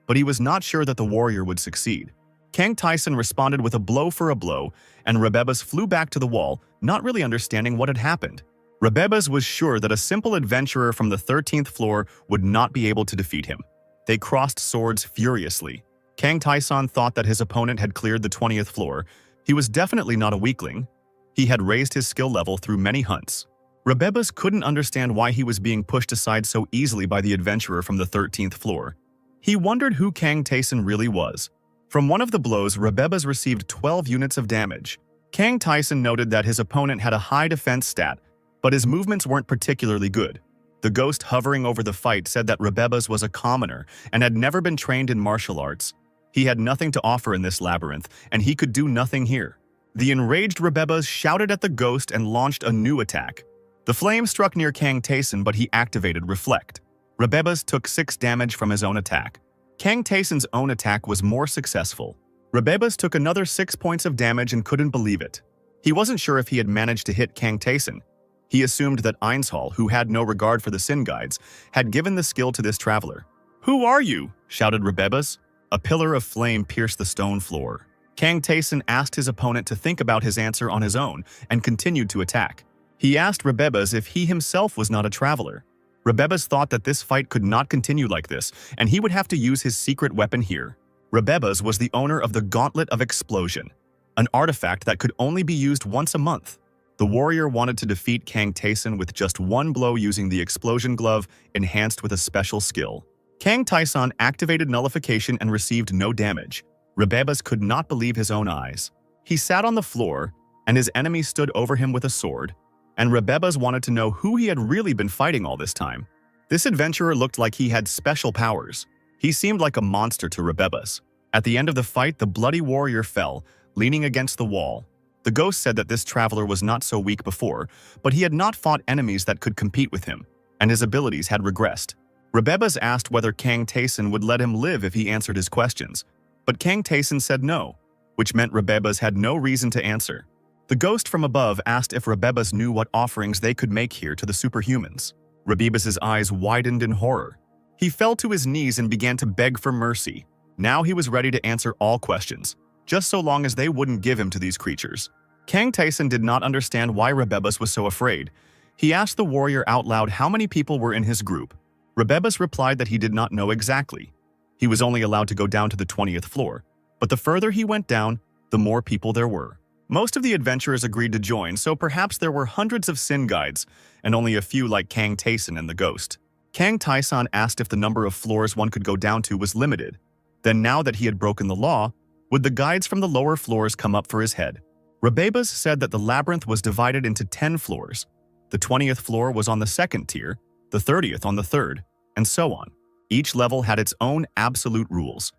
but he was not sure that the warrior would succeed. Kang Tae-san responded with a blow for a blow, and Rebebus flew back to the wall, not really understanding what had happened. Rebebus was sure that a simple adventurer from the 13th floor would not be able to defeat him. They crossed swords furiously. Kang Tae-san thought that his opponent had cleared the 20th floor. He was definitely not a weakling. He had raised his skill level through many hunts. Rebebus couldn't understand why he was being pushed aside so easily by the adventurer from the 13th floor. He wondered who Kang Tae-san really was. From one of the blows, Rebebus received 12 units of damage. Kang Tae-san noted that his opponent had a high defense stat, but his movements weren't particularly good. The ghost hovering over the fight said that Rebebus was a commoner and had never been trained in martial arts. He had nothing to offer in this labyrinth, and he could do nothing here. The enraged Rebebus shouted at the ghost and launched a new attack. The flame struck near Kang Tae-san, but he activated Reflect. Rebebus took 6 damage from his own attack. Kang Tae-san's own attack was more successful. Rebebus took another 6 points of damage and couldn't believe it. He wasn't sure if he had managed to hit Kang Tae-san. He assumed that Einshall, who had no regard for the Sin Guides, had given the skill to this traveler. "Who are you?" shouted Rebebus. A pillar of flame pierced the stone floor. Kang Tae-san asked his opponent to think about his answer on his own and continued to attack. He asked Rebebus if he himself was not a traveler. Rebebus thought that this fight could not continue like this, and he would have to use his secret weapon here. Rebebus was the owner of the Gauntlet of Explosion, an artifact that could only be used once a month. The warrior wanted to defeat Kang Tae-san with just one blow using the explosion glove enhanced with a special skill. Kang Tae-san activated nullification and received no damage. Rebebus could not believe his own eyes. He sat on the floor, and his enemy stood over him with a sword, and Rebebus wanted to know who he had really been fighting all this time. This adventurer looked like he had special powers. He seemed like a monster to Rebebus. At the end of the fight, the bloody warrior fell, leaning against the wall. The ghost said that this traveler was not so weak before, but he had not fought enemies that could compete with him, and his abilities had regressed. Rebebus asked whether Kang Tae-san would let him live if he answered his questions, but Kang Tae-san said no, which meant Rebebus had no reason to answer. The ghost from above asked if Rebebus knew what offerings they could make here to the superhumans. Rebebus's eyes widened in horror. He fell to his knees and began to beg for mercy. Now he was ready to answer all questions, just so long as they wouldn't give him to these creatures. Kang Tae-san did not understand why Rebebus was so afraid. He asked the warrior out loud how many people were in his group. Rebebus replied that he did not know exactly. He was only allowed to go down to the 20th floor, but the further he went down, the more people there were. Most of the adventurers agreed to join, so perhaps there were hundreds of Sin Guides, and only a few like Kang Tae-san and the ghost. Kang Tae-san asked if the number of floors one could go down to was limited. Then now that he had broken the law, would the guides from the lower floors come up for his head? Rebebus said that the labyrinth was divided into 10 floors. The 20th floor was on the 2nd tier, the 30th on the 3rd, and so on. Each level had its own absolute rules.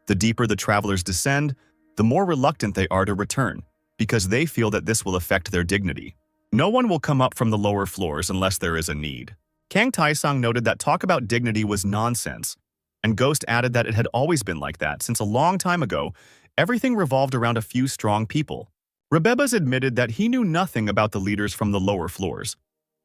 The deeper the travelers descend, the more reluctant they are to return, because they feel that this will affect their dignity. No one will come up from the lower floors unless there is a need. Kang Tae-san noted that talk about dignity was nonsense, and Ghost added that it had always been like that since a long time ago. Everything revolved around a few strong people. Rebebus admitted that he knew nothing about the leaders from the lower floors,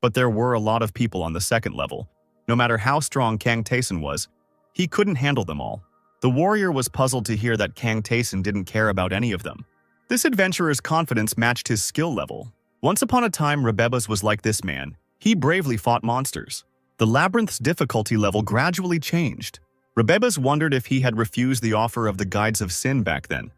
but there were a lot of people on the 2nd level. No matter how strong Kang Tae-san was, he couldn't handle them all. The warrior was puzzled to hear that Kang Tae-san didn't care about any of them. This adventurer's confidence matched his skill level. Once upon a time, Rebebus was like this man. He bravely fought monsters. The labyrinth's difficulty level gradually changed. Rebebus wondered if he had refused the offer of the Guides of Sin back then.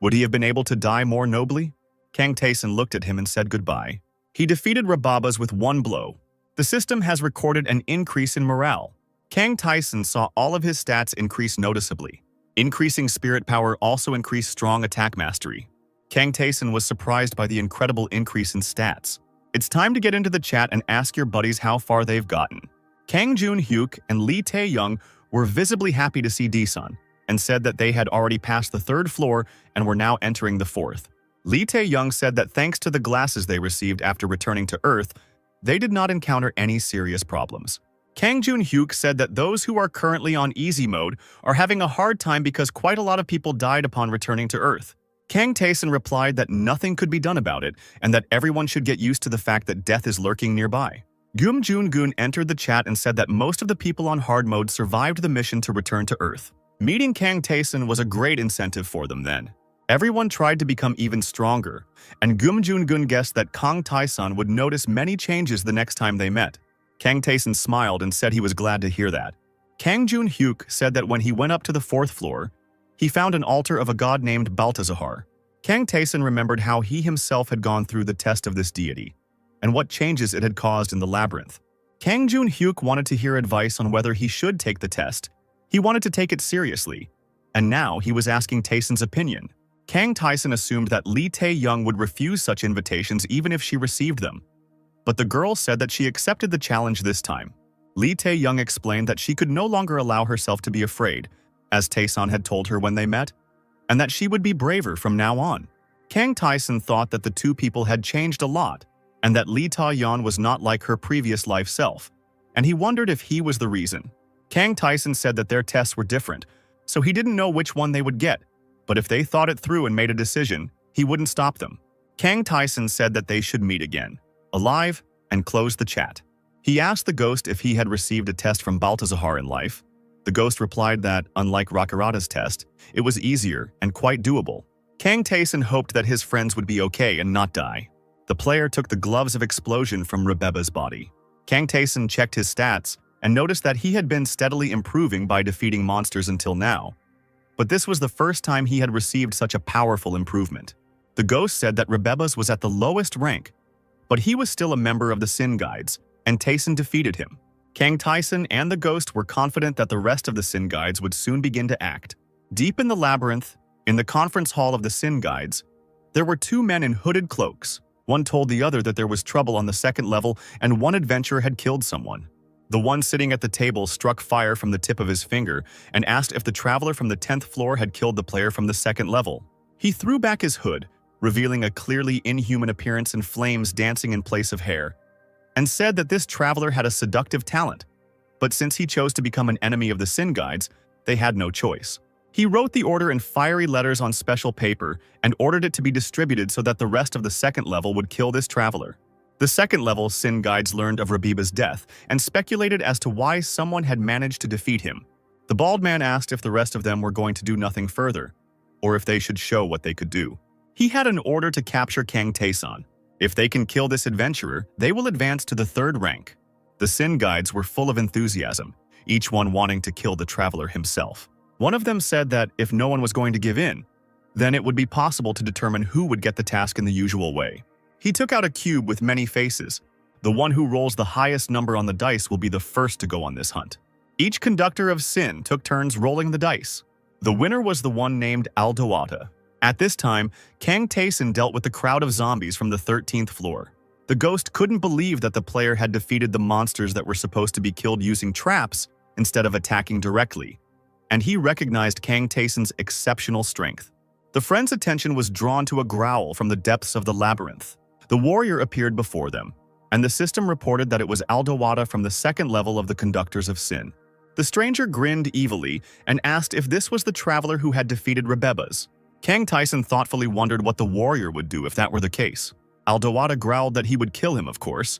Would he have been able to die more nobly? Kang Tae-san looked at him and said goodbye. He defeated Rebebus with one blow. The system has recorded an increase in morale. Kang Tae-san saw all of his stats increase noticeably. Increasing spirit power also increased strong attack mastery. Kang Tae-san was surprised by the incredible increase in stats. It's time to get into the chat and ask your buddies how far they've gotten. Kang Jun-hyuk and Lee Tae-young were visibly happy to see D-san and said that they had already passed the 3rd floor and were now entering the 4th. Lee Tae-young said that thanks to the glasses they received after returning to Earth, they did not encounter any serious problems. Kang Jun-hyuk said that those who are currently on easy mode are having a hard time because quite a lot of people died upon returning to Earth. Kang Taeson replied that nothing could be done about it and that everyone should get used to the fact that death is lurking nearby. Gum Joon-gun entered the chat and said that most of the people on hard mode survived the mission to return to Earth. Meeting Kang Taeson was a great incentive for them then. Everyone tried to become even stronger, and Gum Joon-gun guessed that Kang Taeson would notice many changes the next time they met. Kang Taeson smiled and said he was glad to hear that. Kang Joon-hyuk said that when he went up to the 4th floor, he found an altar of a god named Baltazar. Kang Taeson remembered how he himself had gone through the test of this deity, and what changes it had caused in the labyrinth. Kang Joon-hyuk wanted to hear advice on whether he should take the test. He wanted to take it seriously, and now he was asking Taeson's opinion. Kang Taeson assumed that Lee Tae-young would refuse such invitations even if she received them. But the girl said that she accepted the challenge this time. Lee Tae-young explained that she could no longer allow herself to be afraid, as Taeson had told her when they met, and that she would be braver from now on. Kang Taeson thought that the two people had changed a lot, and that Lee Tae-yeon was not like her previous life self, and he wondered if he was the reason. Kang Taeson said that their tests were different, so he didn't know which one they would get, but if they thought it through and made a decision, he wouldn't stop them. Kang Taeson said that they should meet again, alive, and closed the chat. He asked the ghost if he had received a test from Baltazar in life. The ghost replied that, unlike Rakurata's test, it was easier and quite doable. Kang Taeson hoped that his friends would be okay and not die. The player took the gloves of explosion from Rebeba's body. Kang Taeson checked his stats and noticed that he had been steadily improving by defeating monsters until now. But this was the first time he had received such a powerful improvement. The ghost said that Rebeba's was at the lowest rank, but he was still a member of the Sin Guides, and Taeson defeated him. Kang Taeson and the ghost were confident that the rest of the Sin Guides would soon begin to act. Deep in the labyrinth, in the conference hall of the Sin Guides, there were two men in hooded cloaks. One told the other that there was trouble on the 2nd level and one adventurer had killed someone. The one sitting at the table struck fire from the tip of his finger and asked if the traveler from the 10th floor had killed the player from the 2nd level. He threw back his hood, revealing a clearly inhuman appearance and flames dancing in place of hair, and said that this traveler had a seductive talent. But since he chose to become an enemy of the Sin Guides, they had no choice. He wrote the order in fiery letters on special paper and ordered it to be distributed so that the rest of the 2nd level would kill this traveler. The 2nd level Sin Guides learned of Rebeba's death and speculated as to why someone had managed to defeat him. The bald man asked if the rest of them were going to do nothing further, or if they should show what they could do. He had an order to capture Kang Taeson. If they can kill this adventurer, they will advance to the 3rd rank. The Sin Guides were full of enthusiasm, each one wanting to kill the traveler himself. One of them said that if no one was going to give in, then it would be possible to determine who would get the task in the usual way. He took out a cube with many faces. The one who rolls the highest number on the dice will be the first to go on this hunt. Each conductor of sin took turns rolling the dice. The winner was the one named Aldawata. At this time, Kang Taeson dealt with the crowd of zombies from the 13th floor. The ghost couldn't believe that the player had defeated the monsters that were supposed to be killed using traps instead of attacking directly, and he recognized Kang Taeson's exceptional strength. The friend's attention was drawn to a growl from the depths of the labyrinth. The warrior appeared before them, and the system reported that it was Aldawata from the 2nd level of the Conductors of Sin. The stranger grinned evilly and asked if this was the traveler who had defeated Rebeba's. Kang Taeson thoughtfully wondered what the warrior would do if that were the case. Aldawata growled that he would kill him, of course.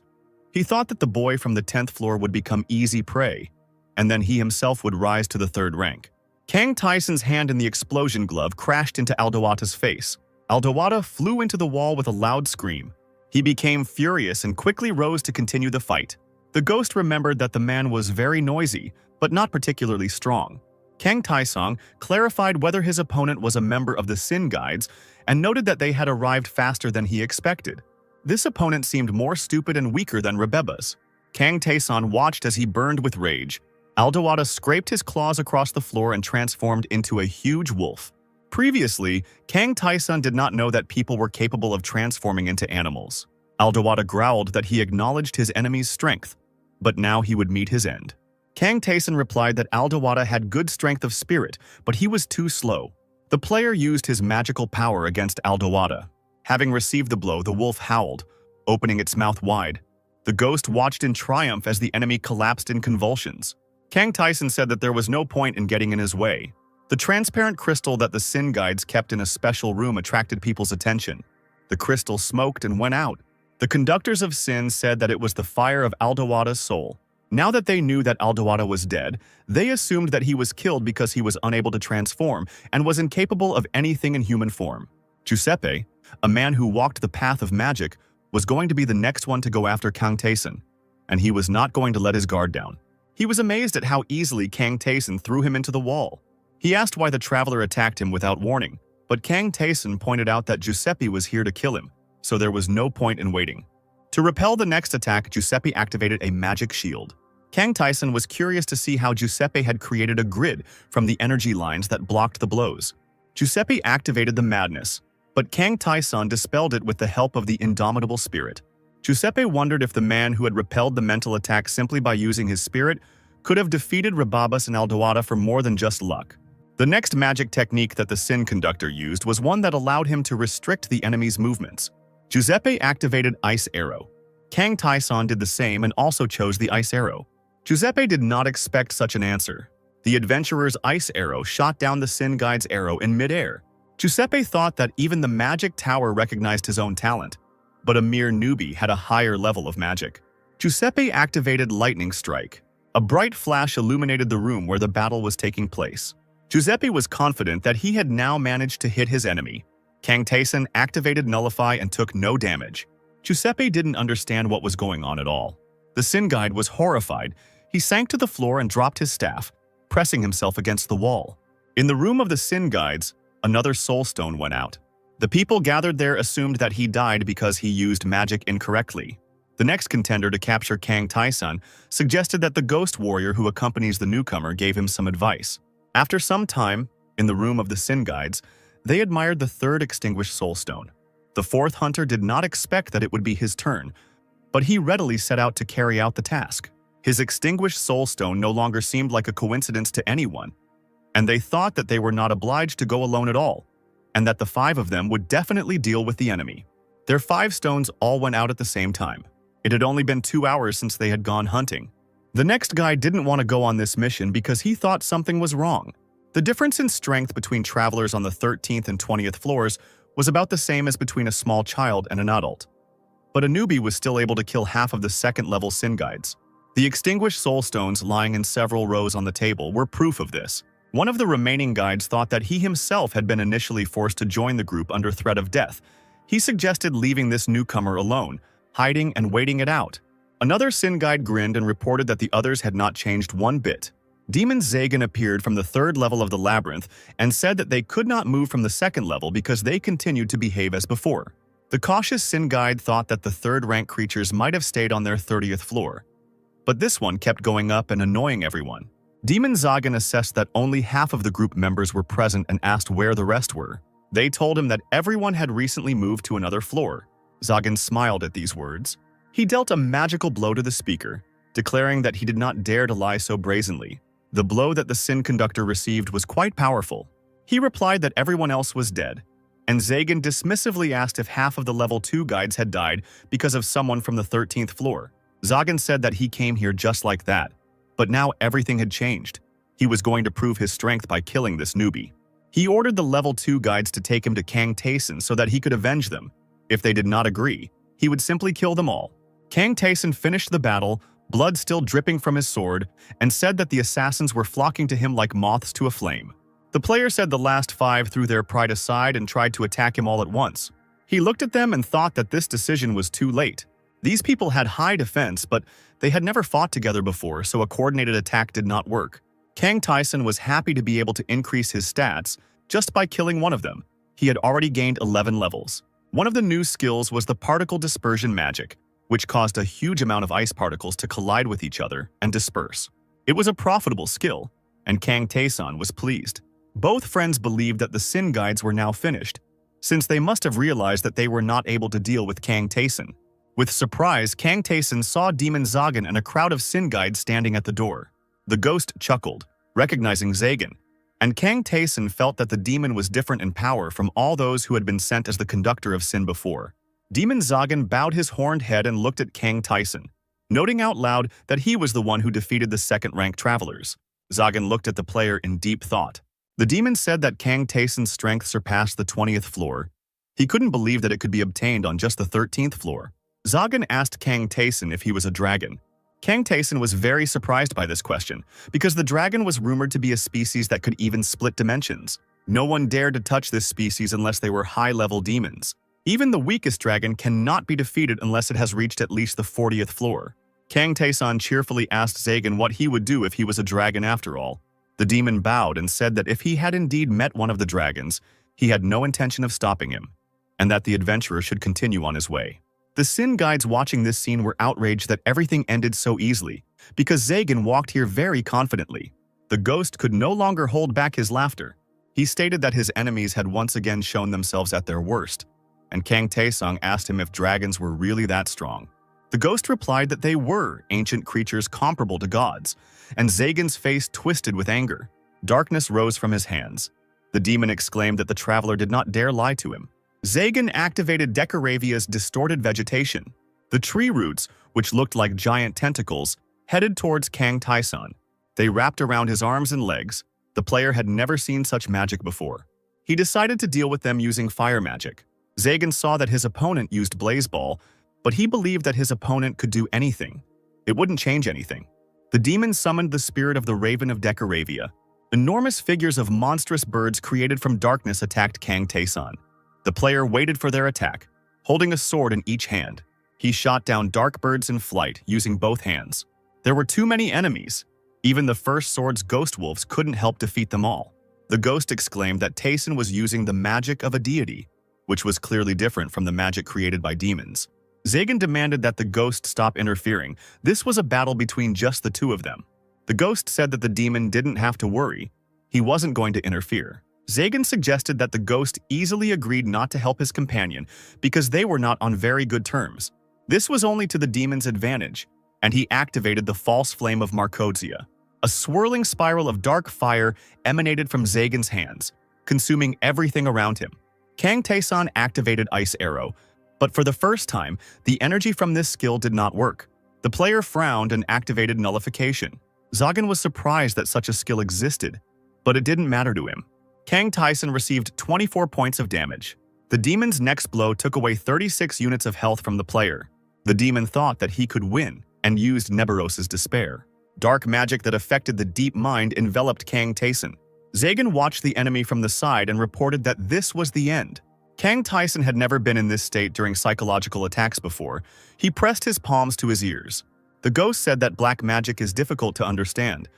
He thought that the boy from the 10th floor would become easy prey, and then he himself would rise to the 3rd rank. Kang Taeson's hand in the explosion glove crashed into Aldawata's face. Aldawata flew into the wall with a loud scream. He became furious and quickly rose to continue the fight. The ghost remembered that the man was very noisy, but not particularly strong. Kang Taesong clarified whether his opponent was a member of the Sin Guides and noted that they had arrived faster than he expected. This opponent seemed more stupid and weaker than Rebeba's. Kang Taeson watched as he burned with rage. Aldawata scraped his claws across the floor and transformed into a huge wolf. Previously, Kang Taeson did not know that people were capable of transforming into animals. Aldawata growled that he acknowledged his enemy's strength, but now he would meet his end. Kang Taeson replied that Aldawata had good strength of spirit, but he was too slow. The player used his magical power against Aldawata. Having received the blow, the wolf howled, opening its mouth wide. The ghost watched in triumph as the enemy collapsed in convulsions. Kang Taeson said that there was no point in getting in his way. The transparent crystal that the Sin Guides kept in a special room attracted people's attention. The crystal smoked and went out. The conductors of Sin said that it was the fire of Aldawada's soul. Now that they knew that Aldawada was dead, they assumed that he was killed because he was unable to transform and was incapable of anything in human form. Giuseppe, a man who walked the path of magic, was going to be the next one to go after Kang Taeson, and he was not going to let his guard down. He was amazed at how easily Kang Taeson threw him into the wall. He asked why the traveler attacked him without warning, but Kang Taeson pointed out that Giuseppe was here to kill him, so there was no point in waiting. To repel the next attack, Giuseppe activated a magic shield. Kang Taeson was curious to see how Giuseppe had created a grid from the energy lines that blocked the blows. Giuseppe activated the madness, but Kang Taeson dispelled it with the help of the indomitable spirit. Giuseppe wondered if the man who had repelled the mental attack simply by using his spirit could have defeated Rababas and Aldawada for more than just luck. The next magic technique that the Sin Conductor used was one that allowed him to restrict the enemy's movements. Giuseppe activated Ice Arrow. Kang Taeson did the same and also chose the Ice Arrow. Giuseppe did not expect such an answer. The adventurer's Ice Arrow shot down the Sin Guide's arrow in midair. Giuseppe thought that even the magic tower recognized his own talent, but a mere newbie had a higher level of magic. Giuseppe activated Lightning Strike. A bright flash illuminated the room where the battle was taking place. Giuseppe was confident that he had now managed to hit his enemy. Kang Taeson activated Nullify and took no damage. Giuseppe didn't understand what was going on at all. The Sin Guide was horrified. He sank to the floor and dropped his staff, pressing himself against the wall. In the room of the Sin Guides, another soul stone went out. The people gathered there assumed that he died because he used magic incorrectly. The next contender to capture Kang Taeson suggested that the ghost warrior who accompanies the newcomer gave him some advice. After some time, in the room of the Sin Guides, they admired the third extinguished soul stone. The fourth hunter did not expect that it would be his turn, but he readily set out to carry out the task. His extinguished soul stone no longer seemed like a coincidence to anyone, and they thought that they were not obliged to go alone at all, and that the 5 of them would definitely deal with the enemy. Their 5 stones all went out at the same time. It had only been 2 hours since they had gone hunting. The next guy didn't want to go on this mission because he thought something was wrong. The difference in strength between travelers on the 13th and 20th floors was about the same as between a small child and an adult. But a newbie was still able to kill half of the second-level Sin Guides. The extinguished soul stones lying in several rows on the table were proof of this. One of the remaining guides thought that he himself had been initially forced to join the group under threat of death. He suggested leaving this newcomer alone, hiding and waiting it out. Another Sin Guide grinned and reported that the others had not changed one bit. Demon Zagan appeared from the 3rd level of the labyrinth and said that they could not move from the 2nd level because they continued to behave as before. The cautious Sin Guide thought that the 3rd-rank creatures might have stayed on their 30th floor. But this one kept going up and annoying everyone. Demon Zagan assessed that only half of the group members were present and asked where the rest were. They told him that everyone had recently moved to another floor. Zagan smiled at these words. He dealt a magical blow to the speaker, declaring that he did not dare to lie so brazenly. The blow that the Sin Conductor received was quite powerful. He replied that everyone else was dead, and Zagan dismissively asked if half of the level 2 guides had died because of someone from the 13th floor. Zagan said that he came here just like that, but now everything had changed. He was going to prove his strength by killing this newbie. He ordered the level 2 guides to take him to Kang Taeson so that he could avenge them. If they did not agree, he would simply kill them all. Kang Taeson finished the battle, blood still dripping from his sword, and said that the assassins were flocking to him like moths to a flame. The player said the last 5 threw their pride aside and tried to attack him all at once. He looked at them and thought that this decision was too late. These people had high defense, but they had never fought together before, so a coordinated attack did not work. Kang Taeson was happy to be able to increase his stats just by killing one of them. He had already gained 11 levels. One of the new skills was the particle dispersion magic, which caused a huge amount of ice particles to collide with each other and disperse. It was a profitable skill, and Kang Taeson was pleased. Both friends believed that the Sin Guides were now finished, since they must have realized that they were not able to deal with Kang Taeson. With surprise, Kang Taeson saw Demon Zagan and a crowd of Sin Guides standing at the door. The ghost chuckled, recognizing Zagan, and Kang Taeson felt that the demon was different in power from all those who had been sent as the conductor of Sin before. Demon Zagan bowed his horned head and looked at Kang Taeson, noting out loud that he was the one who defeated the 2nd-rank travelers. Zagan looked at the player in deep thought. The demon said that Kang Taeson's strength surpassed the 20th floor. He couldn't believe that it could be obtained on just the 13th floor. Zagan asked Kang Taeson if he was a dragon. Kang Taeson was very surprised by this question, because the dragon was rumored to be a species that could even split dimensions. No one dared to touch this species unless they were high-level demons. Even the weakest dragon cannot be defeated unless it has reached at least the 40th floor. Kang Taeson cheerfully asked Zagan what he would do if he was a dragon after all. The demon bowed and said that if he had indeed met one of the dragons, he had no intention of stopping him, and that the adventurer should continue on his way. The Sin guides watching this scene were outraged that everything ended so easily, because Zagan walked here very confidently. The ghost could no longer hold back his laughter. He stated that his enemies had once again shown themselves at their worst, and Kang Taesong asked him if dragons were really that strong. The ghost replied that they were ancient creatures comparable to gods, and Zagan's face twisted with anger. Darkness rose from his hands. The demon exclaimed that the traveler did not dare lie to him. Zagan activated Decaravia's distorted vegetation. The tree roots, which looked like giant tentacles, headed towards Kang Taeson. They wrapped around his arms and legs. The player had never seen such magic before. He decided to deal with them using fire magic. Zagan saw that his opponent used Blaze Ball, but he believed that his opponent could do anything. It wouldn't change anything. The demon summoned the spirit of the Raven of Decaravia. Enormous figures of monstrous birds created from darkness attacked Kang Taeson. The player waited for their attack, holding a sword in each hand. He shot down dark birds in flight using both hands. There were too many enemies. Even the first sword's ghost wolves couldn't help defeat them all. The ghost exclaimed that Taeson was using the magic of a deity, which was clearly different from the magic created by demons. Zagan demanded that the ghost stop interfering. This was a battle between just the two of them. The ghost said that the demon didn't have to worry. He wasn't going to interfere. Zagan suggested that the ghost easily agreed not to help his companion because they were not on very good terms. This was only to the demon's advantage, and he activated the false flame of Marcosia. A swirling spiral of dark fire emanated from Zagan's hands, consuming everything around him. Kang Taeson activated Ice Arrow, but for the first time, the energy from this skill did not work. The player frowned and activated Nullification. Zagan was surprised that such a skill existed, but it didn't matter to him. Kang Taeson received 24 points of damage. The demon's next blow took away 36 units of health from the player. The demon thought that he could win and used Neberos's despair. Dark magic that affected the deep mind enveloped Kang Taeson. Zagan watched the enemy from the side and reported that this was the end. Kang Taeson had never been in this state during psychological attacks before. He pressed his palms to his ears. The ghost said that black magic is difficult to understand,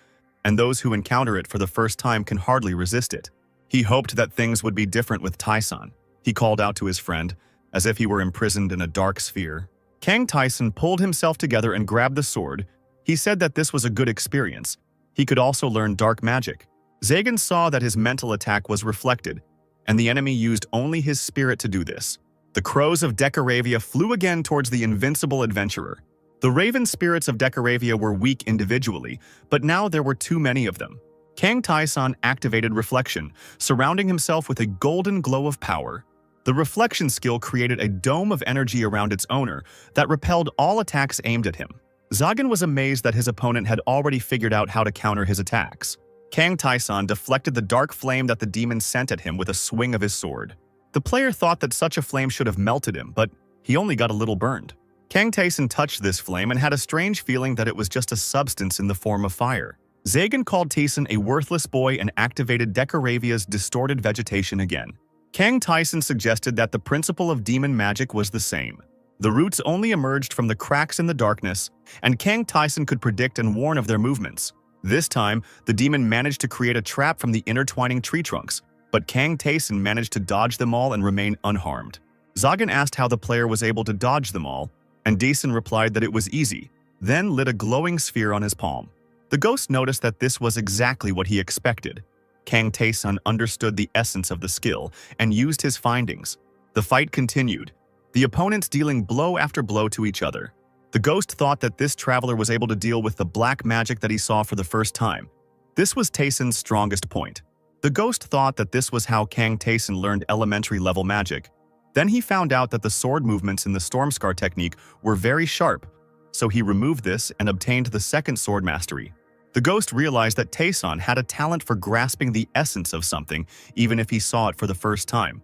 and those who encounter it for the first time can hardly resist it. He hoped that things would be different with Taeson. He called out to his friend, as if he were imprisoned in a dark sphere. Kang Taeson pulled himself together and grabbed the sword. He said that this was a good experience. He could also learn dark magic. Zagan saw that his mental attack was reflected, and the enemy used only his spirit to do this. The crows of Decaravia flew again towards the invincible adventurer. The raven spirits of Decaravia were weak individually, but now there were too many of them. Kang Taeson activated Reflection, surrounding himself with a golden glow of power. The Reflection skill created a dome of energy around its owner that repelled all attacks aimed at him. Zagan was amazed that his opponent had already figured out how to counter his attacks. Kang Taeson deflected the dark flame that the demon sent at him with a swing of his sword. The player thought that such a flame should have melted him, but he only got a little burned. Kang Taeson touched this flame and had a strange feeling that it was just a substance in the form of fire. Zagan called Taeson a worthless boy and activated Decaravia's distorted vegetation again. Kang Taeson suggested that the principle of demon magic was the same. The roots only emerged from the cracks in the darkness, and Kang Taeson could predict and warn of their movements. This time, the demon managed to create a trap from the intertwining tree trunks, but Kang Taeson managed to dodge them all and remain unharmed. Zagan asked how the player was able to dodge them all, and Taeson replied that it was easy, then lit a glowing sphere on his palm. The ghost noticed that this was exactly what he expected. Kang Taeson understood the essence of the skill and used his findings. The fight continued, the opponents dealing blow after blow to each other. The ghost thought that this traveler was able to deal with the black magic that he saw for the first time. This was Taeson's strongest point. The ghost thought that this was how Kang Taeson learned elementary level magic. Then he found out that the sword movements in the Stormscar technique were very sharp, so he removed this and obtained the second sword mastery. The ghost realized that Taeson had a talent for grasping the essence of something, even if he saw it for the first time.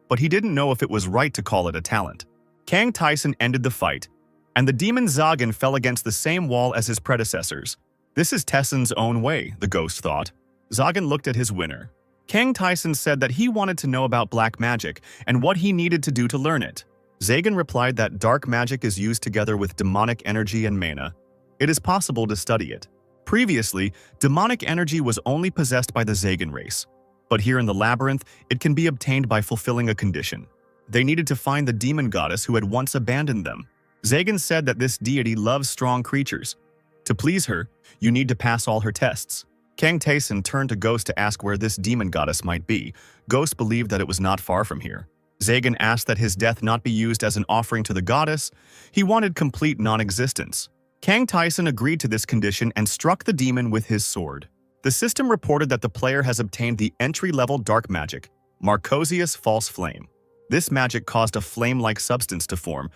But he didn't know if it was right to call it a talent. Kang Taeson ended the fight, and the demon Zagan fell against the same wall as his predecessors. This is Taeson's own way, the ghost thought. Zagan looked at his winner. Kang Taeson said that he wanted to know about black magic and what he needed to do to learn it. Zagan replied that dark magic is used together with demonic energy and mana. It is possible to study it. Previously, demonic energy was only possessed by the Zagan race. But here in the labyrinth, it can be obtained by fulfilling a condition. They needed to find the demon goddess who had once abandoned them. Zagan said that this deity loves strong creatures. To please her, you need to pass all her tests. Kang Taeson turned to Ghost to ask where this demon goddess might be. Ghost believed that it was not far from here. Zagan asked that his death not be used as an offering to the goddess. He wanted complete non-existence. Kang Taeson agreed to this condition and struck the demon with his sword. The system reported that the player has obtained the entry-level dark magic, Marcosius False Flame. This magic caused a flame-like substance to form,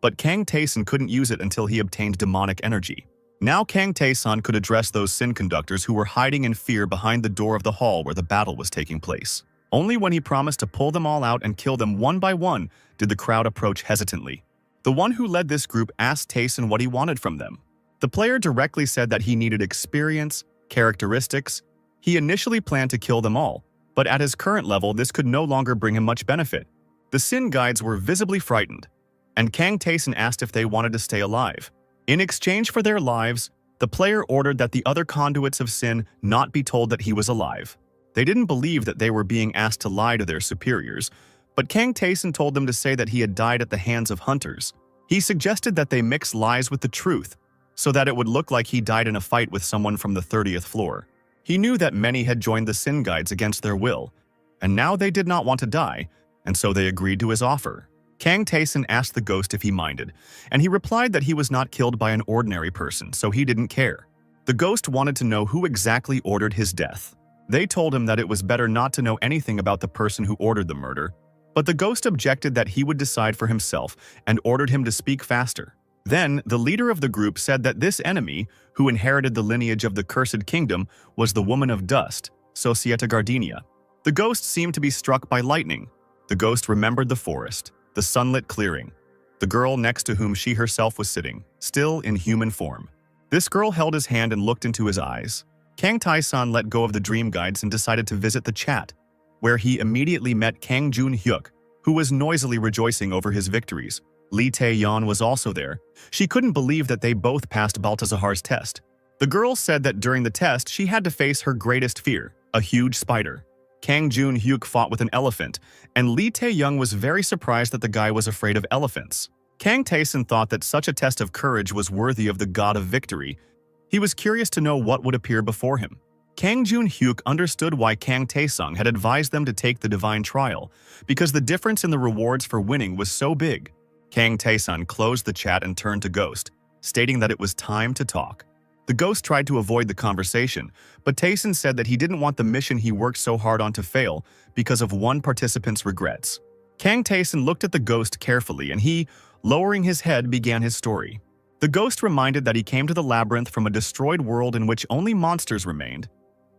but Kang Taeson couldn't use it until he obtained demonic energy. Now Kang Taeson could address those sin conductors who were hiding in fear behind the door of the hall where the battle was taking place. Only when he promised to pull them all out and kill them one by one did the crowd approach hesitantly. The one who led this group asked Taeson what he wanted from them. The player directly said that he needed experience, characteristics. He initially planned to kill them all, but at his current level this could no longer bring him much benefit. The sin guides were visibly frightened, and Kang Taeson asked if they wanted to stay alive. In exchange for their lives, the player ordered that the other conduits of sin not be told that he was alive. They didn't believe that they were being asked to lie to their superiors, but Kang Taeson told them to say that he had died at the hands of hunters. He suggested that they mix lies with the truth, so that it would look like he died in a fight with someone from the 30th floor. He knew that many had joined the sin guides against their will, and now they did not want to die, and so they agreed to his offer. Kang Taeson asked the ghost if he minded, and he replied that he was not killed by an ordinary person, so he didn't care. The ghost wanted to know who exactly ordered his death. They told him that it was better not to know anything about the person who ordered the murder, but the ghost objected that he would decide for himself and ordered him to speak faster. Then, the leader of the group said that this enemy, who inherited the lineage of the Cursed Kingdom, was the Woman of Dust, Societa Gardenia. The ghost seemed to be struck by lightning. The ghost remembered the forest, the sunlit clearing, the girl next to whom she herself was sitting, still in human form. This girl held his hand and looked into his eyes. Kang Taeson let go of the dream guides and decided to visit the chat, where he immediately met Kang Jun-hyuk, who was noisily rejoicing over his victories. Lee Tae-yeon was also there. She couldn't believe that they both passed Baltazar's test. The girl said that during the test she had to face her greatest fear, a huge spider. Kang Jun-hyuk fought with an elephant, and Lee Tae-young was very surprised that the guy was afraid of elephants. Kang Taeson thought that such a test of courage was worthy of the god of victory. He was curious to know what would appear before him. Kang Jun-hyuk understood why Kang Taesung had advised them to take the divine trial, because the difference in the rewards for winning was so big. Kang Taesun closed the chat and turned to Ghost, stating that it was time to talk. The Ghost tried to avoid the conversation, but Taesun said that he didn't want the mission he worked so hard on to fail because of one participant's regrets. Kang Taesun looked at the Ghost carefully and he, lowering his head, began his story. The Ghost reminded that he came to the labyrinth from a destroyed world in which only monsters remained.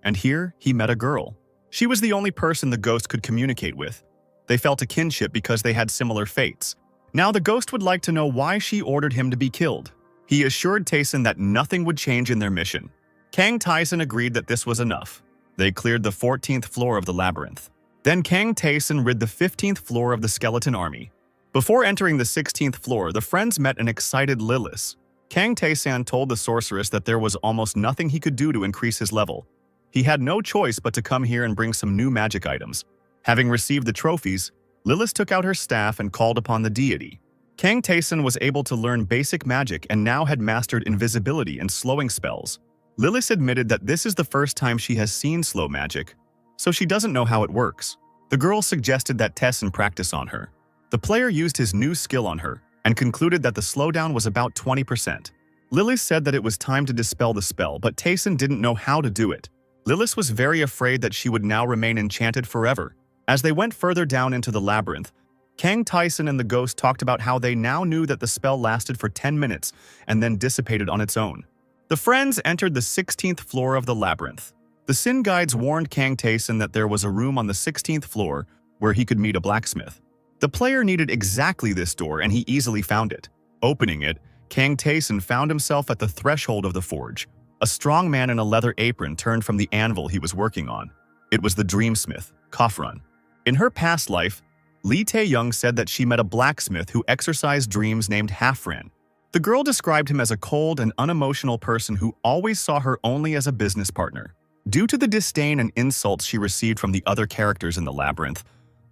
And here, he met a girl. She was the only person the Ghost could communicate with. They felt a kinship because they had similar fates. Now the Ghost would like to know why she ordered him to be killed. He assured Taesun that nothing would change in their mission. Kang Taesun agreed that this was enough. They cleared the 14th floor of the labyrinth. Then Kang Taesun rid the 15th floor of the skeleton army. Before entering the 16th floor, the friends met an excited Lilith. Kang Taesun told the sorceress that there was almost nothing he could do to increase his level. He had no choice but to come here and bring some new magic items. Having received the trophies, Lilith took out her staff and called upon the deity. Kang Taesun was able to learn basic magic and now had mastered invisibility and slowing spells. Lilith admitted that this is the first time she has seen slow magic, so she doesn't know how it works. The girl suggested that Taesun practice on her. The player used his new skill on her and concluded that the slowdown was about 20%. Lilith said that it was time to dispel the spell, but Taesun didn't know how to do it. Lilith was very afraid that she would now remain enchanted forever. As they went further down into the labyrinth, Kang Taesun and the Ghost talked about how they now knew that the spell lasted for 10 minutes and then dissipated on its own. The friends entered the 16th floor of the labyrinth. The Sin guides warned Kang Taeson that there was a room on the 16th floor where he could meet a blacksmith. The player needed exactly this door, and he easily found it. Opening it, Kang Taeson found himself at the threshold of the forge. A strong man in a leather apron turned from the anvil he was working on. It was the dreamsmith, Kafran. In her past life, Lee Tae-young said that she met a blacksmith who exorcised dreams named Hafran. The girl described him as a cold and unemotional person who always saw her only as a business partner. Due to the disdain and insults she received from the other characters in the labyrinth,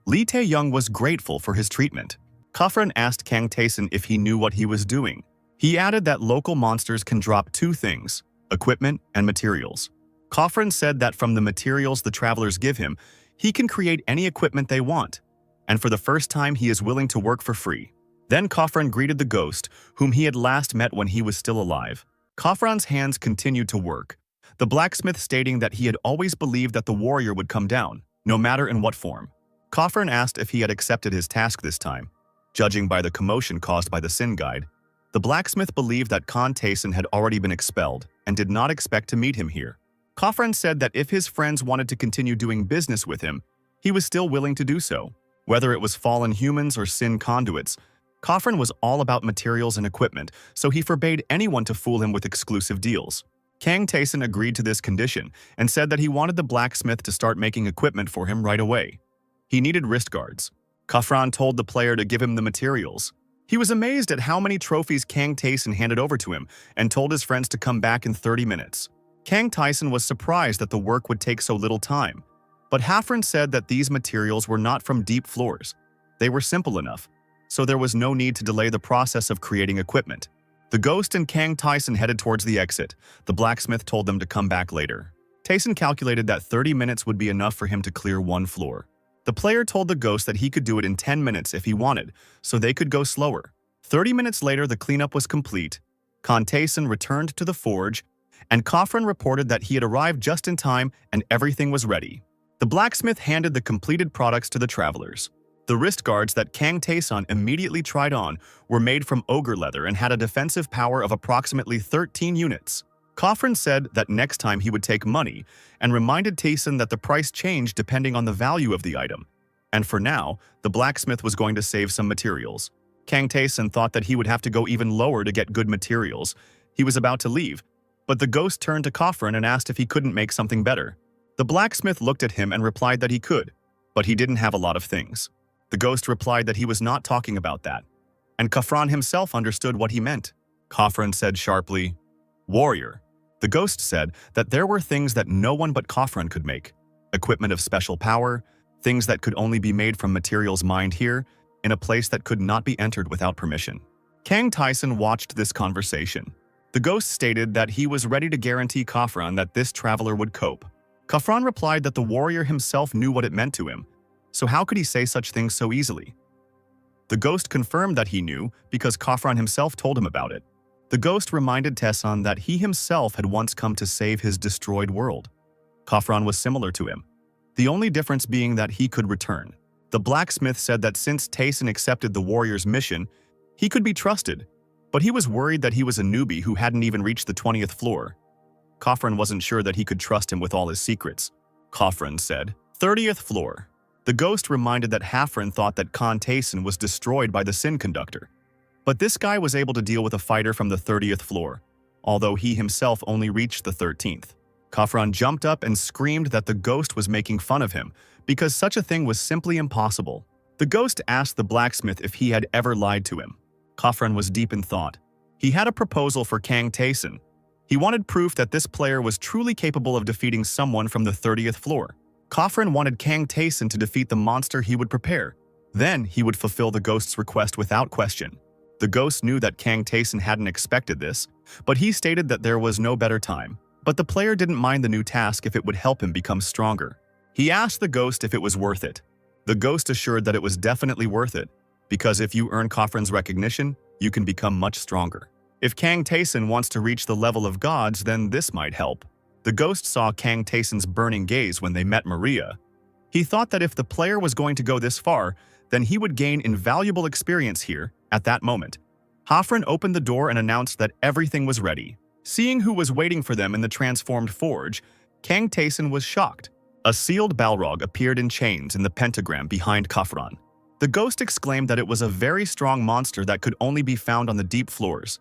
Lee Tae-young was grateful for his treatment. Kafran asked Kang Taeson if he knew what he was doing. He added that local monsters can drop two things: equipment and materials. Kafran said that from the materials the travelers give him, he can create any equipment they want, and for the first time he is willing to work for free. Then Kafran greeted the ghost, whom he had last met when he was still alive. Kafran's hands continued to work, the blacksmith stating that he had always believed that the warrior would come down, no matter in what form. Kafran asked if he had accepted his task this time. Judging by the commotion caused by the Sin Guide, the blacksmith believed that Kang Taeson had already been expelled and did not expect to meet him here. Kafran said that if his friends wanted to continue doing business with him, he was still willing to do so. Whether it was fallen humans or Sin conduits, Kafran was all about materials and equipment, so he forbade anyone to fool him with exclusive deals. Kang Taeson agreed to this condition and said that he wanted the blacksmith to start making equipment for him right away. He needed wrist guards. Kafran told the player to give him the materials. He was amazed at how many trophies Kang Taeson handed over to him and told his friends to come back in 30 minutes. Kang Taeson was surprised that the work would take so little time, but Hafran said that these materials were not from deep floors. They were simple enough, so there was no need to delay the process of creating equipment. The ghost and Kang Taeson headed towards the exit. The blacksmith told them to come back later. Taeson calculated that 30 minutes would be enough for him to clear one floor. The player told the ghost that he could do it in 10 minutes if he wanted, so they could go slower. 30 minutes later, the cleanup was complete. Kang Taeson returned to the forge, and Kafran reported that he had arrived just in time and everything was ready. The blacksmith handed the completed products to the travelers. The wrist guards that Kang Taeson immediately tried on were made from ogre leather and had a defensive power of approximately 13 units. Kafran said that next time he would take money and reminded Taeson that the price changed depending on the value of the item. And for now, the blacksmith was going to save some materials. Kang Taeson thought that he would have to go even lower to get good materials. He was about to leave, but the ghost turned to Kafran and asked if he couldn't make something better. The blacksmith looked at him and replied that he could, but he didn't have a lot of things. The ghost replied that he was not talking about that, and Kafran himself understood what he meant. Kafran said sharply, "Warrior." The ghost said that there were things that no one but Kafran could make. Equipment of special power, things that could only be made from materials mined here, in a place that could not be entered without permission. Kang Taeson watched this conversation. The ghost stated that he was ready to guarantee Kafran that this traveler would cope. Kafran replied that the warrior himself knew what it meant to him, so how could he say such things so easily? The ghost confirmed that he knew because Kafran himself told him about it. The ghost reminded Taeson that he himself had once come to save his destroyed world. Kafran was similar to him, the only difference being that he could return. The blacksmith said that since Taeson accepted the warrior's mission, he could be trusted, but he was worried that he was a newbie who hadn't even reached the 20th floor. Kafran wasn't sure that he could trust him with all his secrets. Kafran said, 30th floor. The ghost reminded that Hafran thought that Kang Taeson was destroyed by the Sin Conductor. But this guy was able to deal with a fighter from the 30th floor, although he himself only reached the 13th. Kafran jumped up and screamed that the ghost was making fun of him, because such a thing was simply impossible. The ghost asked the blacksmith if he had ever lied to him. Kafran was deep in thought. He had a proposal for Kang Taeson. He wanted proof that this player was truly capable of defeating someone from the 30th floor. Kafran wanted Kang Taeson to defeat the monster he would prepare. Then he would fulfill the ghost's request without question. The ghost knew that Kang Taeson hadn't expected this, but he stated that there was no better time. But the player didn't mind the new task if it would help him become stronger. He asked the ghost if it was worth it. The ghost assured that it was definitely worth it, because if you earn Kafran's recognition, you can become much stronger. If Kang Taeson wants to reach the level of gods, then this might help. The ghost saw Kang Taeson's burning gaze when they met Maria. He thought that if the player was going to go this far, then he would gain invaluable experience here at that moment. Hafran opened the door and announced that everything was ready. Seeing who was waiting for them in the transformed forge, Kang Taeson was shocked. A sealed Balrog appeared in chains in the pentagram behind Khafran. The ghost exclaimed that it was a very strong monster that could only be found on the deep floors.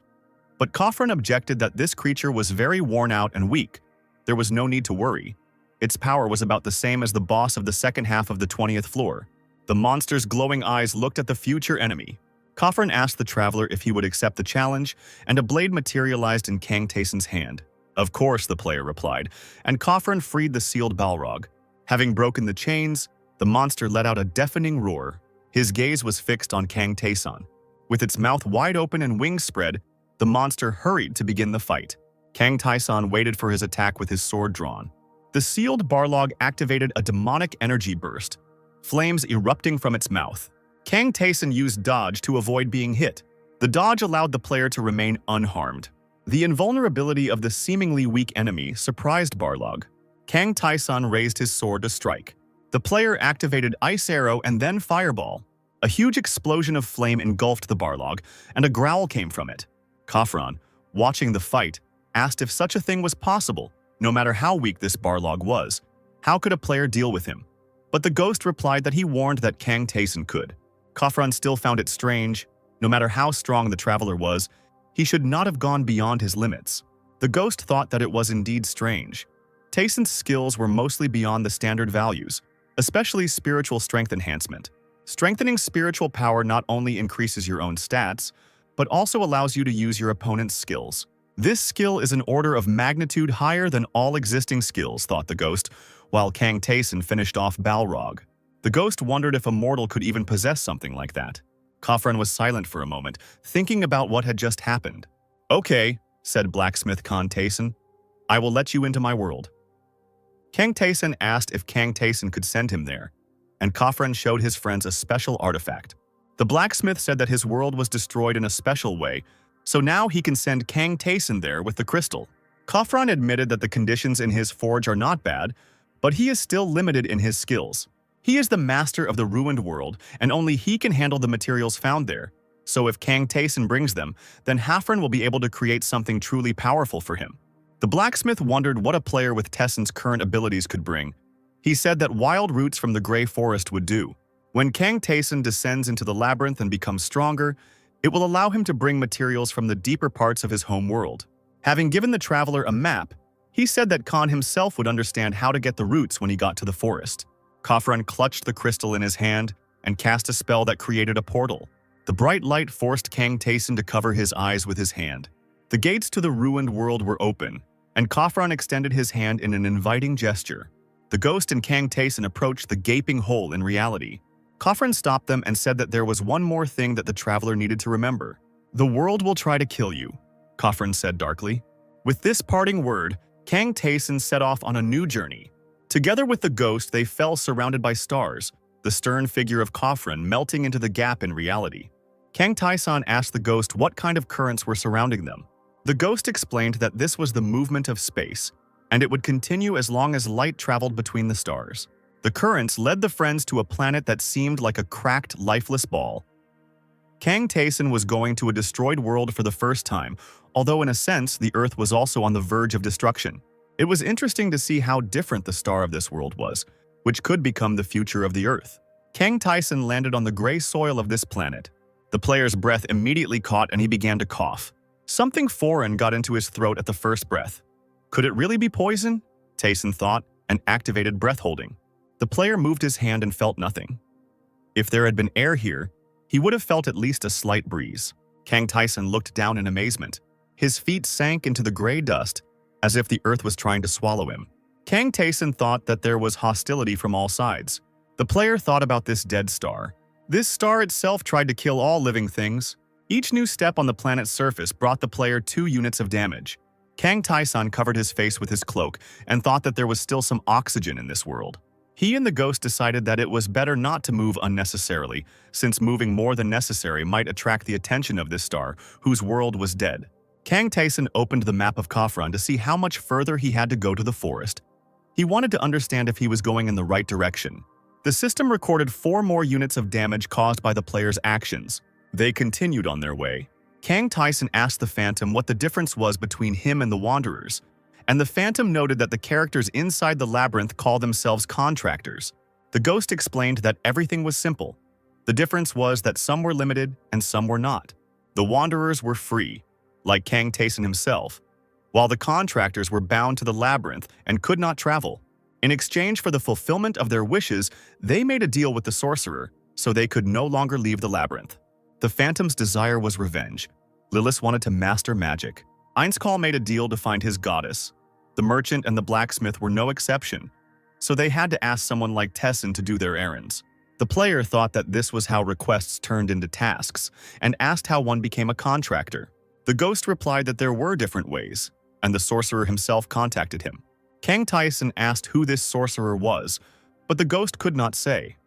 But Khafran objected that this creature was very worn out and weak. There was no need to worry. Its power was about the same as the boss of the second half of the 20th floor. The monster's glowing eyes looked at the future enemy. Khafran asked the traveler if he would accept the challenge, and a blade materialized in Kang Taeson's hand. Of course, the player replied, and Khafran freed the sealed Balrog. Having broken the chains, the monster let out a deafening roar. His gaze was fixed on Kang Taeson. With its mouth wide open and wings spread, the monster hurried to begin the fight. Kang Taeson waited for his attack with his sword drawn. The sealed Balrog activated a demonic energy burst, flames erupting from its mouth. Kang Taeson used dodge to avoid being hit. The dodge allowed the player to remain unharmed. The invulnerability of the seemingly weak enemy surprised Balrog. Kang Taeson raised his sword to strike. The player activated Ice Arrow and then Fireball. A huge explosion of flame engulfed the Balrog, and a growl came from it. Khafran, watching the fight, asked if such a thing was possible, no matter how weak this Balrog was. How could a player deal with him? But the ghost replied that he warned that Kang Taeson could. Khafran still found it strange. No matter how strong the traveler was, he should not have gone beyond his limits. The ghost thought that it was indeed strange. Taeson's skills were mostly beyond the standard values, especially spiritual strength enhancement. Strengthening spiritual power not only increases your own stats, but also allows you to use your opponent's skills. This skill is an order of magnitude higher than all existing skills, thought the ghost, while Kang Taeson finished off Balrog. The ghost wondered if a mortal could even possess something like that. Khafran was silent for a moment, thinking about what had just happened. "Okay," said blacksmith Kang Taeson. "I will let you into my world." Kang Taeson asked if Kang Taeson could send him there, and Khafran showed his friends a special artifact. The blacksmith said that his world was destroyed in a special way, so now he can send Kang Taeson there with the crystal. Khafran admitted that the conditions in his forge are not bad, but he is still limited in his skills. He is the master of the ruined world, and only he can handle the materials found there. So if Kang Taeson brings them, then Khafran will be able to create something truly powerful for him. The blacksmith wondered what a player with Taeson's current abilities could bring. He said that wild roots from the Grey Forest would do. When Kang Taeson descends into the labyrinth and becomes stronger, it will allow him to bring materials from the deeper parts of his home world. Having given the traveler a map, he said that Khan himself would understand how to get the roots when he got to the forest. Khafran clutched the crystal in his hand and cast a spell that created a portal. The bright light forced Kang Taeson to cover his eyes with his hand. The gates to the ruined world were open, and Khafran extended his hand in an inviting gesture. The ghost and Kang Taeson approached the gaping hole in reality. Khafran stopped them and said that there was one more thing that the traveler needed to remember. "The world will try to kill you," Khafran said darkly. With this parting word, Kang Taeson set off on a new journey. Together with the ghost, they fell surrounded by stars, the stern figure of Khafran melting into the gap in reality. Kang Taeson asked the ghost what kind of currents were surrounding them. The ghost explained that this was the movement of space, and it would continue as long as light traveled between the stars. The currents led the friends to a planet that seemed like a cracked, lifeless ball. Kang Taeson was going to a destroyed world for the first time, although in a sense, the Earth was also on the verge of destruction. It was interesting to see how different the star of this world was, which could become the future of the Earth. Kang Taeson landed on the gray soil of this planet. The player's breath immediately caught and he began to cough. Something foreign got into his throat at the first breath. Could it really be poison? Taeson thought, and activated breath holding. The player moved his hand and felt nothing. If there had been air here, he would have felt at least a slight breeze. Kang Taeson looked down in amazement. His feet sank into the gray dust, as if the earth was trying to swallow him. Kang Taeson thought that there was hostility from all sides. The player thought about this dead star. This star itself tried to kill all living things. Each new step on the planet's surface brought the player 2 units of damage. Kang Taeson covered his face with his cloak and thought that there was still some oxygen in this world. He and the ghost decided that it was better not to move unnecessarily, since moving more than necessary might attract the attention of this star, whose world was dead. Kang Taeson opened the map of Khafran to see how much further he had to go to the forest. He wanted to understand if he was going in the right direction. The system recorded 4 more units of damage caused by the player's actions. They continued on their way. Kang Tyson asked the Phantom what the difference was between him and the Wanderers, and the Phantom noted that the characters inside the labyrinth call themselves contractors. The ghost explained that everything was simple. The difference was that some were limited and some were not. The Wanderers were free, like Kang Tyson himself, while the contractors were bound to the labyrinth and could not travel. In exchange for the fulfillment of their wishes, they made a deal with the sorcerer, so they could no longer leave the labyrinth. The Phantom's desire was revenge. Lilith wanted to master magic. Einskall made a deal to find his goddess. The merchant and the blacksmith were no exception, so they had to ask someone like Tessin to do their errands. The player thought that this was how requests turned into tasks, and asked how one became a contractor. The ghost replied that there were different ways, and the sorcerer himself contacted him. Kang Tyson asked who this sorcerer was, but the ghost could not say.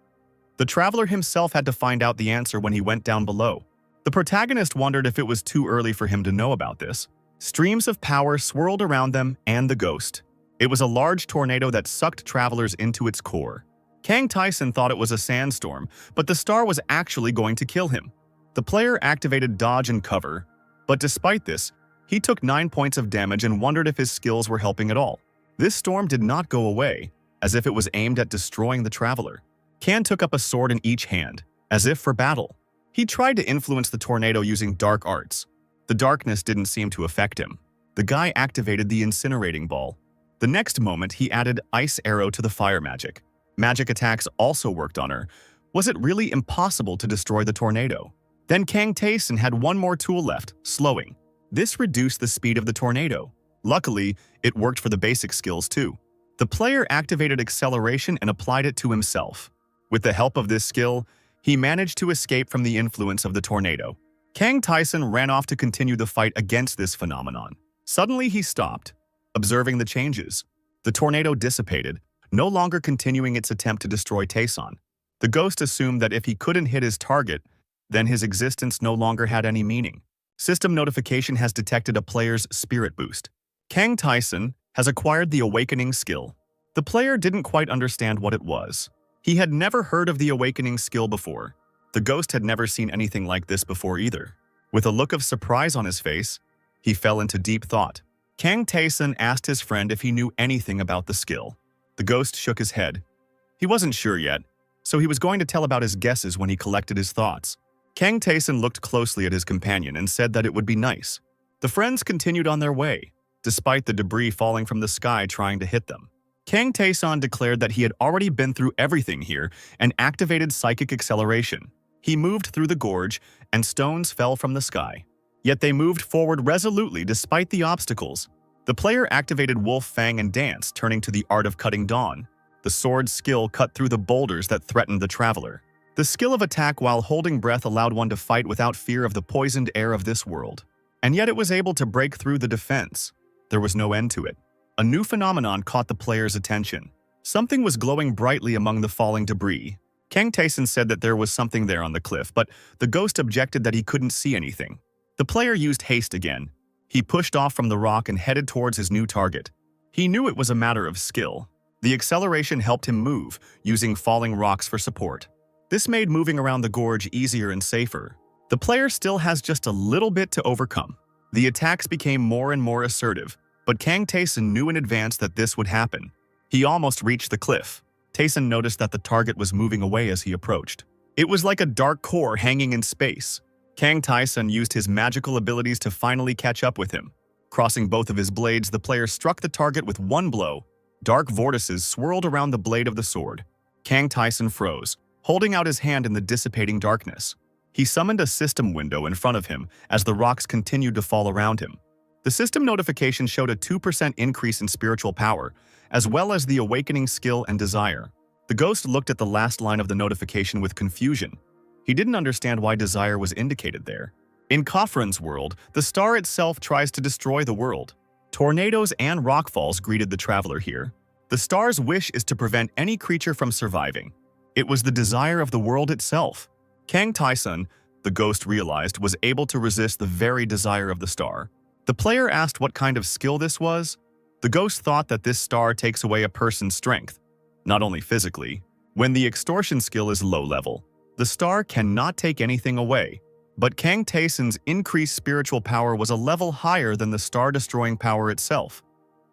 The traveler himself had to find out the answer when he went down below. The protagonist wondered if it was too early for him to know about this. Streams of power swirled around them and the ghost. It was a large tornado that sucked travelers into its core. Kang Tyson thought it was a sandstorm, but the star was actually going to kill him. The player activated dodge and cover, but despite this, he took 9 points of damage and wondered if his skills were helping at all. This storm did not go away, as if it was aimed at destroying the traveler. Kang took up a sword in each hand, as if for battle. He tried to influence the tornado using dark arts. The darkness didn't seem to affect him. The guy activated the incinerating ball. The next moment, he added ice arrow to the fire magic. Magic attacks also worked on her. Was it really impossible to destroy the tornado? Then Kang Tyson had one more tool left, slowing. This reduced the speed of the tornado. Luckily, it worked for the basic skills too. The player activated acceleration and applied it to himself. With the help of this skill, he managed to escape from the influence of the tornado. Kang Tyson ran off to continue the fight against this phenomenon. Suddenly, he stopped, observing the changes. The tornado dissipated, no longer continuing its attempt to destroy Tyson. The ghost assumed that if he couldn't hit his target, then his existence no longer had any meaning. System notification has detected a player's spirit boost. Kang Tyson has acquired the awakening skill. The player didn't quite understand what it was. He had never heard of the awakening skill before. The ghost had never seen anything like this before either. With a look of surprise on his face, he fell into deep thought. Kang Tyson asked his friend if he knew anything about the skill. The ghost shook his head. He wasn't sure yet, so he was going to tell about his guesses when he collected his thoughts. Kang Tyson looked closely at his companion and said that it would be nice. The friends continued on their way, despite the debris falling from the sky trying to hit them. Kang Tyson declared that he had already been through everything here and activated psychic acceleration. He moved through the gorge, and stones fell from the sky. Yet they moved forward resolutely despite the obstacles. The player activated Wolf Fang and Dance, turning to the art of cutting dawn. The sword's skill cut through the boulders that threatened the traveler. The skill of attack while holding breath allowed one to fight without fear of the poisoned air of this world. And yet it was able to break through the defense. There was no end to it. A new phenomenon caught the player's attention. Something was glowing brightly among the falling debris. Kang Tyson said that there was something there on the cliff, but the ghost objected that he couldn't see anything. The player used haste again. He pushed off from the rock and headed towards his new target. He knew it was a matter of skill. The acceleration helped him move, using falling rocks for support. This made moving around the gorge easier and safer. The player still has just a little bit to overcome. The attacks became more and more assertive, but Kang Tyson knew in advance that this would happen. He almost reached the cliff. Tyson noticed that the target was moving away as he approached. It was like a dark core hanging in space. Kang Tyson used his magical abilities to finally catch up with him. Crossing both of his blades, the player struck the target with one blow. Dark vortices swirled around the blade of the sword. Kang Tyson froze, holding out his hand in the dissipating darkness. He summoned a system window in front of him as the rocks continued to fall around him. The system notification showed a 2% increase in spiritual power, as well as the awakening skill and desire. The ghost looked at the last line of the notification with confusion. He didn't understand why desire was indicated there. In Khafran's world, the star itself tries to destroy the world. Tornadoes and rockfalls greeted the traveler here. The star's wish is to prevent any creature from surviving. It was the desire of the world itself. Kang Tyson, the ghost realized, was able to resist the very desire of the star. The player asked what kind of skill this was. The ghost thought that this star takes away a person's strength, not only physically. When the extortion skill is low level, the star cannot take anything away. But Kang Taeson's increased spiritual power was a level higher than the star-destroying power itself.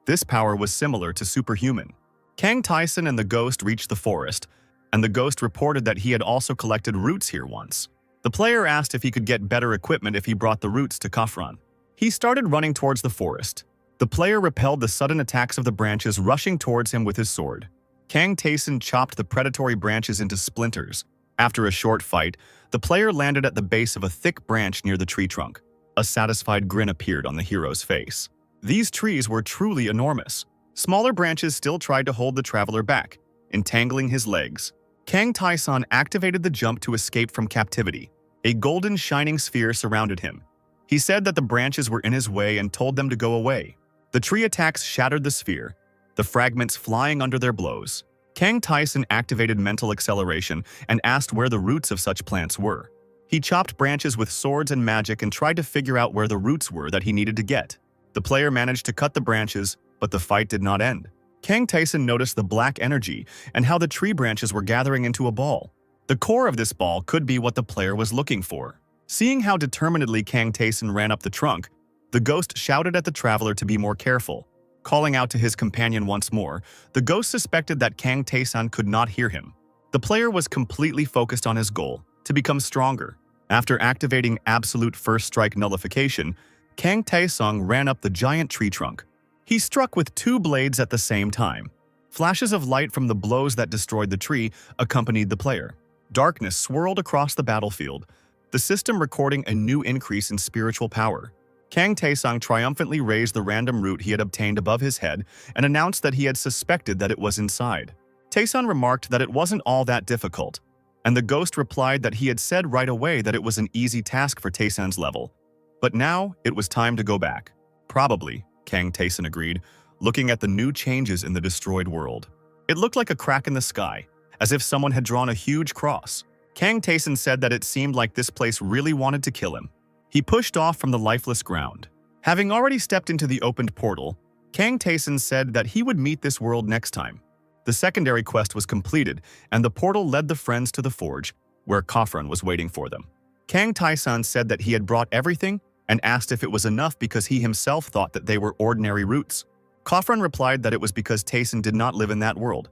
This power was similar to superhuman. Kang Taeson and the ghost reached the forest, and the ghost reported that he had also collected roots here once. The player asked if he could get better equipment if he brought the roots to Khafran. He started running towards the forest. The player repelled the sudden attacks of the branches rushing towards him with his sword. Kang Taeson chopped the predatory branches into splinters. After a short fight, the player landed at the base of a thick branch near the tree trunk. A satisfied grin appeared on the hero's face. These trees were truly enormous. Smaller branches still tried to hold the traveler back, entangling his legs. Kang Taeson activated the jump to escape from captivity. A golden shining sphere surrounded him. He said that the branches were in his way and told them to go away. The tree attacks shattered the sphere, the fragments flying under their blows. Kang Taeson activated mental acceleration and asked where the roots of such plants were. He chopped branches with swords and magic and tried to figure out where the roots were that he needed to get. The player managed to cut the branches, but the fight did not end. Kang Taeson noticed the black energy and how the tree branches were gathering into a ball. The core of this ball could be what the player was looking for. Seeing how determinedly Kang Taeson ran up the trunk, the ghost shouted at the traveler to be more careful. Calling out to his companion once more, the ghost suspected that Kang Taeson could not hear him. The player was completely focused on his goal, to become stronger. After activating absolute first strike nullification, Kang Taesong ran up the giant tree trunk. He struck with two blades at the same time. Flashes of light from the blows that destroyed the tree accompanied the player. Darkness swirled across the battlefield, the system recording a new increase in spiritual power. Kang Taesong triumphantly raised the random root he had obtained above his head and announced that he had suspected that it was inside. Taeson remarked that it wasn't all that difficult, and the ghost replied that he had said right away that it was an easy task for Taeson's level. But now, it was time to go back. Probably, Kang Taeson agreed, looking at the new changes in the destroyed world. It looked like a crack in the sky, as if someone had drawn a huge cross. Kang Taeson said that it seemed like this place really wanted to kill him. He pushed off from the lifeless ground. Having already stepped into the opened portal, Kang Taeson said that he would meet this world next time. The secondary quest was completed, and the portal led the friends to the forge, where Khafran was waiting for them. Kang Taeson said that he had brought everything and asked if it was enough because he himself thought that they were ordinary roots. Khafran replied that it was because Taeson did not live in that world,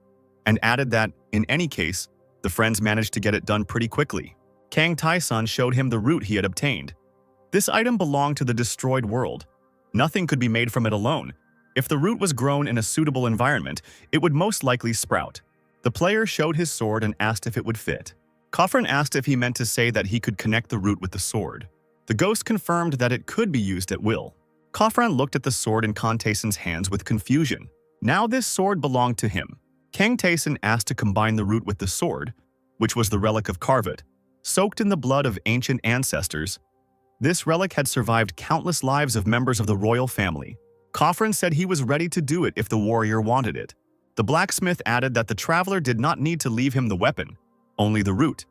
and added that, in any case, the friends managed to get it done pretty quickly. Kang Taeson showed him the root he had obtained. This item belonged to the destroyed world. Nothing could be made from it alone. If the root was grown in a suitable environment, it would most likely sprout. The player showed his sword and asked if it would fit. Khafran asked if he meant to say that he could connect the root with the sword. The ghost confirmed that it could be used at will. Khafran looked at the sword in Kang Taeson's hands with confusion. Now this sword belonged to him. Kang Taeson asked to combine the root with the sword, which was the relic of Karvat, soaked in the blood of ancient ancestors. This relic had survived countless lives of members of the royal family. Khafran said he was ready to do it if the warrior wanted it. The blacksmith added that the traveler did not need to leave him the weapon, only the root.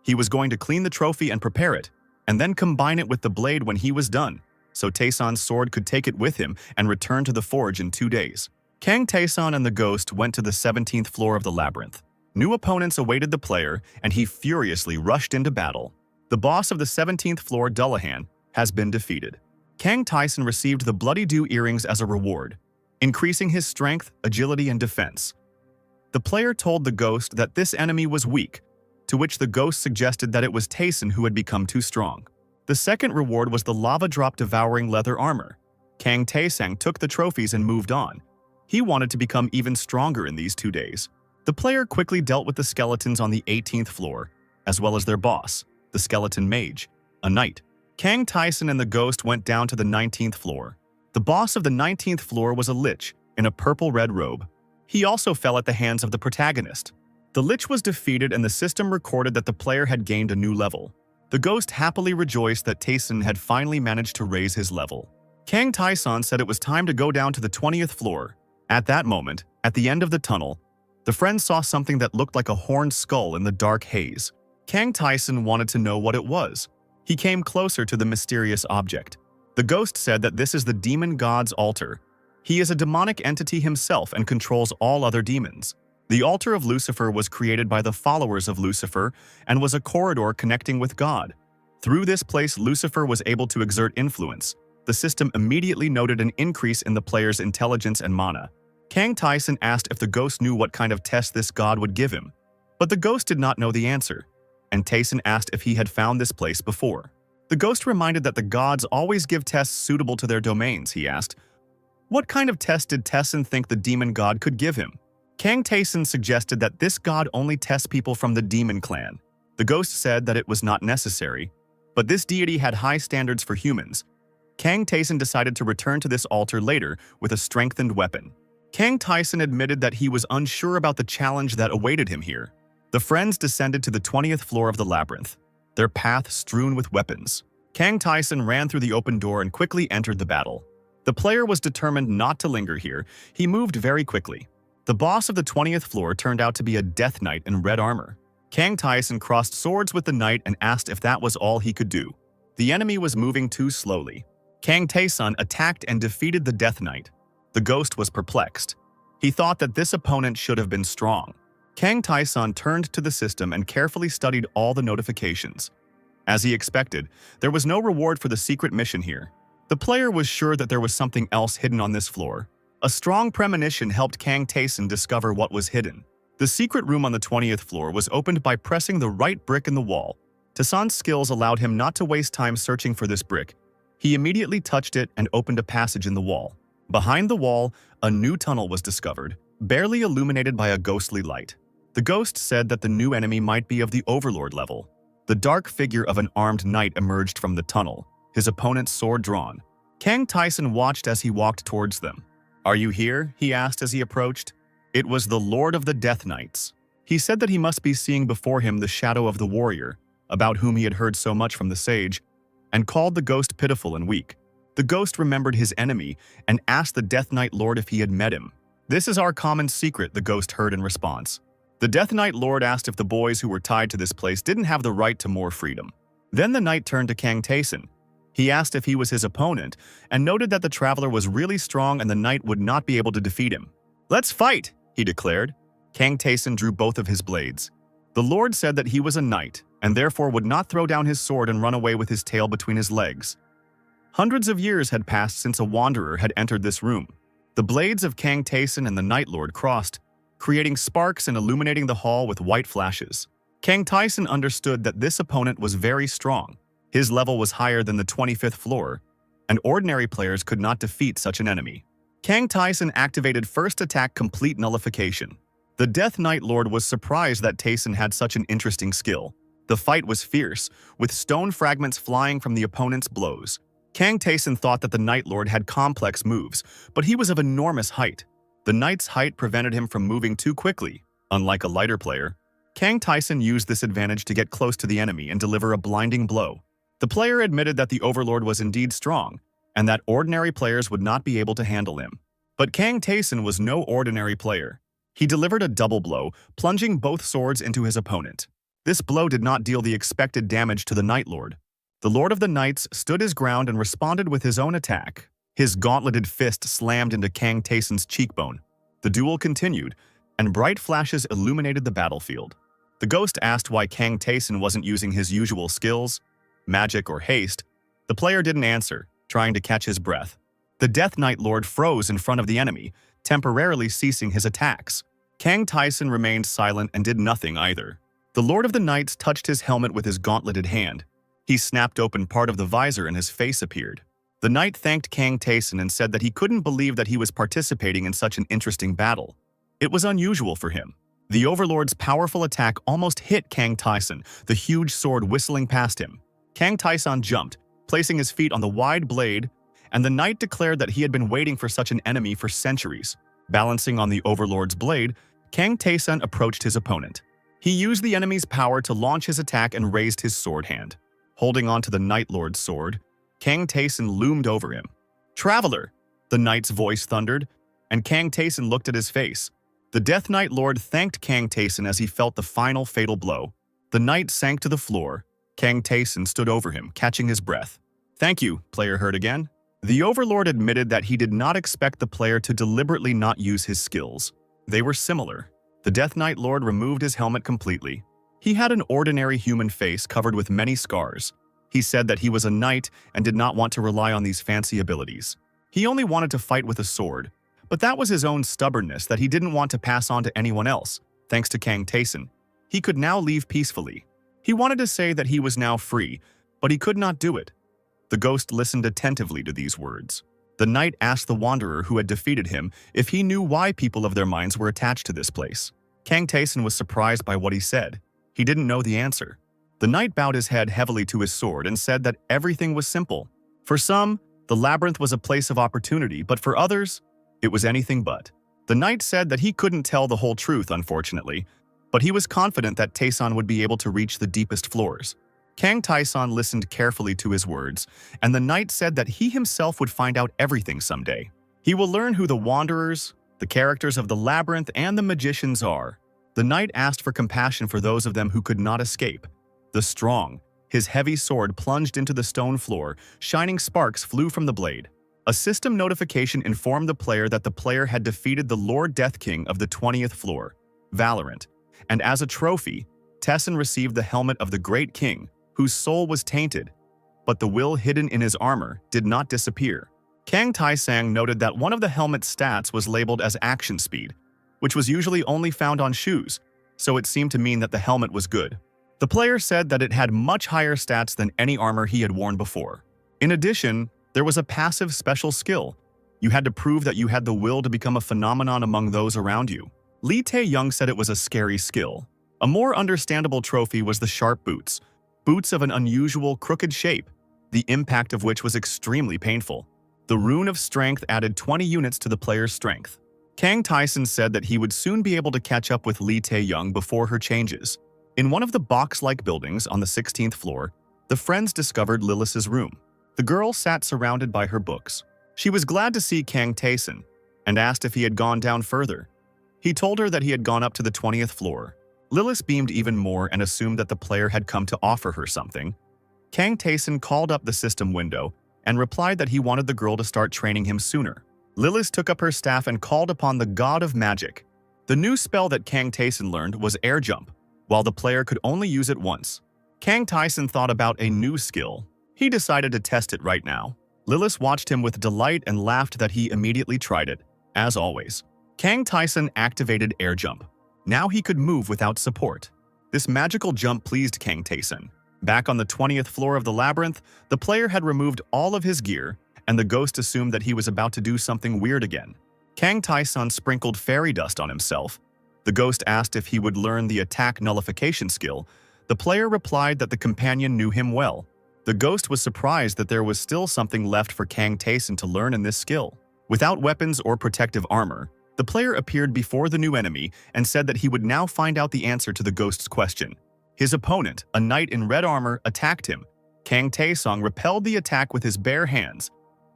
He was going to clean the trophy and prepare it, and then combine it with the blade when he was done, so Taeson's sword could take it with him and return to the forge in 2 days. Kang Taeson and the ghost went to the 17th floor of the labyrinth. New opponents awaited the player, and he furiously rushed into battle. The boss of the 17th floor, Dullahan, has been defeated. Kang Taeson received the Bloody Dew earrings as a reward, increasing his strength, agility, and defense. The player told the ghost that this enemy was weak, to which the ghost suggested that it was Taeson who had become too strong. The second reward was the lava drop devouring leather armor. Kang Taesong took the trophies and moved on. He wanted to become even stronger in these 2 days. The player quickly dealt with the skeletons on the 18th floor, as well as their boss, the skeleton mage, a knight. Kang Taeson and the ghost went down to the 19th floor. The boss of the 19th floor was a lich in a purple-red robe. He also fell at the hands of the protagonist. The lich was defeated and the system recorded that the player had gained a new level. The ghost happily rejoiced that Taeson had finally managed to raise his level. Kang Taeson said it was time to go down to the 20th floor. At that moment, at the end of the tunnel, the friends saw something that looked like a horned skull in the dark haze. Kang Taeson wanted to know what it was. He came closer to the mysterious object. The ghost said that this is the demon god's altar. He is a demonic entity himself and controls all other demons. The altar of Lucifer was created by the followers of Lucifer and was a corridor connecting with God. Through this place, Lucifer was able to exert influence. The system immediately noted an increase in the player's intelligence and mana. Kang Tyson asked if the ghost knew what kind of test this god would give him, but the ghost did not know the answer, and Tyson asked if he had found this place before. The ghost reminded that the gods always give tests suitable to their domains. He asked, what kind of test did Tyson think the demon god could give him? Kang Tyson suggested that this god only tests people from the demon clan. The ghost said that it was not necessary, but this deity had high standards for humans. Kang Tyson decided to return to this altar later with a strengthened weapon. Kang Tyson admitted that he was unsure about the challenge that awaited him here. The friends descended to the 20th floor of the labyrinth, their path strewn with weapons. Kang Tyson ran through the open door and quickly entered the battle. The player was determined not to linger here. He moved very quickly. The boss of the 20th floor turned out to be a death knight in red armor. Kang Tyson crossed swords with the knight and asked if that was all he could do. The enemy was moving too slowly. Kang Tyson attacked and defeated the death knight. The ghost was perplexed. He thought that this opponent should have been strong. Kang Tyson turned to the system and carefully studied all the notifications. As he expected, there was no reward for the secret mission here. The player was sure that there was something else hidden on this floor. A strong premonition helped Kang Tyson discover what was hidden. The secret room on the 20th floor was opened by pressing the right brick in the wall. Tyson's skills allowed him not to waste time searching for this brick. He immediately touched it and opened a passage in the wall. Behind the wall, a new tunnel was discovered, barely illuminated by a ghostly light. The ghost said that the new enemy might be of the overlord level. The dark figure of an armed knight emerged from the tunnel, his opponent's sword drawn. Kang Tyson watched as he walked towards them. "Are you here?" he asked as he approached. It was the Lord of the Death Knights. He said that he must be seeing before him the shadow of the warrior, about whom he had heard so much from the sage, and called the ghost pitiful and weak. The ghost remembered his enemy and asked the Death Knight Lord if he had met him. "This is our common secret," the ghost heard in response. The Death Knight Lord asked if the boys who were tied to this place didn't have the right to more freedom. Then the knight turned to Kang Tyson. He asked if he was his opponent and noted that the traveler was really strong and the knight would not be able to defeat him. "Let's fight," he declared. Kang Tyson drew both of his blades. The Lord said that he was a knight and therefore would not throw down his sword and run away with his tail between his legs. Hundreds of years had passed since a wanderer had entered this room. The blades of Kang Tyson and the Night Lord crossed, creating sparks and illuminating the hall with white flashes. Kang Tyson understood that this opponent was very strong. His level was higher than the 25th floor, and ordinary players could not defeat such an enemy. Kang Tyson activated First Attack Complete Nullification. The Death Knight Lord was surprised that Tyson had such an interesting skill. The fight was fierce, with stone fragments flying from the opponent's blows. Kang Tyson thought that the Night Lord had complex moves, but he was of enormous height. The knight's height prevented him from moving too quickly, unlike a lighter player. Kang Tyson used this advantage to get close to the enemy and deliver a blinding blow. The player admitted that the Overlord was indeed strong, and that ordinary players would not be able to handle him. But Kang Tyson was no ordinary player. He delivered a double blow, plunging both swords into his opponent. This blow did not deal the expected damage to the Night Lord. The Lord of the Knights stood his ground and responded with his own attack. His gauntleted fist slammed into Kang Tyson's cheekbone. The duel continued, and bright flashes illuminated the battlefield. The ghost asked why Kang Tyson wasn't using his usual skills, magic or haste. The player didn't answer, trying to catch his breath. The Death Knight Lord froze in front of the enemy, temporarily ceasing his attacks. Kang Tyson remained silent and did nothing either. The Lord of the Knights touched his helmet with his gauntleted hand. He snapped open part of the visor and his face appeared. The knight thanked Kang Tyson and said that he couldn't believe that he was participating in such an interesting battle. It was unusual for him. The Overlord's powerful attack almost hit Kang Tyson, the huge sword whistling past him. Kang Tyson jumped, placing his feet on the wide blade, and the knight declared that he had been waiting for such an enemy for centuries. Balancing on the Overlord's blade, Kang Tyson approached his opponent. He used the enemy's power to launch his attack and raised his sword hand. Holding onto the Night Lord's sword, Kang Tyson loomed over him. "Traveler!" the knight's voice thundered, and Kang Tyson looked at his face. The Death Knight Lord thanked Kang Tyson as he felt the final fatal blow. The knight sank to the floor. Kang Tyson stood over him, catching his breath. "Thank you," player heard again. The Overlord admitted that he did not expect the player to deliberately not use his skills. They were similar. The Death Knight Lord removed his helmet completely. He had an ordinary human face covered with many scars. He said that he was a knight and did not want to rely on these fancy abilities. He only wanted to fight with a sword, but that was his own stubbornness that he didn't want to pass on to anyone else. Thanks to Kang Taeson, he could now leave peacefully. He wanted to say that he was now free, but he could not do it. The ghost listened attentively to these words. The knight asked the wanderer who had defeated him if he knew why people of their minds were attached to this place. Kang Taeson was surprised by what he said. He didn't know the answer. The knight bowed his head heavily to his sword and said that everything was simple. For some, the labyrinth was a place of opportunity, but for others, it was anything but. The knight said that he couldn't tell the whole truth, unfortunately, but he was confident that Taeson would be able to reach the deepest floors. Kang Taeson listened carefully to his words, and the knight said that he himself would find out everything someday. He will learn who the wanderers, the characters of the labyrinth, and the magicians are. The knight asked for compassion for those of them who could not escape. The strong, his heavy sword plunged into the stone floor, shining sparks flew from the blade. A system notification informed the player that the player had defeated the Lord Death King of the 20th floor, Valorant, and as a trophy, Taeson received the helmet of the Great King, whose soul was tainted, but the will hidden in his armor did not disappear. Kang Taesang noted that one of the helmet's stats was labeled as action speed, which was usually only found on shoes, so it seemed to mean that the helmet was good. The player said that it had much higher stats than any armor he had worn before. In addition, there was a passive special skill. You had to prove that you had the will to become a phenomenon among those around you. Lee Tae-young said it was a scary skill. A more understandable trophy was the sharp boots, boots of an unusual crooked shape, the impact of which was extremely painful. The rune of strength added 20 units to the player's strength. Kang Taeson said that he would soon be able to catch up with Lee Tae-young before her changes. In one of the box-like buildings on the 16th floor, the friends discovered Lilith's room. The girl sat surrounded by her books. She was glad to see Kang Taeson and asked if he had gone down further. He told her that he had gone up to the 20th floor. Lilith beamed even more and assumed that the player had come to offer her something. Kang Taeson called up the system window and replied that he wanted the girl to start training him sooner. Lilith took up her staff and called upon the god of magic. The new spell that Kang Taeson learned was air jump, while the player could only use it once. Kang Taeson thought about a new skill. He decided to test it right now. Lilith watched him with delight and laughed that he immediately tried it. As always, Kang Taeson activated air jump. Now he could move without support. This magical jump pleased Kang Taeson. Back on the 20th floor of the labyrinth, the player had removed all of his gear, and the ghost assumed that he was about to do something weird again. Kang Taeson sprinkled fairy dust on himself. The ghost asked if he would learn the attack nullification skill. The player replied that the companion knew him well. The ghost was surprised that there was still something left for Kang Taeson to learn in this skill. Without weapons or protective armor, the player appeared before the new enemy and said that he would now find out the answer to the ghost's question. His opponent, a knight in red armor, attacked him. Kang Taesong repelled the attack with his bare hands,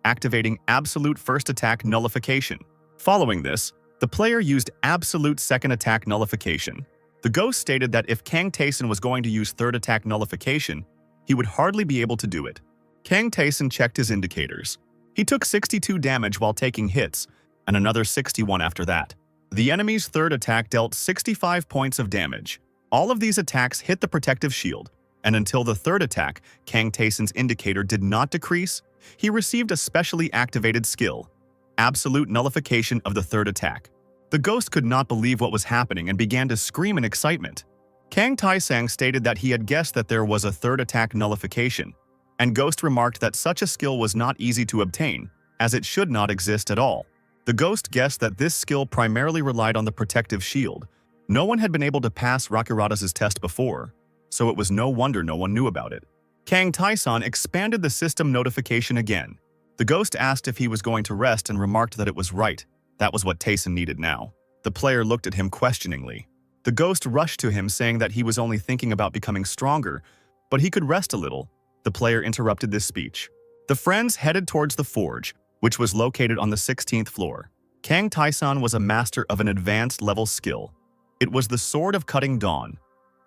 activating absolute first attack nullification. Following this, the player used absolute second attack nullification. The ghost stated that if Kang Taeson was going to use third attack nullification, he would hardly be able to do it. Kang Taeson checked his indicators. He took 62 damage while taking hits, and another 61 after that. The enemy's third attack dealt 65 points of damage. All of these attacks hit the protective shield, and until the third attack, Kang Taeson's indicator did not decrease. He received a specially activated skill, absolute nullification of the third attack. The ghost could not believe what was happening and began to scream in excitement. Kang Taesang stated that he had guessed that there was a third attack nullification, and Ghost remarked that such a skill was not easy to obtain, as it should not exist at all. The ghost guessed that this skill primarily relied on the protective shield. No one had been able to pass Rakuratas' test before, so it was no wonder no one knew about it. Kang Taeson expanded the system notification again. The ghost asked if he was going to rest and remarked that it was right. That was what Taeson needed now. The player looked at him questioningly. The ghost rushed to him saying that he was only thinking about becoming stronger, but he could rest a little. The player interrupted this speech. The friends headed towards the forge, which was located on the 16th floor. Kang Taeson was a master of an advanced level skill. It was the Sword of Cutting Dawn,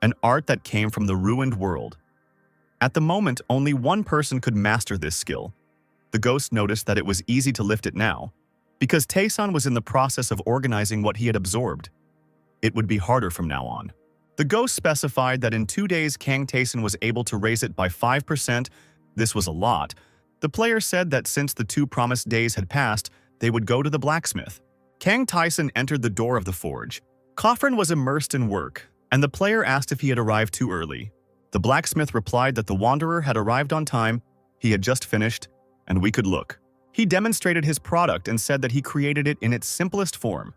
an art that came from the ruined world. At the moment, only one person could master this skill. The ghost noticed that it was easy to lift it now, because Taeson was in the process of organizing what he had absorbed. It would be harder from now on. The ghost specified that in 2 days Kang Taeson was able to raise it by 5%. This was a lot. The player said that since the 2 promised days had passed, they would go to the blacksmith. Kang Taeson entered the door of the forge. Khafren was immersed in work, and the player asked if he had arrived too early. The blacksmith replied that the wanderer had arrived on time, he had just finished, and we could look. He demonstrated his product and said that he created it in its simplest form,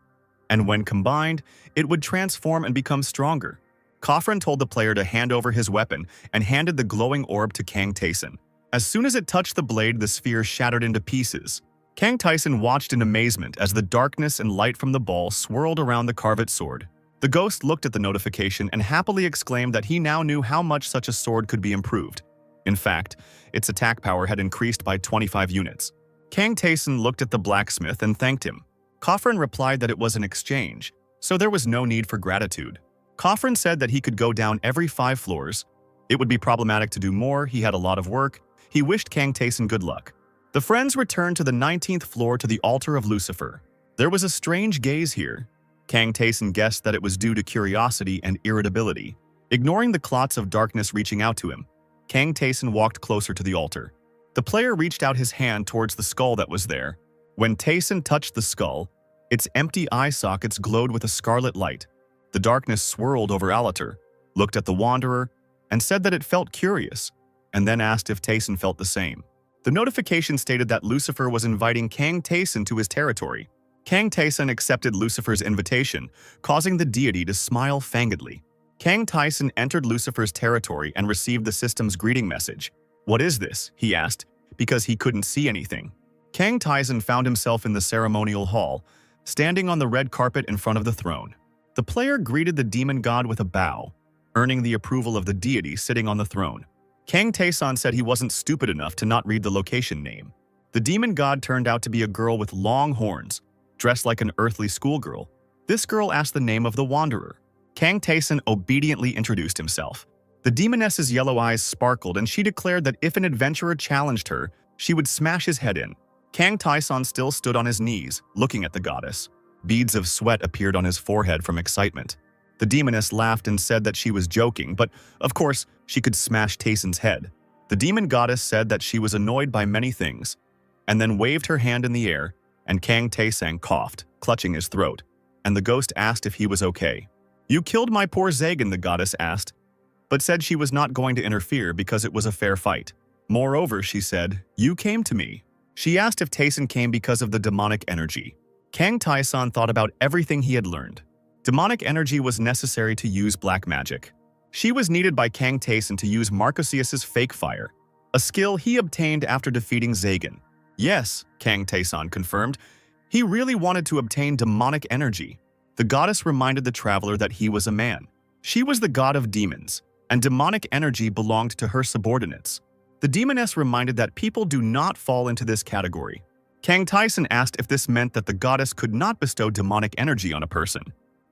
and when combined, it would transform and become stronger. Khafren told the player to hand over his weapon and handed the glowing orb to Kang Taeson. As soon as it touched the blade, the sphere shattered into pieces. Kang Taeson watched in amazement as the darkness and light from the ball swirled around the carved sword. The ghost looked at the notification and happily exclaimed that he now knew how much such a sword could be improved. In fact, its attack power had increased by 25 units. Kang Taeson looked at the blacksmith and thanked him. Khafren replied that it was an exchange, so there was no need for gratitude. Khafren said that he could go down every 5 floors. It would be problematic to do more, he had a lot of work. He wished Kang Taeson good luck. The friends returned to the 19th floor to the altar of Lucifer. There was a strange gaze here. Kang Taeson guessed that it was due to curiosity and irritability. Ignoring the clots of darkness reaching out to him, Kang Taeson walked closer to the altar. The player reached out his hand towards the skull that was there. When Taeson touched the skull, its empty eye sockets glowed with a scarlet light. The darkness swirled over Alatar, looked at the wanderer, and said that it felt curious, and then asked if Taeson felt the same. The notification stated that Lucifer was inviting Kang Taeson to his territory. Kang Taeson accepted Lucifer's invitation, causing the deity to smile fangedly. Kang Taeson entered Lucifer's territory and received the system's greeting message. "What is this?" he asked, because he couldn't see anything. Kang Taeson found himself in the ceremonial hall, standing on the red carpet in front of the throne. The player greeted the demon god with a bow, earning the approval of the deity sitting on the throne. Kang Taeson said he wasn't stupid enough to not read the location name. The demon god turned out to be a girl with long horns, dressed like an earthly schoolgirl. This girl asked the name of the wanderer. Kang Taeson obediently introduced himself. The demoness's yellow eyes sparkled and she declared that if an adventurer challenged her, she would smash his head in. Kang Taeson still stood on his knees, looking at the goddess. Beads of sweat appeared on his forehead from excitement. The demoness laughed and said that she was joking, but of course, she could smash Taeson's head. The demon goddess said that she was annoyed by many things, and then waved her hand in the air, and Kang Taeson coughed, clutching his throat, and the ghost asked if he was okay. "You killed my poor Zagan," the goddess asked, but said she was not going to interfere because it was a fair fight. Moreover, she said, "You came to me." She asked if Taeson came because of the demonic energy. Kang Taeson thought about everything he had learned. Demonic energy was necessary to use black magic. She was needed by Kang Taeson to use Marcosius's fake fire, a skill he obtained after defeating Zagan. Yes, Kang Taeson confirmed, he really wanted to obtain demonic energy. The goddess reminded the traveler that he was a man. She was the god of demons, and demonic energy belonged to her subordinates. The demoness reminded that people do not fall into this category. Kang Taeson asked if this meant that the goddess could not bestow demonic energy on a person.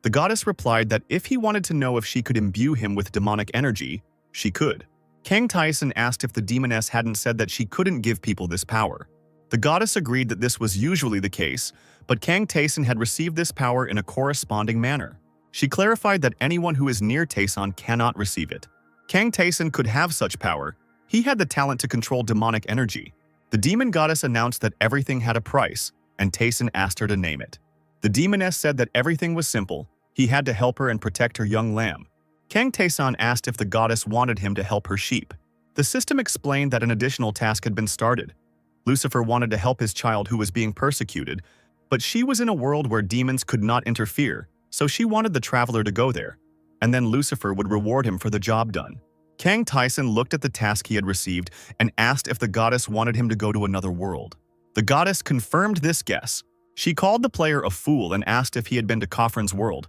The goddess replied that if he wanted to know if she could imbue him with demonic energy, she could. Kang Taeson asked if the demoness hadn't said that she couldn't give people this power. The goddess agreed that this was usually the case, but Kang Taeson had received this power in a corresponding manner. She clarified that anyone who is near Taeson cannot receive it. Kang Taeson could have such power. He had the talent to control demonic energy. The demon goddess announced that everything had a price, and Taeson asked her to name it. The demoness said that everything was simple. He had to help her and protect her young lamb. Kang Taeson asked if the goddess wanted him to help her sheep. The system explained that an additional task had been started. Lucifer wanted to help his child who was being persecuted, but she was in a world where demons could not interfere, so she wanted the traveler to go there, and then Lucifer would reward him for the job done. Kang Taeson looked at the task he had received and asked if the goddess wanted him to go to another world. The goddess confirmed this guess. She called the player a fool and asked if he had been to Khafren's world.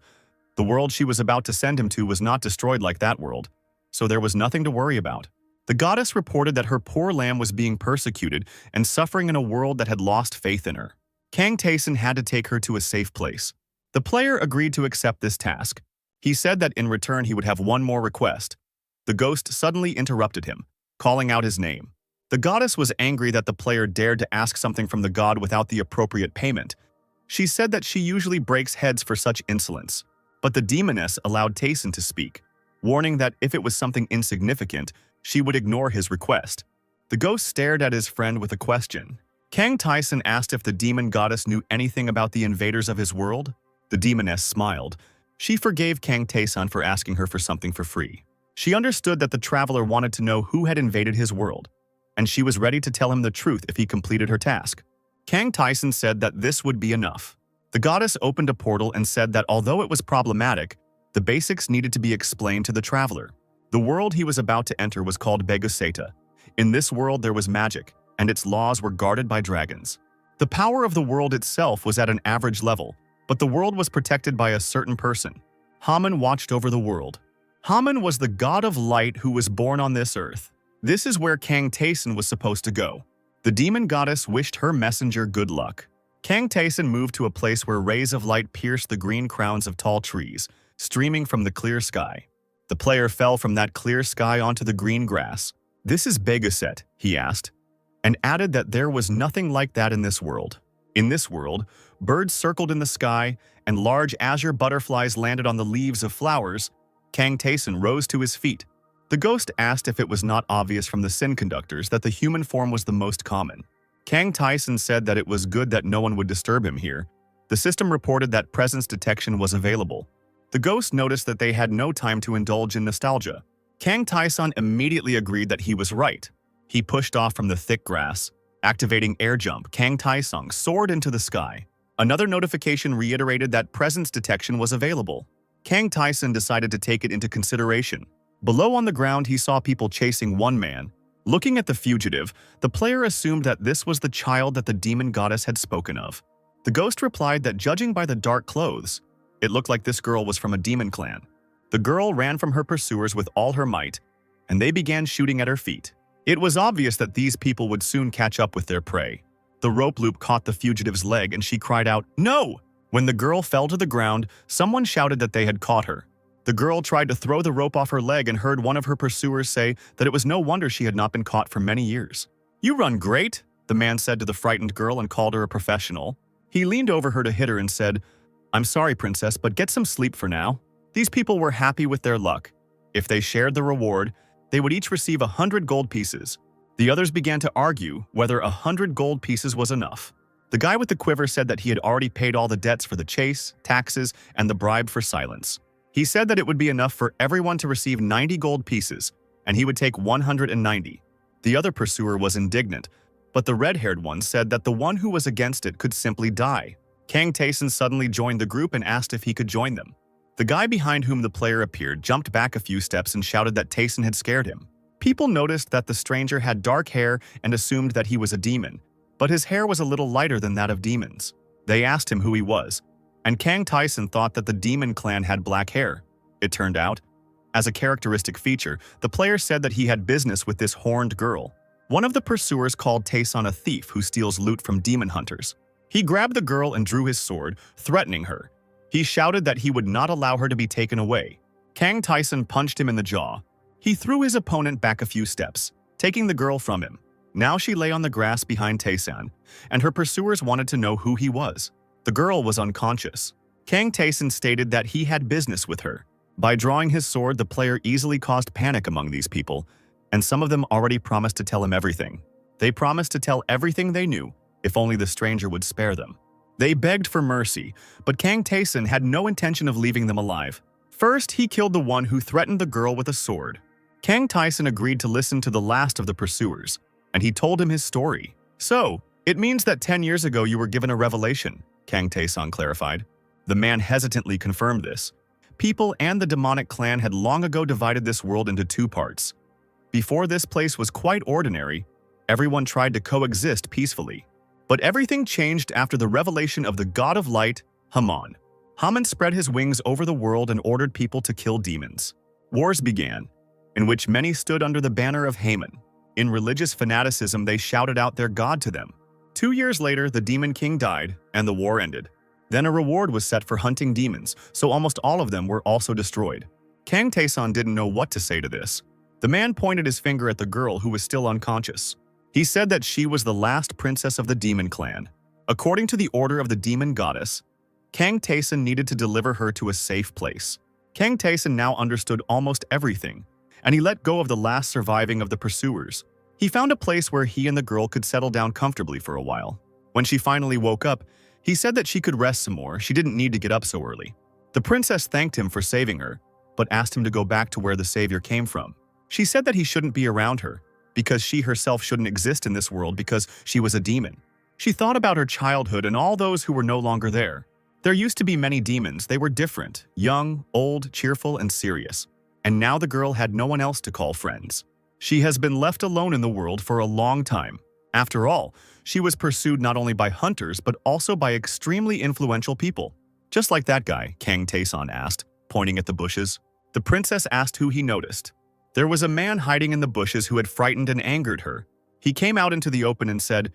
The world she was about to send him to was not destroyed like that world, so there was nothing to worry about. The goddess reported that her poor lamb was being persecuted and suffering in a world that had lost faith in her. Kang Taeson had to take her to a safe place. The player agreed to accept this task. He said that in return he would have one more request. The ghost suddenly interrupted him, calling out his name. The goddess was angry that the player dared to ask something from the god without the appropriate payment. She said that she usually breaks heads for such insolence, but the demoness allowed Taeson to speak. warning that if it was something insignificant, she would ignore his request. The ghost stared at his friend with a question. Kang Tyson asked if the demon goddess knew anything about the invaders of his world. The demoness smiled. She forgave Kang Taesan for asking her for something for free. She understood that the traveler wanted to know who had invaded his world, and she was ready to tell him the truth if he completed her task. Kang Tyson said that this would be enough. The goddess opened a portal and said that although it was problematic, the basics needed to be explained to the traveler. The world he was about to enter was called Beguseta. In this world there was magic, and its laws were guarded by dragons. The power of the world itself was at an average level, but the world was protected by a certain person. Haman watched over the world. Haman was the god of light who was born on this earth. This is where Kang Taesan was supposed to go. The demon goddess wished her messenger good luck. Kang Taesan moved to a place where rays of light pierced the green crowns of tall trees, streaming from the clear sky. The player fell from that clear sky onto the green grass. "This is Beguset," he asked, and added that there was nothing like that in this world. In this world, birds circled in the sky, and large azure butterflies landed on the leaves of flowers. Kang Taesan rose to his feet. The ghost asked if it was not obvious from the sin conductors that the human form was the most common. Kang Taesan said that it was good that no one would disturb him here. The system reported that presence detection was available. The ghost noticed that they had no time to indulge in nostalgia. Kang Taesan immediately agreed that he was right. He pushed off from the thick grass. Activating air jump, Kang Taesung soared into the sky. Another notification reiterated that presence detection was available. Kang Taesan decided to take it into consideration. Below on the ground, he saw people chasing one man. Looking at the fugitive, the player assumed that this was the child that the demon goddess had spoken of. The ghost replied that judging by the dark clothes, it looked like this girl was from a demon clan. The girl ran from her pursuers with all her might, and they began shooting at her feet. It was obvious that these people would soon catch up with their prey. The rope loop caught the fugitive's leg and she cried out, "No!" When the girl fell to the ground, someone shouted that they had caught her. The girl tried to throw the rope off her leg and heard one of her pursuers say that it was no wonder she had not been caught for many years. "You run great," the man said to the frightened girl and called her a professional. He leaned over her to hit her and said, "I'm sorry, princess, but get some sleep for now." These people were happy with their luck. If they shared the reward, they would each receive 100 gold pieces. The others began to argue whether 100 gold pieces was enough. The guy with the quiver said that he had already paid all the debts for the chase, taxes, and the bribe for silence. He said that it would be enough for everyone to receive 90 gold pieces, and he would take 190. The other pursuer was indignant, but the red-haired one said that the one who was against it could simply die. Kang Taesan suddenly joined the group and asked if he could join them. The guy behind whom the player appeared jumped back a few steps and shouted that Taesan had scared him. People noticed that the stranger had dark hair and assumed that he was a demon, but his hair was a little lighter than that of demons. They asked him who he was, and Kang Taesan thought that the demon clan had black hair. It turned out, as a characteristic feature, the player said that he had business with this horned girl. One of the pursuers called Taesan a thief who steals loot from demon hunters. He grabbed the girl and drew his sword, threatening her. He shouted that he would not allow her to be taken away. Kang Taesan punched him in the jaw. He threw his opponent back a few steps, taking the girl from him. Now she lay on the grass behind Taesan, and her pursuers wanted to know who he was. The girl was unconscious. Kang Taesan stated that he had business with her. By drawing his sword, the player easily caused panic among these people, and some of them already promised to tell him everything. They promised to tell everything they knew, if only the stranger would spare them. They begged for mercy, but Kang Taesan had no intention of leaving them alive. First, he killed the one who threatened the girl with a sword. Kang Taesan agreed to listen to the last of the pursuers, and he told him his story. "So, it means that 10 years ago you were given a revelation," Kang Taesan clarified. The man hesitantly confirmed this. People and the demonic clan had long ago divided this world into two parts. Before this place was quite ordinary, everyone tried to coexist peacefully. But everything changed after the revelation of the god of light, Haman. Haman spread his wings over the world and ordered people to kill demons. Wars began, in which many stood under the banner of Haman. In religious fanaticism, they shouted out their god to them. 2 years later, the demon king died, and the war ended. Then a reward was set for hunting demons, so almost all of them were also destroyed. Kang Taesan didn't know what to say to this. The man pointed his finger at the girl who was still unconscious. He said that she was the last princess of the demon clan. According to the order of the demon goddess, Kang Taesan needed to deliver her to a safe place. Kang Taeson now understood almost everything, and he let go of the last surviving of the pursuers. He found a place where he and the girl could settle down comfortably for a while. When she finally woke up, he said that she could rest some more, she didn't need to get up so early. The princess thanked him for saving her, but asked him to go back to where the savior came from. She said that he shouldn't be around her, because she herself shouldn't exist in this world because she was a demon. She thought about her childhood and all those who were no longer there. There used to be many demons, they were different, young, old, cheerful, and serious. And now the girl had no one else to call friends. She has been left alone in the world for a long time. After all, she was pursued not only by hunters but also by extremely influential people. Just like that guy, Kang Taeson asked, pointing at the bushes. The princess asked who he noticed. There was a man hiding in the bushes who had frightened and angered her. He came out into the open and said,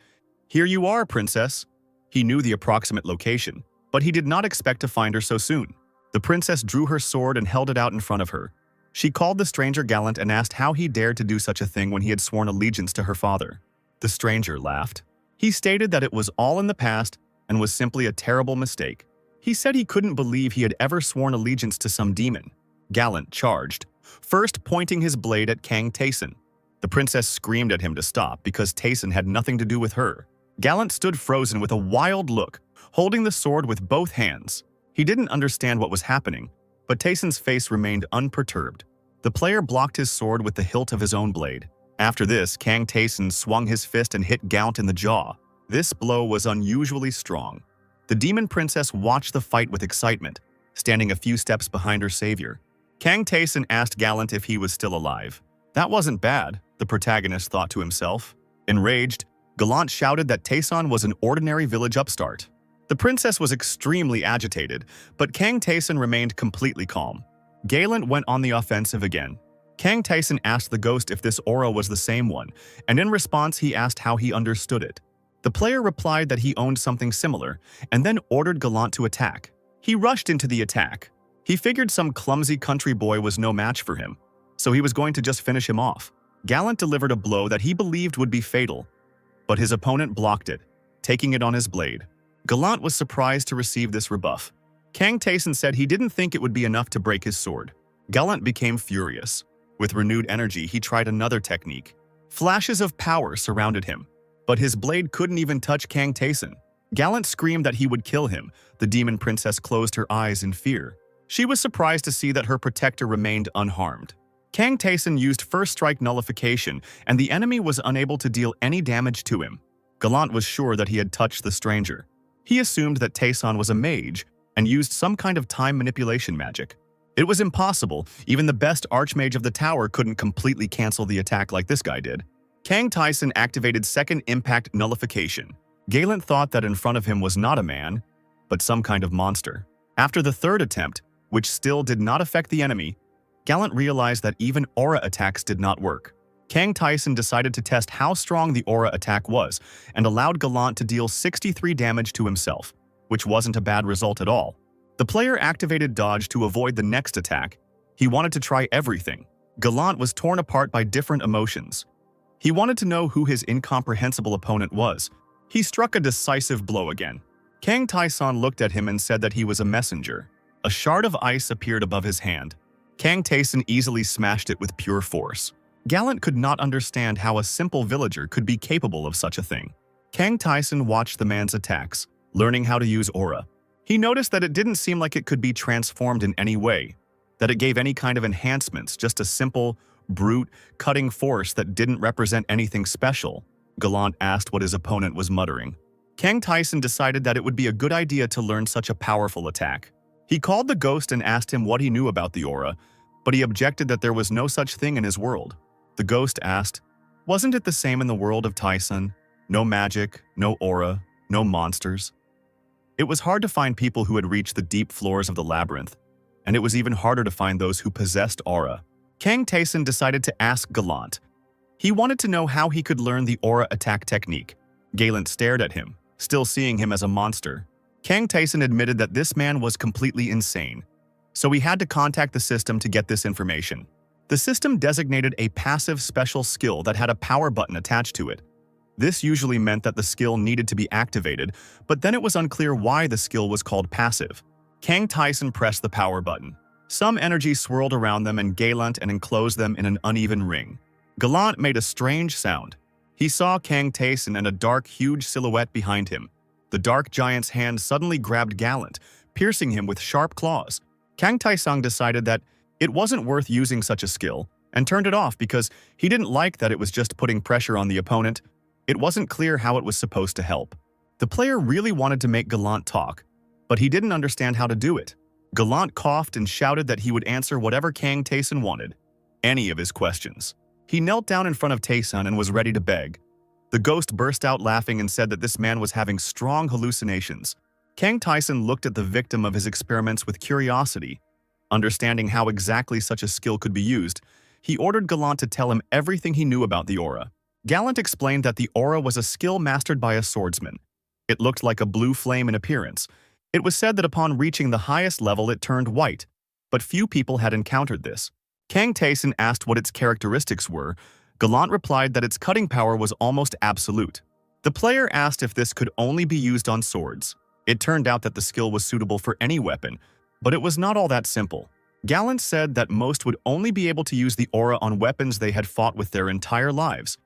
"Here you are, princess." He knew the approximate location, but he did not expect to find her so soon. The princess drew her sword and held it out in front of her. She called the stranger gallant and asked how he dared to do such a thing when he had sworn allegiance to her father. The stranger laughed. He stated that it was all in the past and was simply a terrible mistake. He said he couldn't believe he had ever sworn allegiance to some demon. Gallant charged, first pointing his blade at Kang Taeson. The princess screamed at him to stop because Taeson had nothing to do with her. Gallant stood frozen with a wild look, holding the sword with both hands. He didn't understand what was happening, but Taeson's face remained unperturbed. The player blocked his sword with the hilt of his own blade. After this, Kang Taeson swung his fist and hit Gallant in the jaw. This blow was unusually strong. The demon princess watched the fight with excitement, standing a few steps behind her savior. Kang Taeson asked Gallant if he was still alive. That wasn't bad, the protagonist thought to himself. Enraged, Gallant shouted that Taeson was an ordinary village upstart. The princess was extremely agitated, but Kang Taeson remained completely calm. Gallant went on the offensive again. Kang Taeson asked the ghost if this aura was the same one, and in response he asked how he understood it. The player replied that he owned something similar, and then ordered Gallant to attack. He rushed into the attack. He figured some clumsy country boy was no match for him, so he was going to just finish him off. Gallant delivered a blow that he believed would be fatal, but his opponent blocked it, taking it on his blade. Gallant was surprised to receive this rebuff. Kang Taeson said he didn't think it would be enough to break his sword. Gallant became furious. With renewed energy, he tried another technique. Flashes of power surrounded him, but his blade couldn't even touch Kang Taeson. Gallant screamed that he would kill him. The demon princess closed her eyes in fear. She was surprised to see that her protector remained unharmed. Kang Taeson used first strike nullification, and the enemy was unable to deal any damage to him. Gallant was sure that he had touched the stranger. He assumed that Taeson was a mage and used some kind of time manipulation magic. It was impossible. Even the best archmage of the tower couldn't completely cancel the attack like this guy did. Kang Taeson activated second impact nullification. Gallant thought that in front of him was not a man, but some kind of monster. After the third attempt, which still did not affect the enemy, Gallant realized that even aura attacks did not work. Kang Taeson decided to test how strong the aura attack was and allowed Gallant to deal 63 damage to himself, which wasn't a bad result at all. The player activated dodge to avoid the next attack. He wanted to try everything. Gallant was torn apart by different emotions. He wanted to know who his incomprehensible opponent was. He struck a decisive blow again. Kang Taeson looked at him and said that he was a messenger. A shard of ice appeared above his hand. Kang Taeson easily smashed it with pure force. Gallant could not understand how a simple villager could be capable of such a thing. Kang Taeson watched the man's attacks, learning how to use aura. He noticed that it didn't seem like it could be transformed in any way, that it gave any kind of enhancements, just a simple, brute, cutting force that didn't represent anything special. Gallant asked what his opponent was muttering. Kang Taeson decided that it would be a good idea to learn such a powerful attack. He called the ghost and asked him what he knew about the aura, but he objected that there was no such thing in his world. The ghost asked, "Wasn't it the same in the world of Taeson? No magic, no aura, no monsters?" It was hard to find people who had reached the deep floors of the labyrinth, and it was even harder to find those who possessed aura. Kang Taeson decided to ask Gallant. He wanted to know how he could learn the aura attack technique. Gallant stared at him, still seeing him as a monster. Kang Taeson admitted that this man was completely insane, so he had to contact the system to get this information. The system designated a passive special skill that had a power button attached to it. This usually meant that the skill needed to be activated, but then it was unclear why the skill was called passive. Kang Taeson pressed the power button. Some energy swirled around them and Galant and enclosed them in an uneven ring. Galant made a strange sound. He saw Kang Taeson and a dark, huge silhouette behind him. The dark giant's hand suddenly grabbed Galant, piercing him with sharp claws. Kang Taesong decided that it wasn't worth using such a skill and turned it off because he didn't like that it was just putting pressure on the opponent. It wasn't clear how it was supposed to help. The player really wanted to make Galant talk, but he didn't understand how to do it. Galant coughed and shouted that he would answer whatever Kang Taeson wanted, any of his questions. He knelt down in front of Taeson and was ready to beg. The ghost burst out laughing and said that this man was having strong hallucinations. Kang Taeson looked at the victim of his experiments with curiosity. Understanding how exactly such a skill could be used, he ordered Galant to tell him everything he knew about the aura. Galant explained that the aura was a skill mastered by a swordsman. It looked like a blue flame in appearance. It was said that upon reaching the highest level it turned white, but few people had encountered this. Kang Taeson asked what its characteristics were. Galant replied that its cutting power was almost absolute. The player asked if this could only be used on swords. It turned out that the skill was suitable for any weapon, but it was not all that simple. Galant said that most would only be able to use the aura on weapons they had fought with their entire lives.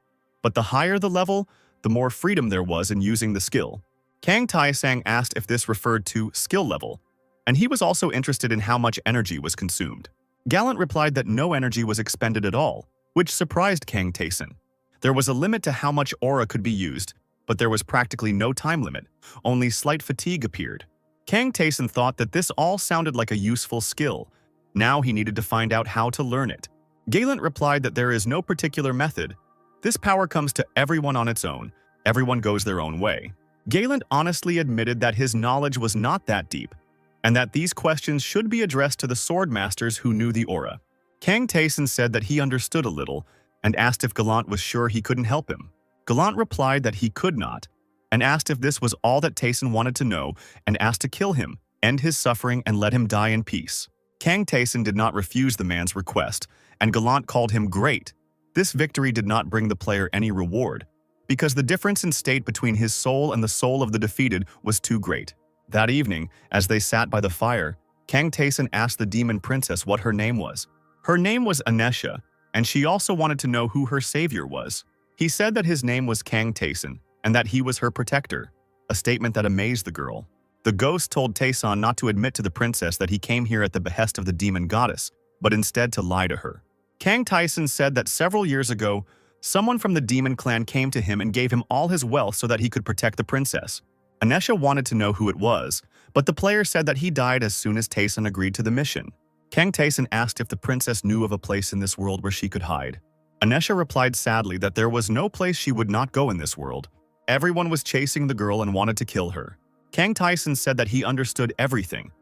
But the higher the level, the more freedom there was in using the skill. Kang Taesang asked if this referred to skill level, and he was also interested in how much energy was consumed. Galant replied that no energy was expended at all, which surprised Kang Taeson. There was a limit to how much aura could be used, but there was practically no time limit. Only slight fatigue appeared. Kang Taeson thought that this all sounded like a useful skill. Now he needed to find out how to learn it. Galant replied that there is no particular method. This power comes to everyone on its own. Everyone goes their own way. Galant honestly admitted that his knowledge was not that deep, and that these questions should be addressed to the sword masters who knew the aura. Kang Taeson said that he understood a little, and asked if Galant was sure he couldn't help him. Galant replied that he could not, and asked if this was all that Taeson wanted to know, and asked to kill him, end his suffering, and let him die in peace. Kang Taeson did not refuse the man's request, and Galant called him great. This victory did not bring the player any reward, because the difference in state between his soul and the soul of the defeated was too great. That evening, as they sat by the fire, Kang Taeson asked the demon princess what her name was. Her name was Anesha, and she also wanted to know who her savior was. He said that his name was Kang Taeson, and that he was her protector, a statement that amazed the girl. The ghost told Taeson not to admit to the princess that he came here at the behest of the demon goddess, but instead to lie to her. Kang Taeson said that several years ago, someone from the demon clan came to him and gave him all his wealth so that he could protect the princess. Anesha wanted to know who it was, but the player said that he died as soon as Taeson agreed to the mission. Kang Taeson asked if the princess knew of a place in this world where she could hide. Anesha replied sadly that there was no place she would not go in this world. Everyone was chasing the girl and wanted to kill her. Kang Taeson said that he understood everything,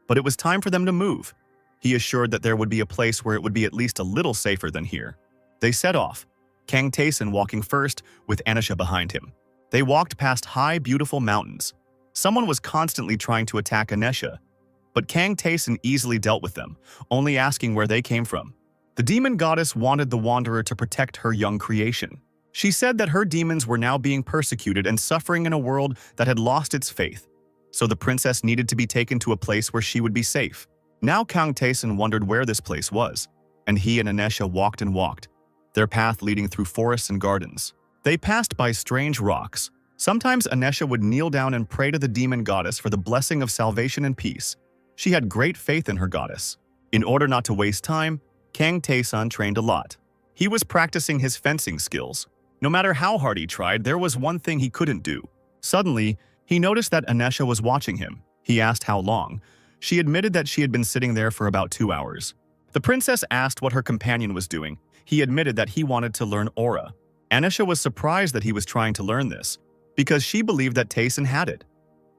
but it was time for them to move. He assured that there would be a place where it would be at least a little safer than here. They set off, Kang Taeson walking first with Anisha behind him. They walked past high, beautiful mountains. Someone was constantly trying to attack Anisha, but Kang Taeson easily dealt with them, only asking where they came from. The demon goddess wanted the wanderer to protect her young creation. She said that her demons were now being persecuted and suffering in a world that had lost its faith, so the princess needed to be taken to a place where she would be safe. Now Kang Taeson wondered where this place was, and he and Anisha walked and walked, their path leading through forests and gardens. They passed by strange rocks. Sometimes Anisha would kneel down and pray to the demon goddess for the blessing of salvation and peace. She had great faith in her goddess. In order not to waste time, Kang Taeson trained a lot. He was practicing his fencing skills. No matter how hard he tried, there was one thing he couldn't do. Suddenly, he noticed that Anisha was watching him. He asked how long. She admitted that she had been sitting there for about 2 hours. The princess asked what her companion was doing. He admitted that he wanted to learn aura. Anisha was surprised that he was trying to learn this, because she believed that Taeson had it.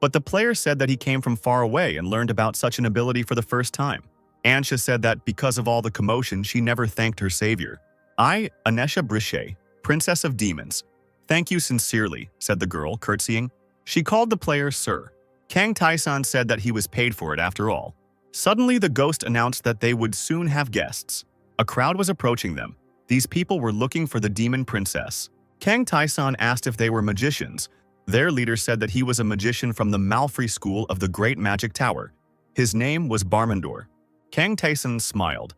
But the player said that he came from far away and learned about such an ability for the first time. Anisha said that because of all the commotion, she never thanked her savior. I, Anisha Brichet, Princess of Demons. Thank you sincerely, said the girl, curtsying. She called the player Sir. Kang Taeson said that he was paid for it after all. Suddenly, the ghost announced that they would soon have guests. A crowd was approaching them. These people were looking for the demon princess. Kang Taeson asked if they were magicians. Their leader said that he was a magician from the Malfrey School of the Great Magic Tower. His name was Barmandor. Kang Taeson smiled.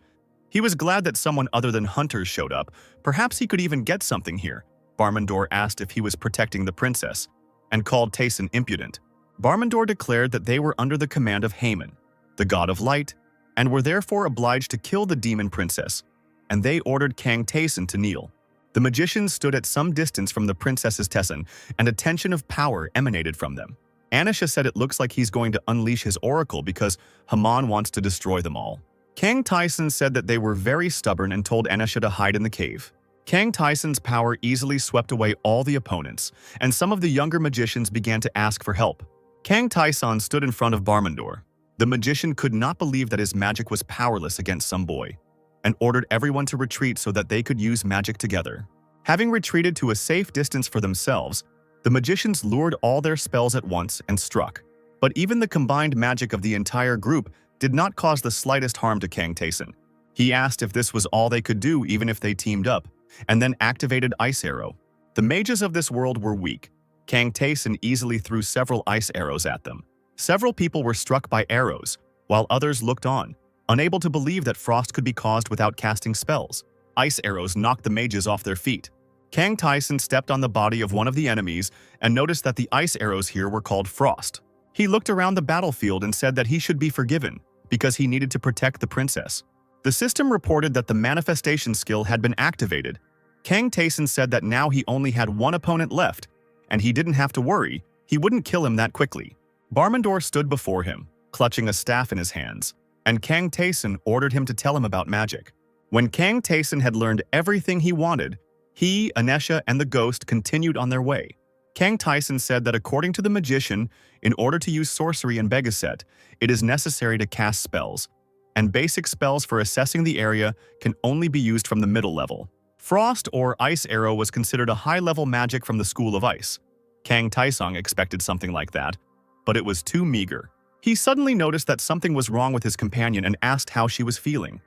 He was glad that someone other than hunters showed up. Perhaps he could even get something here. Barmandor asked if he was protecting the princess, and called Taeson impudent. Barmandor declared that they were under the command of Haman, the god of light, and were therefore obliged to kill the demon princess, and they ordered Kang Taeson to kneel. The magicians stood at some distance from the princess's Taeson, and a tension of power emanated from them. Anisha said it looks like he's going to unleash his oracle because Haman wants to destroy them all. Kang Taeson said that they were very stubborn and told Anisha to hide in the cave. Kang Taeson's power easily swept away all the opponents, and some of the younger magicians began to ask for help. Kang Taeson stood in front of Barmandor. The magician could not believe that his magic was powerless against some boy, and ordered everyone to retreat so that they could use magic together. Having retreated to a safe distance for themselves, the magicians lured all their spells at once and struck. But even the combined magic of the entire group did not cause the slightest harm to Kang Taeson. He asked if this was all they could do even if they teamed up, and then activated Ice Arrow. The mages of this world were weak. Kang Taeson easily threw several ice arrows at them. Several people were struck by arrows, while others looked on, unable to believe that frost could be caused without casting spells. Ice arrows knocked the mages off their feet. Kang Taeson stepped on the body of one of the enemies and noticed that the ice arrows here were called frost. He looked around the battlefield and said that he should be forgiven because he needed to protect the princess. The system reported that the manifestation skill had been activated. Kang Taeson said that now he only had one opponent left, and he didn't have to worry, he wouldn't kill him that quickly. Barmandor stood before him, clutching a staff in his hands, and Kang Taeson ordered him to tell him about magic. When Kang Taeson had learned everything he wanted, he, Anisha, and the ghost continued on their way. Kang Taeson said that according to the magician, in order to use sorcery in Begaset, it is necessary to cast spells, and basic spells for assessing the area can only be used from the middle level. Frost or Ice Arrow was considered a high-level magic from the School of Ice. Kang Taesong expected something like that, but it was too meager. He suddenly noticed that something was wrong with his companion and asked how she was feeling.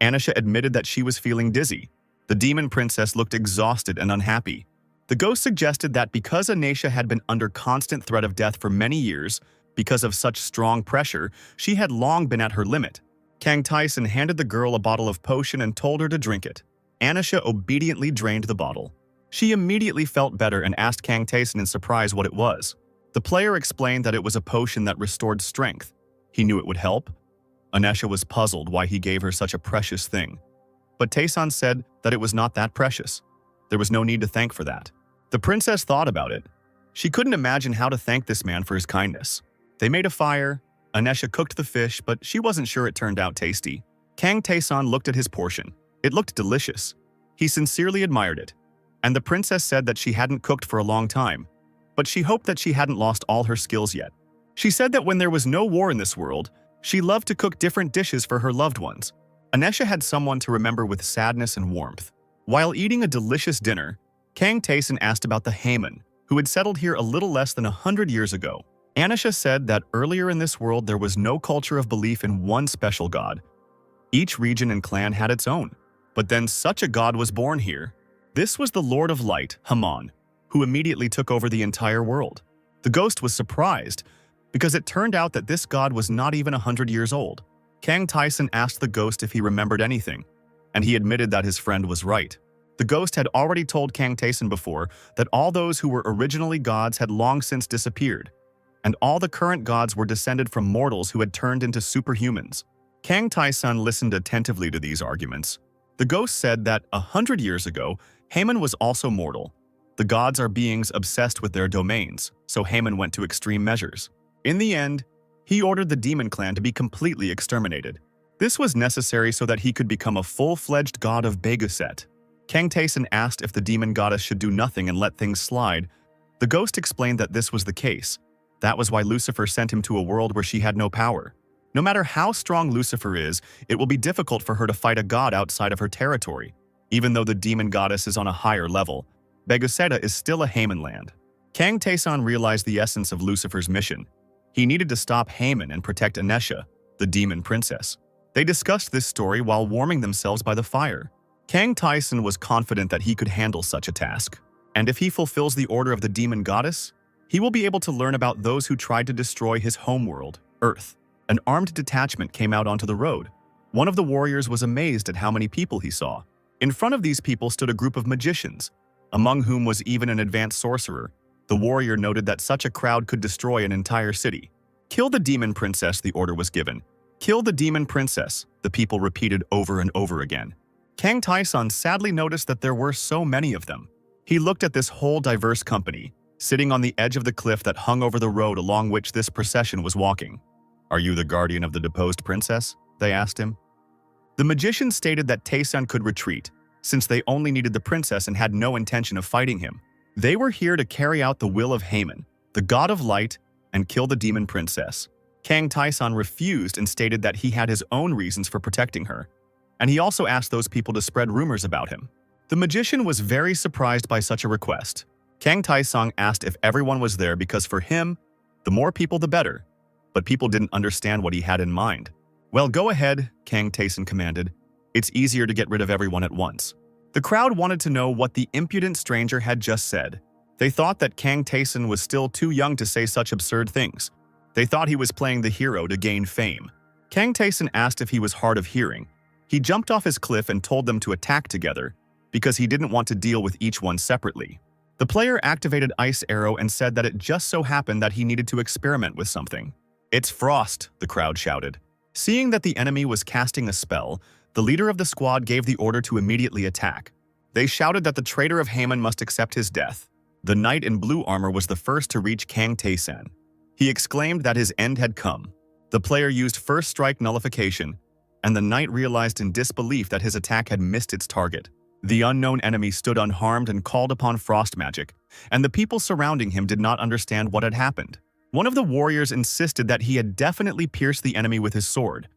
Anisha admitted that she was feeling dizzy. The demon princess looked exhausted and unhappy. The ghost suggested that because Anisha had been under constant threat of death for many years, because of such strong pressure, she had long been at her limit. Kang Taeson handed the girl a bottle of potion and told her to drink it. Anisha obediently drained the bottle. She immediately felt better and asked Kang Taeson in surprise what it was. The player explained that it was a potion that restored strength. He knew it would help. Anisha was puzzled why he gave her such a precious thing. But Taeson said that it was not that precious. There was no need to thank for that. The princess thought about it. She couldn't imagine how to thank this man for his kindness. They made a fire. Anisha cooked the fish, but she wasn't sure it turned out tasty. Kang Taeson looked at his portion. It looked delicious. He sincerely admired it. And the princess said that she hadn't cooked for a long time, but she hoped that she hadn't lost all her skills yet. She said that when there was no war in this world, she loved to cook different dishes for her loved ones. Anisha had someone to remember with sadness and warmth. While eating a delicious dinner, Kang Taeson asked about the Haman, who had settled here a little less than 100 years ago. Anisha said that earlier in this world there was no culture of belief in one special god. Each region and clan had its own. But then such a god was born here. This was the Lord of Light, Haman, who immediately took over the entire world. The ghost was surprised, because it turned out that this god was not even 100 years old. Kang Taeson asked the ghost if he remembered anything, and he admitted that his friend was right. The ghost had already told Kang Taeson before that all those who were originally gods had long since disappeared, and all the current gods were descended from mortals who had turned into superhumans. Kang Taeson listened attentively to these arguments. The ghost said that 100 years ago, Haman was also mortal. The gods are beings obsessed with their domains, so Haman went to extreme measures. In the end, he ordered the demon clan to be completely exterminated. This was necessary so that he could become a full-fledged god of Begaset. Kang Taeson asked if the demon goddess should do nothing and let things slide. The ghost explained that this was the case. That was why Lucifer sent him to a world where she had no power. No matter how strong Lucifer is, it will be difficult for her to fight a god outside of her territory. Even though the demon goddess is on a higher level, Begaseta is still a Haman land. Kang Taeson realized the essence of Lucifer's mission. He needed to stop Haman and protect Anisha, the demon princess. They discussed this story while warming themselves by the fire. Kang Taeson was confident that he could handle such a task. And if he fulfills the order of the demon goddess, he will be able to learn about those who tried to destroy his homeworld, Earth. An armed detachment came out onto the road. One of the warriors was amazed at how many people he saw. In front of these people stood a group of magicians, among whom was even an advanced sorcerer. The warrior noted that such a crowd could destroy an entire city. "Kill the demon princess," the order was given. "Kill the demon princess," the people repeated over and over again. Kang Tae-san sadly noticed that there were so many of them. He looked at this whole diverse company, sitting on the edge of the cliff that hung over the road along which this procession was walking. "Are you the guardian of the deposed princess?" they asked him. The magician stated that Tae-san could retreat, since they only needed the princess and had no intention of fighting him. They were here to carry out the will of Haman, the god of light, and kill the demon princess. Kang Tae-san refused and stated that he had his own reasons for protecting her, and he also asked those people to spread rumors about him. The magician was very surprised by such a request. Kang Tae-san asked if everyone was there because for him, the more people the better, but people didn't understand what he had in mind. "Well, go ahead," Kang Tae-san commanded. "It's easier to get rid of everyone at once." The crowd wanted to know what the impudent stranger had just said. They thought that Kang Tae-san was still too young to say such absurd things. They thought he was playing the hero to gain fame. Kang Tae-san asked if he was hard of hearing. He jumped off his cliff and told them to attack together, because he didn't want to deal with each one separately. The player activated Ice Arrow and said that it just so happened that he needed to experiment with something. "It's Frost," the crowd shouted. Seeing that the enemy was casting a spell, the leader of the squad gave the order to immediately attack. They shouted that the traitor of Haman must accept his death. The knight in blue armor was the first to reach Kang Tae-san. He exclaimed that his end had come. The player used first strike nullification, and the knight realized in disbelief that his attack had missed its target. The unknown enemy stood unharmed and called upon frost magic, and the people surrounding him did not understand what had happened. One of the warriors insisted that he had definitely pierced the enemy with his sword,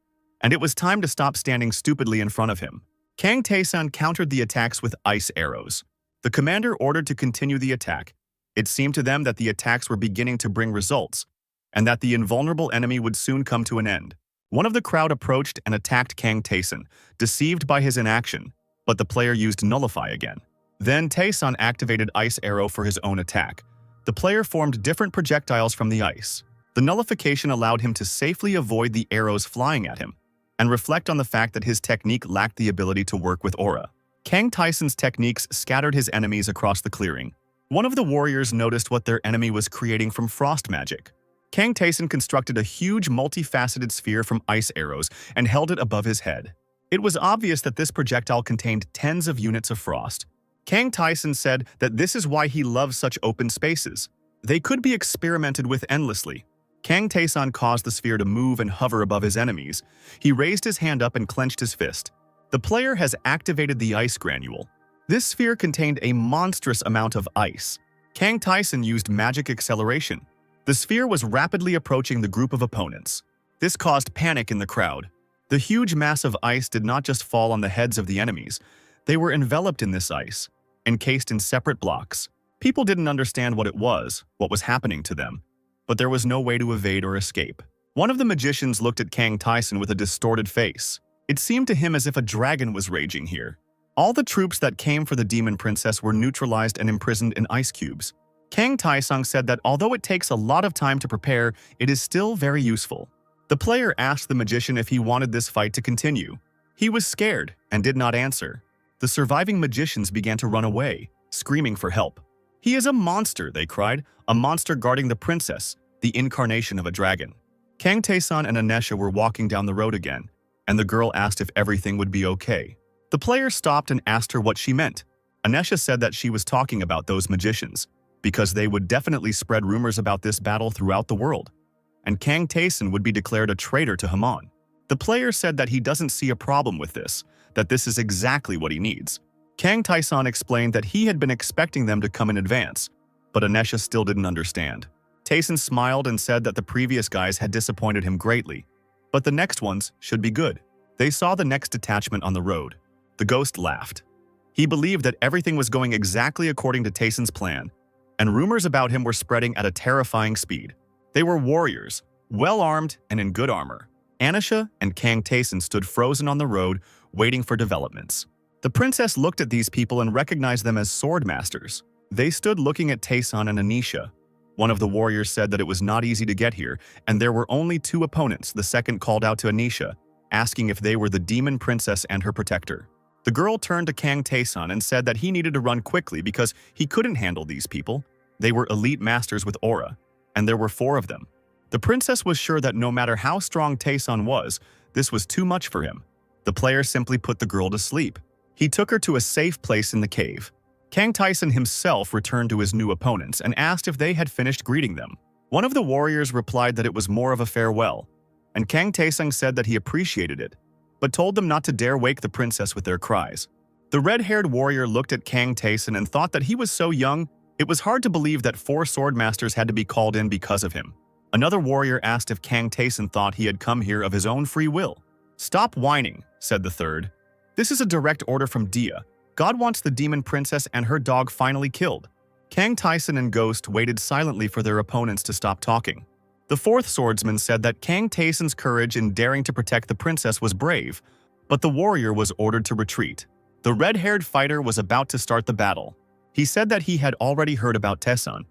and it was time to stop standing stupidly in front of him. Kang Tae-san countered the attacks with ice arrows. The commander ordered to continue the attack. It seemed to them that the attacks were beginning to bring results, and that the invulnerable enemy would soon come to an end. One of the crowd approached and attacked Kang Tae-san, deceived by his inaction, but the player used Nullify again. Then Tae-san activated Ice Arrow for his own attack. The player formed different projectiles from the ice. The nullification allowed him to safely avoid the arrows flying at him, and reflect on the fact that his technique lacked the ability to work with aura. Kang Tae-san's techniques scattered his enemies across the clearing. One of the warriors noticed what their enemy was creating from frost magic. Kang Tae-san constructed a huge multifaceted sphere from ice arrows and held it above his head. It was obvious that this projectile contained tens of units of frost. Kang Tae-san said that this is why he loves such open spaces. They could be experimented with endlessly. Kang Tae-san caused the sphere to move and hover above his enemies. He raised his hand up and clenched his fist. The player has activated the ice granule. This sphere contained a monstrous amount of ice. Kang Tae-san used magic acceleration. The sphere was rapidly approaching the group of opponents. This caused panic in the crowd. The huge mass of ice did not just fall on the heads of the enemies. They were enveloped in this ice, encased in separate blocks. People didn't understand what it was, what was happening to them, but there was no way to evade or escape. One of the magicians looked at Kang Tae-san with a distorted face. It seemed to him as if a dragon was raging here. All the troops that came for the demon princess were neutralized and imprisoned in ice cubes. Kang Tae-san said that although it takes a lot of time to prepare, it is still very useful. The player asked the magician if he wanted this fight to continue. He was scared and did not answer. The surviving magicians began to run away, screaming for help. "He is a monster," they cried, "a monster guarding the princess, the incarnation of a dragon." Kang Tae-san and Anisha were walking down the road again, and the girl asked if everything would be okay. The player stopped and asked her what she meant. Anisha said that she was talking about those magicians, because they would definitely spread rumors about this battle throughout the world, and Kang Tae-san would be declared a traitor to Haman. The player said that he doesn't see a problem with this, that this is exactly what he needs. Kang Tae-san explained that he had been expecting them to come in advance, but Anisha still didn't understand. Tae-san smiled and said that the previous guys had disappointed him greatly, but the next ones should be good. They saw the next detachment on the road. The ghost laughed. He believed that everything was going exactly according to Tae-san's plan, and rumors about him were spreading at a terrifying speed. They were warriors, well-armed and in good armor. Anisha and Kang Tae-san stood frozen on the road, waiting for developments. The princess looked at these people and recognized them as sword masters. They stood looking at Tae-san and Anisha. One of the warriors said that it was not easy to get here, and there were only 2 opponents. The second called out to Anisha, asking if they were the demon princess and her protector. The girl turned to Kang Tae-sun and said that he needed to run quickly because he couldn't handle these people. They were elite masters with aura, and there were 4 of them. The princess was sure that no matter how strong Tae-sun was, this was too much for him. The player simply put the girl to sleep. He took her to a safe place in the cave. Kang Tae-sun himself returned to his new opponents and asked if they had finished greeting them. One of the warriors replied that it was more of a farewell, and Kang Tae-sun said that he appreciated it, but told them not to dare wake the princess with their cries. The red-haired warrior looked at Kang Tae-sun and thought that he was so young, it was hard to believe that 4 sword masters had to be called in because of him. Another warrior asked if Kang Tae-sun thought he had come here of his own free will. "Stop whining," said the third. "This is a direct order from Dia. God wants the demon princess and her dog finally killed." Kang Tae-sun and Ghost waited silently for their opponents to stop talking. The 4th swordsman said that Kang Tae-sun's courage in daring to protect the princess was brave, but the warrior was ordered to retreat. The red-haired fighter was about to start the battle. He said that he had already heard about Tae-sun.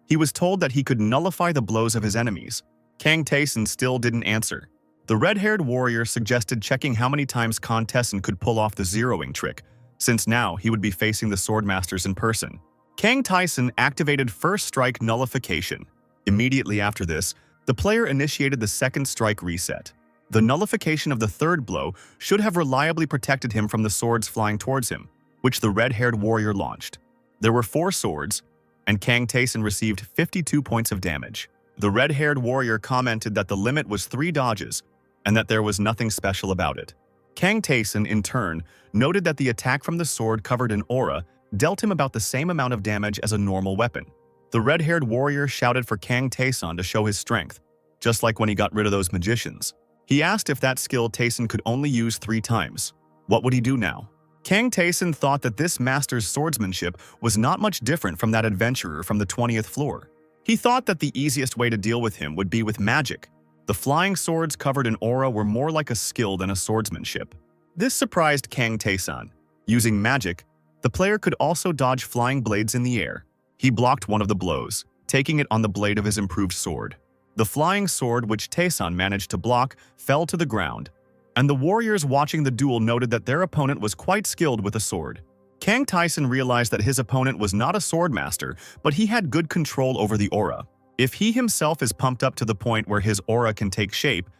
He was told that he could nullify the blows of his enemies. Kang Tae-sun still didn't answer. The red-haired warrior suggested checking how many times Kang Tae-sun could pull off the zeroing trick, since now he would be facing the swordmasters in person. Kang Tae-sun activated first strike nullification. Immediately after this, the player initiated the second strike reset. The nullification of the third blow should have reliably protected him from the swords flying towards him, which the red-haired warrior launched. There were 4 swords, and Kang Tae-sun received 52 points of damage. The red-haired warrior commented that the limit was 3 dodges, and that there was nothing special about it. Kang Tae-sun, in turn, noted that the attack from the sword covered in aura dealt him about the same amount of damage as a normal weapon. The red-haired warrior shouted for Kang Tae-sun to show his strength, just like when he got rid of those magicians. He asked if that skill Tae-sun could only use 3 times. What would he do now? Kang Tae-sun thought that this master's swordsmanship was not much different from that adventurer from the 20th floor. He thought that the easiest way to deal with him would be with magic. The flying swords covered in aura were more like a skill than a swordsmanship. This surprised Kang Tae-sun. Using magic, the player could also dodge flying blades in the air. He blocked one of the blows, taking it on the blade of his improved sword. The flying sword which Tae-sun managed to block fell to the ground, and the warriors watching the duel noted that their opponent was quite skilled with a sword. Kang Tae-sun realized that his opponent was not a swordmaster, but he had good control over the aura. If he himself is pumped up to the point where his aura can take shape,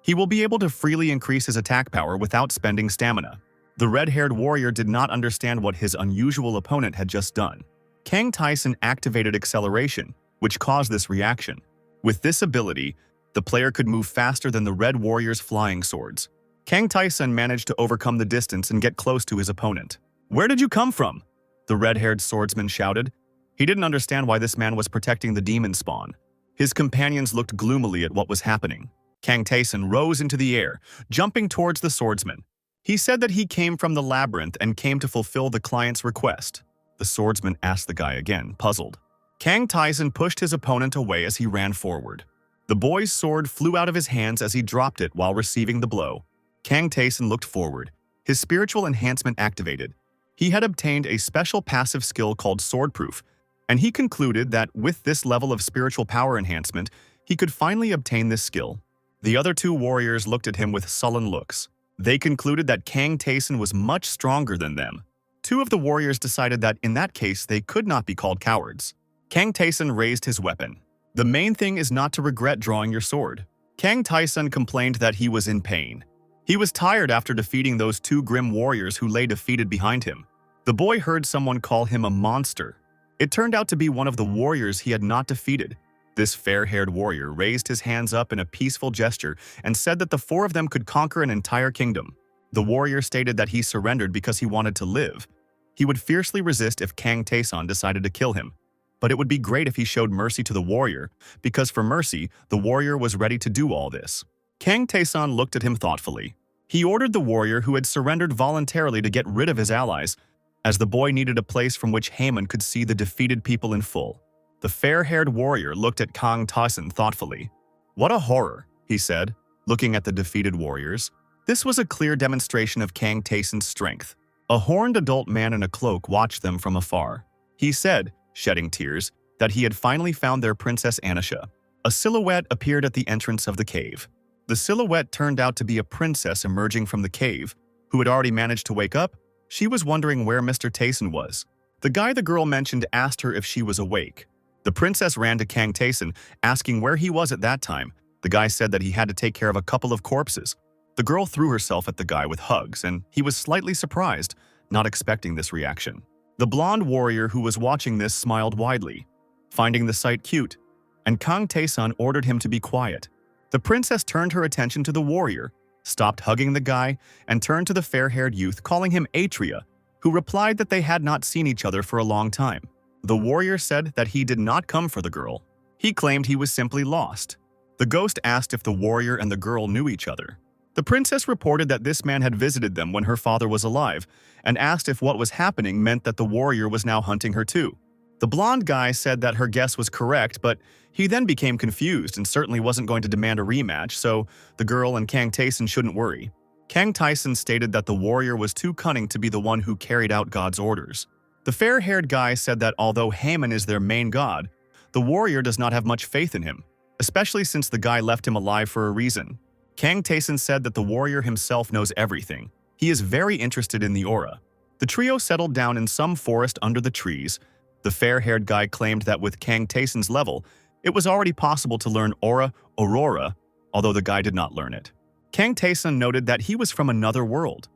he will be able to freely increase his attack power without spending stamina. The red-haired warrior did not understand what his unusual opponent had just done. Kang Tae-sun activated acceleration, which caused this reaction. With this ability, the player could move faster than the red warrior's flying swords. Kang Tae-sun managed to overcome the distance and get close to his opponent. "Where did you come from?" the red-haired swordsman shouted. He didn't understand why this man was protecting the demon spawn. His companions looked gloomily at what was happening. Kang Tae-sun rose into the air, jumping towards the swordsman. He said that he came from the labyrinth and came to fulfill the client's request. The swordsman asked the guy again, puzzled. Kang Tae-sun pushed his opponent away as he ran forward. The boy's sword flew out of his hands as he dropped it while receiving the blow. Kang Tae-sun looked forward. His spiritual enhancement activated. He had obtained a special passive skill called Swordproof, and he concluded that with this level of spiritual power enhancement, he could finally obtain this skill. The other 2 warriors looked at him with sullen looks. They concluded that Kang Tae-sun was much stronger than them. 2 of the warriors decided that in that case they could not be called cowards. Kang Tae-sun raised his weapon. The main thing is not to regret drawing your sword. Kang Tae-sun complained that he was in pain. He was tired after defeating those 2 grim warriors who lay defeated behind him. The boy heard someone call him a monster. It turned out to be one of the warriors he had not defeated. This fair-haired warrior raised his hands up in a peaceful gesture and said that the 4 of them could conquer an entire kingdom. The warrior stated that he surrendered because he wanted to live. He would fiercely resist if Kang Tae-sun decided to kill him. But it would be great if he showed mercy to the warrior, because for mercy, the warrior was ready to do all this. Kang Tae-sun looked at him thoughtfully. He ordered the warrior who had surrendered voluntarily to get rid of his allies, as the boy needed a place from which Haman could see the defeated people in full. The fair-haired warrior looked at Kang Tae-sun thoughtfully. "What a horror," he said, looking at the defeated warriors. This was a clear demonstration of Kang Tae-sun's strength. A horned adult man in a cloak watched them from afar. He said, shedding tears, that he had finally found their Princess Anisha. A silhouette appeared at the entrance of the cave. The silhouette turned out to be a princess emerging from the cave, who had already managed to wake up. She was wondering where Mr. Tayson was. The guy the girl mentioned asked her if she was awake. The princess ran to Kang Tayson, asking where he was at that time. The guy said that he had to take care of a couple of corpses. The girl threw herself at the guy with hugs, and he was slightly surprised, not expecting this reaction. The blonde warrior who was watching this smiled widely, finding the sight cute, and Kang Taeson ordered him to be quiet. The princess turned her attention to the warrior, stopped hugging the guy, and turned to the fair-haired youth, calling him Atria, who replied that they had not seen each other for a long time. The warrior said that he did not come for the girl. He claimed he was simply lost. The ghost asked if the warrior and the girl knew each other. The princess reported that this man had visited them when her father was alive, and asked if what was happening meant that the warrior was now hunting her too. The blonde guy said that her guess was correct, but he then became confused and certainly wasn't going to demand a rematch, so the girl and Kang Taeson shouldn't worry. Kang Taeson stated that the warrior was too cunning to be the one who carried out God's orders. The fair-haired guy said that although Haman is their main god, the warrior does not have much faith in him, especially since the guy left him alive for a reason. Kang Taeson said that the warrior himself knows everything. He is very interested in the aura. The trio settled down in some forest under the trees. The fair-haired guy claimed that with Kang Taeson's level, it was already possible to learn aurora, although the guy did not learn it. Kang Taeson noted that he was from another world,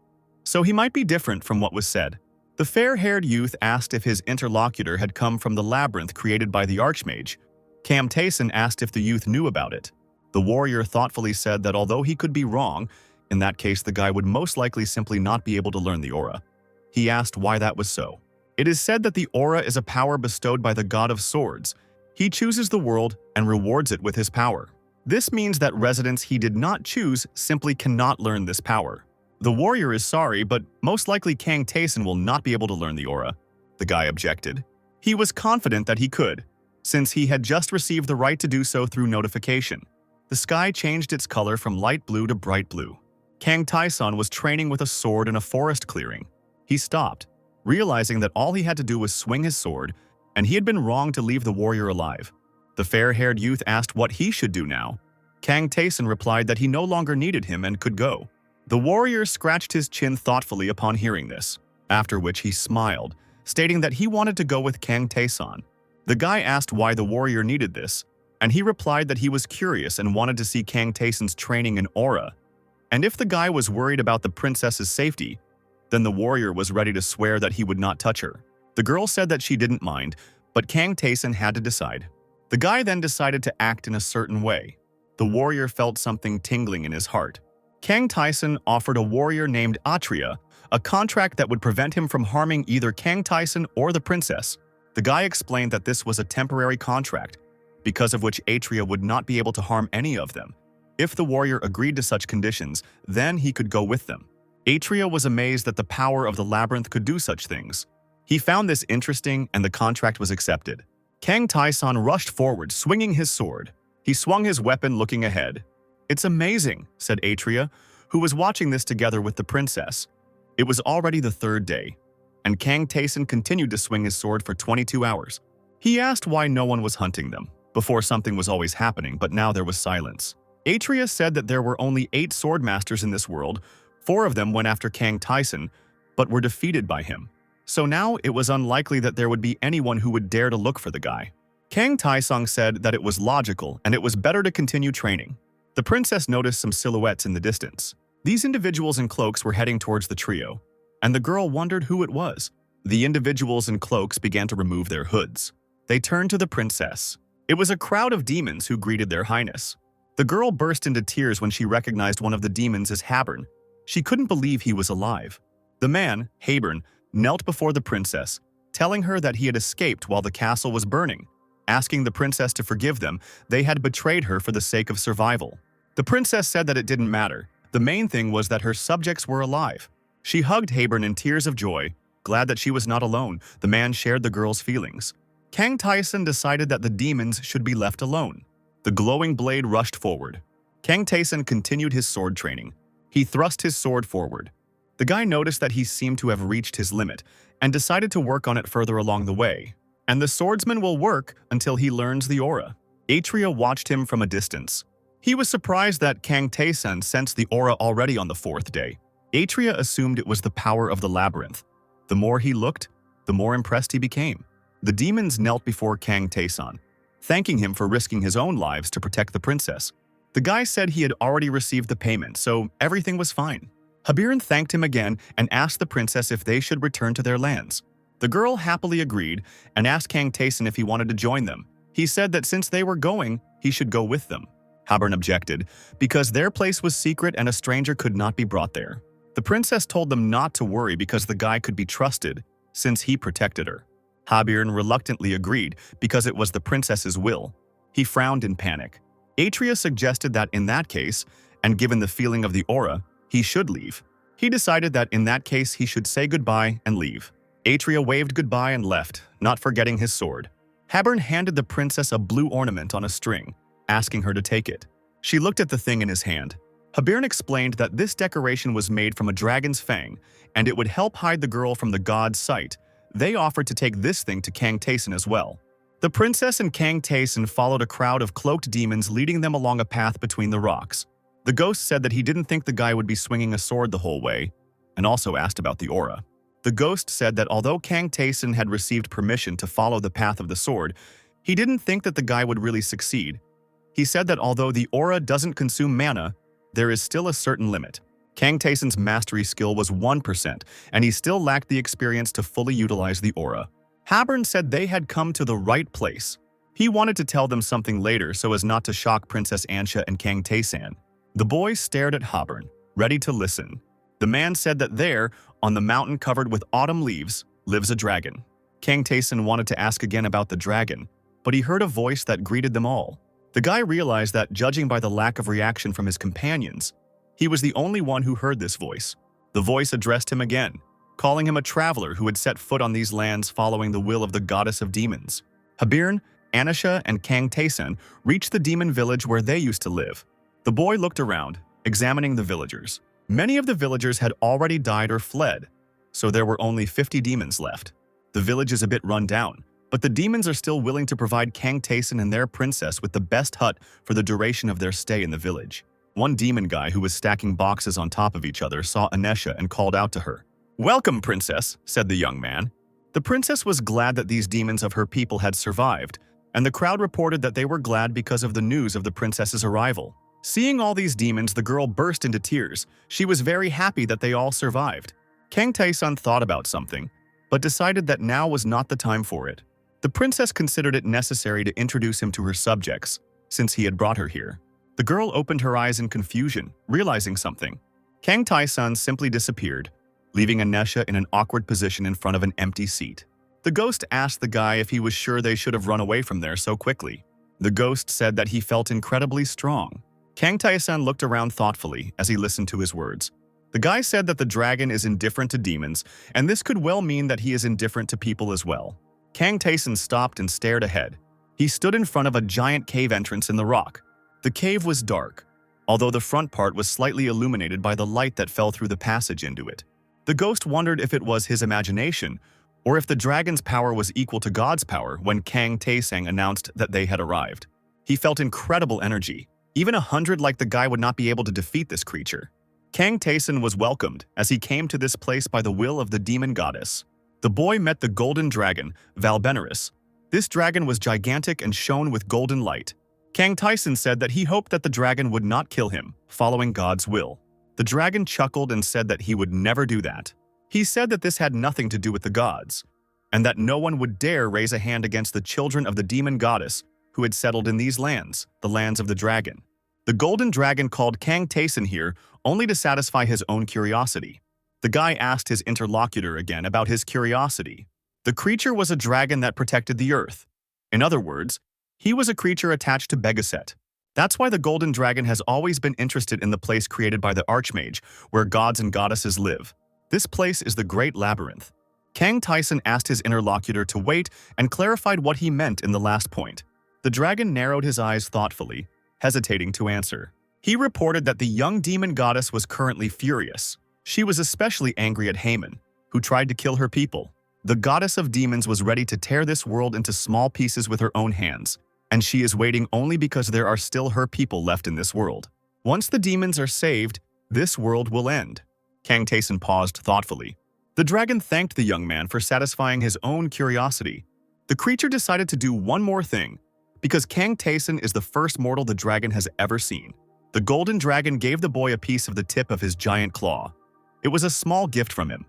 so he might be different from what was said. The fair-haired youth asked if his interlocutor had come from the labyrinth created by the Archmage. Kang Taeson asked if the youth knew about it. The warrior thoughtfully said that although he could be wrong, in that case the guy would most likely simply not be able to learn the aura. He asked why that was so. It is said that the aura is a power bestowed by the god of swords. He chooses the world and rewards it with his power. This means that residents he did not choose simply cannot learn this power. The warrior is sorry, but most likely Kang Taeson will not be able to learn the aura. The guy objected. He was confident that he could, since he had just received the right to do so through notification. The sky changed its color from light blue to bright blue. Kang Taeson was training with a sword in a forest clearing. He stopped, realizing that all he had to do was swing his sword, and he had been wrong to leave the warrior alive. The fair-haired youth asked what he should do now. Kang Taeson replied that he no longer needed him and could go. The warrior scratched his chin thoughtfully upon hearing this, after which he smiled, stating that he wanted to go with Kang Taeson. The guy asked why the warrior needed this, and he replied that he was curious and wanted to see Kang Taeson's training in aura. And if the guy was worried about the princess's safety, then the warrior was ready to swear that he would not touch her. The girl said that she didn't mind, but Kang Taeson had to decide. The guy then decided to act in a certain way. The warrior felt something tingling in his heart. Kang Taeson offered a warrior named Atria a contract that would prevent him from harming either Kang Taeson or the princess. The guy explained that this was a temporary contract, because of which Atria would not be able to harm any of them. If the warrior agreed to such conditions, then he could go with them. Atria was amazed that the power of the labyrinth could do such things. He found this interesting and the contract was accepted. Kang Taeson rushed forward, swinging his sword. He swung his weapon looking ahead. "It's amazing," said Atria, who was watching this together with the princess. It was already the third day, and Kang Taeson continued to swing his sword for 22 hours. He asked why no one was hunting them. Before, something was always happening, but now there was silence. Atria said that there were only 8 sword masters in this world. 4 of them went after Kang Taeson, but were defeated by him. So now it was unlikely that there would be anyone who would dare to look for the guy. Kang Taesong said that it was logical and it was better to continue training. The princess noticed some silhouettes in the distance. These individuals in cloaks were heading towards the trio, and the girl wondered who it was. The individuals in cloaks began to remove their hoods. They turned to the princess. It was a crowd of demons who greeted their highness. The girl burst into tears when she recognized one of the demons as Habern. She couldn't believe he was alive. The man, Habern, knelt before the princess, telling her that he had escaped while the castle was burning. Asking the princess to forgive them, they had betrayed her for the sake of survival. The princess said that it didn't matter. The main thing was that her subjects were alive. She hugged Habern in tears of joy, glad that she was not alone. The man shared the girl's feelings. Kang Taeson decided that the demons should be left alone. The glowing blade rushed forward. Kang Taeson continued his sword training. He thrust his sword forward. The guy noticed that he seemed to have reached his limit and decided to work on it further along the way. and the swordsman will work until he learns the aura. Atria watched him from a distance. He was surprised that Kang Tae-san sensed the aura already on the fourth day. Atria assumed it was the power of the labyrinth. The more he looked, the more impressed he became. The demons knelt before Kang Tae-san, thanking him for risking his own lives to protect the princess. The guy said he had already received the payment, so everything was fine. LABYRINTH thanked him again and asked the princess if they should return to their lands. The girl happily agreed and asked Kang Tae-san if he wanted to join them. He said that since they were going, he should go with them. LABYRINTH objected, because their place was secret and a stranger could not be brought there. The princess told them not to worry because the guy could be trusted, since he protected her. LABYRINTH reluctantly agreed because it was the princess's will. He frowned in panic. Atria suggested that in that case, and given the feeling of the aura, he should leave. He decided that in that case he should say goodbye and leave. Atria waved goodbye and left, not forgetting his sword. LABYRINTH handed the princess a blue ornament on a string, asking her to take it. She looked at the thing in his hand. LABYRINTH explained that this decoration was made from a dragon's fang, and it would help hide the girl from the god's sight. They offered to take this thing to Kang Tae-san as well. The princess and Kang Tae-san followed a crowd of cloaked demons leading them along a path between the rocks. The ghost said that he didn't think the guy would be swinging a sword the whole way, and also asked about the aura. The ghost said that although Kang Tae-san had received permission to follow the path of the sword, he didn't think that the guy would really succeed. He said that although the aura doesn't consume mana, there is still a certain limit. Kang Tae-san's mastery skill was 1%, and he still lacked the experience to fully utilize the aura. LABYRINTH said they had come to the right place. He wanted to tell them something later so as not to shock Princess Ansha and Kang Tae-san. The boys stared at LABYRINTH, ready to listen. The man said that there, on the mountain covered with autumn leaves, lives a dragon. Kang Tae-san wanted to ask again about the dragon, but he heard a voice that greeted them all. The guy realized that, judging by the lack of reaction from his companions, he was the only one who heard this voice. The voice addressed him again, calling him a traveler who had set foot on these lands following the will of the goddess of demons. LABYRINTH, Anisha, and Kang Tae-san reached the demon village where they used to live. The boy looked around, examining the villagers. Many of the villagers had already died or fled, so there were only 50 demons left. The village is a bit run down, but the demons are still willing to provide Kang Tae-san and their princess with the best hut for the duration of their stay in the village. One demon guy who was stacking boxes on top of each other saw Anisha and called out to her. "Welcome, princess," said the young man. The princess was glad that these demons of her people had survived, and the crowd reported that they were glad because of the news of the princess's arrival. Seeing all these demons, the girl burst into tears. She was very happy that they all survived. Kang Tae-san thought about something, but decided that now was not the time for it. The princess considered it necessary to introduce him to her subjects, since he had brought her here. The girl opened her eyes in confusion, realizing something. Kang Tae-san simply disappeared, leaving Anisha in an awkward position in front of an empty seat. The ghost asked the guy if he was sure they should have run away from there so quickly. The ghost said that he felt incredibly strong. Kang Tae-san looked around thoughtfully as he listened to his words. The guy said that the dragon is indifferent to demons, and this could well mean that he is indifferent to people as well. Kang Tae-san stopped and stared ahead. He stood in front of a giant cave entrance in the rock. The cave was dark, although the front part was slightly illuminated by the light that fell through the passage into it. The ghost wondered if it was his imagination, or if the dragon's power was equal to God's power when Kang Tae-san announced that they had arrived. He felt incredible energy. Even 100 like the guy would not be able to defeat this creature. Kang Tae-san was welcomed as he came to this place by the will of the demon goddess. The boy met the golden dragon, Valbenerus. This dragon was gigantic and shone with golden light. Kang Tae-san said that he hoped that the dragon would not kill him, following God's will. The dragon chuckled and said that he would never do that. He said that this had nothing to do with the gods, and that no one would dare raise a hand against the children of the demon goddess who had settled in these lands, the lands of the dragon. The golden dragon called Kang Tae-san here only to satisfy his own curiosity. The guy asked his interlocutor again about his curiosity. The creature was a dragon that protected the earth. In other words, he was a creature attached to Begaset. That's why the golden dragon has always been interested in the place created by the archmage, where gods and goddesses live. This place is the Great Labyrinth. Kang Tae-san asked his interlocutor to wait and clarified what he meant in the last point. The dragon narrowed his eyes thoughtfully, hesitating to answer. He reported that the young demon goddess was currently furious. She was especially angry at Haman, who tried to kill her people. The goddess of demons was ready to tear this world into small pieces with her own hands, and she is waiting only because there are still her people left in this world. Once the demons are saved, this world will end. Kang Taeson paused thoughtfully. The dragon thanked the young man for satisfying his own curiosity. The creature decided to do one more thing, because Kang Taeson is the first mortal the dragon has ever seen. The golden dragon gave the boy a piece of the tip of his giant claw. It was a small gift from him.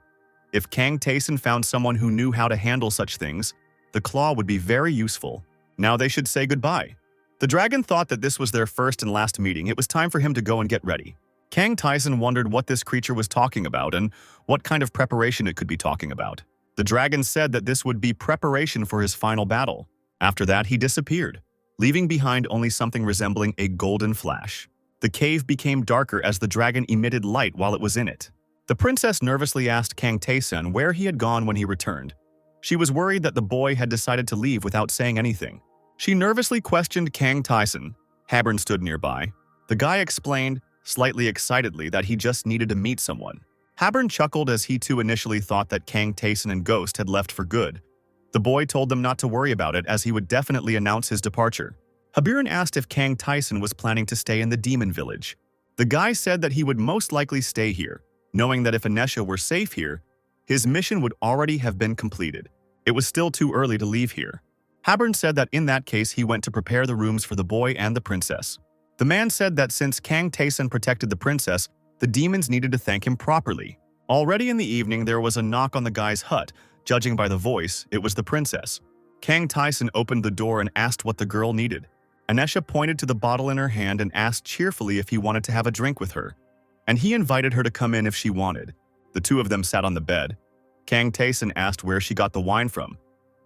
If Kang Taeson found someone who knew how to handle such things, the claw would be very useful. Now they should say goodbye. The dragon thought that this was their first and last meeting. It was time for him to go and get ready. Kang Taeson wondered what this creature was talking about and what kind of preparation it could be talking about. The dragon said that this would be preparation for his final battle. After that, he disappeared, leaving behind only something resembling a golden flash. The cave became darker as the dragon emitted light while it was in it. The princess nervously asked Kang Taeson where he had gone when he returned. She was worried that the boy had decided to leave without saying anything. She nervously questioned Kang Taeson. Haburn stood nearby. The guy explained, slightly excitedly, that he just needed to meet someone. Haburn chuckled as he too initially thought that Kang Taeson and Ghost had left for good. The boy told them not to worry about it as he would definitely announce his departure. Haburn asked if Kang Taeson was planning to stay in the demon village. The guy said that he would most likely stay here, knowing that if Anisha were safe here, his mission would already have been completed. It was still too early to leave here. Haburn said that in that case he went to prepare the rooms for the boy and the princess. The man said that since Kang Taeson protected the princess, the demons needed to thank him properly. Already in the evening there was a knock on the guy's hut. Judging by the voice, it was the princess. Kang Taeson opened the door and asked what the girl needed. Anisha pointed to the bottle in her hand and asked cheerfully if he wanted to have a drink with her, and he invited her to come in if she wanted. The two of them sat on the bed. Kang Taeson asked where she got the wine from.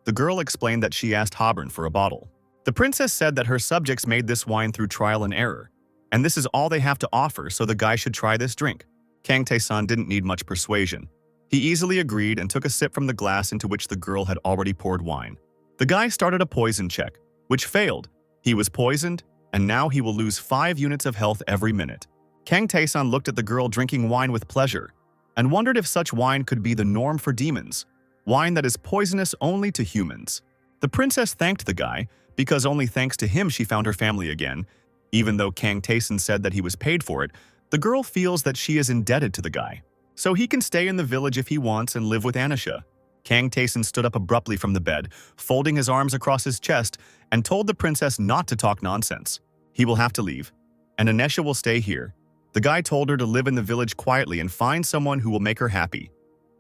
The girl explained that she asked Haburn for a bottle. The princess said that her subjects made this wine through trial and error, and this is all they have to offer, so the guy should try this drink. Kang Taeson didn't need much persuasion. He easily agreed and took a sip from the glass into which the girl had already poured wine. The guy started a poison check, which failed. He was poisoned, and now he will lose 5 units of health every minute. Kang Taeson looked at the girl drinking wine with pleasure, and wondered if such wine could be the norm for demons, wine that is poisonous only to humans. The princess thanked the guy, because only thanks to him she found her family again. Even though Kang Taeson said that he was paid for it, the girl feels that she is indebted to the guy. So he can stay in the village if he wants and live with Anisha. Kang Taeson stood up abruptly from the bed, folding his arms across his chest, and told the princess not to talk nonsense. He will have to leave, and Anisha will stay here. The guy told her to live in the village quietly and find someone who will make her happy,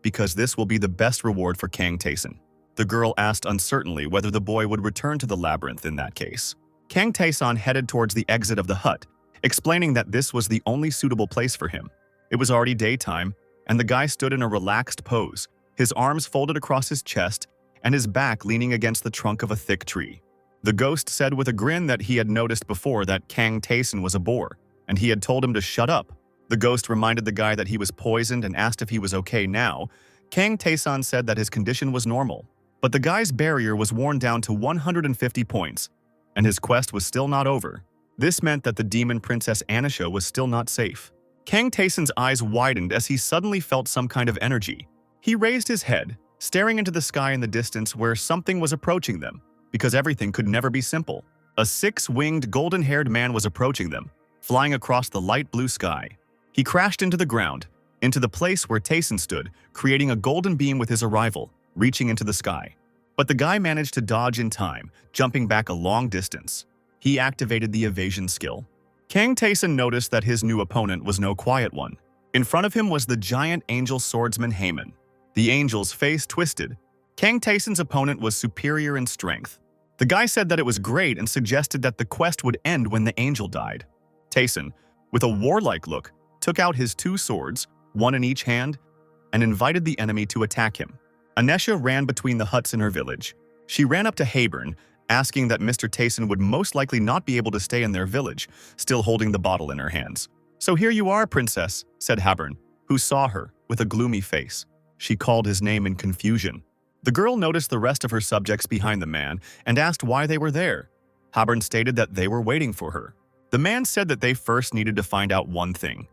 because this will be the best reward for Kang Taeson. The girl asked uncertainly whether the boy would return to the labyrinth in that case. Kang Taeson headed towards the exit of the hut, explaining that this was the only suitable place for him. It was already daytime, and the guy stood in a relaxed pose, his arms folded across his chest and his back leaning against the trunk of a thick tree. The ghost said with a grin that he had noticed before that Kang Taeson was a bore, and he had told him to shut up. The ghost reminded the guy that he was poisoned and asked if he was okay now. Kang Taeson said that his condition was normal, but the guy's barrier was worn down to 150 points, and his quest was still not over. This meant that the demon princess Anisha was still not safe. Kang Taeson's eyes widened as he suddenly felt some kind of energy. He raised his head, staring into the sky in the distance where something was approaching them, because everything could never be simple. A 6-winged, golden-haired man was approaching them, flying across the light blue sky. He crashed into the ground, into the place where Taeson stood, creating a golden beam with his arrival, reaching into the sky. But the guy managed to dodge in time, jumping back a long distance. He activated the evasion skill. Kang Taeson noticed that his new opponent was no quiet one. In front of him was the giant angel swordsman Haman. The angel's face twisted. Kang Taeson's opponent was superior in strength. The guy said that it was great and suggested that the quest would end when the angel died. Taeson, with a warlike look, took out his 2 swords, one in each hand, and invited the enemy to attack him. Anisha ran between the huts in her village. She ran up to Haburn, asking that Mr. Taeson would most likely not be able to stay in their village, still holding the bottle in her hands. "So here you are, princess," said Haburn, who saw her with a gloomy face. She called his name in confusion. The girl noticed the rest of her subjects behind the man and asked why they were there. Haburn stated that they were waiting for her. The man said that they first needed to find out one thing.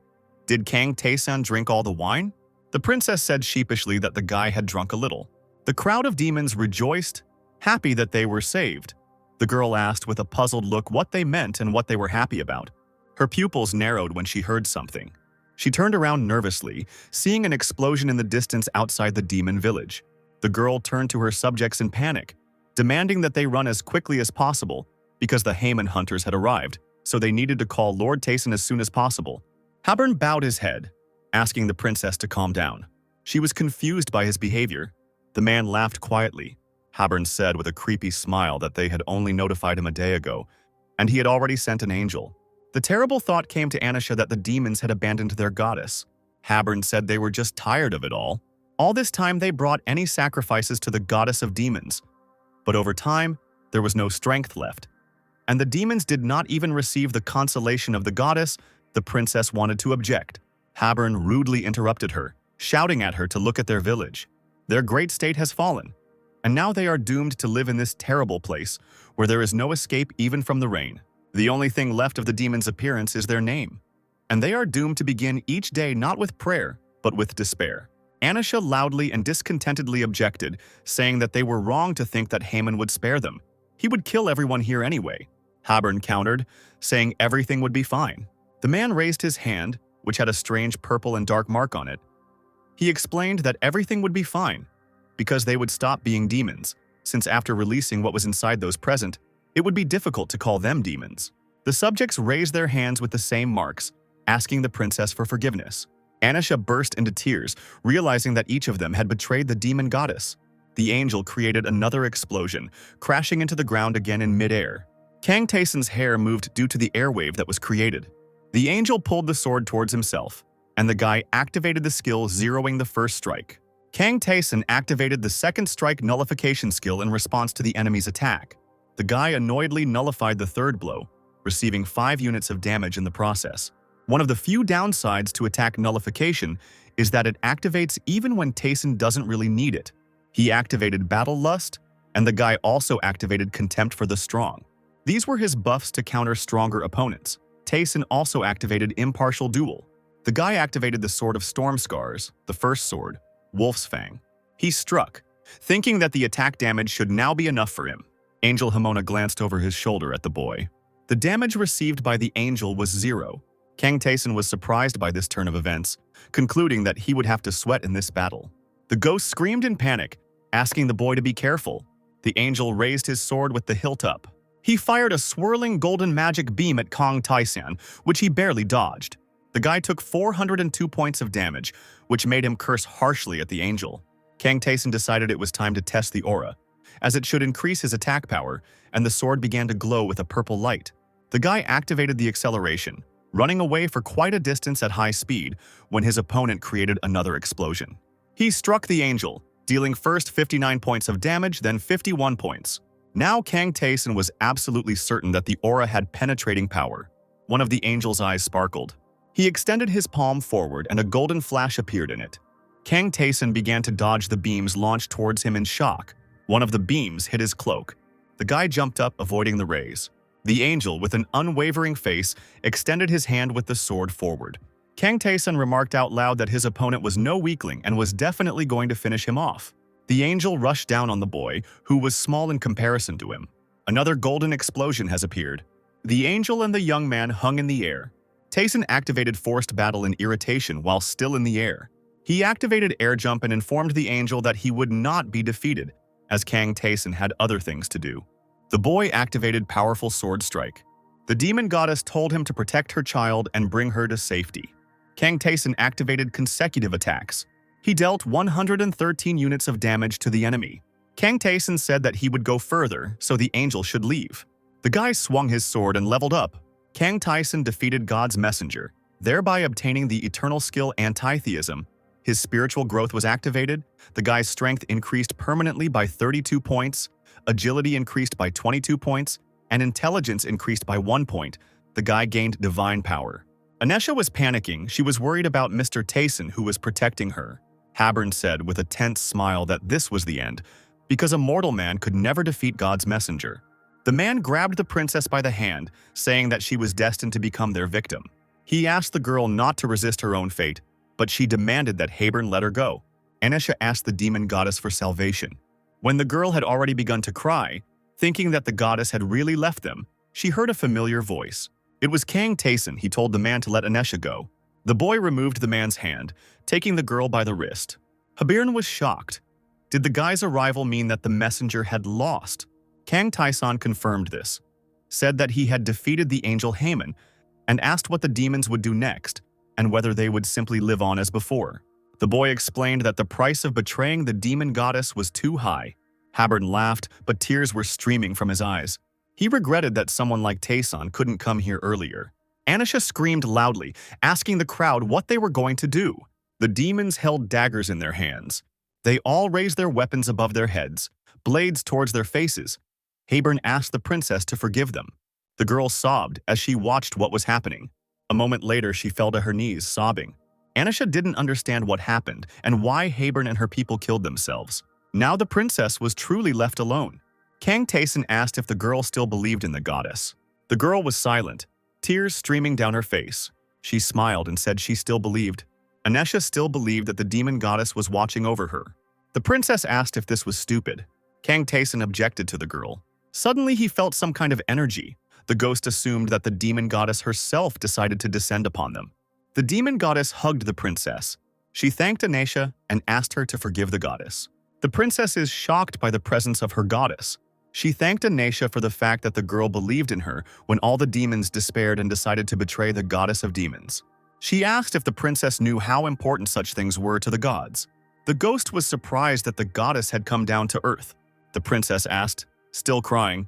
Did Kang Taeson drink all the wine? The princess said sheepishly that the guy had drunk a little. The crowd of demons rejoiced, happy that they were saved. The girl asked with a puzzled look what they meant and what they were happy about. Her pupils narrowed when she heard something. She turned around nervously, seeing an explosion in the distance outside the demon village. The girl turned to her subjects in panic, demanding that they run as quickly as possible because the Haman hunters had arrived, so they needed to call Lord Tayson as soon as possible. Habern bowed his head, asking the princess to calm down. She was confused by his behavior. The man laughed quietly. Habern said with a creepy smile that they had only notified him a day ago, and he had already sent an angel. The terrible thought came to Anisha that the demons had abandoned their goddess. Habern said they were just tired of it all. All this time they brought any sacrifices to the goddess of demons. But over time, there was no strength left. And the demons did not even receive the consolation of the goddess. The princess wanted to object. Habern rudely interrupted her, shouting at her to look at their village. Their great state has fallen, and now they are doomed to live in this terrible place where there is no escape even from the rain. The only thing left of the demons' appearance is their name, and they are doomed to begin each day not with prayer, but with despair. Anisha loudly and discontentedly objected, saying that they were wrong to think that Haman would spare them. He would kill everyone here anyway. Habern countered, saying everything would be fine. The man raised his hand, which had a strange purple and dark mark on it. He explained that everything would be fine, because they would stop being demons, since after releasing what was inside those present, it would be difficult to call them demons. The subjects raised their hands with the same marks, asking the princess for forgiveness. Anisha burst into tears, realizing that each of them had betrayed the demon goddess. The angel created another explosion, crashing into the ground again in midair. Kang Tayson's hair moved due to the airwave that was created. The angel pulled the sword towards himself, and the guy activated the skill zeroing the first strike. Kang Tayson activated the second strike nullification skill in response to the enemy's attack. The guy annoyedly nullified the third blow, receiving 5 units of damage in the process. One of the few downsides to attack nullification is that it activates even when Tayson doesn't really need it. He activated Battle Lust, and the guy also activated Contempt for the Strong. These were his buffs to counter stronger opponents. Tayson also activated Impartial Duel. The guy activated the Sword of Storm Scars, the first sword, Wolf's Fang. He struck, thinking that the attack damage should now be enough for him. Angel Hamona glanced over his shoulder at the boy. The damage received by the angel was 0. Kang Tayson was surprised by this turn of events, concluding that he would have to sweat in this battle. The ghost screamed in panic, asking the boy to be careful. The angel raised his sword with the hilt up. He fired a swirling golden magic beam at Kang Tayson, which he barely dodged. The guy took 402 points of damage, which made him curse harshly at the angel. Kang Tayson decided it was time to test the aura, as it should increase his attack power, and the sword began to glow with a purple light. The guy activated the acceleration, running away for quite a distance at high speed when his opponent created another explosion. He struck the angel, dealing first 59 points of damage, then 51 points. Now Kang Tayson was absolutely certain that the aura had penetrating power. One of the angel's eyes sparkled. He extended his palm forward and a golden flash appeared in it. Kang Tayson began to dodge the beams launched towards him in shock. One of the beams hit his cloak. The guy jumped up, avoiding the rays. The angel, with an unwavering face, extended his hand with the sword forward. Kang Tayson remarked out loud that his opponent was no weakling and was definitely going to finish him off. The angel rushed down on the boy, who was small in comparison to him. Another golden explosion has appeared. The angel and the young man hung in the air. Tayson activated Forced Battle in Irritation while still in the air. He activated Air Jump and informed the angel that he would not be defeated, as Kang Tayson had other things to do. The boy activated Powerful Sword Strike. The demon goddess told him to protect her child and bring her to safety. Kang Tayson activated consecutive attacks. He dealt 113 units of damage to the enemy. Kang Tayson said that he would go further, so the angel should leave. The guy swung his sword and leveled up. Kang Tayson defeated God's messenger, thereby obtaining the eternal skill Antitheism. His spiritual growth was activated. The guy's strength increased permanently by 32 points, agility increased by 22 points, and intelligence increased by 1 point. The guy gained divine power. Anisha was panicking. She was worried about Mr. Tayson, who was protecting her. Habern said with a tense smile that this was the end, because a mortal man could never defeat God's messenger. The man grabbed the princess by the hand, saying that she was destined to become their victim. He asked the girl not to resist her own fate, but she demanded that Habern let her go. Anisha asked the demon goddess for salvation. When the girl had already begun to cry, thinking that the goddess had really left them, she heard a familiar voice. It was Kang Taeson. He told the man to let Anisha go. The boy removed the man's hand, taking the girl by the wrist. Habirn was shocked. Did the guy's arrival mean that the messenger had lost? Kang Taeson confirmed this, said that he had defeated the angel Haman, and asked what the demons would do next, and whether they would simply live on as before. The boy explained that the price of betraying the demon goddess was too high. Habirn laughed, but tears were streaming from his eyes. He regretted that someone like Taeson couldn't come here earlier. Anisha screamed loudly, asking the crowd what they were going to do. The demons held daggers in their hands. They all raised their weapons above their heads, blades towards their faces. Habirn asked the princess to forgive them. The girl sobbed as she watched what was happening. A moment later, she fell to her knees, sobbing. Anisha didn't understand what happened and why Habirn and her people killed themselves. Now the princess was truly left alone. Kang Taeson asked if the girl still believed in the goddess. The girl was silent, tears streaming down her face. She smiled and said she still believed. Anisha still believed that the demon goddess was watching over her. The princess asked if this was stupid. Kang Taeson objected to the girl. Suddenly he felt some kind of energy. The ghost assumed that the demon goddess herself decided to descend upon them. The demon goddess hugged the princess. She thanked Anisha and asked her to forgive the goddess. The princess is shocked by the presence of her goddess. She thanked Anisha for the fact that the girl believed in her when all the demons despaired and decided to betray the goddess of demons. She asked if the princess knew how important such things were to the gods. The ghost was surprised that the goddess had come down to earth. The princess asked, still crying,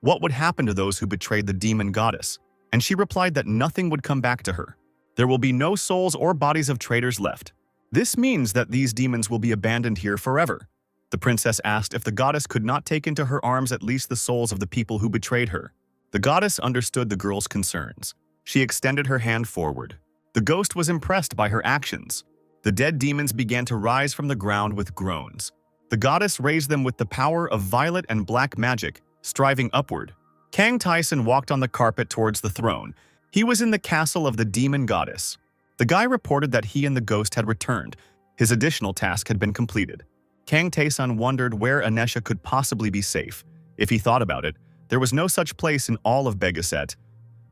what would happen to those who betrayed the demon goddess? And she replied that nothing would come back to her. There will be no souls or bodies of traitors left. This means that these demons will be abandoned here forever. The princess asked if the goddess could not take into her arms at least the souls of the people who betrayed her. The goddess understood the girl's concerns. She extended her hand forward. The ghost was impressed by her actions. The dead demons began to rise from the ground with groans. The goddess raised them with the power of violet and black magic, striving upward. Kang Taeson walked on the carpet towards the throne. He was in the castle of the demon goddess. The guy reported that he and the ghost had returned. His additional task had been completed. Kang Taeson wondered where Anisha could possibly be safe. If he thought about it, there was no such place in all of Begaset.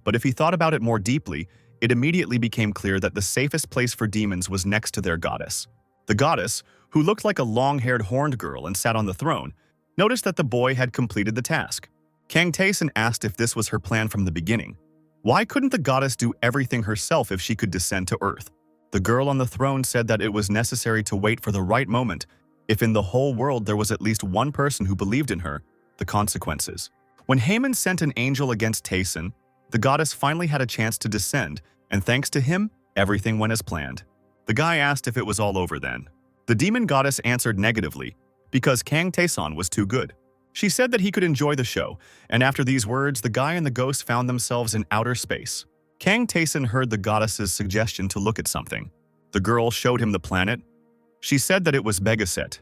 But if he thought about it more deeply, it immediately became clear that the safest place for demons was next to their goddess. The goddess, who looked like a long-haired horned girl and sat on the throne, noticed that the boy had completed the task. Kang Taeson asked if this was her plan from the beginning. Why couldn't the goddess do everything herself if she could descend to earth? The girl on the throne said that it was necessary to wait for the right moment. If in the whole world there was at least one person who believed in her, the consequences. When Haman sent an angel against Taeson, the goddess finally had a chance to descend, and thanks to him, everything went as planned. The guy asked if it was all over then. The demon goddess answered negatively, because Kang Taeson was too good. She said that he could enjoy the show, and after these words, the guy and the ghost found themselves in outer space. Kang Taeson heard the goddess's suggestion to look at something. The girl showed him the planet. She said that it was Begaset,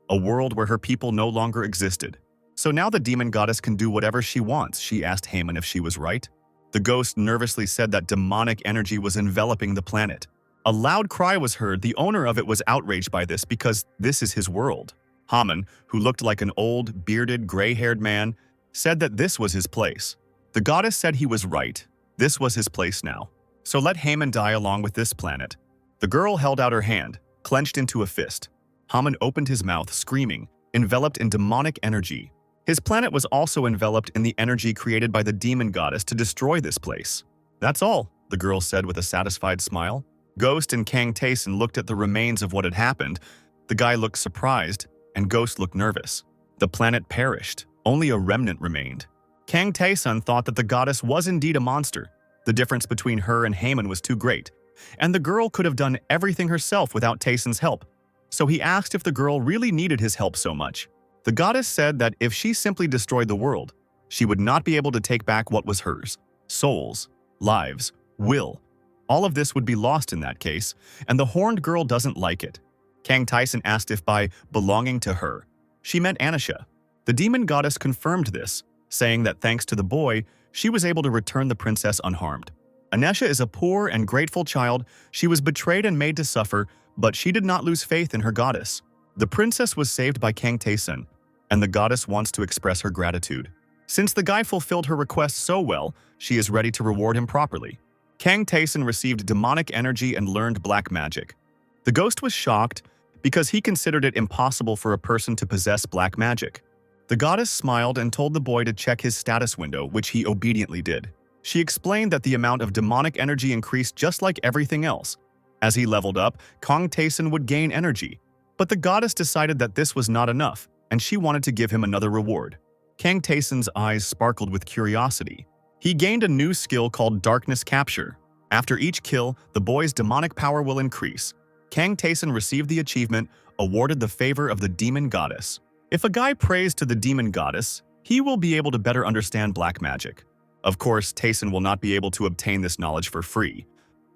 a world where her people no longer existed. So now the demon goddess can do whatever she wants. She asked Haman if she was right. The ghost nervously said that demonic energy was enveloping the planet. A loud cry was heard. The owner of it was outraged by this because this is his world. Haman, who looked like an old, bearded, gray-haired man, said that this was his place. The goddess said he was right. This was his place now. So let Haman die along with this planet. The girl held out her hand, clenched into a fist. Haman opened his mouth, screaming, enveloped in demonic energy. His planet was also enveloped in the energy created by the demon goddess to destroy this place. That's all, the girl said with a satisfied smile. Ghost and Kang Taeson looked at the remains of what had happened. The guy looked surprised, and Ghost looked nervous. The planet perished. Only a remnant remained. Kang Taeson thought that the goddess was indeed a monster. The difference between her and Haman was too great, and the girl could have done everything herself without Taeson's help. So he asked if the girl really needed his help so much. The goddess said that if she simply destroyed the world, she would not be able to take back what was hers. Souls, lives, will. All of this would be lost in that case, and the horned girl doesn't like it. Kang Taeson asked if by belonging to her, she meant Anisha. The demon goddess confirmed this, saying that thanks to the boy, she was able to return the princess unharmed. Anesha is a poor and grateful child. She was betrayed and made to suffer, but she did not lose faith in her goddess. The princess was saved by Kang Tae-sun, and the goddess wants to express her gratitude. Since the guy fulfilled her request so well, she is ready to reward him properly. Kang Tae-sun received demonic energy and learned black magic. The ghost was shocked because he considered it impossible for a person to possess black magic. The goddess smiled and told the boy to check his status window, which he obediently did. She explained that the amount of demonic energy increased just like everything else. As he leveled up, Kang Tae-sun would gain energy. But the goddess decided that this was not enough, and she wanted to give him another reward. Kang Tae-sun's eyes sparkled with curiosity. He gained a new skill called Darkness Capture. After each kill, the boy's demonic power will increase. Kang Tae-sun received the achievement, awarded the favor of the demon goddess. If a guy prays to the demon goddess, he will be able to better understand black magic. Of course, Tae-sun will not be able to obtain this knowledge for free.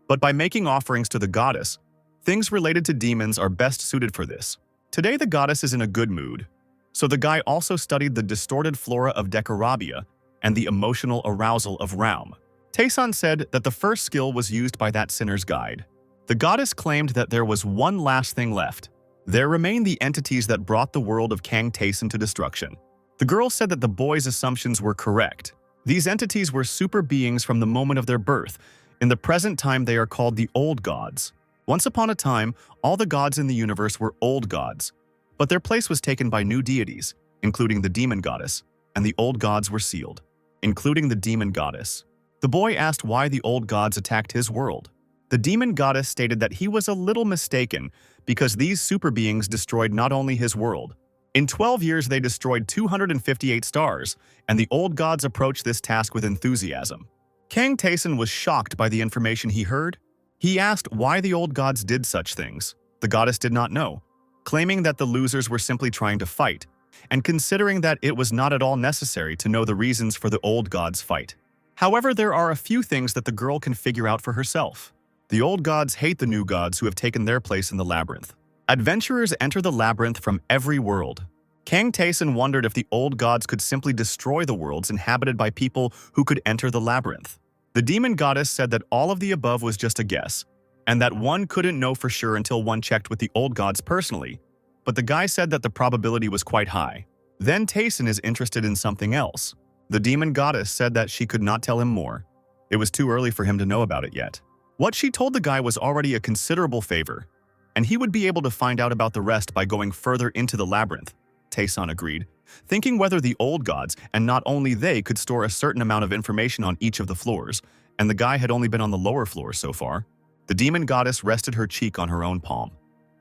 But by making offerings to the goddess, things related to demons are best suited for this. Today the goddess is in a good mood. So the guy also studied the distorted flora of Decorabia and the emotional arousal of Raum. Tae-sun said that the first skill was used by that sinner's guide. The goddess claimed that there was one last thing left. There remained the entities that brought the world of Kang Tae-sun to destruction. The girl said that the boy's assumptions were correct. These entities were super beings from the moment of their birth. In the present time, they are called the old gods. Once upon a time, all the gods in the universe were old gods, but their place was taken by new deities, including the demon goddess, and the old gods were sealed, including the demon goddess. The boy asked why the old gods attacked his world. The demon goddess stated that he was a little mistaken because these super beings destroyed not only his world. In 12 years, they destroyed 258 stars, and the old gods approached this task with enthusiasm. Kang Tae-sun was shocked by the information he heard. He asked why the old gods did such things. The goddess did not know, claiming that the losers were simply trying to fight, and considering that it was not at all necessary to know the reasons for the old gods' fight. However, there are a few things that the girl can figure out for herself. The old gods hate the new gods who have taken their place in the labyrinth. Adventurers enter the labyrinth from every world. Kang Tae-sun wondered if the old gods could simply destroy the worlds inhabited by people who could enter the labyrinth. The demon goddess said that all of the above was just a guess, and that one couldn't know for sure until one checked with the old gods personally, but the guy said that the probability was quite high. Then Tae-sun is interested in something else. The demon goddess said that she could not tell him more. It was too early for him to know about it yet. What she told the guy was already a considerable favor, and he would be able to find out about the rest by going further into the labyrinth. Tae-sun agreed, thinking whether the old gods, and not only they, could store a certain amount of information on each of the floors, and the guy had only been on the lower floor so far. The demon goddess rested her cheek on her own palm,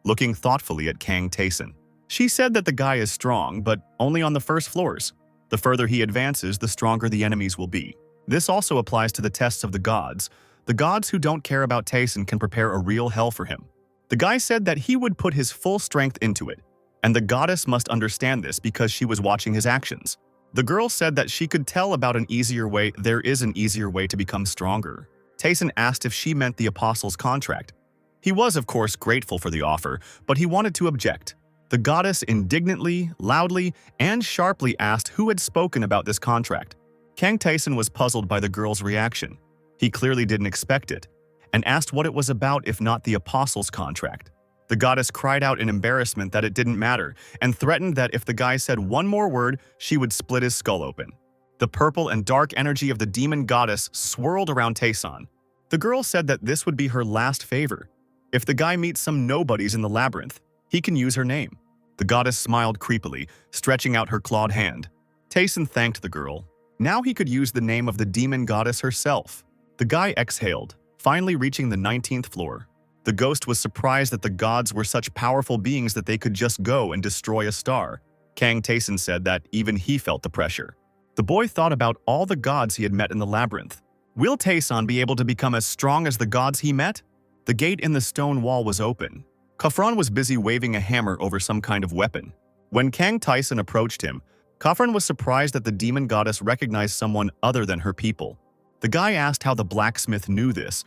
looking thoughtfully at Kang Tae-sun. She said that the guy is strong, but only on the first floors. The further he advances, the stronger the enemies will be. This also applies to the tests of the gods. The gods who don't care about Tae-sun can prepare a real hell for him. The guy said that he would put his full strength into it, and the goddess must understand this because she was watching his actions. The girl said that she could tell about an easier way. There is an easier way to become stronger. Tae-sun asked if she meant the apostle's contract. He was, of course, grateful for the offer, but he wanted to object. The goddess indignantly, loudly, and sharply asked who had spoken about this contract. Kang Tae-sun was puzzled by the girl's reaction. He clearly didn't expect it, and asked what it was about if not the apostle's contract. The goddess cried out in embarrassment that it didn't matter, and threatened that if the guy said one more word, she would split his skull open. The purple and dark energy of the demon goddess swirled around Tae-sun. The girl said that this would be her last favor. If the guy meets some nobodies in the labyrinth, he can use her name. The goddess smiled creepily, stretching out her clawed hand. Tae-sun thanked the girl. Now he could use the name of the demon goddess herself. The guy exhaled, finally reaching the 19th floor. The ghost was surprised that the gods were such powerful beings that they could just go and destroy a star. Kang Tae-sun said that even he felt the pressure. The boy thought about all the gods he had met in the labyrinth. Will Tae-sun be able to become as strong as the gods he met? The gate in the stone wall was open. Kafran was busy waving a hammer over some kind of weapon. When Kang Tae-sun approached him, Kafran was surprised that the demon goddess recognized someone other than her people. The guy asked how the blacksmith knew this.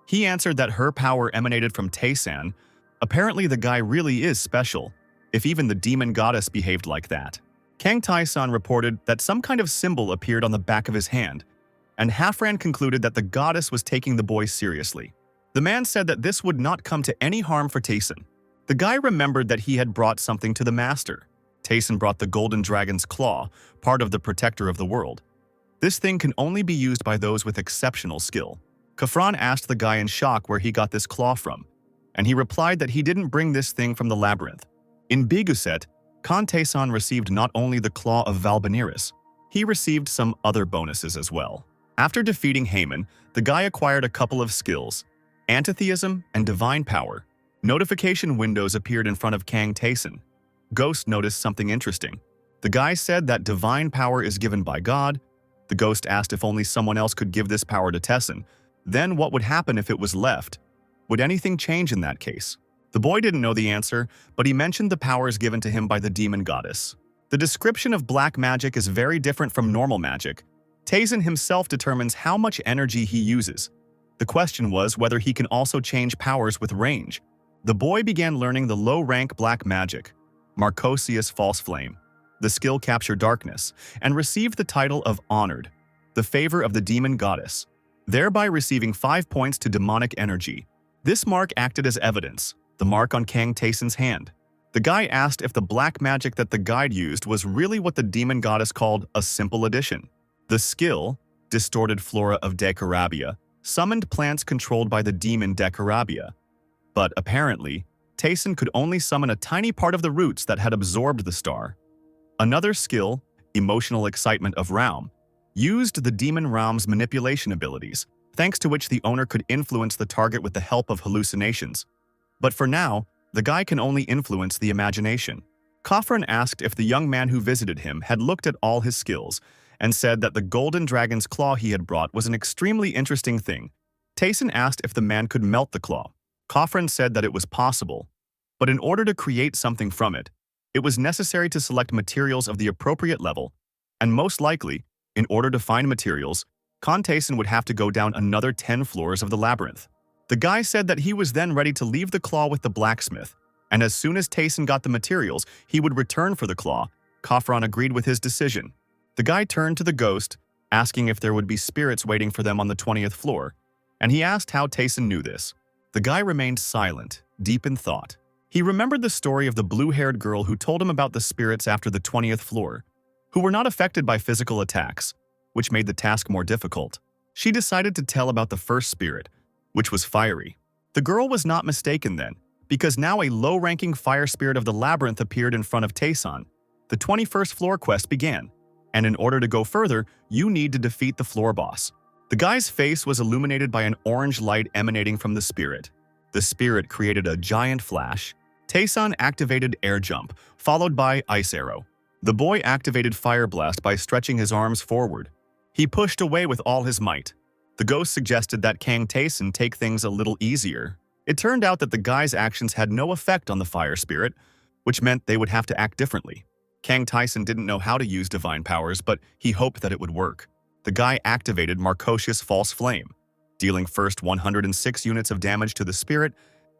He answered that her power emanated from Tae-san. Apparently the guy really is special, if even the demon goddess behaved like that. Kang Tae-san reported that some kind of symbol appeared on the back of his hand, and Hafran concluded that the goddess was taking the boy seriously. The man said that this would not come to any harm for Tayson. The guy remembered that he had brought something to the master. Tayson brought the golden dragon's claw, part of the protector of the world. This thing can only be used by those with exceptional skill. Khafran asked the guy in shock where he got this claw from, and he replied that he didn't bring this thing from the labyrinth. In Biguset, Khan Tayson received not only the claw of Valbaniris, he received some other bonuses as well. After defeating Haman, the guy acquired a couple of skills, Antitheism and Divine Power. Notification windows appeared in front of Kang Tayson. Ghost noticed something interesting. The guy said that divine power is given by God. The ghost asked if only someone else could give this power to Tayson. Then what would happen if it was left? Would anything change in that case? The boy didn't know the answer, but he mentioned the powers given to him by the demon goddess. The description of black magic is very different from normal magic. Tayson himself determines how much energy he uses. The question was whether he can also change powers with range. The boy began learning the low-rank black magic, Marcosius False Flame. The skill captured darkness, and received the title of Honored, the favor of the demon goddess, thereby receiving 5 points to demonic energy. This mark acted as evidence, the mark on Kang Tayson's hand. The guy asked if the black magic that the guide used was really what the demon goddess called a simple addition. The skill, Distorted Flora of Decarabia, summoned plants controlled by the demon Decarabia. But apparently, Tayson could only summon a tiny part of the roots that had absorbed the star. Another skill, Emotional Excitement of Raum, used the demon Raum's manipulation abilities, thanks to which the owner could influence the target with the help of hallucinations. But for now, the guy can only influence the imagination. Khafran asked if the young man who visited him had looked at all his skills, and said that the golden dragon's claw he had brought was an extremely interesting thing. Tayson asked if the man could melt the claw. Khafran said that it was possible, but in order to create something from it, it was necessary to select materials of the appropriate level, and most likely, in order to find materials, Khan Tayson would have to go down another 10 floors of the labyrinth. The guy said that he was then ready to leave the claw with the blacksmith, and as soon as Tayson got the materials, he would return for the claw. Khafran agreed with his decision. The guy turned to the ghost, asking if there would be spirits waiting for them on the 20th floor, and he asked how Tayson knew this. The guy remained silent, deep in thought. He remembered the story of the blue-haired girl who told him about the spirits after the 20th floor, who were not affected by physical attacks, which made the task more difficult. She decided to tell about the first spirit, which was fiery. The girl was not mistaken then, because now a low-ranking fire spirit of the labyrinth appeared in front of Tayson. The 21st floor quest began, and in order to go further, you need to defeat the floor boss. The guy's face was illuminated by an orange light emanating from the spirit. The spirit created a giant flash. Tayson activated Air Jump, followed by Ice Arrow. The boy activated Fire Blast by stretching his arms forward. He pushed away with all his might. The ghost suggested that Kang Tayson take things a little easier. It turned out that the guy's actions had no effect on the fire spirit, which meant they would have to act differently. Kang Tayson didn't know how to use divine powers, but he hoped that it would work. The guy activated Marcosius False Flame, dealing first 106 units of damage to the spirit,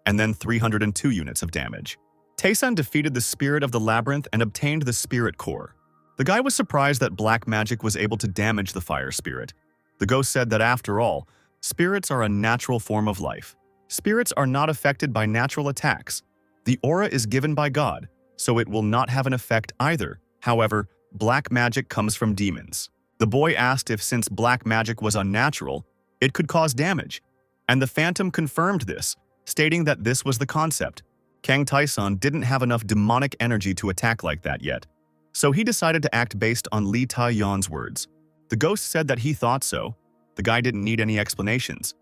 and then 302 units of damage. Tayson defeated the spirit of the labyrinth and obtained the spirit core. The guy was surprised that black magic was able to damage the fire spirit. The ghost said that after all, spirits are a natural form of life. Spirits are not affected by natural attacks. The aura is given by God, so it will not have an effect either. However, black magic comes from demons. The boy asked if since black magic was unnatural, it could cause damage, and the Phantom confirmed this, stating that this was the concept. Kang Tayson didn't have enough demonic energy to attack like that yet, so he decided to act based on Li Tai-Yan's words. The ghost said that he thought so. The guy didn't need any explanations.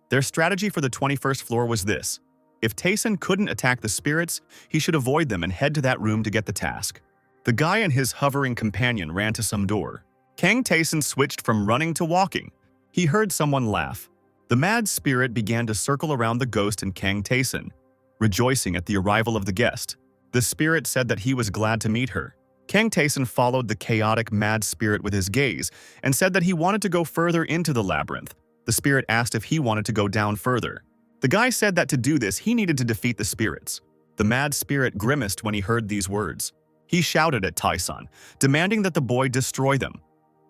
Their strategy for the 21st floor was this. If Tayson couldn't attack the spirits, he should avoid them and head to that room to get the task. The guy and his hovering companion ran to some door. Kang Tayson switched from running to walking. He heard someone laugh. The mad spirit began to circle around the ghost and Kang Tayson, rejoicing at the arrival of the guest. The spirit said that he was glad to meet her. Kang Tayson followed the chaotic mad spirit with his gaze and said that he wanted to go further into the labyrinth. The spirit asked if he wanted to go down further. The guy said that to do this, he needed to defeat the spirits. The mad spirit grimaced when he heard these words. He shouted at Tayson, demanding that the boy destroy them.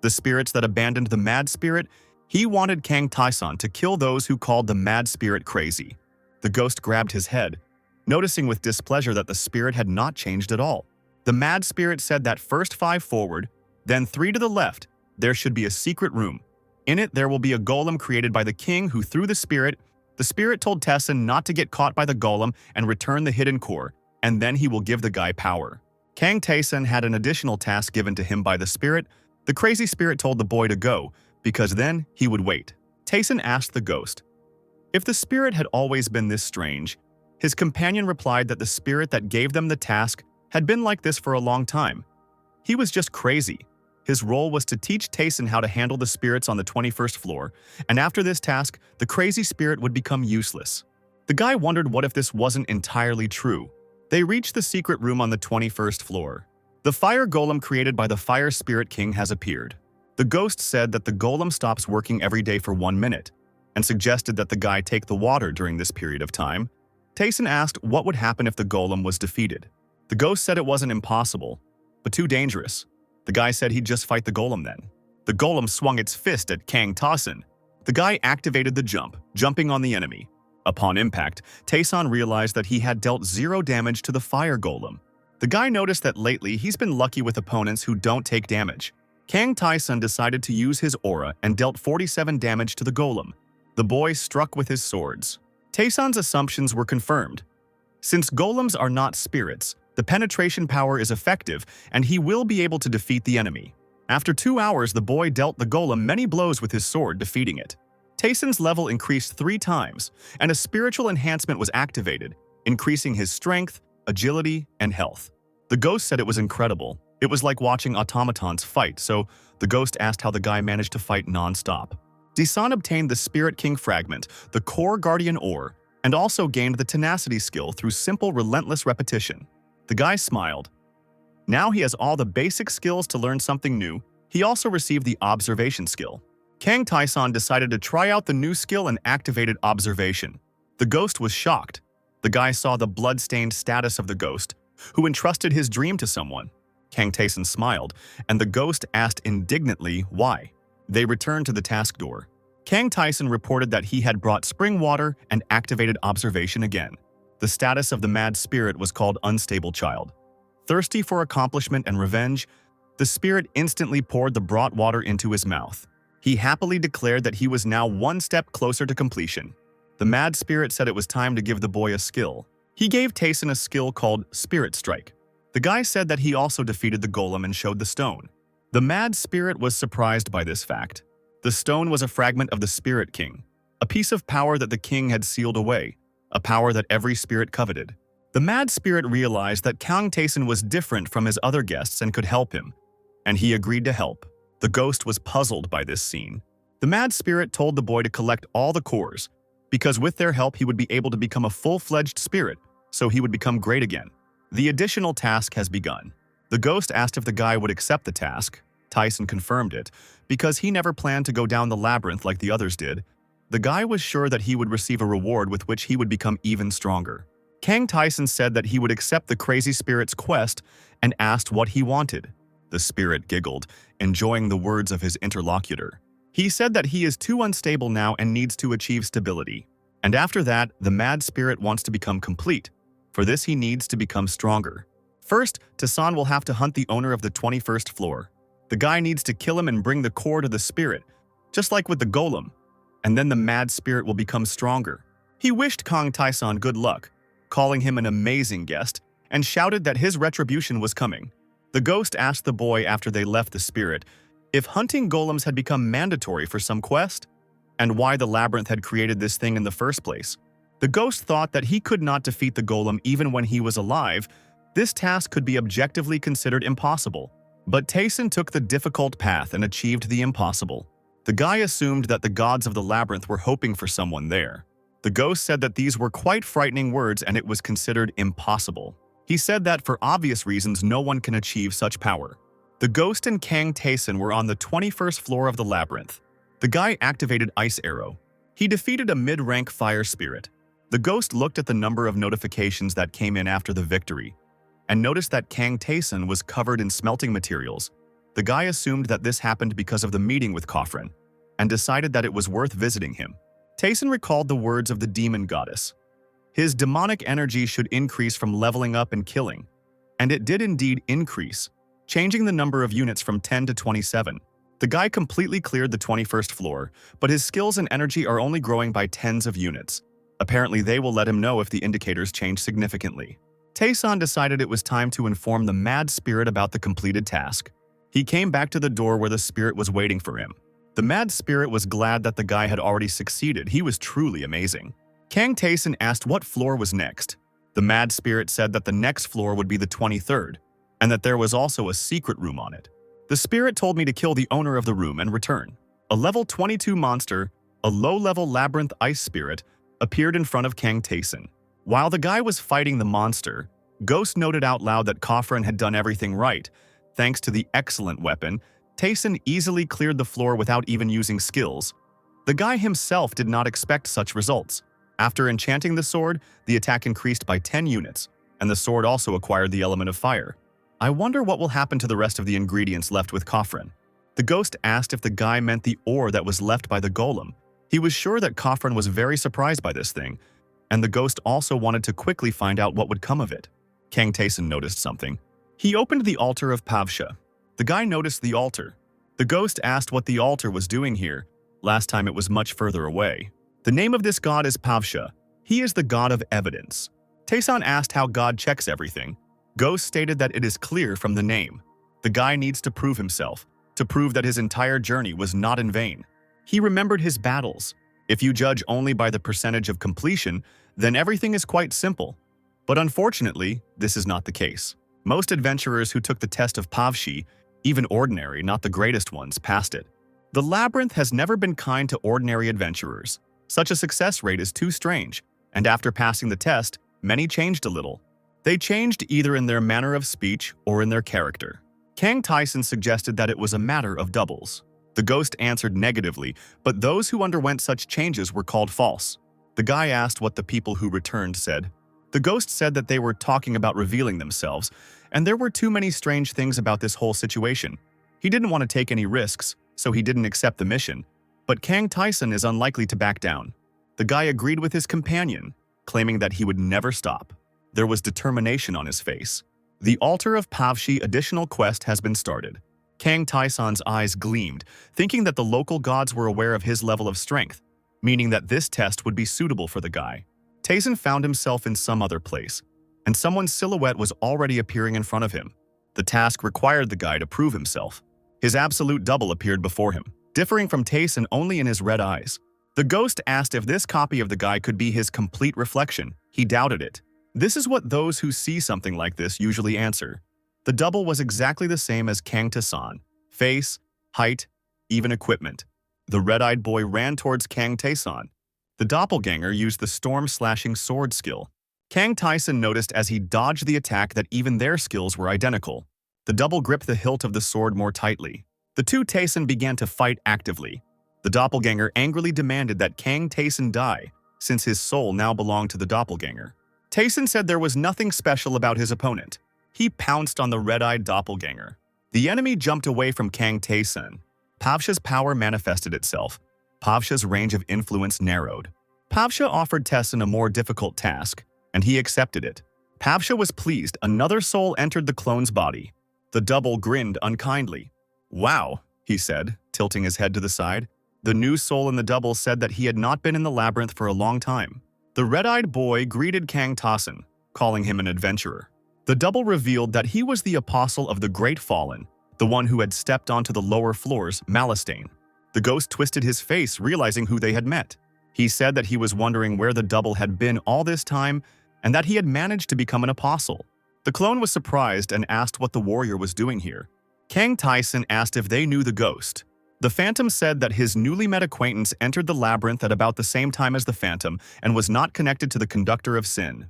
The spirits that abandoned the mad spirit He wanted Kang Taesan to kill those who called the mad spirit crazy. The ghost grabbed his head, noticing with displeasure that the spirit had not changed at all. The mad spirit said that first 5 forward, then 3 to the left, there should be a secret room. In it, there will be a golem created by the king who threw the spirit. The spirit told Tessin not to get caught by the golem and return the hidden core, and then he will give the guy power. Kang Taesan had an additional task given to him by the spirit. The crazy spirit told the boy to go, because then he would wait. Taesan asked the ghost if the spirit had always been this strange. His companion replied that the spirit that gave them the task had been like this for a long time. He was just crazy. His role was to teach Taesan how to handle the spirits on the 21st floor, and after this task, the crazy spirit would become useless. The guy wondered what if this wasn't entirely true. They reached the secret room on the 21st floor. The fire golem created by the fire spirit king has appeared. The ghost said that the golem stops working every day for 1 minute, and suggested that the guy take the water during this period of time. Taesan asked what would happen if the golem was defeated. The ghost said it wasn't impossible, but too dangerous. The guy said he'd just fight the golem then. The golem swung its fist at Kang Taesan. The guy activated the jump, jumping on the enemy. Upon impact, Taesan realized that he had dealt 0 damage to the fire golem. The guy noticed that lately he's been lucky with opponents who don't take damage. Kang Taesan decided to use his aura and dealt 47 damage to the golem. The boy struck with his swords. Taesan's assumptions were confirmed. Since golems are not spirits, the penetration power is effective, and he will be able to defeat the enemy. After 2 hours, the boy dealt the golem many blows with his sword, defeating it. Taesan's level increased 3 times, and a spiritual enhancement was activated, increasing his strength, agility, and health. The ghost said it was incredible. It was like watching automatons fight, so the ghost asked how the guy managed to fight non-stop. Taesan obtained the Spirit King Fragment, the Core Guardian Ore, and also gained the Tenacity skill through simple, relentless repetition. The guy smiled. Now he has all the basic skills to learn something new. He also received the Observation skill. Kang Taesan decided to try out the new skill and activated Observation. The ghost was shocked. The guy saw the blood-stained status of the ghost, who entrusted his dream to someone. Kang Taesan smiled, and the ghost asked indignantly why. They returned to the task door. Kang Taesan reported that he had brought spring water and activated Observation again. The status of the mad spirit was called Unstable Child. Thirsty for accomplishment and revenge, the spirit instantly poured the brought water into his mouth. He happily declared that he was now 1 step closer to completion. The mad spirit said it was time to give the boy a skill. He gave Taesan a skill called Spirit Strike. The guy said that he also defeated the golem and showed the stone. The mad spirit was surprised by this fact. The stone was a fragment of the Spirit King, a piece of power that the king had sealed away, a power that every spirit coveted. The mad spirit realized that Kang Taesan was different from his other guests and could help him, and he agreed to help. The ghost was puzzled by this scene. The mad spirit told the boy to collect all the cores, because with their help he would be able to become a full-fledged spirit, so he would become great again. The additional task has begun. The ghost asked if the guy would accept the task. Taesan confirmed it, because he never planned to go down the labyrinth like the others did. The guy was sure that he would receive a reward with which he would become even stronger. Kang Taesan said that he would accept the crazy spirit's quest and asked what he wanted. The spirit giggled, enjoying the words of his interlocutor. He said that he is too unstable now and needs to achieve stability. And after that, the mad spirit wants to become complete. For this, he needs to become stronger. First, Taesan will have to hunt the owner of the 21st floor. The guy needs to kill him and bring the core to the spirit, just like with the golem. And then the mad spirit will become stronger. He wished Kang Taesan good luck, calling him an amazing guest, and shouted that his retribution was coming. The ghost asked the boy after they left the spirit if hunting golems had become mandatory for some quest, and why the labyrinth had created this thing in the first place. The ghost thought that he could not defeat the golem even when he was alive. This task could be objectively considered impossible. But Taesan took the difficult path and achieved the impossible. The guy assumed that the gods of the labyrinth were hoping for someone there. The ghost said that these were quite frightening words and it was considered impossible. He said that for obvious reasons no one can achieve such power. The ghost and Kang Taesan were on the 21st floor of the labyrinth. The guy activated Ice Arrow. He defeated a mid-rank fire spirit. The ghost looked at the number of notifications that came in after the victory and noticed that Kang Taesan was covered in smelting materials. The guy assumed that this happened because of the meeting with Khafren, and decided that it was worth visiting him. Tayson recalled the words of the demon goddess. His demonic energy should increase from leveling up and killing, and it did indeed increase, changing the number of units from 10 to 27. The guy completely cleared the 21st floor, but his skills and energy are only growing by tens of units. Apparently, they will let him know if the indicators change significantly. Tayson decided it was time to inform the mad spirit about the completed task. He came back to the door where the spirit was waiting for him. The mad spirit was glad that the guy had already succeeded. He was truly amazing. Kang Tayson asked what floor was next. The mad spirit said that the next floor would be the 23rd, and that there was also a secret room on it. The spirit told me to kill the owner of the room and return. A level 22 monster, a low-level labyrinth ice spirit, appeared in front of Kang Tayson. While the guy was fighting the monster, Ghost noted out loud that Khafren had done everything right. Thanks to the excellent weapon, Tayson easily cleared the floor without even using skills. The guy himself did not expect such results. After enchanting the sword, the attack increased by 10 units, and the sword also acquired the element of fire. I wonder what will happen to the rest of the ingredients left with Khafren. The ghost asked if the guy meant the ore that was left by the golem. He was sure that Khafren was very surprised by this thing, and the ghost also wanted to quickly find out what would come of it. Kang Tayson noticed something. He opened the altar of Pavsha. The guy noticed the altar. The ghost asked what the altar was doing here. Last time it was much further away. The name of this god is Pavsha. He is the god of evidence. Tayson asked how God checks everything. Ghost stated that it is clear from the name. The guy needs to prove himself, to prove that his entire journey was not in vain. He remembered his battles. If you judge only by the percentage of completion, then everything is quite simple. But unfortunately, this is not the case. Most adventurers who took the test of Pavshi, even ordinary, not the greatest ones, passed it. The labyrinth has never been kind to ordinary adventurers. Such a success rate is too strange, and after passing the test, many changed a little. They changed either in their manner of speech or in their character. Kang Tayson suggested that it was a matter of doubles. The ghost answered negatively, but those who underwent such changes were called false. The guy asked what the people who returned said. The ghost said that they were talking about revealing themselves, and there were too many strange things about this whole situation. He didn't want to take any risks, so he didn't accept the mission. But Kang Tayson is unlikely to back down. The guy agreed with his companion, claiming that he would never stop. There was determination on his face. The Altar of Pavshi additional quest has been started. Kang Tayson's eyes gleamed, thinking that the local gods were aware of his level of strength, meaning that this test would be suitable for the guy. Tayson found himself in some other place, and someone's silhouette was already appearing in front of him. The task required the guy to prove himself. His absolute double appeared before him, differing from Tayson only in his red eyes. The ghost asked if this copy of the guy could be his complete reflection. He doubted it. This is what those who see something like this usually answer. The double was exactly the same as Kang Tayson. Face, height, even equipment. The red-eyed boy ran towards Kang Tayson. The doppelganger used the storm-slashing sword skill. Kang Tayson noticed as he dodged the attack that even their skills were identical. The double gripped the hilt of the sword more tightly. The two Tayson began to fight actively. The doppelganger angrily demanded that Kang Tayson die, since his soul now belonged to the doppelganger. Tayson said there was nothing special about his opponent. He pounced on the red-eyed doppelganger. The enemy jumped away from Kang Tayson. Pavsha's power manifested itself. Pavsha's range of influence narrowed. Pavsha offered Tayson a more difficult task, and he accepted it. Pavsha was pleased. Another soul entered the clone's body. The double grinned unkindly. "Wow," he said, tilting his head to the side. The new soul in the double said that he had not been in the labyrinth for a long time. The red-eyed boy greeted Kang Tayson, calling him an adventurer. The double revealed that he was the apostle of the Great Fallen, the one who had stepped onto the lower floors, Malastane. The ghost twisted his face, realizing who they had met. He said that he was wondering where the double had been all this time and that he had managed to become an apostle. The clone was surprised and asked what the warrior was doing here. Kang Tayson asked if they knew the ghost. The Phantom said that his newly met acquaintance entered the labyrinth at about the same time as the Phantom and was not connected to the conductor of sin.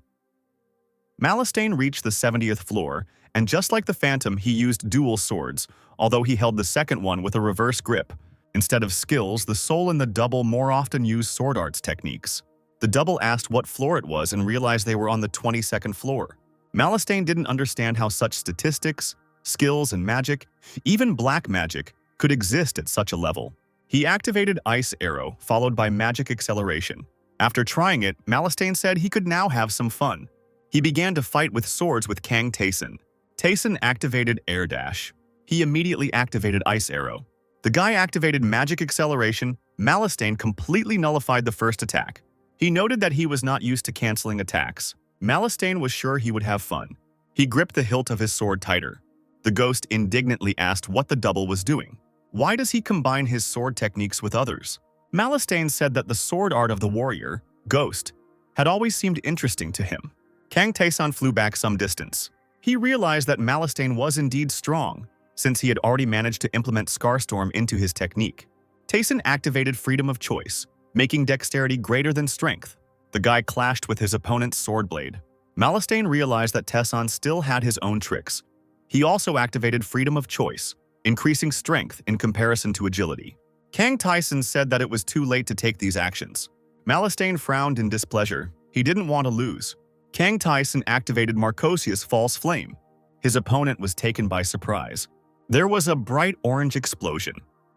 Malastane reached the 70th floor, and just like the Phantom, he used dual swords, although he held the second one with a reverse grip. Instead of skills, the soul in the double more often used sword arts techniques. The double asked what floor it was and realized they were on the 22nd floor. Malastane didn't understand how such statistics, skills, and magic, even black magic, could exist at such a level. He activated Ice Arrow, followed by Magic Acceleration. After trying it, Malastane said he could now have some fun. He began to fight with swords with Kang Taeson. Taeson activated Air Dash. He immediately activated Ice Arrow. The guy activated Magic Acceleration. Malastane completely nullified the first attack. He noted that he was not used to canceling attacks. Malastane was sure he would have fun. He gripped the hilt of his sword tighter. The ghost indignantly asked what the double was doing. Why does he combine his sword techniques with others? Malastane said that the sword art of the warrior, Ghost, had always seemed interesting to him. Kang Taeson flew back some distance. He realized that Malastane was indeed strong, since he had already managed to implement Scarstorm into his technique. Taeson activated Freedom of Choice, making dexterity greater than strength. The guy clashed with his opponent's sword blade. Malastane realized that Taeson still had his own tricks. He also activated Freedom of Choice, increasing strength in comparison to agility. Kang Taeson said that it was too late to take these actions. Malastane frowned in displeasure. He didn't want to lose. Kang Taeson activated Marcosius' False Flame. His opponent was taken by surprise. There was a bright orange explosion.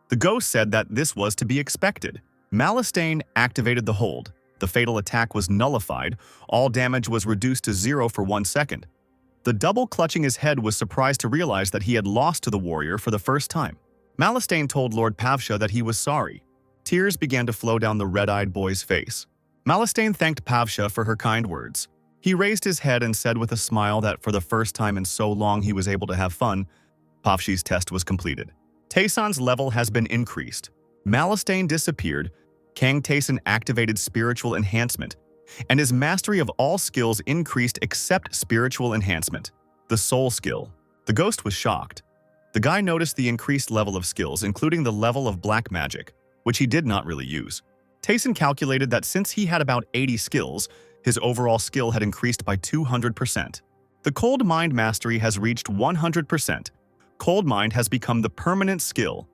The ghost said that this was to be expected. Malastane activated the hold. The fatal attack was nullified. All damage was reduced to 0 for 1 second. The double clutching his head was surprised to realize that he had lost to the warrior for the first time. Malastane told Lord Pavsha that he was sorry. Tears began to flow down the red-eyed boy's face. Malastane thanked Pavsha for her kind words. He raised his head and said with a smile that for the first time in so long he was able to have fun. Pavshi's test was completed. Taeson's level has been increased. Malastane disappeared. Kang Taeson activated Spiritual Enhancement, and his mastery of all skills increased except Spiritual Enhancement, the Soul skill. The ghost was shocked. The guy noticed the increased level of skills, including the level of Black Magic, which he did not really use. Taeson calculated that since he had about 80 skills, his overall skill had increased by 200%. The Cold Mind Mastery has reached 100%. Cold Mind has become the permanent skill.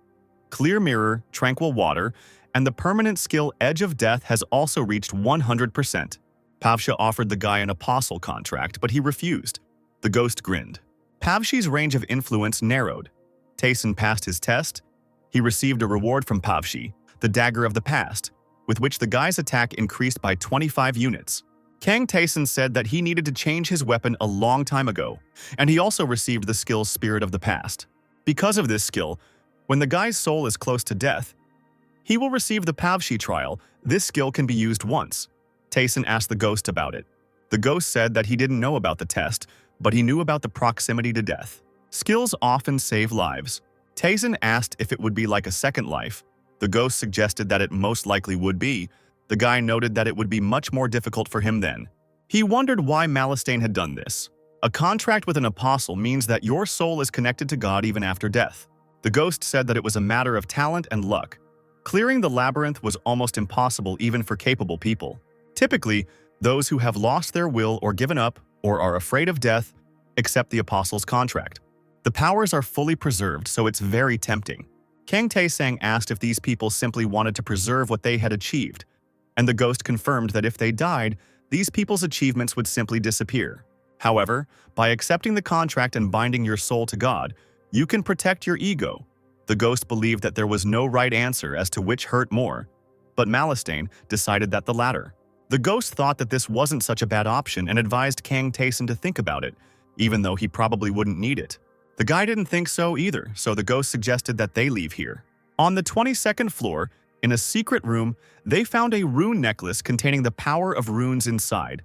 Clear Mirror, Tranquil Water, and the permanent skill Edge of Death has also reached 100%. Pavsha offered the guy an apostle contract, but he refused. The ghost grinned. Pavshi's range of influence narrowed. Taeson passed his test. He received a reward from Pavshi, the Dagger of the Past, with which the guy's attack increased by 25 units. Kang Taeson said that he needed to change his weapon a long time ago, and he also received the skill Spirit of the Past. Because of this skill, when the guy's soul is close to death, he will receive the Pavshi trial. This skill can be used once. Taeson asked the ghost about it. The ghost said that he didn't know about the test, but he knew about the proximity to death. Skills often save lives. Taeson asked if it would be like a second life. The ghost suggested that it most likely would be. The guy noted that it would be much more difficult for him then. He wondered why Malastane had done this. A contract with an apostle means that your soul is connected to God even after death. The ghost said that it was a matter of talent and luck. Clearing the labyrinth was almost impossible even for capable people. Typically, those who have lost their will or given up or are afraid of death accept the apostle's contract. The powers are fully preserved, so it's very tempting. Kang Taesang asked if these people simply wanted to preserve what they had achieved, and the ghost confirmed that if they died, these people's achievements would simply disappear. However, by accepting the contract and binding your soul to God, you can protect your ego. The ghost believed that there was no right answer as to which hurt more, but Malastane decided that the latter. The ghost thought that this wasn't such a bad option and advised Kang Taeson to think about it, even though he probably wouldn't need it. The guy didn't think so either, so the ghost suggested that they leave here. On the 22nd floor, in a secret room, they found a rune necklace containing the power of runes inside.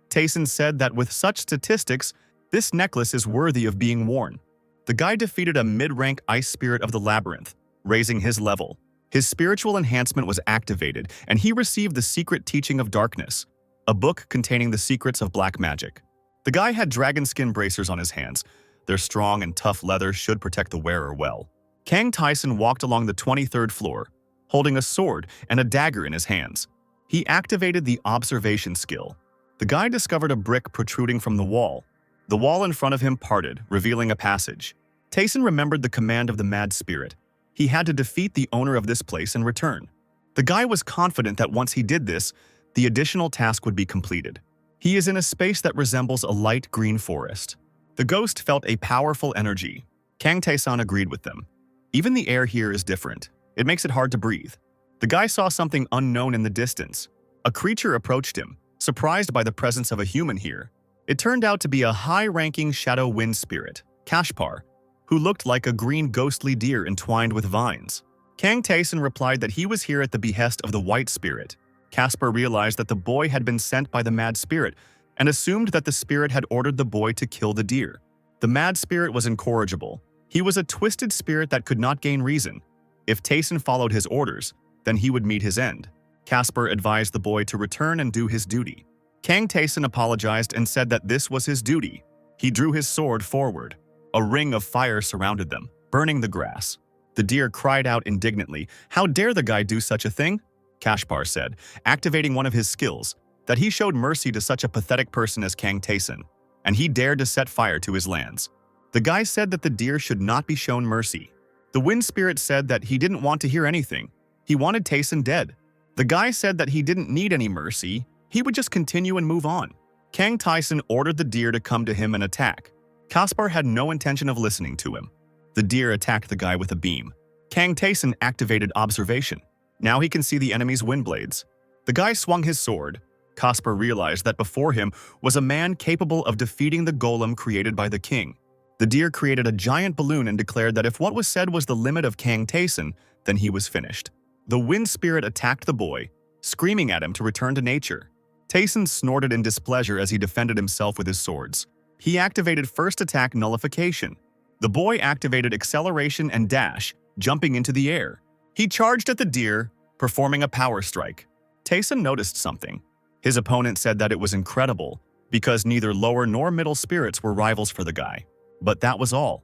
Taeson said that with such statistics, this necklace is worthy of being worn. The guy defeated a mid-rank ice spirit of the labyrinth, raising his level. His spiritual enhancement was activated, and he received the Secret Teaching of Darkness, a book containing the secrets of black magic. The guy had dragon skin bracers on his hands. Their strong and tough leather should protect the wearer well. Kang Taeson walked along the 23rd floor, holding a sword and a dagger in his hands. He activated the observation skill. The guy discovered a brick protruding from the wall. The wall in front of him parted, revealing a passage. Taeson remembered the command of the mad spirit. He had to defeat the owner of this place and return. The guy was confident that once he did this, the additional task would be completed. He is in a space that resembles a light green forest. The ghost felt a powerful energy. Kang Taeson agreed with them. Even the air here is different. It makes it hard to breathe. The guy saw something unknown in the distance. A creature approached him, surprised by the presence of a human here. It turned out to be a high-ranking shadow wind spirit, Kashpar, who looked like a green ghostly deer entwined with vines. Kang Taeson replied that he was here at the behest of the white spirit. Caspar realized that the boy had been sent by the mad spirit and assumed that the spirit had ordered the boy to kill the deer. The mad spirit was incorrigible. He was a twisted spirit that could not gain reason. If Taeson followed his orders, then he would meet his end. Caspar advised the boy to return and do his duty. Kang Taeson apologized and said that this was his duty. He drew his sword forward. A ring of fire surrounded them, burning the grass. The deer cried out indignantly, "How dare the guy do such a thing?" Kashpar said, activating one of his skills, that he showed mercy to such a pathetic person as Kang Taeson, and he dared to set fire to his lands. The guy said that the deer should not be shown mercy. The wind spirit said that he didn't want to hear anything. He wanted Taeson dead. The guy said that he didn't need any mercy. He would just continue and move on. Kang Taeson ordered the deer to come to him and attack. Caspar had no intention of listening to him. The deer attacked the guy with a beam. Kang Taeson activated observation. Now he can see the enemy's wind blades. The guy swung his sword. Caspar realized that before him was a man capable of defeating the golem created by the king. The deer created a giant balloon and declared that if what was said was the limit of Kang Taeson, then he was finished. The wind spirit attacked the boy, screaming at him to return to nature. Taeson snorted in displeasure as he defended himself with his swords. He activated first attack nullification. The boy activated acceleration and dash, jumping into the air. He charged at the deer, performing a power strike. Taeson noticed something. His opponent said that it was incredible, because neither lower nor middle spirits were rivals for the guy. But that was all.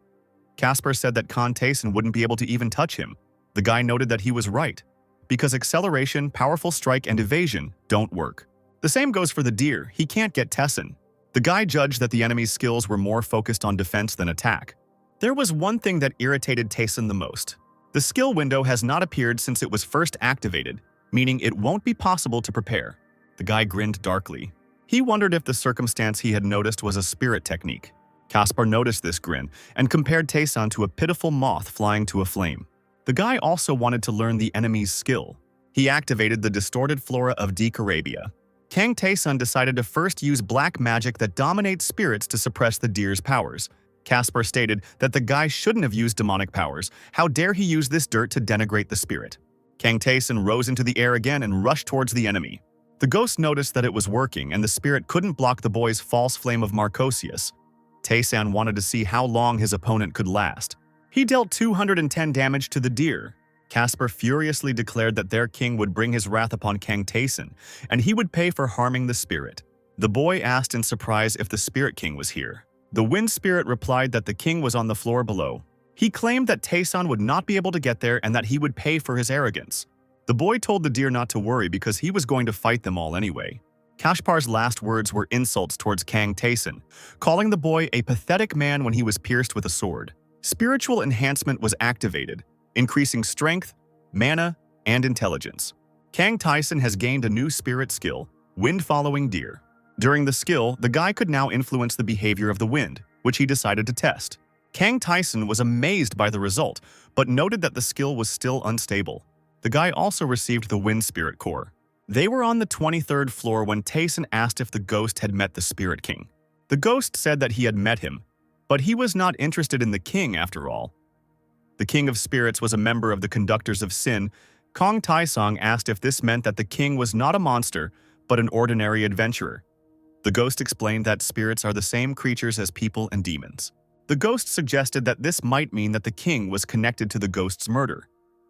Caspar said that Kang Taeson wouldn't be able to even touch him. The guy noted that he was right, because acceleration, powerful strike, and evasion don't work. The same goes for the deer. He can't get Taeson. The guy judged that the enemy's skills were more focused on defense than attack. There was one thing that irritated Taeson the most. The skill window has not appeared since it was first activated, meaning it won't be possible to prepare. The guy grinned darkly. He wondered if the circumstance he had noticed was a spirit technique. Caspar noticed this grin and compared Taeson to a pitiful moth flying to a flame. The guy also wanted to learn the enemy's skill. He activated the distorted flora of Deek Arabia. Kang Taeson decided to first use black magic that dominates spirits to suppress the deer's powers. Caspar stated that the guy shouldn't have used demonic powers. How dare he use this dirt to denigrate the spirit? Kang Taeson rose into the air again and rushed towards the enemy. The ghost noticed that it was working and the spirit couldn't block the boy's false flame of Marcosius. Taeson wanted to see how long his opponent could last. He dealt 210 damage to the deer. Caspar furiously declared that their king would bring his wrath upon Kang Taeson, and he would pay for harming the spirit. The boy asked in surprise if the spirit king was here. The wind spirit replied that the king was on the floor below. He claimed that Taeson would not be able to get there and that he would pay for his arrogance. The boy told the deer not to worry because he was going to fight them all anyway. Kashpar's last words were insults towards Kang Taeson, calling the boy a pathetic man when he was pierced with a sword. Spiritual enhancement was activated, increasing strength, mana, and intelligence. Kang Taeson has gained a new spirit skill, Wind Following Deer. During the skill, the guy could now influence the behavior of the wind, which he decided to test. Kang Taeson was amazed by the result, but noted that the skill was still unstable. The guy also received the Wind Spirit Core. They were on the 23rd floor when Taeson asked if the ghost had met the Spirit King. The ghost said that he had met him, but he was not interested in the king after all. The King of Spirits was a member of the Conductors of Sin. Kang Taesong asked if this meant that the king was not a monster, but an ordinary adventurer. The ghost explained that spirits are the same creatures as people and demons. The ghost suggested that this might mean that the king was connected to the ghost's murder,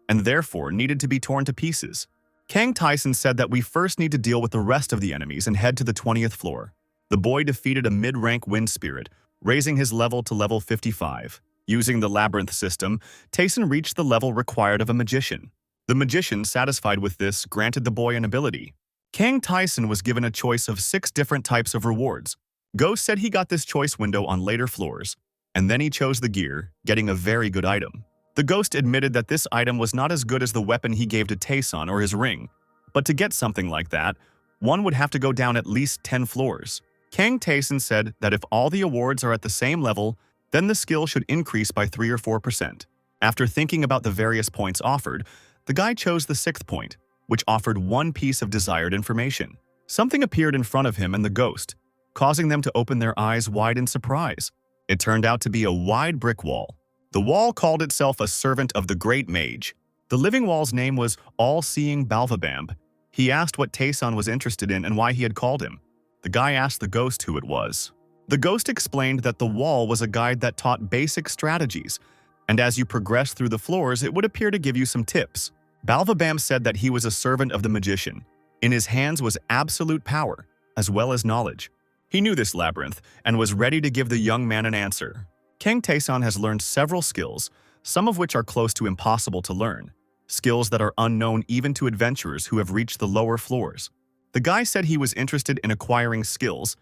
and therefore needed to be torn to pieces. Kang Taeson said that we first need to deal with the rest of the enemies and head to the 20th floor. The boy defeated a mid-rank wind spirit, raising his level to level 55. Using the labyrinth system, Taeson reached the level required of a magician. The magician, satisfied with this, granted the boy an ability. Kang Taeson was given a choice of 6 different types of rewards. Ghost said he got this choice window on later floors, and then he chose the gear, getting a very good item. The ghost admitted that this item was not as good as the weapon he gave to Taeson or his ring, but to get something like that, one would have to go down at least 10 floors. Kang Taeson said that if all the awards are at the same level, then the skill should increase by 3 or 4%. After thinking about the various points offered, The guy chose the sixth point, which offered one piece of desired information. Something appeared in front of him and the ghost, causing them to open their eyes wide in surprise. It turned out to be a wide brick wall. The wall called itself a servant of the great mage. The living wall's name was All-Seeing Balvabamb. He asked what Taeson was interested in and why he had called him. The guy asked the ghost who it was. The ghost explained that the wall was a guide that taught basic strategies, and as you progressed through the floors, it would appear to give you some tips. Balvabam said that he was a servant of the magician. In his hands was absolute power, as well as knowledge. He knew this labyrinth and was ready to give the young man an answer. Kang Taeson has learned several skills, some of which are close to impossible to learn. Skills that are unknown even to adventurers who have reached the lower floors. The guy said he was interested in acquiring skills.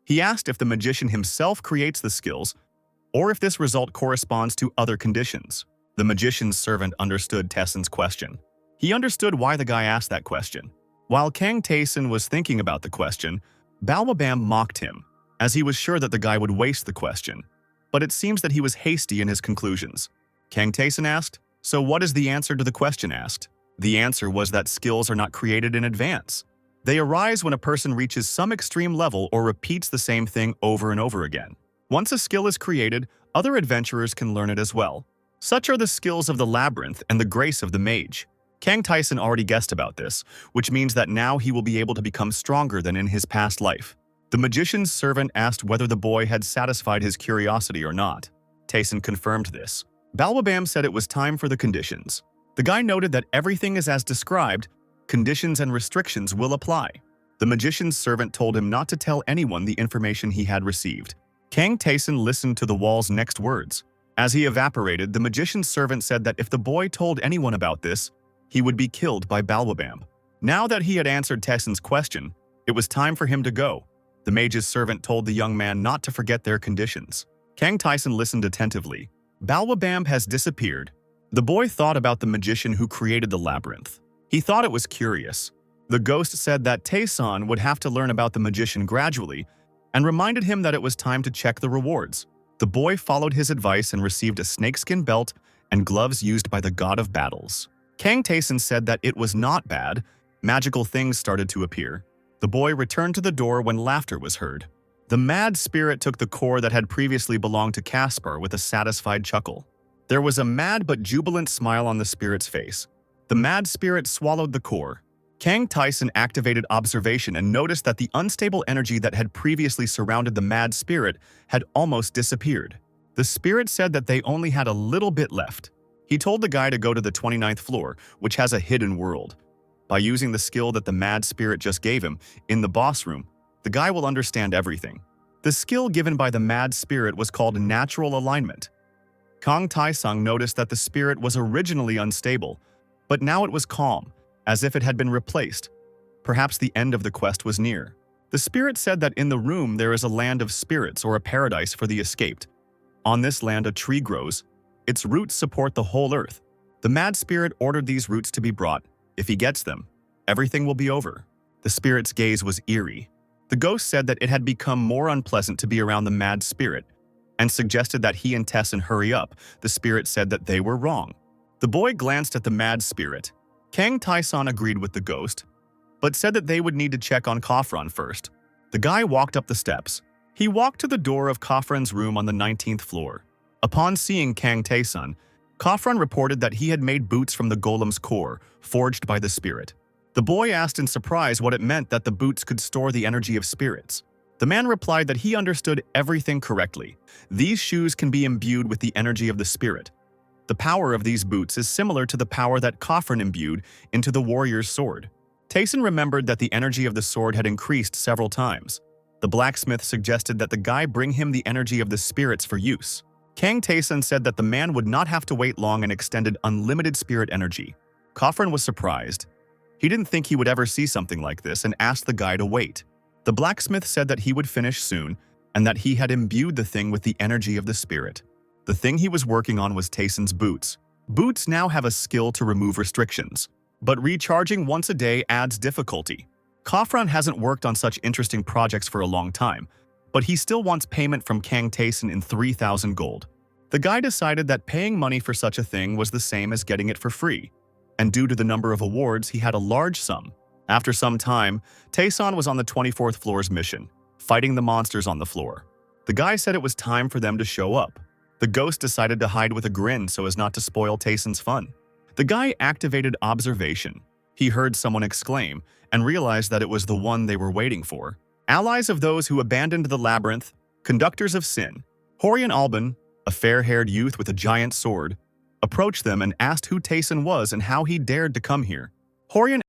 He asked if the magician himself creates the skills, or if this result corresponds to other conditions. The magician's servant understood Taeson's question. He understood why the guy asked that question. While Kang Taeson was thinking about the question, Balwabam mocked him, as he was sure that the guy would waste the question. But it seems that he was hasty in his conclusions. Kang Taeson asked, "So what is the answer to the question asked?" The answer was that skills are not created in advance. They arise when a person reaches some extreme level or repeats the same thing over and over again. Once a skill is created, other adventurers can learn it as well. Such are the skills of the labyrinth and the grace of the mage. Kang Taeson already guessed about this, which means that now he will be able to become stronger than in his past life. The magician's servant asked whether the boy had satisfied his curiosity or not. Taeson confirmed this. Balwabam said it was time for the conditions. The guy noted that everything is as described. Conditions and restrictions will apply. The magician's servant told him not to tell anyone the information he had received. Kang Taeson listened to the wall's next words. As he evaporated, the magician's servant said that if the boy told anyone about this, he would be killed by Balwabam. Now that he had answered Taeson's question, it was time for him to go. The mage's servant told the young man not to forget their conditions. Kang Taeson listened attentively. Balwabam has disappeared. The boy thought about the magician who created the labyrinth. He thought it was curious. The ghost said that Taeson would have to learn about the magician gradually and reminded him that it was time to check the rewards. The boy followed his advice and received a snakeskin belt and gloves used by the god of battles. Kang Taeson said that it was not bad. Magical things started to appear. The boy returned to the door when laughter was heard. The mad spirit took the core that had previously belonged to Caspar with a satisfied chuckle. There was a mad but jubilant smile on the spirit's face. The mad spirit swallowed the core. Kang Taeson activated observation and noticed that the unstable energy that had previously surrounded the mad spirit had almost disappeared. The spirit said that they only had a little bit left. He told the guy to go to the 29th floor, which has a hidden world. By using the skill that the mad spirit just gave him in the boss room, the guy will understand everything. The skill given by the mad spirit was called natural alignment. Kang Taesung noticed that the spirit was originally unstable, but now it was calm, as if it had been replaced. Perhaps the end of the quest was near. The spirit said that in the room there is a land of spirits or a paradise for the escaped. On this land a tree grows. Its roots support the whole earth. The mad spirit ordered these roots to be brought. If he gets them, everything will be over. The spirit's gaze was eerie. The ghost said that it had become more unpleasant to be around the mad spirit and suggested that he and Taeson hurry up. The spirit said that they were wrong. The boy glanced at the mad spirit. Kang Taeson agreed with the ghost, but said that they would need to check on Khafran first. The guy walked up the steps. He walked to the door of Khafran's room on the 19th floor. Upon seeing Kang Taeson, Khafran reported that he had made boots from the golem's core, forged by the spirit. The boy asked in surprise what it meant that the boots could store the energy of spirits. The man replied that he understood everything correctly. These shoes can be imbued with the energy of the spirit. The power of these boots is similar to the power that Khafran imbued into the warrior's sword. Taeson remembered that the energy of the sword had increased several times. The blacksmith suggested that the guy bring him the energy of the spirits for use. Kang Taeson said that the man would not have to wait long and extended unlimited spirit energy. Khafran was surprised. He didn't think he would ever see something like this and asked the guy to wait. The blacksmith said that he would finish soon and that he had imbued the thing with the energy of the spirit. The thing he was working on was Taeson's boots. Boots now have a skill to remove restrictions, but recharging once a day adds difficulty. Khafran hasn't worked on such interesting projects for a long time, but he still wants payment from Kang Taeson in 3,000 gold. The guy decided that paying money for such a thing was the same as getting it for free, and due to the number of awards, he had a large sum. After some time, Taeson was on the 24th floor's mission, fighting the monsters on the floor. The guy said it was time for them to show up. The ghost decided to hide with a grin so as not to spoil Taeson's fun. The guy activated observation. He heard someone exclaim and realized that it was the one they were waiting for. Allies of those who abandoned the labyrinth, conductors of sin. Horian Alban, a fair-haired youth with a giant sword, approached them and asked who Taeson was and how he dared to come here. Horian